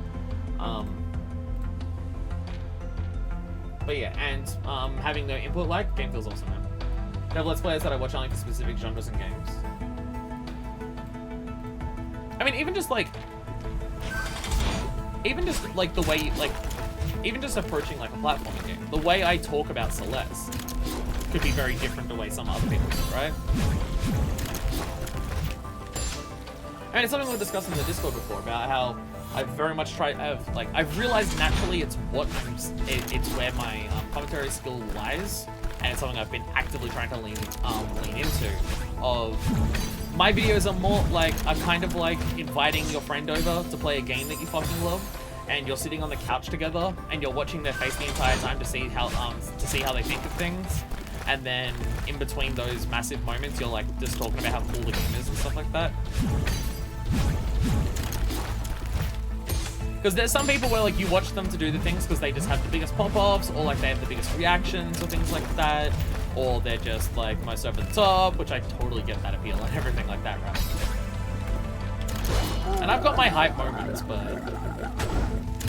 But yeah, and having no input lag, game feels awesome, man. I have Let's Players that I watch only for specific genres and games. I mean, even just like the way, like, even just approaching like a platforming game, the way I talk about Celeste could be very different the way some other people do, right? I mean, it's something we discussed in the Discord before about how I've very much I've realized naturally it's where my commentary skill lies, and it's something I've been actively trying to lean into. My videos are more like, kind of like inviting your friend over to play a game that you fucking love, and you're sitting on the couch together, and you're watching their face the entire time to see how they think of things. And then in between those massive moments, you're like just talking about how cool the game is and stuff like that. Because there's some people where like you watch them to do the things because they just have the biggest pop-ups, or like they have the biggest reactions or things like that, or they're just like most over the top, which I totally get that appeal and everything like that, right? And I've got my hype moments, but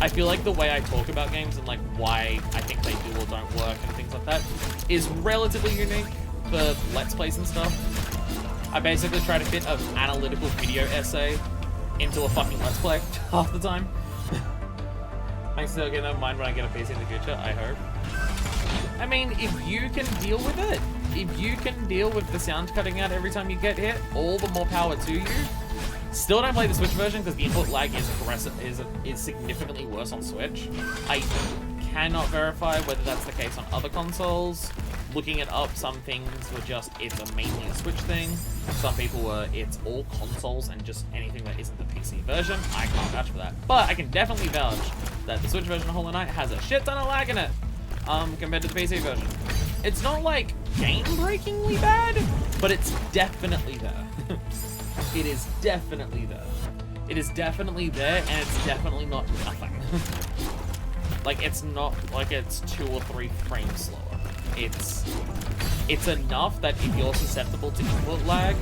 I feel like the way I talk about games and like why I think they do or don't work and things like that is relatively unique for Let's Plays and stuff. I basically try to fit an analytical video essay into a fucking Let's Play half the time. Thanks to get in mind when I get a PC in the future, I hope. I mean, if you can deal with it, if you can deal with the sound cutting out every time you get hit, all the more power to you. Still don't play the Switch version because the input lag is significantly worse on Switch. I cannot verify whether that's the case on other consoles. Looking it up, some things were just, it's mainly a Switch thing. Some people were, it's all consoles and just anything that isn't the PC version. I can't vouch for that. But I can definitely vouch that the Switch version of Hollow Knight has a shit ton of lag in it, compared to the PC version. It's not like game-breakingly bad, but it's definitely there. It is definitely there. It is definitely there, and it's definitely not nothing. Like, it's not like it's 2 or 3 frames slower. It's enough that if you're susceptible to input lag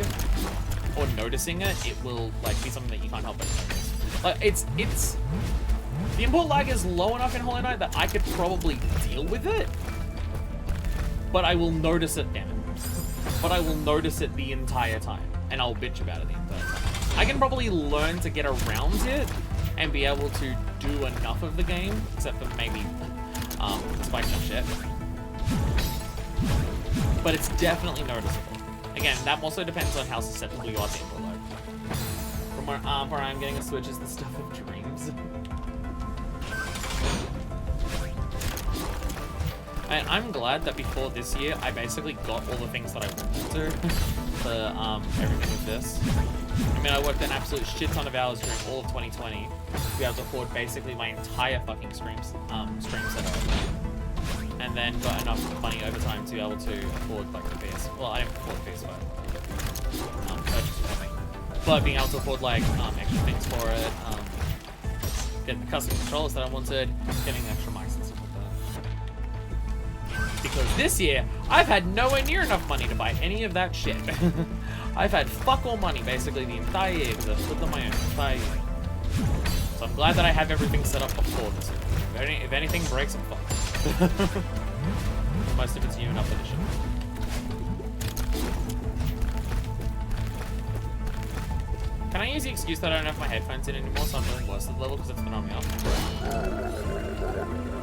or noticing it, it will like be something that you can't help but notice. Like it's the input lag is low enough in Hollow Knight that I could probably deal with it, but I will notice it. Damn it! But I will notice it the entire time, and I'll bitch about it the entire time. I can probably learn to get around it and be able to do enough of the game, except for maybe spike jump shit. But it's definitely noticeable. Again, that also depends on how susceptible you are to input lag. From where I'm getting a Switch is the stuff of dreams. And I'm glad that before this year, I basically got all the things that I wanted to for everything with this. I mean, I worked an absolute shit ton of hours during all of 2020 to be able to afford basically my entire fucking stream setup. And then got enough money over time to be able to afford like the PS. Well, I didn't afford the PS5. Purchase for me. But being able to afford like extra things for it, getting the custom controllers that I wanted, getting extra mics and stuff like that. Because this year, I've had nowhere near enough money to buy any of that shit. I've had fuck all money basically the entire year because I've lived on my own the entire year. So I'm glad that I have everything set up before this year. If anything breaks, I'm fucked. Most of it's new and up edition. Can I use the excuse that I don't have my headphones in anymore, so I'm feeling worse at the level because it's throwing me off?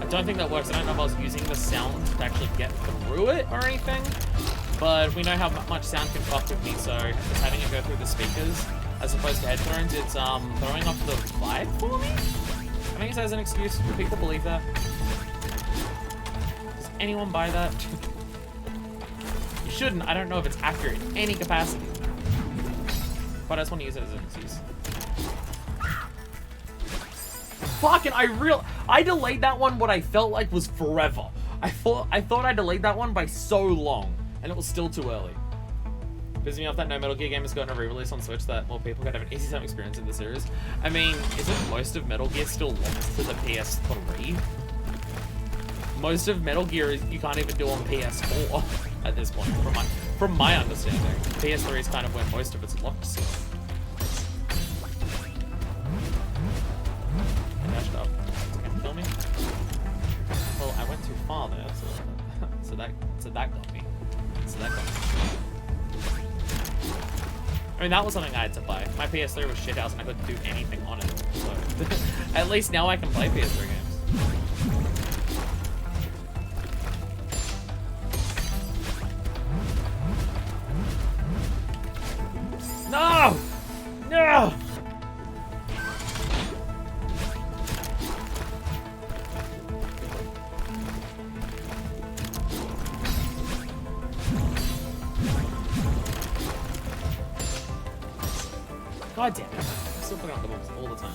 I don't think that works. I don't know if I was using the sound to actually get through it or anything, but we know how much sound can fuck with me, so just having it go through the speakers as opposed to headphones, it's throwing off the vibe for me? I think it as an excuse. Do people believe that? Does anyone buy that? You shouldn't. I don't know if it's accurate in any capacity. But I just want to use it as an excuse. Fucking, I delayed that one what I felt like was forever. I thought I delayed that one by so long, and it was still too early. Pisses me off that no Metal Gear game has gotten a re-release on Switch that more people can have an easy time experience in the series. I mean, isn't most of Metal Gear still locked to the PS3? Most of Metal Gear you can't even do on PS4 at this point, from my understanding. PS3 is kind of where most of it's locked still. Dashed up. Can you kill me? Well, I went too far there, so that got me. So that got me. I mean, that was something I had to buy. My PS3 was shithouse and I couldn't do anything on it. So, at least now I can play PS3 games. No! No! God damn it. I'm still putting up the books all the time.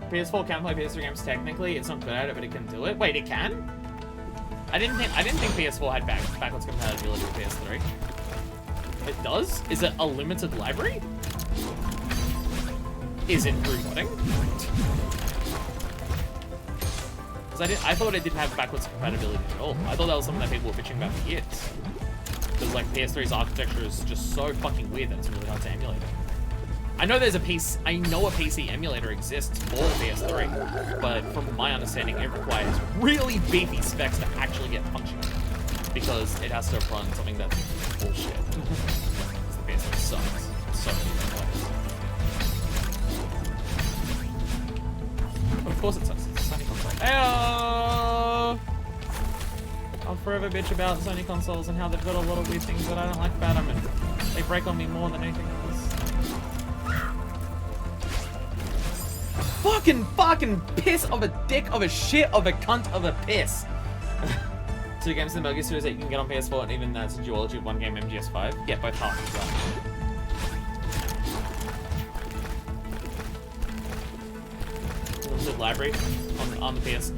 PS4 can play PS3 games technically. It's not good at it, but it can do it. Wait, it can? I didn't think PS4 had backwards compatibility with PS3. It does? Is it a limited library? Is it through modding? Because I thought it didn't have backwards compatibility at all. I thought that was something that people were bitching about for years. Because like PS3's architecture is just so fucking weird that it's really hard to emulate it. I know there's a PC emulator exists for the PS3, but from my understanding, it requires really beefy specs to actually get functioning. Because it has to run something that's bullshit. The PS3 sucks. So many different ways. But of course it sucks. It's a Sony console. Heyo! I'll forever bitch about Sony consoles and how they've got a lot of weird things that I don't like about them, and they break on me more than anything else. Fucking piss of a dick of a shit of a cunt of a piss. 2 games in the Metal Gear series that you can get on PS4, and even that's a duology of 1 game MGS5. Yeah, both half as well. Limited library on the PSN.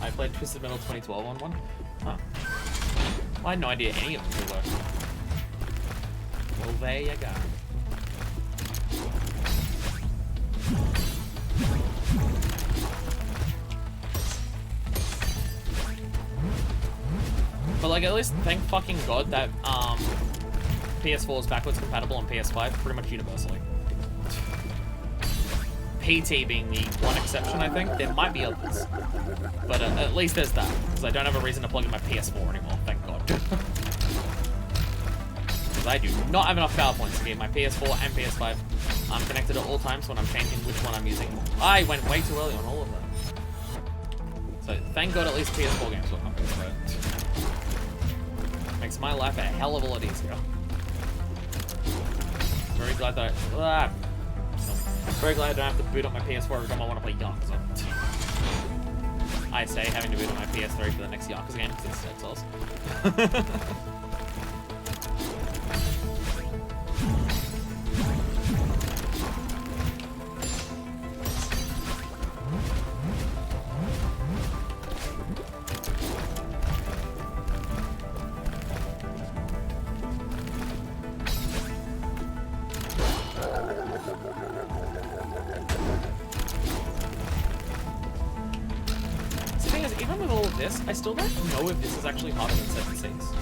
I played Twisted Metal 2012 on one. Huh. Well, I had no idea any of them would work. Well, there you go. But like, at least thank fucking God that PS4 is backwards compatible on PS5 pretty much universally. PT being the one exception, I think. There might be others. But at least there's that. Because I don't have a reason to plug in my PS4 anymore, thank God. Because I do not have enough power points to get my PS4 and PS5 connected at all times when I'm changing which one I'm using. I went way too early on all of them. So thank God at least PS4 games will come with it. Makes my life a hell of a lot easier. Very glad that very glad I don't have to boot up my PS4 every time I want to play Yakuza. I say having to boot on my PS3 for the next Yakuza game because it's Dead Cells. I still don't know if this is actually harder than 7 Seas.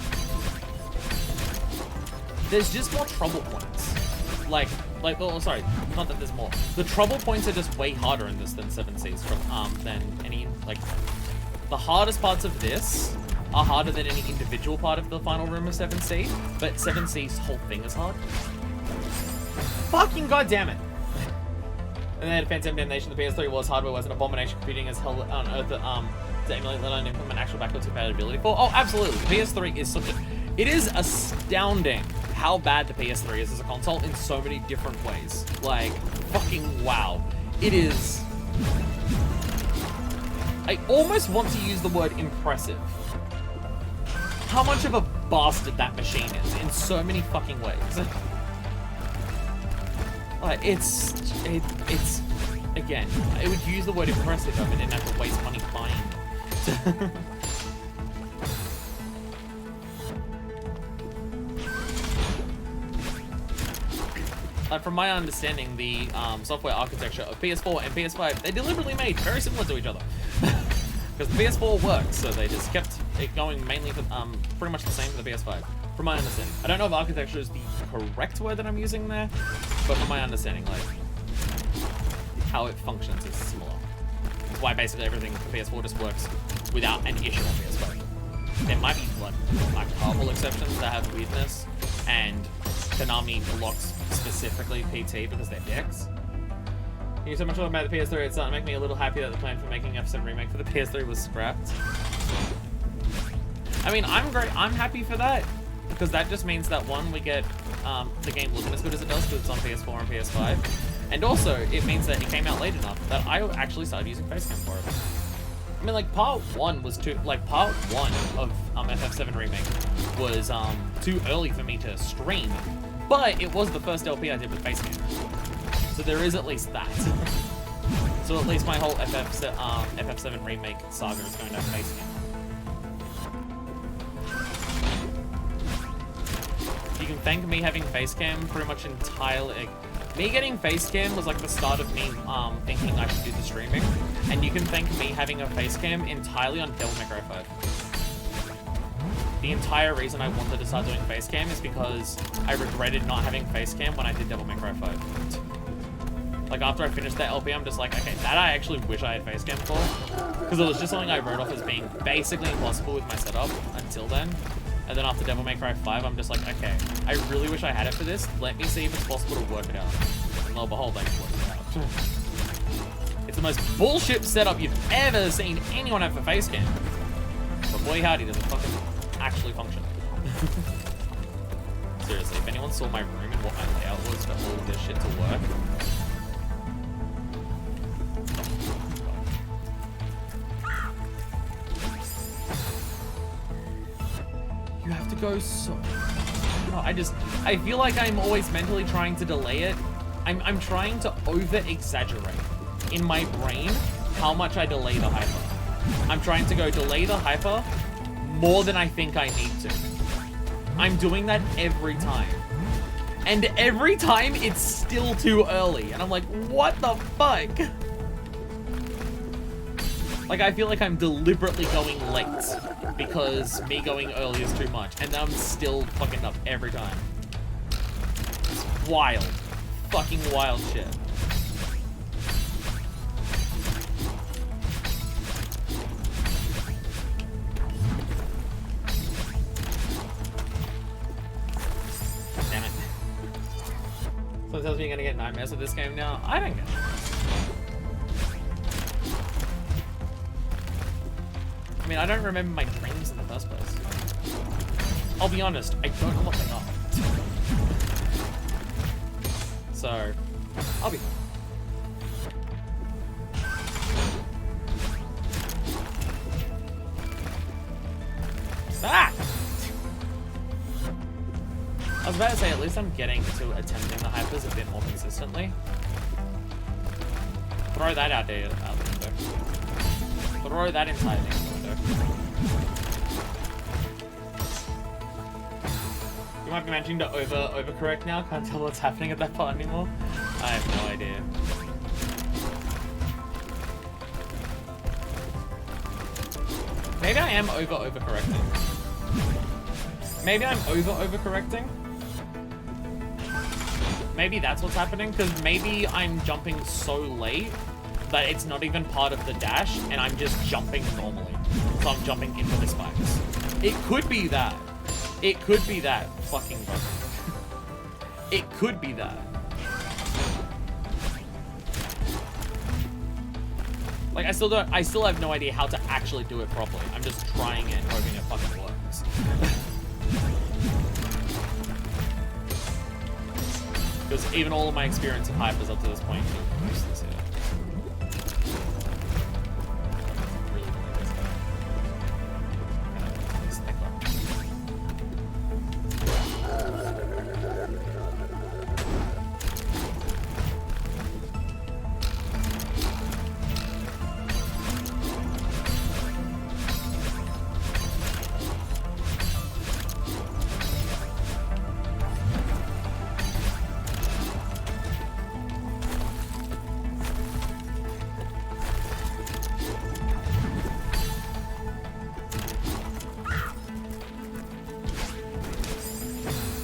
There's just more trouble points. Oh, sorry, not that there's more. The trouble points are just way harder in this than 7 Seas than any, like, the hardest parts of this are harder than any individual part of the final room of 7C, but 7C's whole thing is hard. Fucking goddamn it! And then Defense Damnation, the PS3 was hardware was an abomination computing as hell on Earth to emulate, let alone implement actual backwards compatibility for. Oh, absolutely. The PS3 is such a... It is astounding how bad the PS3 is as a console in so many different ways. Like, fucking wow. It is... I almost want to use the word impressive. How much of a bastard that machine is in so many fucking ways. It's... Again, I would use the word impressive if I didn't have to waste money buying it. From my understanding, the software architecture of PS4 and PS5, they deliberately made very similar to each other. Because the PS4 works, so they just kept it going mainly for pretty much the same for the PS5. From my understanding. I don't know if architecture is the correct word that I'm using there, but from my understanding, like, how it functions is similar. That's why basically everything for PS4 just works without an issue on PS5. There might be like powerful exceptions that have weirdness, and Konami blocks specifically PT because they're dicks. You so much about the PS3, it's starting to make me a little happy that the plan for making F7 Remake for the PS3 was scrapped. I mean, I'm happy for that, because that just means that one, we get the game looking as good as it does because it's on PS4 and PS5. And also, it means that it came out late enough that I actually started using Facecam for it. I mean, like, part one of FF7 Remake was too early for me to stream, but it was the first LP I did with Facecam. So there is at least that. So at least my whole FF7 Remake saga is going to have Facecam. You can thank me having Facecam pretty much entirely. Me getting Facecam was like the start of me thinking I should do the streaming, and you can thank me having a Facecam entirely on Devil May Cry 5. The entire reason I wanted to start doing Facecam is because I regretted not having Facecam when I did Devil May Cry 5. Like, after I finished that LP, I'm just like, okay, that I actually wish I had Facecam for, because it was just something I wrote off as being basically impossible with my setup until then. And then after Devil May Cry 5, I'm just like, okay, I really wish I had it for this. Let me see if it's possible to work it out. And lo and behold, I can work it out. It's the most bullshit setup you've ever seen anyone have for Facecam. But boy howdy, does it fucking actually function. Seriously, if anyone saw my room and what my layout was for all of this shit to work. You have to go so... No, I feel like I'm always mentally trying to delay it. I'm trying to over-exaggerate in my brain how much I delay the hyper. I'm trying to go delay the hyper more than I think I need to. I'm doing that every time. And every time it's still too early. And I'm like, what the fuck? Like, I feel like I'm deliberately going late because me going early is too much, and I'm still fucking up every time. It's wild. Fucking wild shit. Damn it. So it tells me you're gonna get nightmares with this game now? I don't get it. I mean, I don't remember my dreams in the first place. I'll be honest, I don't know what they are. So, I'll be fine. Ah! I was about to say, at least I'm getting to attempting the hypers a bit more consistently. Throw that out the window. Throw that entire thing out the window. You might be managing to overcorrect now. Can't tell what's happening at that part anymore. I have no idea. Maybe I am overcorrecting. Maybe I'm overcorrecting. Maybe that's what's happening, because maybe I'm jumping so late that it's not even part of the dash, and I'm just jumping normally. So I'm jumping into the spikes. It could be that. It could be that. Fucking broken. It could be that. Like, I still have no idea how to actually do it properly. I'm just trying it and hoping it fucking works. Because even all of my experience of hypers up to this point is useless here. Really believe this guy. Please, thank God.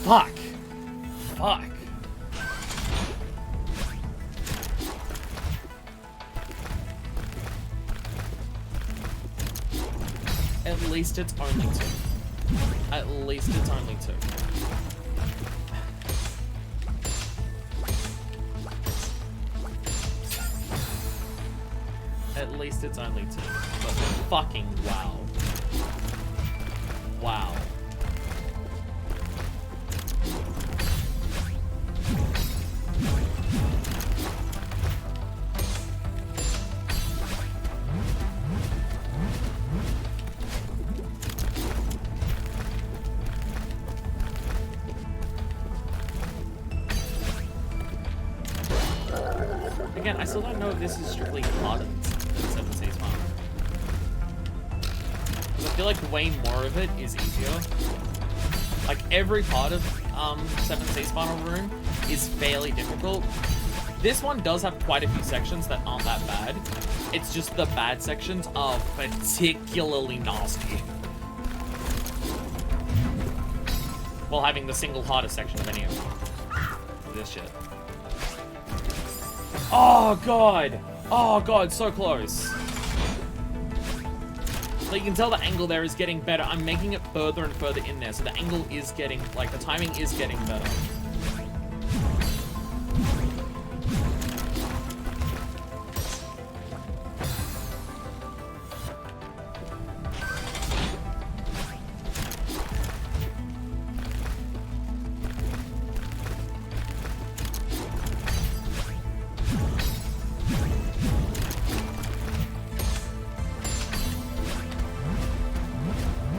Fuck. Fuck. At least it's only 2. At least it's only 2. At least it's only 2. But fucking wow. Wow. Again, I still don't know if this is strictly harder than 7 Seas Farm. Because I feel like way more of it is easier. Like, every part of 7 Seas Final Room is fairly difficult. This one does have quite a few sections that aren't that bad. It's just the bad sections are particularly nasty. While having the single hardest section of any of them. This shit. Oh god! Oh god, so close. So you can tell the angle there is getting better. I'm making it further and further in there, so the angle is getting, like, the timing is getting better.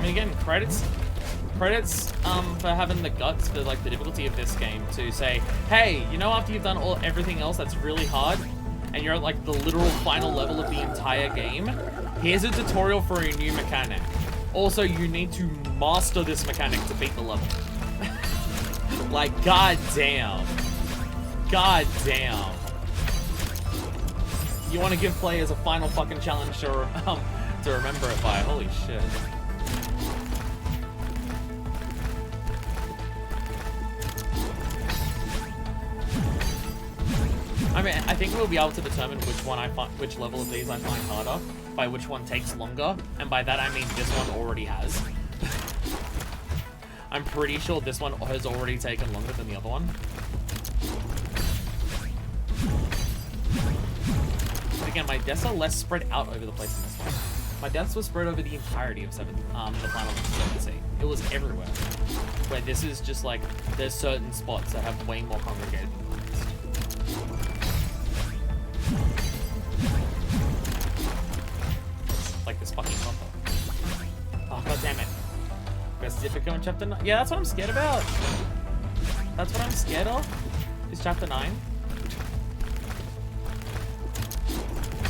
Again, credits for having the guts for, like, the difficulty of this game to say, hey, you know, after you've done everything else that's really hard and you're at, like, the literal final level of the entire game, here's a tutorial for a new mechanic. Also, you need to master this mechanic to beat the level. Like, god damn. God damn. You want to give players a final fucking challenge to remember it by. Holy shit. I mean, I think we'll be able to determine which level of these I find harder, by which one takes longer, and by that I mean this one already has. I'm pretty sure this one has already taken longer than the other one. But again, my deaths are less spread out over the place in this one. My deaths were spread over the entirety of the final 7C. It was everywhere. Where this is just like, there's certain spots that have way more congregated than the rest. Like this fucking bumper. Oh, god damn it. Is Diffico in chapter 9? Yeah, that's what I'm scared about. That's what I'm scared of. Is chapter 9.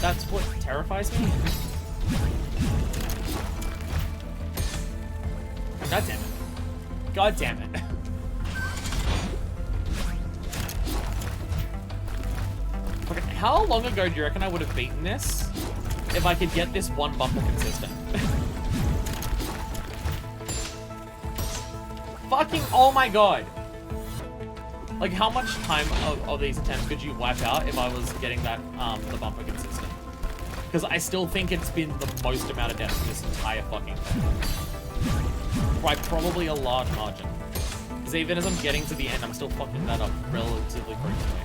That's what terrifies me. God damn it. God damn it. Okay, how long ago do you reckon I would have beaten this if I could get this one bumper consistent? Fucking, oh my god. Like, how much time of these attempts could you wipe out if I was getting that, the bumper consistent? Because I still think it's been the most amount of deaths in this entire fucking thing. By probably a large margin. Because even as I'm getting to the end, I'm still fucking that up relatively frequently.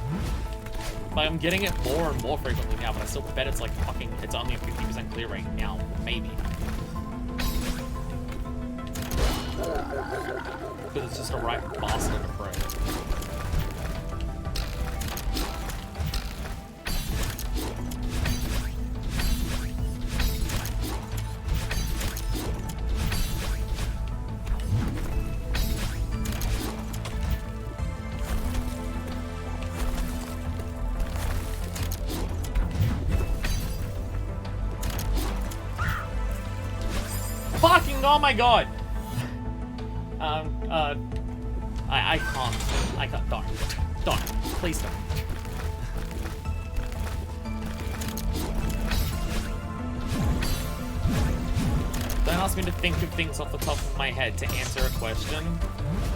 Like, I'm getting it more and more frequently now, but I still bet it's like fucking, it's only a 50% clear rate now, maybe. Because it's just a right bastard approach. Fucking, oh my god! I can't. Don't. Please don't. Don't ask me to think of things off the top of my head to answer a question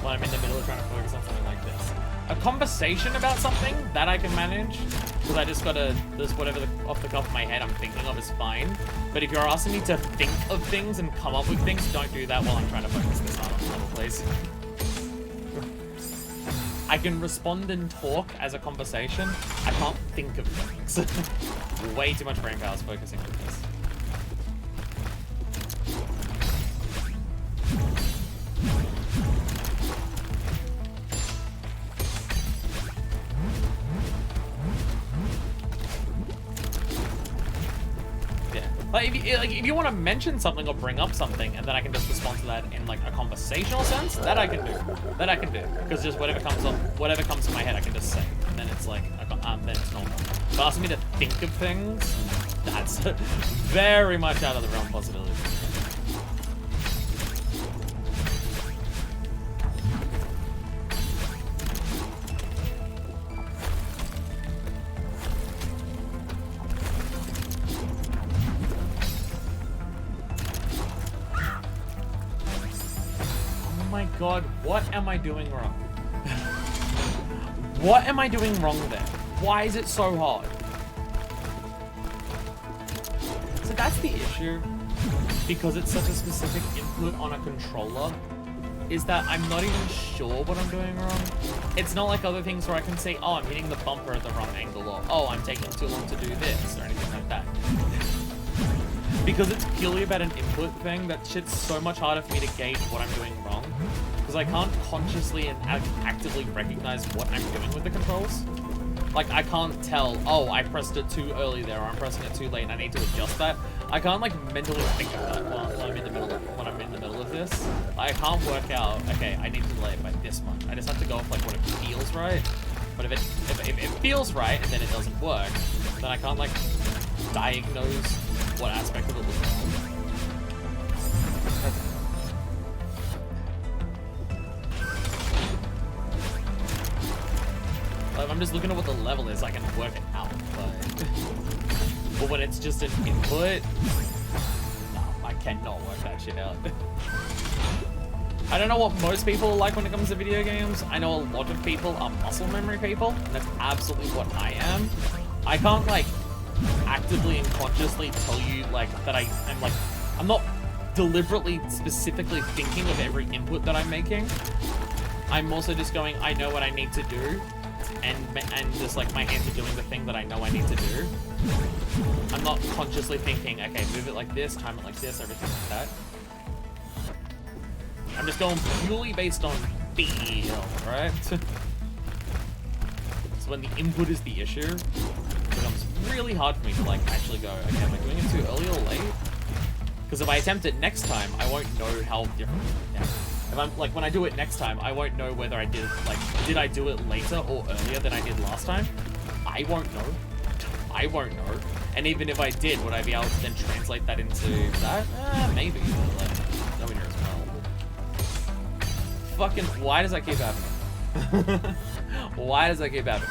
when I'm in the middle of trying to focus on something like this. A conversation about something, that I can manage, because I just gotta, just whatever off the top of my head I'm thinking of is fine. But if you're asking me to think of things and come up with things, don't do that while I'm trying to focus this hard on the level, please. I can respond and talk as a conversation. I can't think of things. Way too much brain power is focusing on this. Like if you want to mention something or bring up something, and then I can just respond to that in like a conversational sense, that I can do. That I can do, because just whatever comes to my head, I can just say, and then it's like, then it's normal. But asking me to think of things, that's very much out of the realm of possibility. God, what am I doing wrong? What am I doing wrong there? Why is it so hard? So that's the issue. Because it's such a specific input on a controller, is that I'm not even sure what I'm doing wrong. It's not like other things where I can say, oh, I'm hitting the bumper at the wrong angle, or oh, I'm taking too long to do this, or anything like that. Because it's purely about an input thing, that shit's so much harder for me to gauge what I'm doing wrong. Because I can't consciously and actively recognize what I'm doing with the controls. Like, I can't tell, oh, I pressed it too early there, or I'm pressing it too late and I need to adjust that. I can't, like, mentally think of that when I'm in the middle of this. I can't work out, okay, I need to delay it by this much. I just have to go off, like, what it feels right. But if it feels right and then it doesn't work, then I can't, like, diagnose what aspect of it was wrong. Like, if I'm just looking at what the level is, I can work it out, but But when it's just an input, no, I cannot work that shit out. I don't know what most people are like when it comes to video games. I know a lot of people are muscle memory people, and that's absolutely what I am. I can't, like, actively and consciously tell you, like, that I'm not deliberately, specifically thinking of every input that I'm making. I'm also just going, I know what I need to do, and just, like, my hands are doing the thing that I know I need to do. I'm not consciously thinking, okay, move it like this, time it like this, everything like that. I'm just going purely based on feel, right? So when the input is the issue, it becomes really hard for me to, like, actually go, okay, am I doing it too early or late? Because if I attempt it next time, I won't know how different. Yeah. If I'm, like, when I do it next time, I won't know whether I did, like, did I do it later or earlier than I did last time? I won't know. I won't know. And even if I did, would I be able to then translate that into that? Maybe, but, like, nobody knows well. Fucking, why does that keep happening? Why does that keep happening?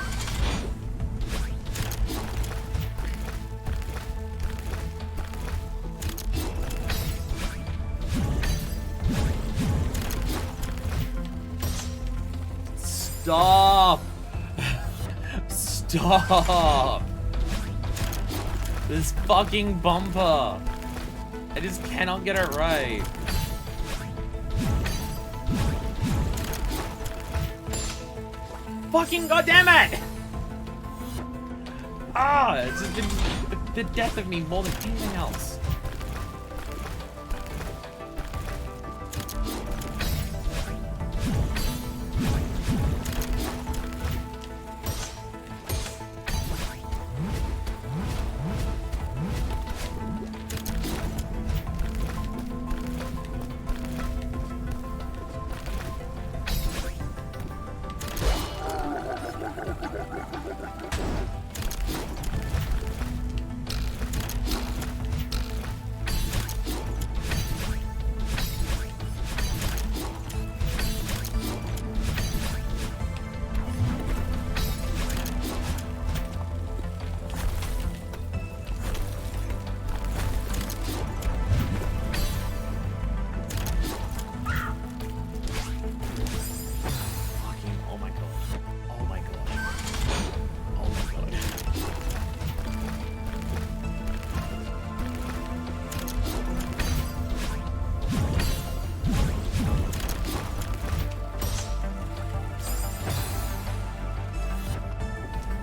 Stop! Stop! This fucking bumper! I just cannot get it right. Fucking goddamn it! Ah, it's just been the death of me more than anything else.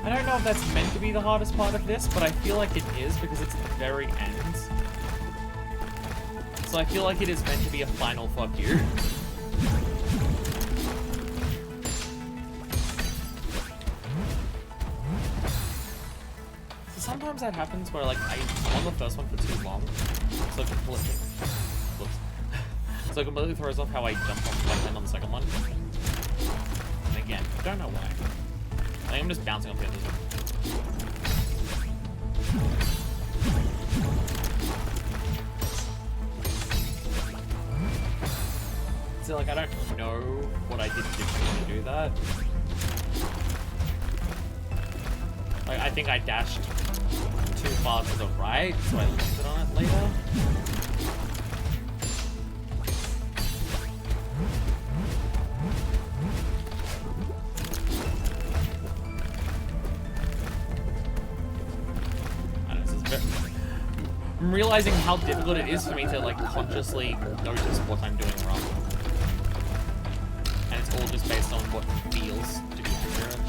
I don't know if that's meant to be the hardest part of this, but I feel like it is because it's at the very end. So I feel like it is meant to be a final fuck you. So sometimes that happens where, like, I'm on the first one for too long, so it completely, whoops. So it completely throws off how I jump on, like, land on the second one. And again, don't know why. I think I'm just bouncing off the others. So, like, I don't know what I did differently to do that. Like, I think I dashed too far to the right, so I landed on it later. I'm realizing how difficult it is for me to, like, consciously notice what I'm doing wrong. And it's all just based on what feels to be accurate.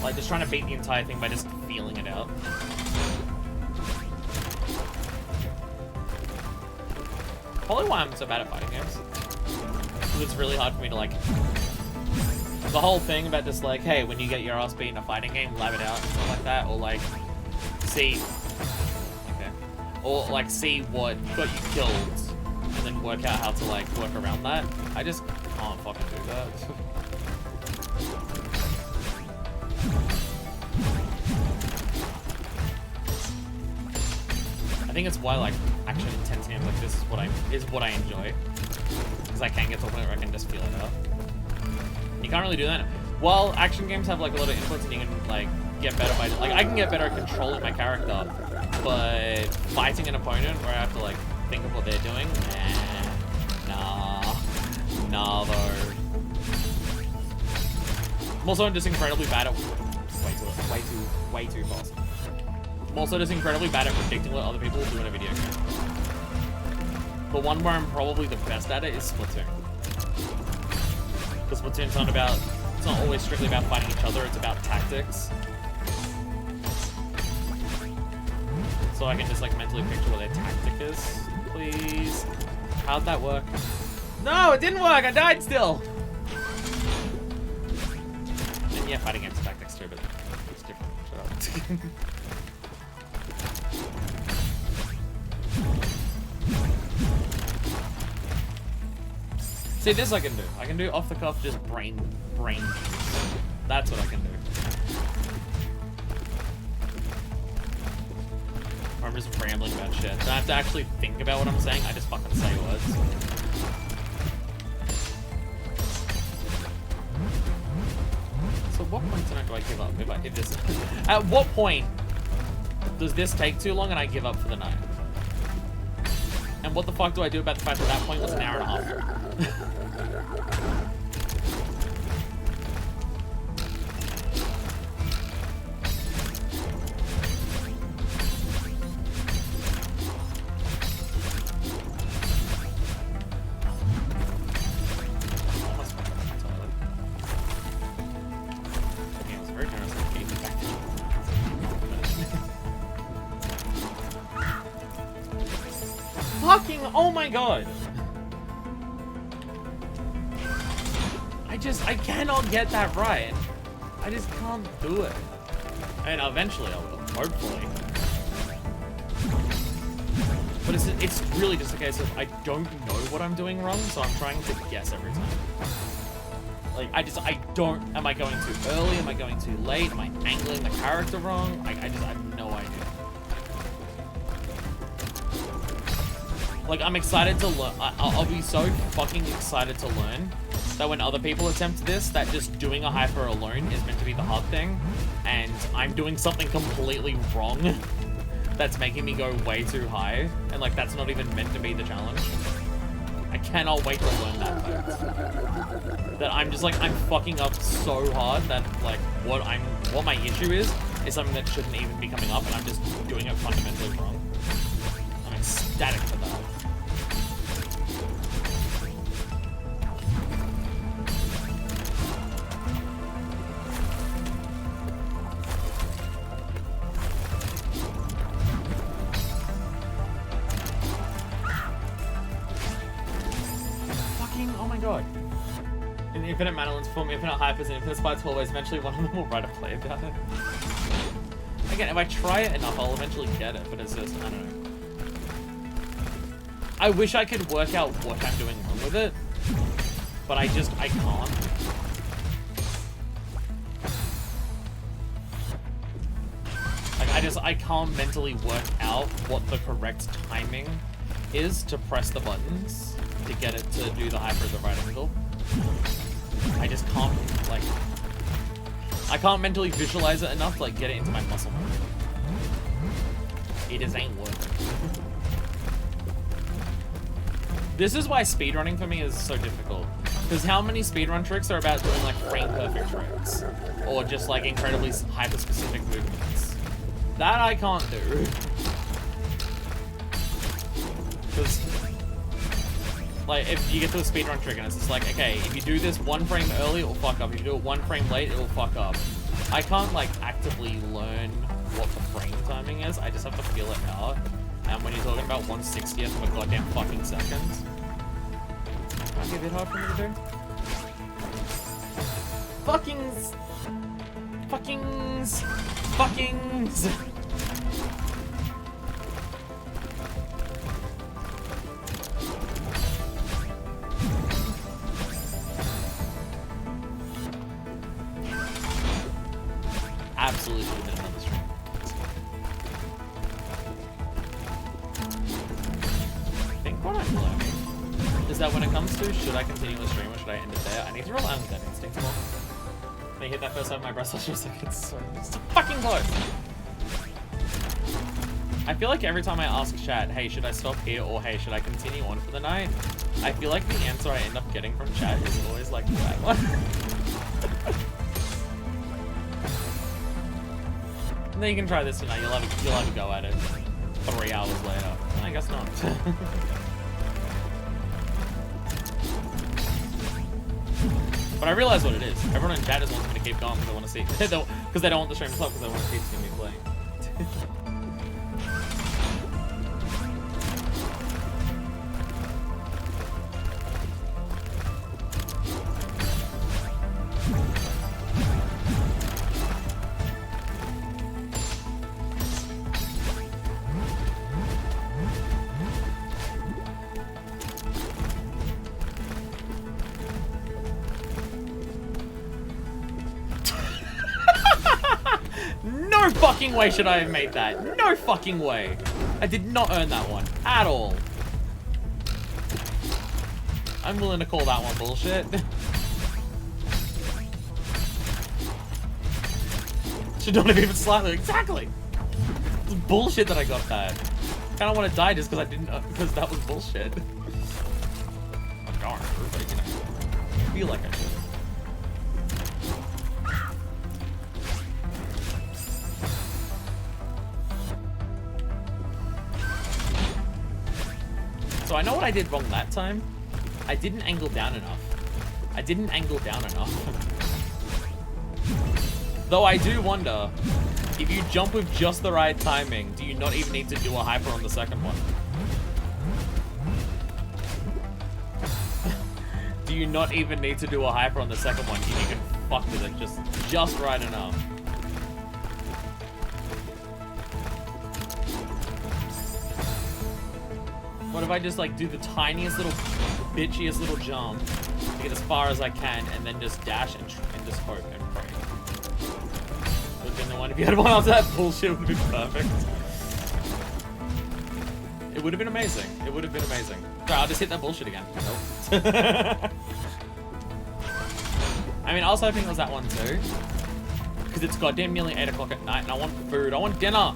Like, just trying to beat the entire thing by just feeling it out. Probably why I'm so bad at fighting games. Because it's really hard for me to, like... The whole thing about just, like, hey, when you get your ass beat in a fighting game, lab it out and stuff like that, or, like, see... Okay. Or, like, see what got you killed, and then work out how to, like, work around that. I just can't fucking do that. I think it's why, like, action intense games like this is what I enjoy. Because I can get to a point where I can just feel it out. can't really do that. While action games have like a lot of inputs and you can like get better by like I can get better at controlling my character, but fighting an opponent where I have to like think of what they're doing, nah though. I'm also just incredibly bad at way too fast. I'm also just incredibly bad at predicting what other people will do in a video game. The one where I'm probably the best at it is Splatoon. Because Splatoon's not about, it's not always strictly about fighting each other, it's about tactics. So I can just like mentally picture what their tactic is. Please. How'd that work? No, it didn't work, I died still! And yeah, fighting games tactics too, but it's different. Shut up. See, this I can do. I can do off the cuff, just brain. That's what I can do. Or I'm just rambling about shit. Don't have to actually think about what I'm saying. I just fucking say words. So what point do I give up if this? At what point does this take too long and I give up for the night? And what the fuck do I do about the fact that that point was an hour and a half? Fucking, oh my god. I cannot get that right. I just can't do it. And eventually I will, hopefully. But it's really just a case of I don't know what I'm doing wrong, so I'm trying to guess every time. Like, I don't, am I going too early? Am I going too late? Am I angling the character wrong? I have no idea. Like, I'm excited to learn. I'll be so fucking excited to learn that when other people attempt this, that just doing a hyper alone is meant to be the hard thing, and I'm doing something completely wrong that's making me go way too high, and like that's not even meant to be the challenge. I cannot wait to learn that fact. That I'm just like, I'm fucking up so hard that like what my issue is something that shouldn't even be coming up, and I'm just doing it fundamentally wrong. I'm ecstatic for that. God. In Infinite Manolins form, Infinite Hypers, and Infinite Spites always, eventually one of them will write a play about it. Again, if I try it enough, I'll eventually get it, but it's just, I don't know. I wish I could work out what I'm doing wrong with it, but I can't. Like, I can't mentally work out what the correct timing is to press the buttons to get it to do the hyper at the right angle. I just can't, like, I can't mentally visualize it enough to, like, get it into my muscle memory. It just ain't working. This is why speedrunning for me is so difficult. Because how many speedrun tricks are about doing, like, frame-perfect tricks? Or just, like, incredibly hyper-specific movements? That I can't do. Because, like, if you get to a speedrun trick and it's just like, okay, if you do this one frame early, it will fuck up. If you do it one frame late, it will fuck up. I can't, like, actively learn what the frame timing is. I just have to feel it out. And when you're talking about 1/60th of a goddamn fucking second, might be a bit hard for me to do. Fuckings. Absolutely should have been another stream. I think what I'm learning is that when it comes to should I continue the stream or should I end it there, I need to rely on gut instinct more. When I hit that first time my breast, I was just like, it's so fucking close. I feel like every time I ask chat, hey, should I stop here or hey, should I continue on for the night? I feel like the answer I end up getting from chat is always like the bad one. And then you can try this tonight. You'll have a go at it 3 hours later. I guess not. But I realize what it is. Everyone in chat just wants me to keep going because they want to see, because they don't want the stream to stop because they want to keep seeing me playing. No fucking way should I have made that. No fucking way. I did not earn that one at all. I'm willing to call that one bullshit. Should not have even slightly. Exactly. It's bullshit that I got that. I kind of want to die just because I didn't, because that was bullshit. Oh, darn. But, you know, I feel like I should. So I know what I did wrong that time. I didn't angle down enough. Though I do wonder, if you jump with just the right timing, do you not even need to do a hyper on the second one? Do you not even need to do a hyper on the second one if you can fuck with it just right enough? What if I just like do the tiniest little, bitchiest little jump to get as far as I can and then just dash and just hope and pray? Would have been the one if you had one after that bullshit would have been perfect. It would have been amazing. It would have been amazing. Sorry, I'll just hit that bullshit again. Nope. I mean, I was hoping it was that one too. Because it's goddamn nearly 8 o'clock at night and I want food. I want dinner.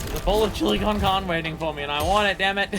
There's a bowl of chili con carne waiting for me and I want it, damn it.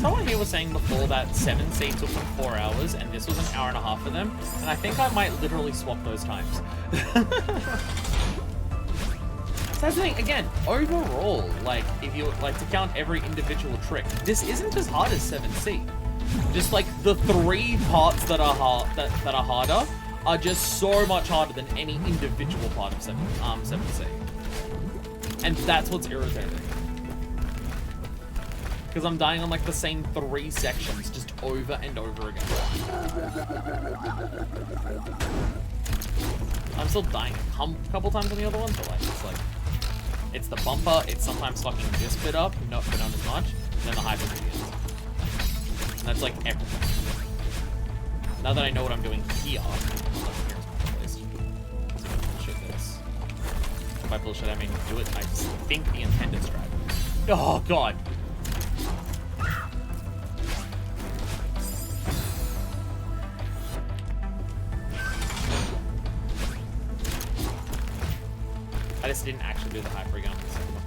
Someone here was saying before that 7C took them 4 hours and this was an hour and a half for them, and I think I might literally swap those times. So that's the thing, again, overall, like, if you like to count every individual trick, this isn't as hard as 7C. Just like the 3 parts that are harder are just so much harder than any individual part of 7C. And that's what's irritating. Because I'm dying on like the same 3 sections just over and over again. I'm still dying a couple times on the other ones, but like it's the bumper, it's sometimes fucking this bit up, but not as much, and then the hyper videos. And that's like everything. Now that I know what I'm doing here, bullshit this. By bullshit I mean do it, I think the intended strat. Oh god. I just didn't actually do the hyper again on the second one.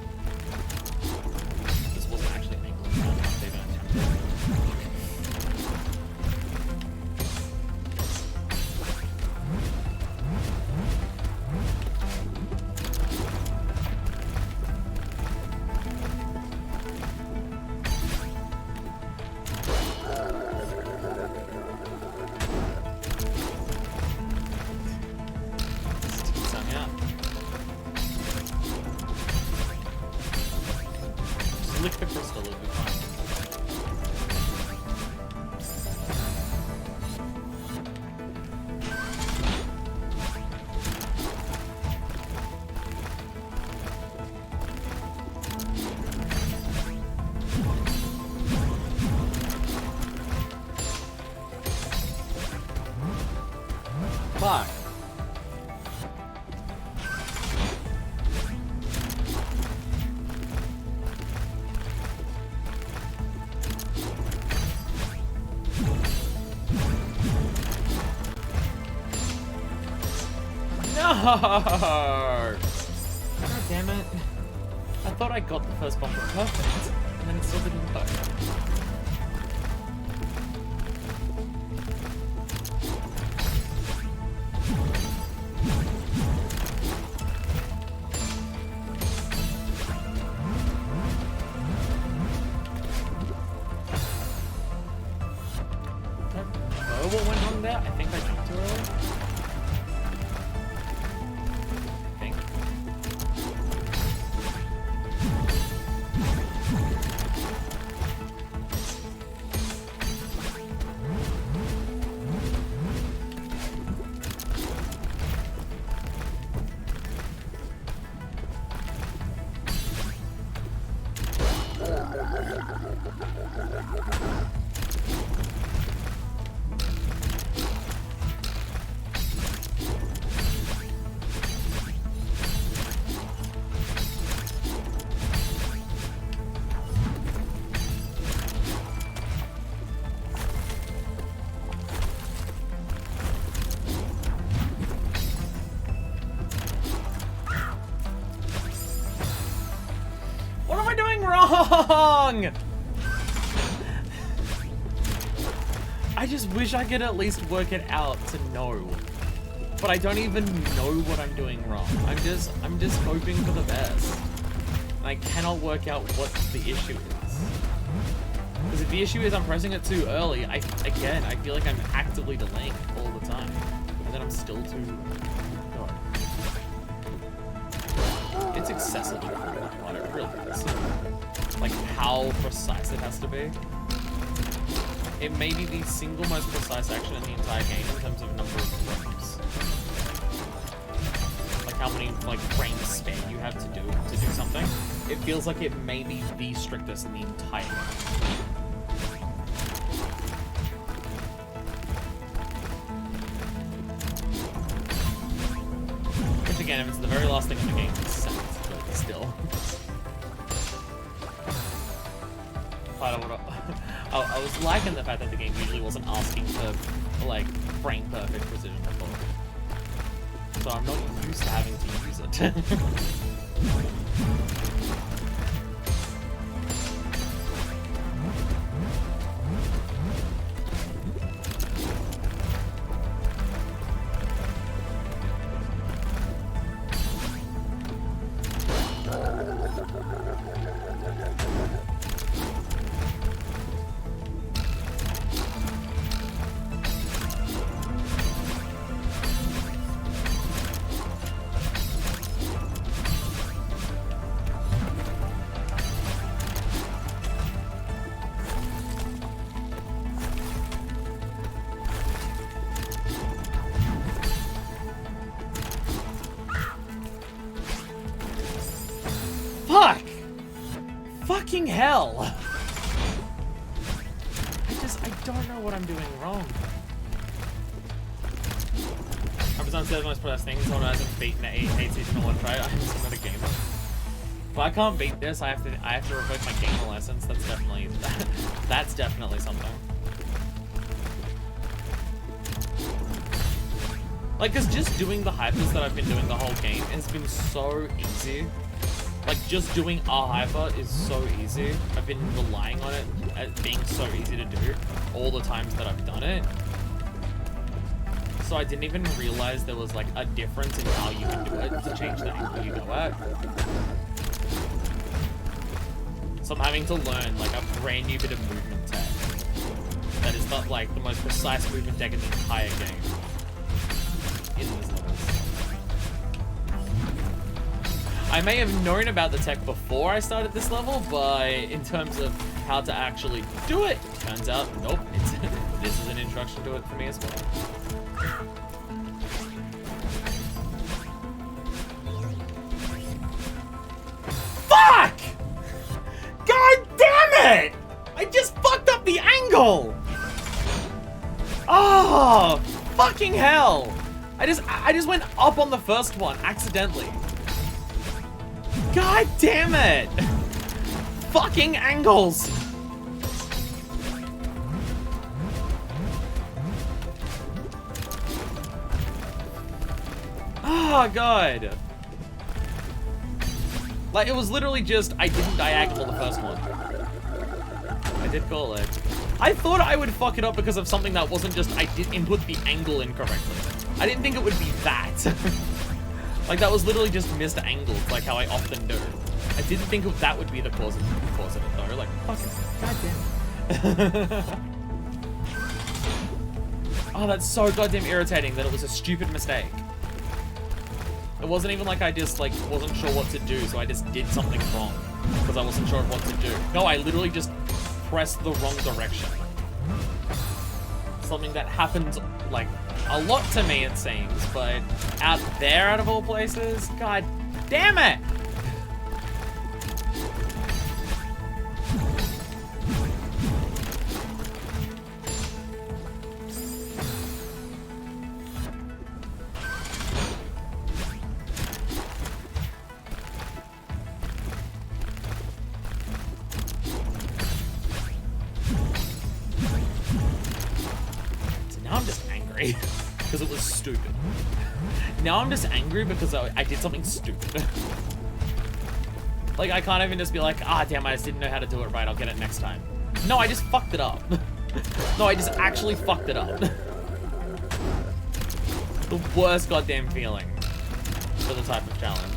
This wasn't actually an angle down, not even attempted. Lick the crystal, it'll be fine. God damn it. I thought I got the first bumper perfect, and then it still didn't work. What went wrong there? I think I jumped too early. I think. What am I doing wrong? I just wish I could at least work it out to know. But I don't even know what I'm doing wrong. I'm just hoping for the best. And I cannot work out what the issue is. Because if the issue is I'm pressing it too early, I feel like I'm actively delaying it all the time. And then I'm still too... God. It's excessively difficult, that part, it really is. Like how precise it has to be. It may be the single most precise action in the entire game in terms of number of frames. Like how many frames spent you have to do something. It feels like it may be the strictest in the entire game. Which again, if it's the very last thing in the game, it's sad, but still. I was liking the fact that the game usually wasn't asking for, like, frame perfect precision before. So I'm not used to having to use it. Fuck! Fucking hell! I don't know what I'm doing wrong. Represents the most precious thing. Someone who hasn't beaten the 8 season one try. I'm just not a gamer. If I can't beat this, I have to revoke my gamer license. That's definitely something. Like, cause just doing the hypers that I've been doing the whole game has been so easy. Like, just doing a hyper is so easy. I've been relying on it as being so easy to do all the times that I've done it. So I didn't even realize there was, like, a difference in how you can do it to change the angle you go at. So I'm having to learn, like, a brand new bit of movement tech. That is not, like, the most precise movement tech in the entire game. In this level. I may have known about the tech before I started this level, but in terms of how to actually do it, turns out, nope, this is an introduction to it for me as well. Fuck! God damn it! I just fucked up the angle! Oh, fucking hell! I just went up on the first one, accidentally. God damn it! Fucking angles! Oh, God. Like, it was literally just, I didn't diagonal the first one. I did call it. I thought I would fuck it up because of something that wasn't just, I did input the angle incorrectly. I didn't think it would be that. Like, that was literally just missed angles, like how I often do. I didn't think that would be the cause of it, though. Like, fucking goddamn. Oh, that's so goddamn irritating that it was a stupid mistake. It wasn't even like I just, like, wasn't sure what to do, so I just did something wrong. Because I wasn't sure what to do. No, I literally just pressed the wrong direction. Something that happens, like, a lot to me, it seems, but out there, out of all places, god damn it! Because it was stupid. Now I'm just angry because I did something stupid. Like, I can't even just be like, ah, damn, I just didn't know how to do it right, I'll get it next time. No, I just fucked it up. No, I just actually fucked it up. The worst goddamn feeling for the type of challenge.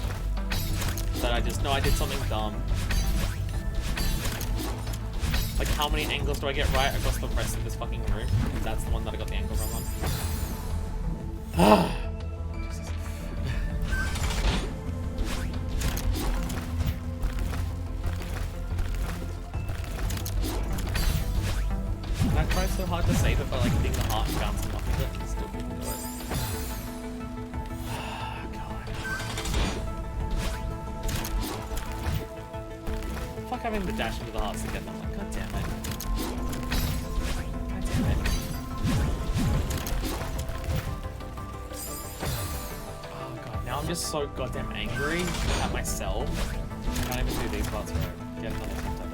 That I did something dumb. Like, how many angles do I get right across the rest of this fucking room? That's the one that I got the angle wrong on. Jesus. I tried so hard to save it by, like, hitting the heart and bouncing off of it and still couldn't do it. God. Fuck having the dash into the hearts to get them. Like, god damn it. God damn it. Oh god, now I'm just so goddamn angry at myself. I can't even do these parts right. Get another attempt at it.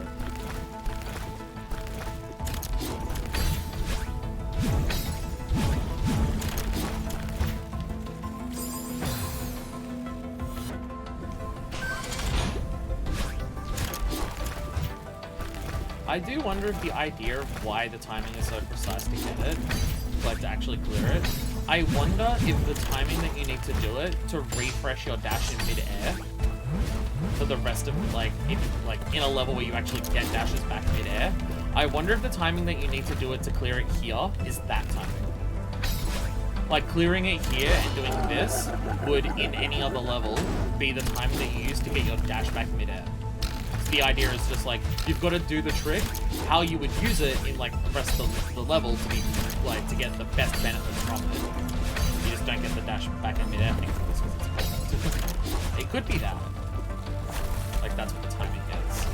I do wonder if the idea of why the timing is so precise to get it, like to actually clear it, I wonder if the timing that you need to do it to refresh your dash in mid-air for the rest of, like, if, like, in a level where you actually get dashes back mid-air, I wonder if the timing that you need to do it to clear it here is that timing. Like, clearing it here and doing this would, in any other level, be the timing that you use to get your dash back mid-air. The idea is just like, you've got to do the trick, how you would use it in like the rest of the level to be like, to get the best benefits from it. You just don't get the dash back in mid-air thing because it's cold. It could be that. Like, that's what the timing is.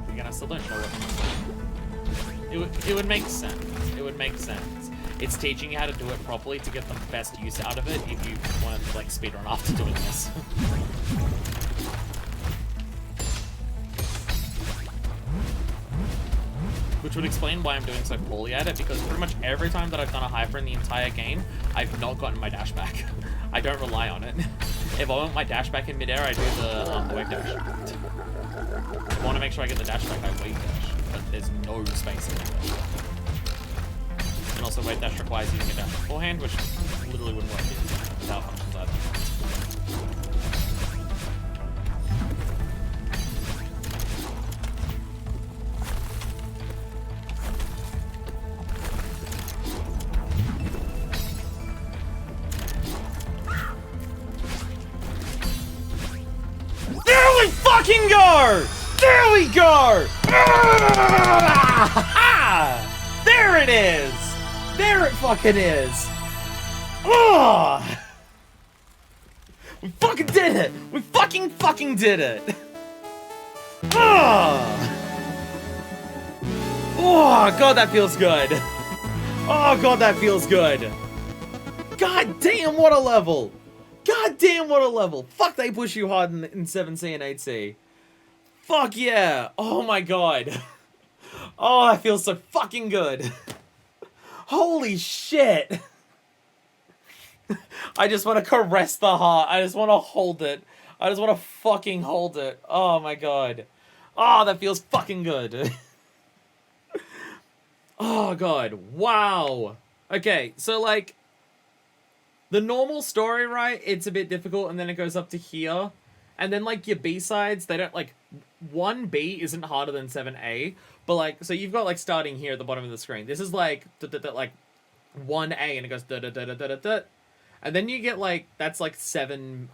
Again, I still don't know what it would make sense. It would make sense. It's teaching you how to do it properly to get the best use out of it if you want to, like, speedrun after doing this. Which would explain why I'm doing so poorly at it, because pretty much every time that I've done a hyper in the entire game, I've not gotten my dash back. I don't rely on it. If I want my dash back in midair, I do the wave dash. If I want to make sure I get the dash back, I wave dash. But there's no space in it. And also wave dash requires using a dash beforehand, which literally wouldn't work without functions either. There we fucking go! There we go! There it is! There it fucking is! Oh! We fucking did it! We fucking did it! Oh! Oh, God, that feels good! Oh, God, that feels good! God damn, what a level! God damn, what a level! Fuck, they push you hard in 7C and 8C. Fuck yeah! Oh my god. Oh, I feel so fucking good. Holy shit. I just want to caress the heart. I just want to hold it. I just want to fucking hold it. Oh my god. Oh, that feels fucking good. Oh god. Wow. Okay, so like, the normal story, right? It's a bit difficult, and then it goes up to here. And then, like, your B-sides, they don't, like, 1B isn't harder than 7A. But, like, so you've got, like, starting here at the bottom of the screen. This is, like, like 1A, and it goes da-da-da-da-da-da. And then you get, like, that's, like, 7,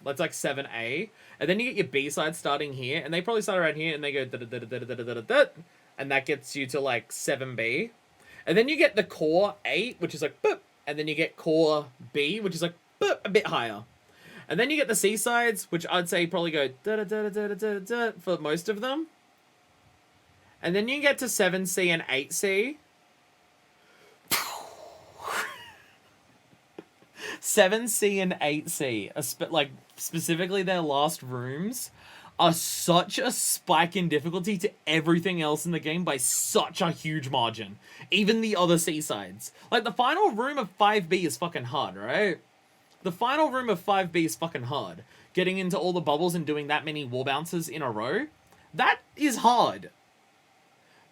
that's, like, 7A. And then you get your B-sides starting here, and they probably start around here, and they go da-da-da-da-da-da-da-da. And that gets you to, like, 7B. And then you get the core 8, which is, like, boop. And then you get core B, which is, like, boop, a bit higher. And then you get the C-sides, which I'd say probably go da-da-da-da-da-da-da for most of them. And then you get to 7C and 8C. 7C and 8C, like, specifically their last rooms, are such a spike in difficulty to everything else in the game by such a huge margin. Even the other C-sides. Like, the final room of 5B is fucking hard, right? The final room of 5B is fucking hard. Getting into all the bubbles and doing that many wall bounces in a row, that is hard.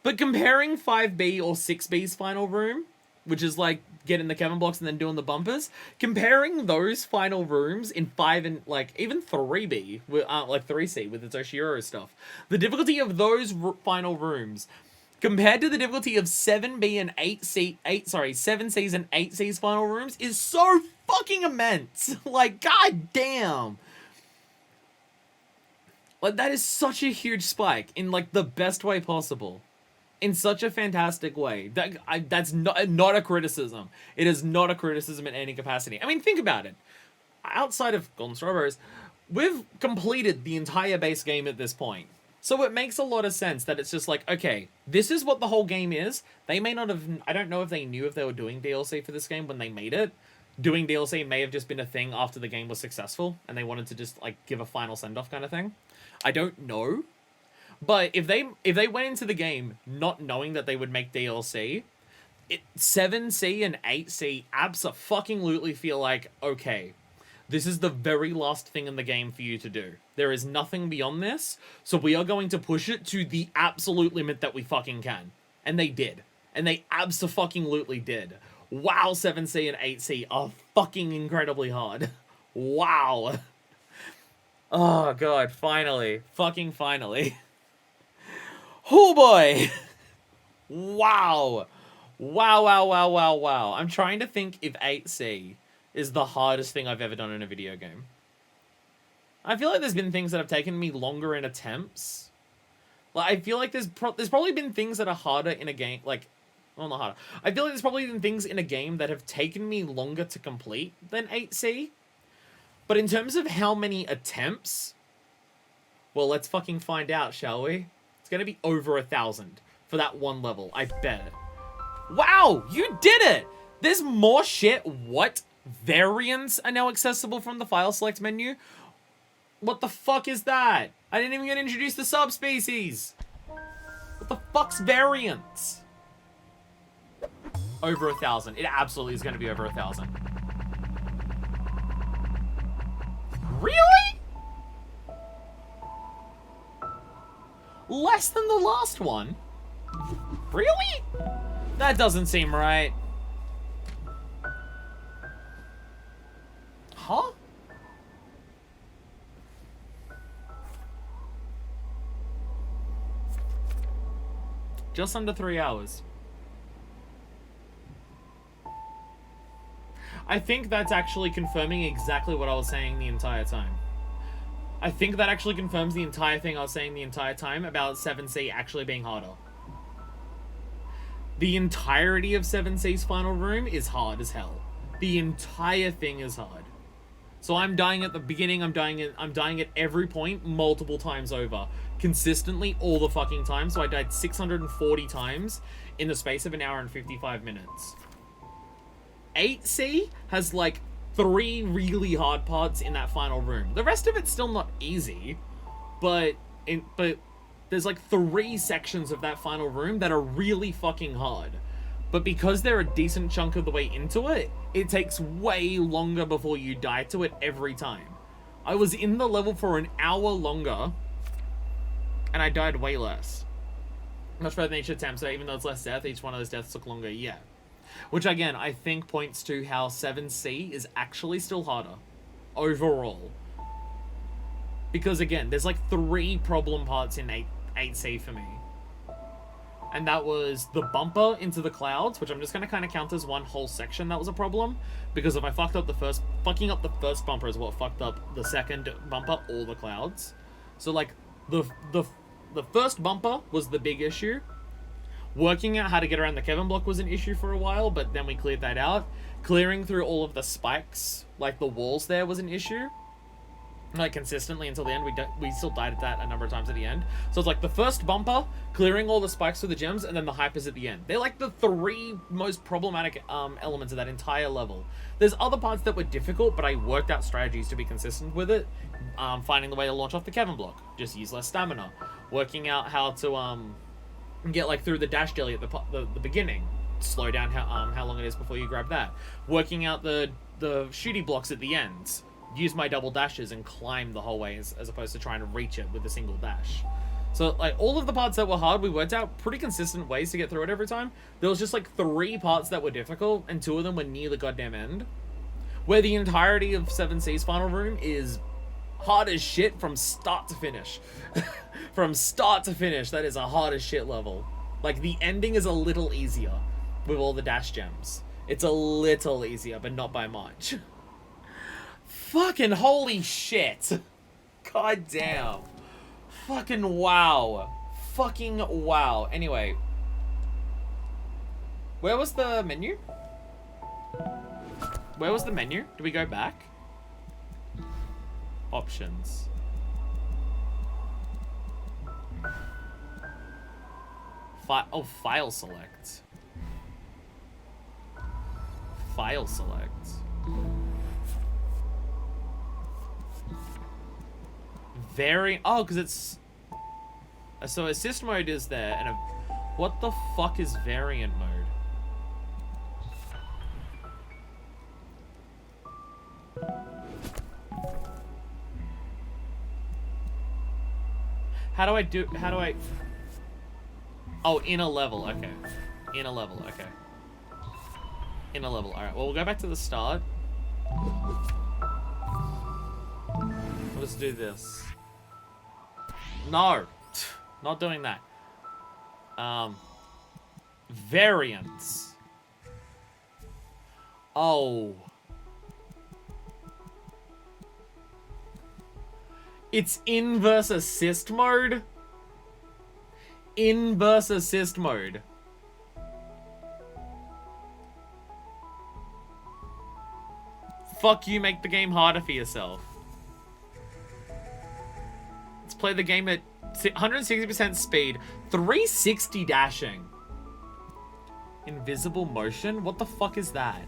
But comparing 5B or 6B's final room, which is like getting the Kevin blocks and then doing the bumpers, comparing those final rooms in 5 and like even 3B, like 3C with its Oshiro stuff, the difficulty of those final rooms compared to the difficulty of 7B and 7C's and 8C's final rooms is so fucking immense. Like, god damn. Like, that is such a huge spike in, like, the best way possible. In such a fantastic way. That's not a criticism. It is not a criticism in any capacity. I mean, think about it. Outside of Golden Strawberries, we've completed the entire base game at this point. So it makes a lot of sense that it's just like, okay, this is what the whole game is. They may not have... I don't know if they knew if they were doing DLC for this game when they made it. Doing DLC may have just been a thing after the game was successful, and they wanted to just, like, give a final send-off kind of thing. I don't know. But if they went into the game not knowing that they would make DLC, 7C and 8C abso-fucking-lutely feel like, okay, this is the very last thing in the game for you to do. There is nothing beyond this, so we are going to push it to the absolute limit that we fucking can. And they did. And they abso-fucking-lutely did. Wow, 7C and 8C are fucking incredibly hard. Wow. Oh, God, finally. Fucking finally. Oh, boy. Wow. Wow, wow, wow, wow, wow. I'm trying to think if 8C is the hardest thing I've ever done in a video game. I feel like there's been things that have taken me longer in attempts. Like, I feel like there's probably been things that are harder in a game, like, well, not harder. I feel like there's probably been things in a game that have taken me longer to complete than 8C. But in terms of how many attempts, well, let's fucking find out, shall we? It's gonna be over 1,000 for that one level, I bet. Wow, you did it! There's more shit. What? Variants are now accessible from the file select menu? What the fuck is that? I didn't even get introduced to subspecies. What the fuck's variants? Over 1,000. It absolutely is going to be over 1,000. Really? Less than the last one? Really? That doesn't seem right. Huh? Just under 3 hours. I think that's actually confirming exactly what I was saying the entire time. I think that actually confirms the entire thing I was saying the entire time about 7C actually being harder. The entirety of 7C's final room is hard as hell. The entire thing is hard. So I'm dying at the beginning, I'm dying at every point multiple times over. Consistently all the fucking time, so I died 640 times in the space of 1 hour and 55 minutes. 8C has like 3 really hard parts in that final room. The rest of it's still not easy, but but there's like 3 sections of that final room that are really fucking hard. But because they're a decent chunk of the way into it, it takes way longer before you die to it every time. I was in the level for an hour longer, and I died way less. Much further than each attempt, so even though it's less death, each one of those deaths took longer, yeah. Which, again, I think points to how 7C is actually still harder. Overall. Because, again, there's like 3 problem parts in 8C for me. And that was the bumper into the clouds, which I'm just going to kind of count as one whole section that was a problem. Because if I fucked up the first... Fucking up the first bumper is what fucked up the second bumper or the clouds. So, like, the first bumper was the big issue. Working out how to get around the Kevin block was an issue for a while, but then we cleared that out. Clearing through all of the spikes, like the walls there, was an issue. Like, consistently until the end. We still died at that a number of times at the end. So it's like the first bumper, clearing all the spikes through the gems, and then the hypers at the end. They're like the 3 most problematic elements of that entire level. There's other parts that were difficult, but I worked out strategies to be consistent with it. Finding the way to launch off the Kevin block. Just use less stamina. Working out how to get like through the dash jelly at the beginning. Slow down how long it is before you grab that. Working out the shooty blocks at the ends. Use my double dashes and climb the whole way as opposed to trying to reach it with a single dash. So, like, all of the parts that were hard, we worked out pretty consistent ways to get through it every time. There was just, like, 3 parts that were difficult, and 2 of them were near the goddamn end. Where the entirety of 7C's final room is hard as shit from start to finish. From start to finish, that is a hard as shit level. Like, the ending is a little easier with all the dash gems. It's a little easier, but not by much. Fucking holy shit. God damn. Fucking wow. Fucking wow. Anyway. Where was the menu? Where was the menu? Do we go back? Options. File select. File select. Because it's... So assist mode is there, and what the fuck is variant mode? How do I... Oh, in a level, okay. In a level, okay. In a level, alright. Well, we'll go back to the start. Let's do this. No. Not doing that. Variants. Oh. It's inverse assist mode? Inverse assist mode. Fuck you, make the game harder for yourself. Let's play the game at 160% speed. 360 dashing. Invisible motion? What the fuck is that?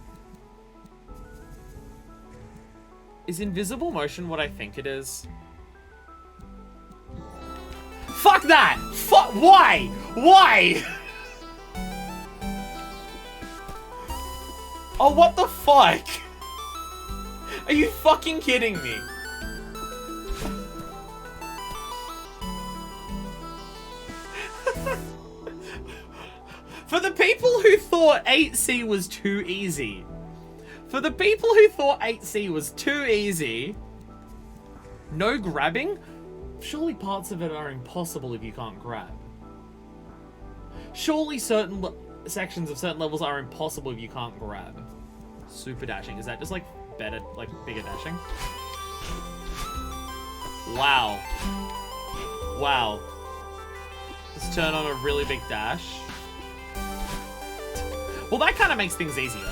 Is invisible motion what I think it is? Fuck that! Fuck! Why? Why? Oh, what the fuck? Are you fucking kidding me? For the people who thought 8C was too easy. For the people who thought 8C was too easy. No grabbing? Surely parts of it are impossible if you can't grab. Surely certain sections of certain levels are impossible if you can't grab. Super dashing. Is that just like better, like bigger dashing? Wow. Wow. Let's turn on a really big dash. Well, that kind of makes things easier.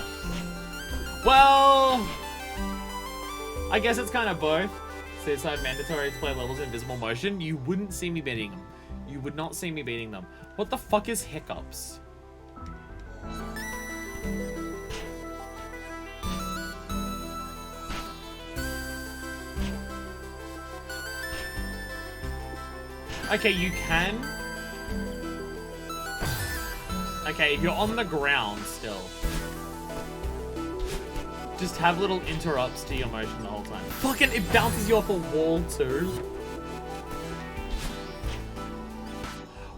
Well, I guess it's kind of both. So it's like mandatory to play levels in invisible motion. You wouldn't see me beating them. You would not see me beating them. What the fuck is hiccups? Okay, you can. Okay, if you're on the ground still, just have little interrupts to your motion the whole time. Fucking, it bounces you off a wall too.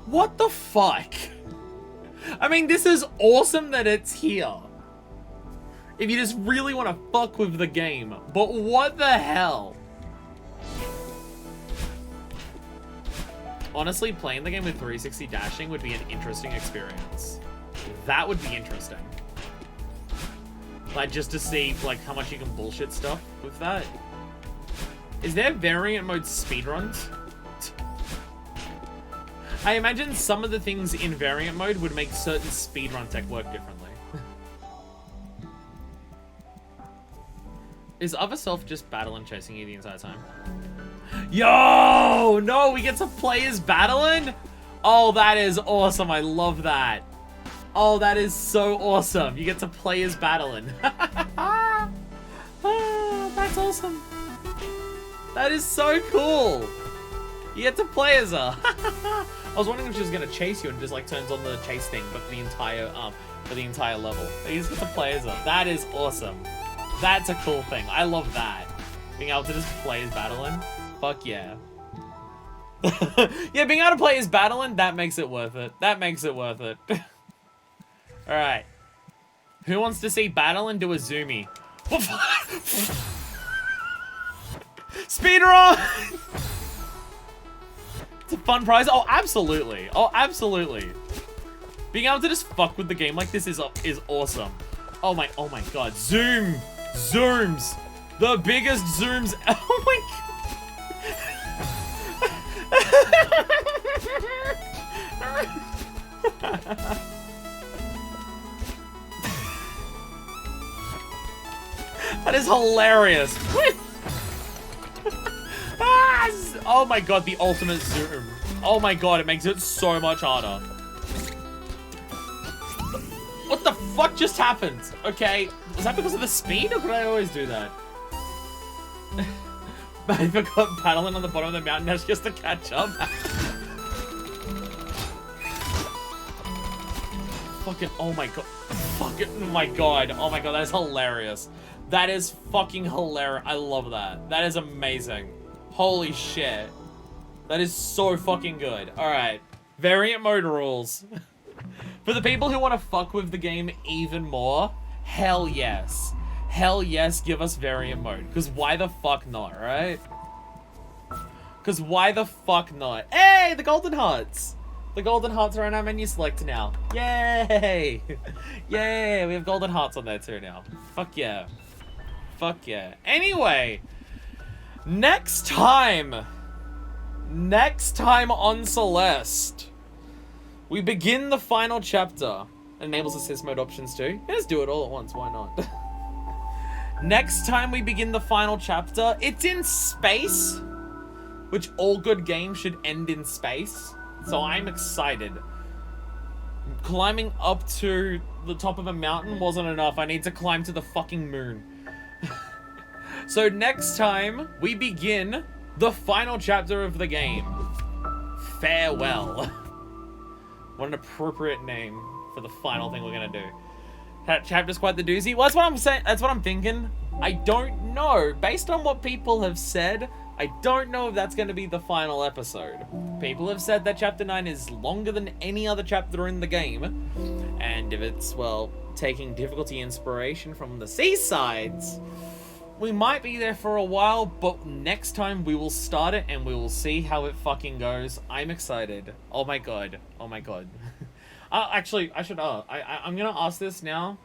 What the fuck? I mean, this is awesome that it's here. If you just really want to fuck with the game. But what the hell? Honestly, playing the game with 360 dashing would be an interesting experience. That would be interesting. Like, just to see, like, how much you can bullshit stuff with that. Is there variant mode speedruns? I imagine some of the things in variant mode would make certain speedrun tech work differently. Is other self just battling chasing you the entire time? Yo! No, we get to play as battling? Oh, that is awesome. I love that. Oh, that is so awesome. You get to play as battling. Ah, that's awesome. That is so cool. You get to play as her. I was wondering if she was gonna chase you and just like turns on the chase thing, but for the entire level. You just get to play as her. That is awesome. That's a cool thing. I love that. Being able to just play as battling. Fuck yeah. Yeah, being able to play as battling, that makes it worth it. That makes it worth it. Alright. Who wants to see battling do a zoomie? Speedrun! It's a fun prize. Oh, absolutely. Oh, absolutely. Being able to just fuck with the game like this is awesome. Oh my god. Zoom. Zooms. The biggest zooms. Oh my god. That is hilarious. Oh my god, the ultimate zoom. Oh my god, it makes it so much harder. What the fuck just happened? Okay, was that because of the speed, or could I always do that? I forgot battling on the bottom of the mountain now just to catch up. Fucking, oh my god. Fucking, oh my god. Oh my god, that is hilarious. That is fucking hilarious. I love that. That is amazing. Holy shit. That is so fucking good. Alright. Variant mode rules. For the people who want to fuck with the game even more, hell yes. Hell yes, give us variant mode. Because why the fuck not, right? Because why the fuck not? Hey, the golden hearts! The golden hearts are on our menu select now. Yay! Yay, we have golden hearts on there too now. Fuck yeah. Fuck yeah. Anyway, next time on Celeste, we begin the final chapter. It enables assist mode options too. Let's do it all at once, why not? Next time we begin the final chapter, it's in space, which all good games should end in space. So I'm excited. Climbing up to the top of a mountain wasn't enough. I need to climb to the fucking moon. So next time, we begin the final chapter of the game. Farewell. What an appropriate name for the final thing we're gonna do. That chapter's quite the doozy. Well, that's what I'm saying. That's what I'm thinking. I don't know. Based on what people have said, I don't know if that's going to be the final episode. People have said that Chapter 9 is longer than any other chapter in the game. And if it's, well, taking difficulty inspiration from the seasides, we might be there for a while, but next time we will start it and we will see how it fucking goes. I'm excited. Oh my god. Oh my god. Actually, I should, I'm gonna ask this now.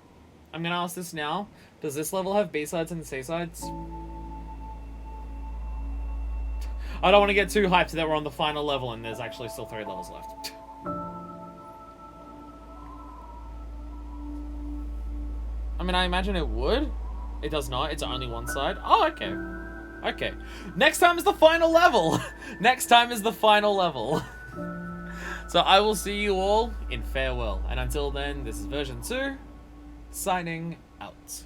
Does this level have B-sides and C-sides? I don't want to get too hyped that we're on the final level and there's actually still 3 levels left. I mean, I imagine it would. It does not. It's only one side. Oh, okay. Okay. Next time is the final level. Next time is the final level. So I will see you all in farewell. And until then, this is version 2, signing out.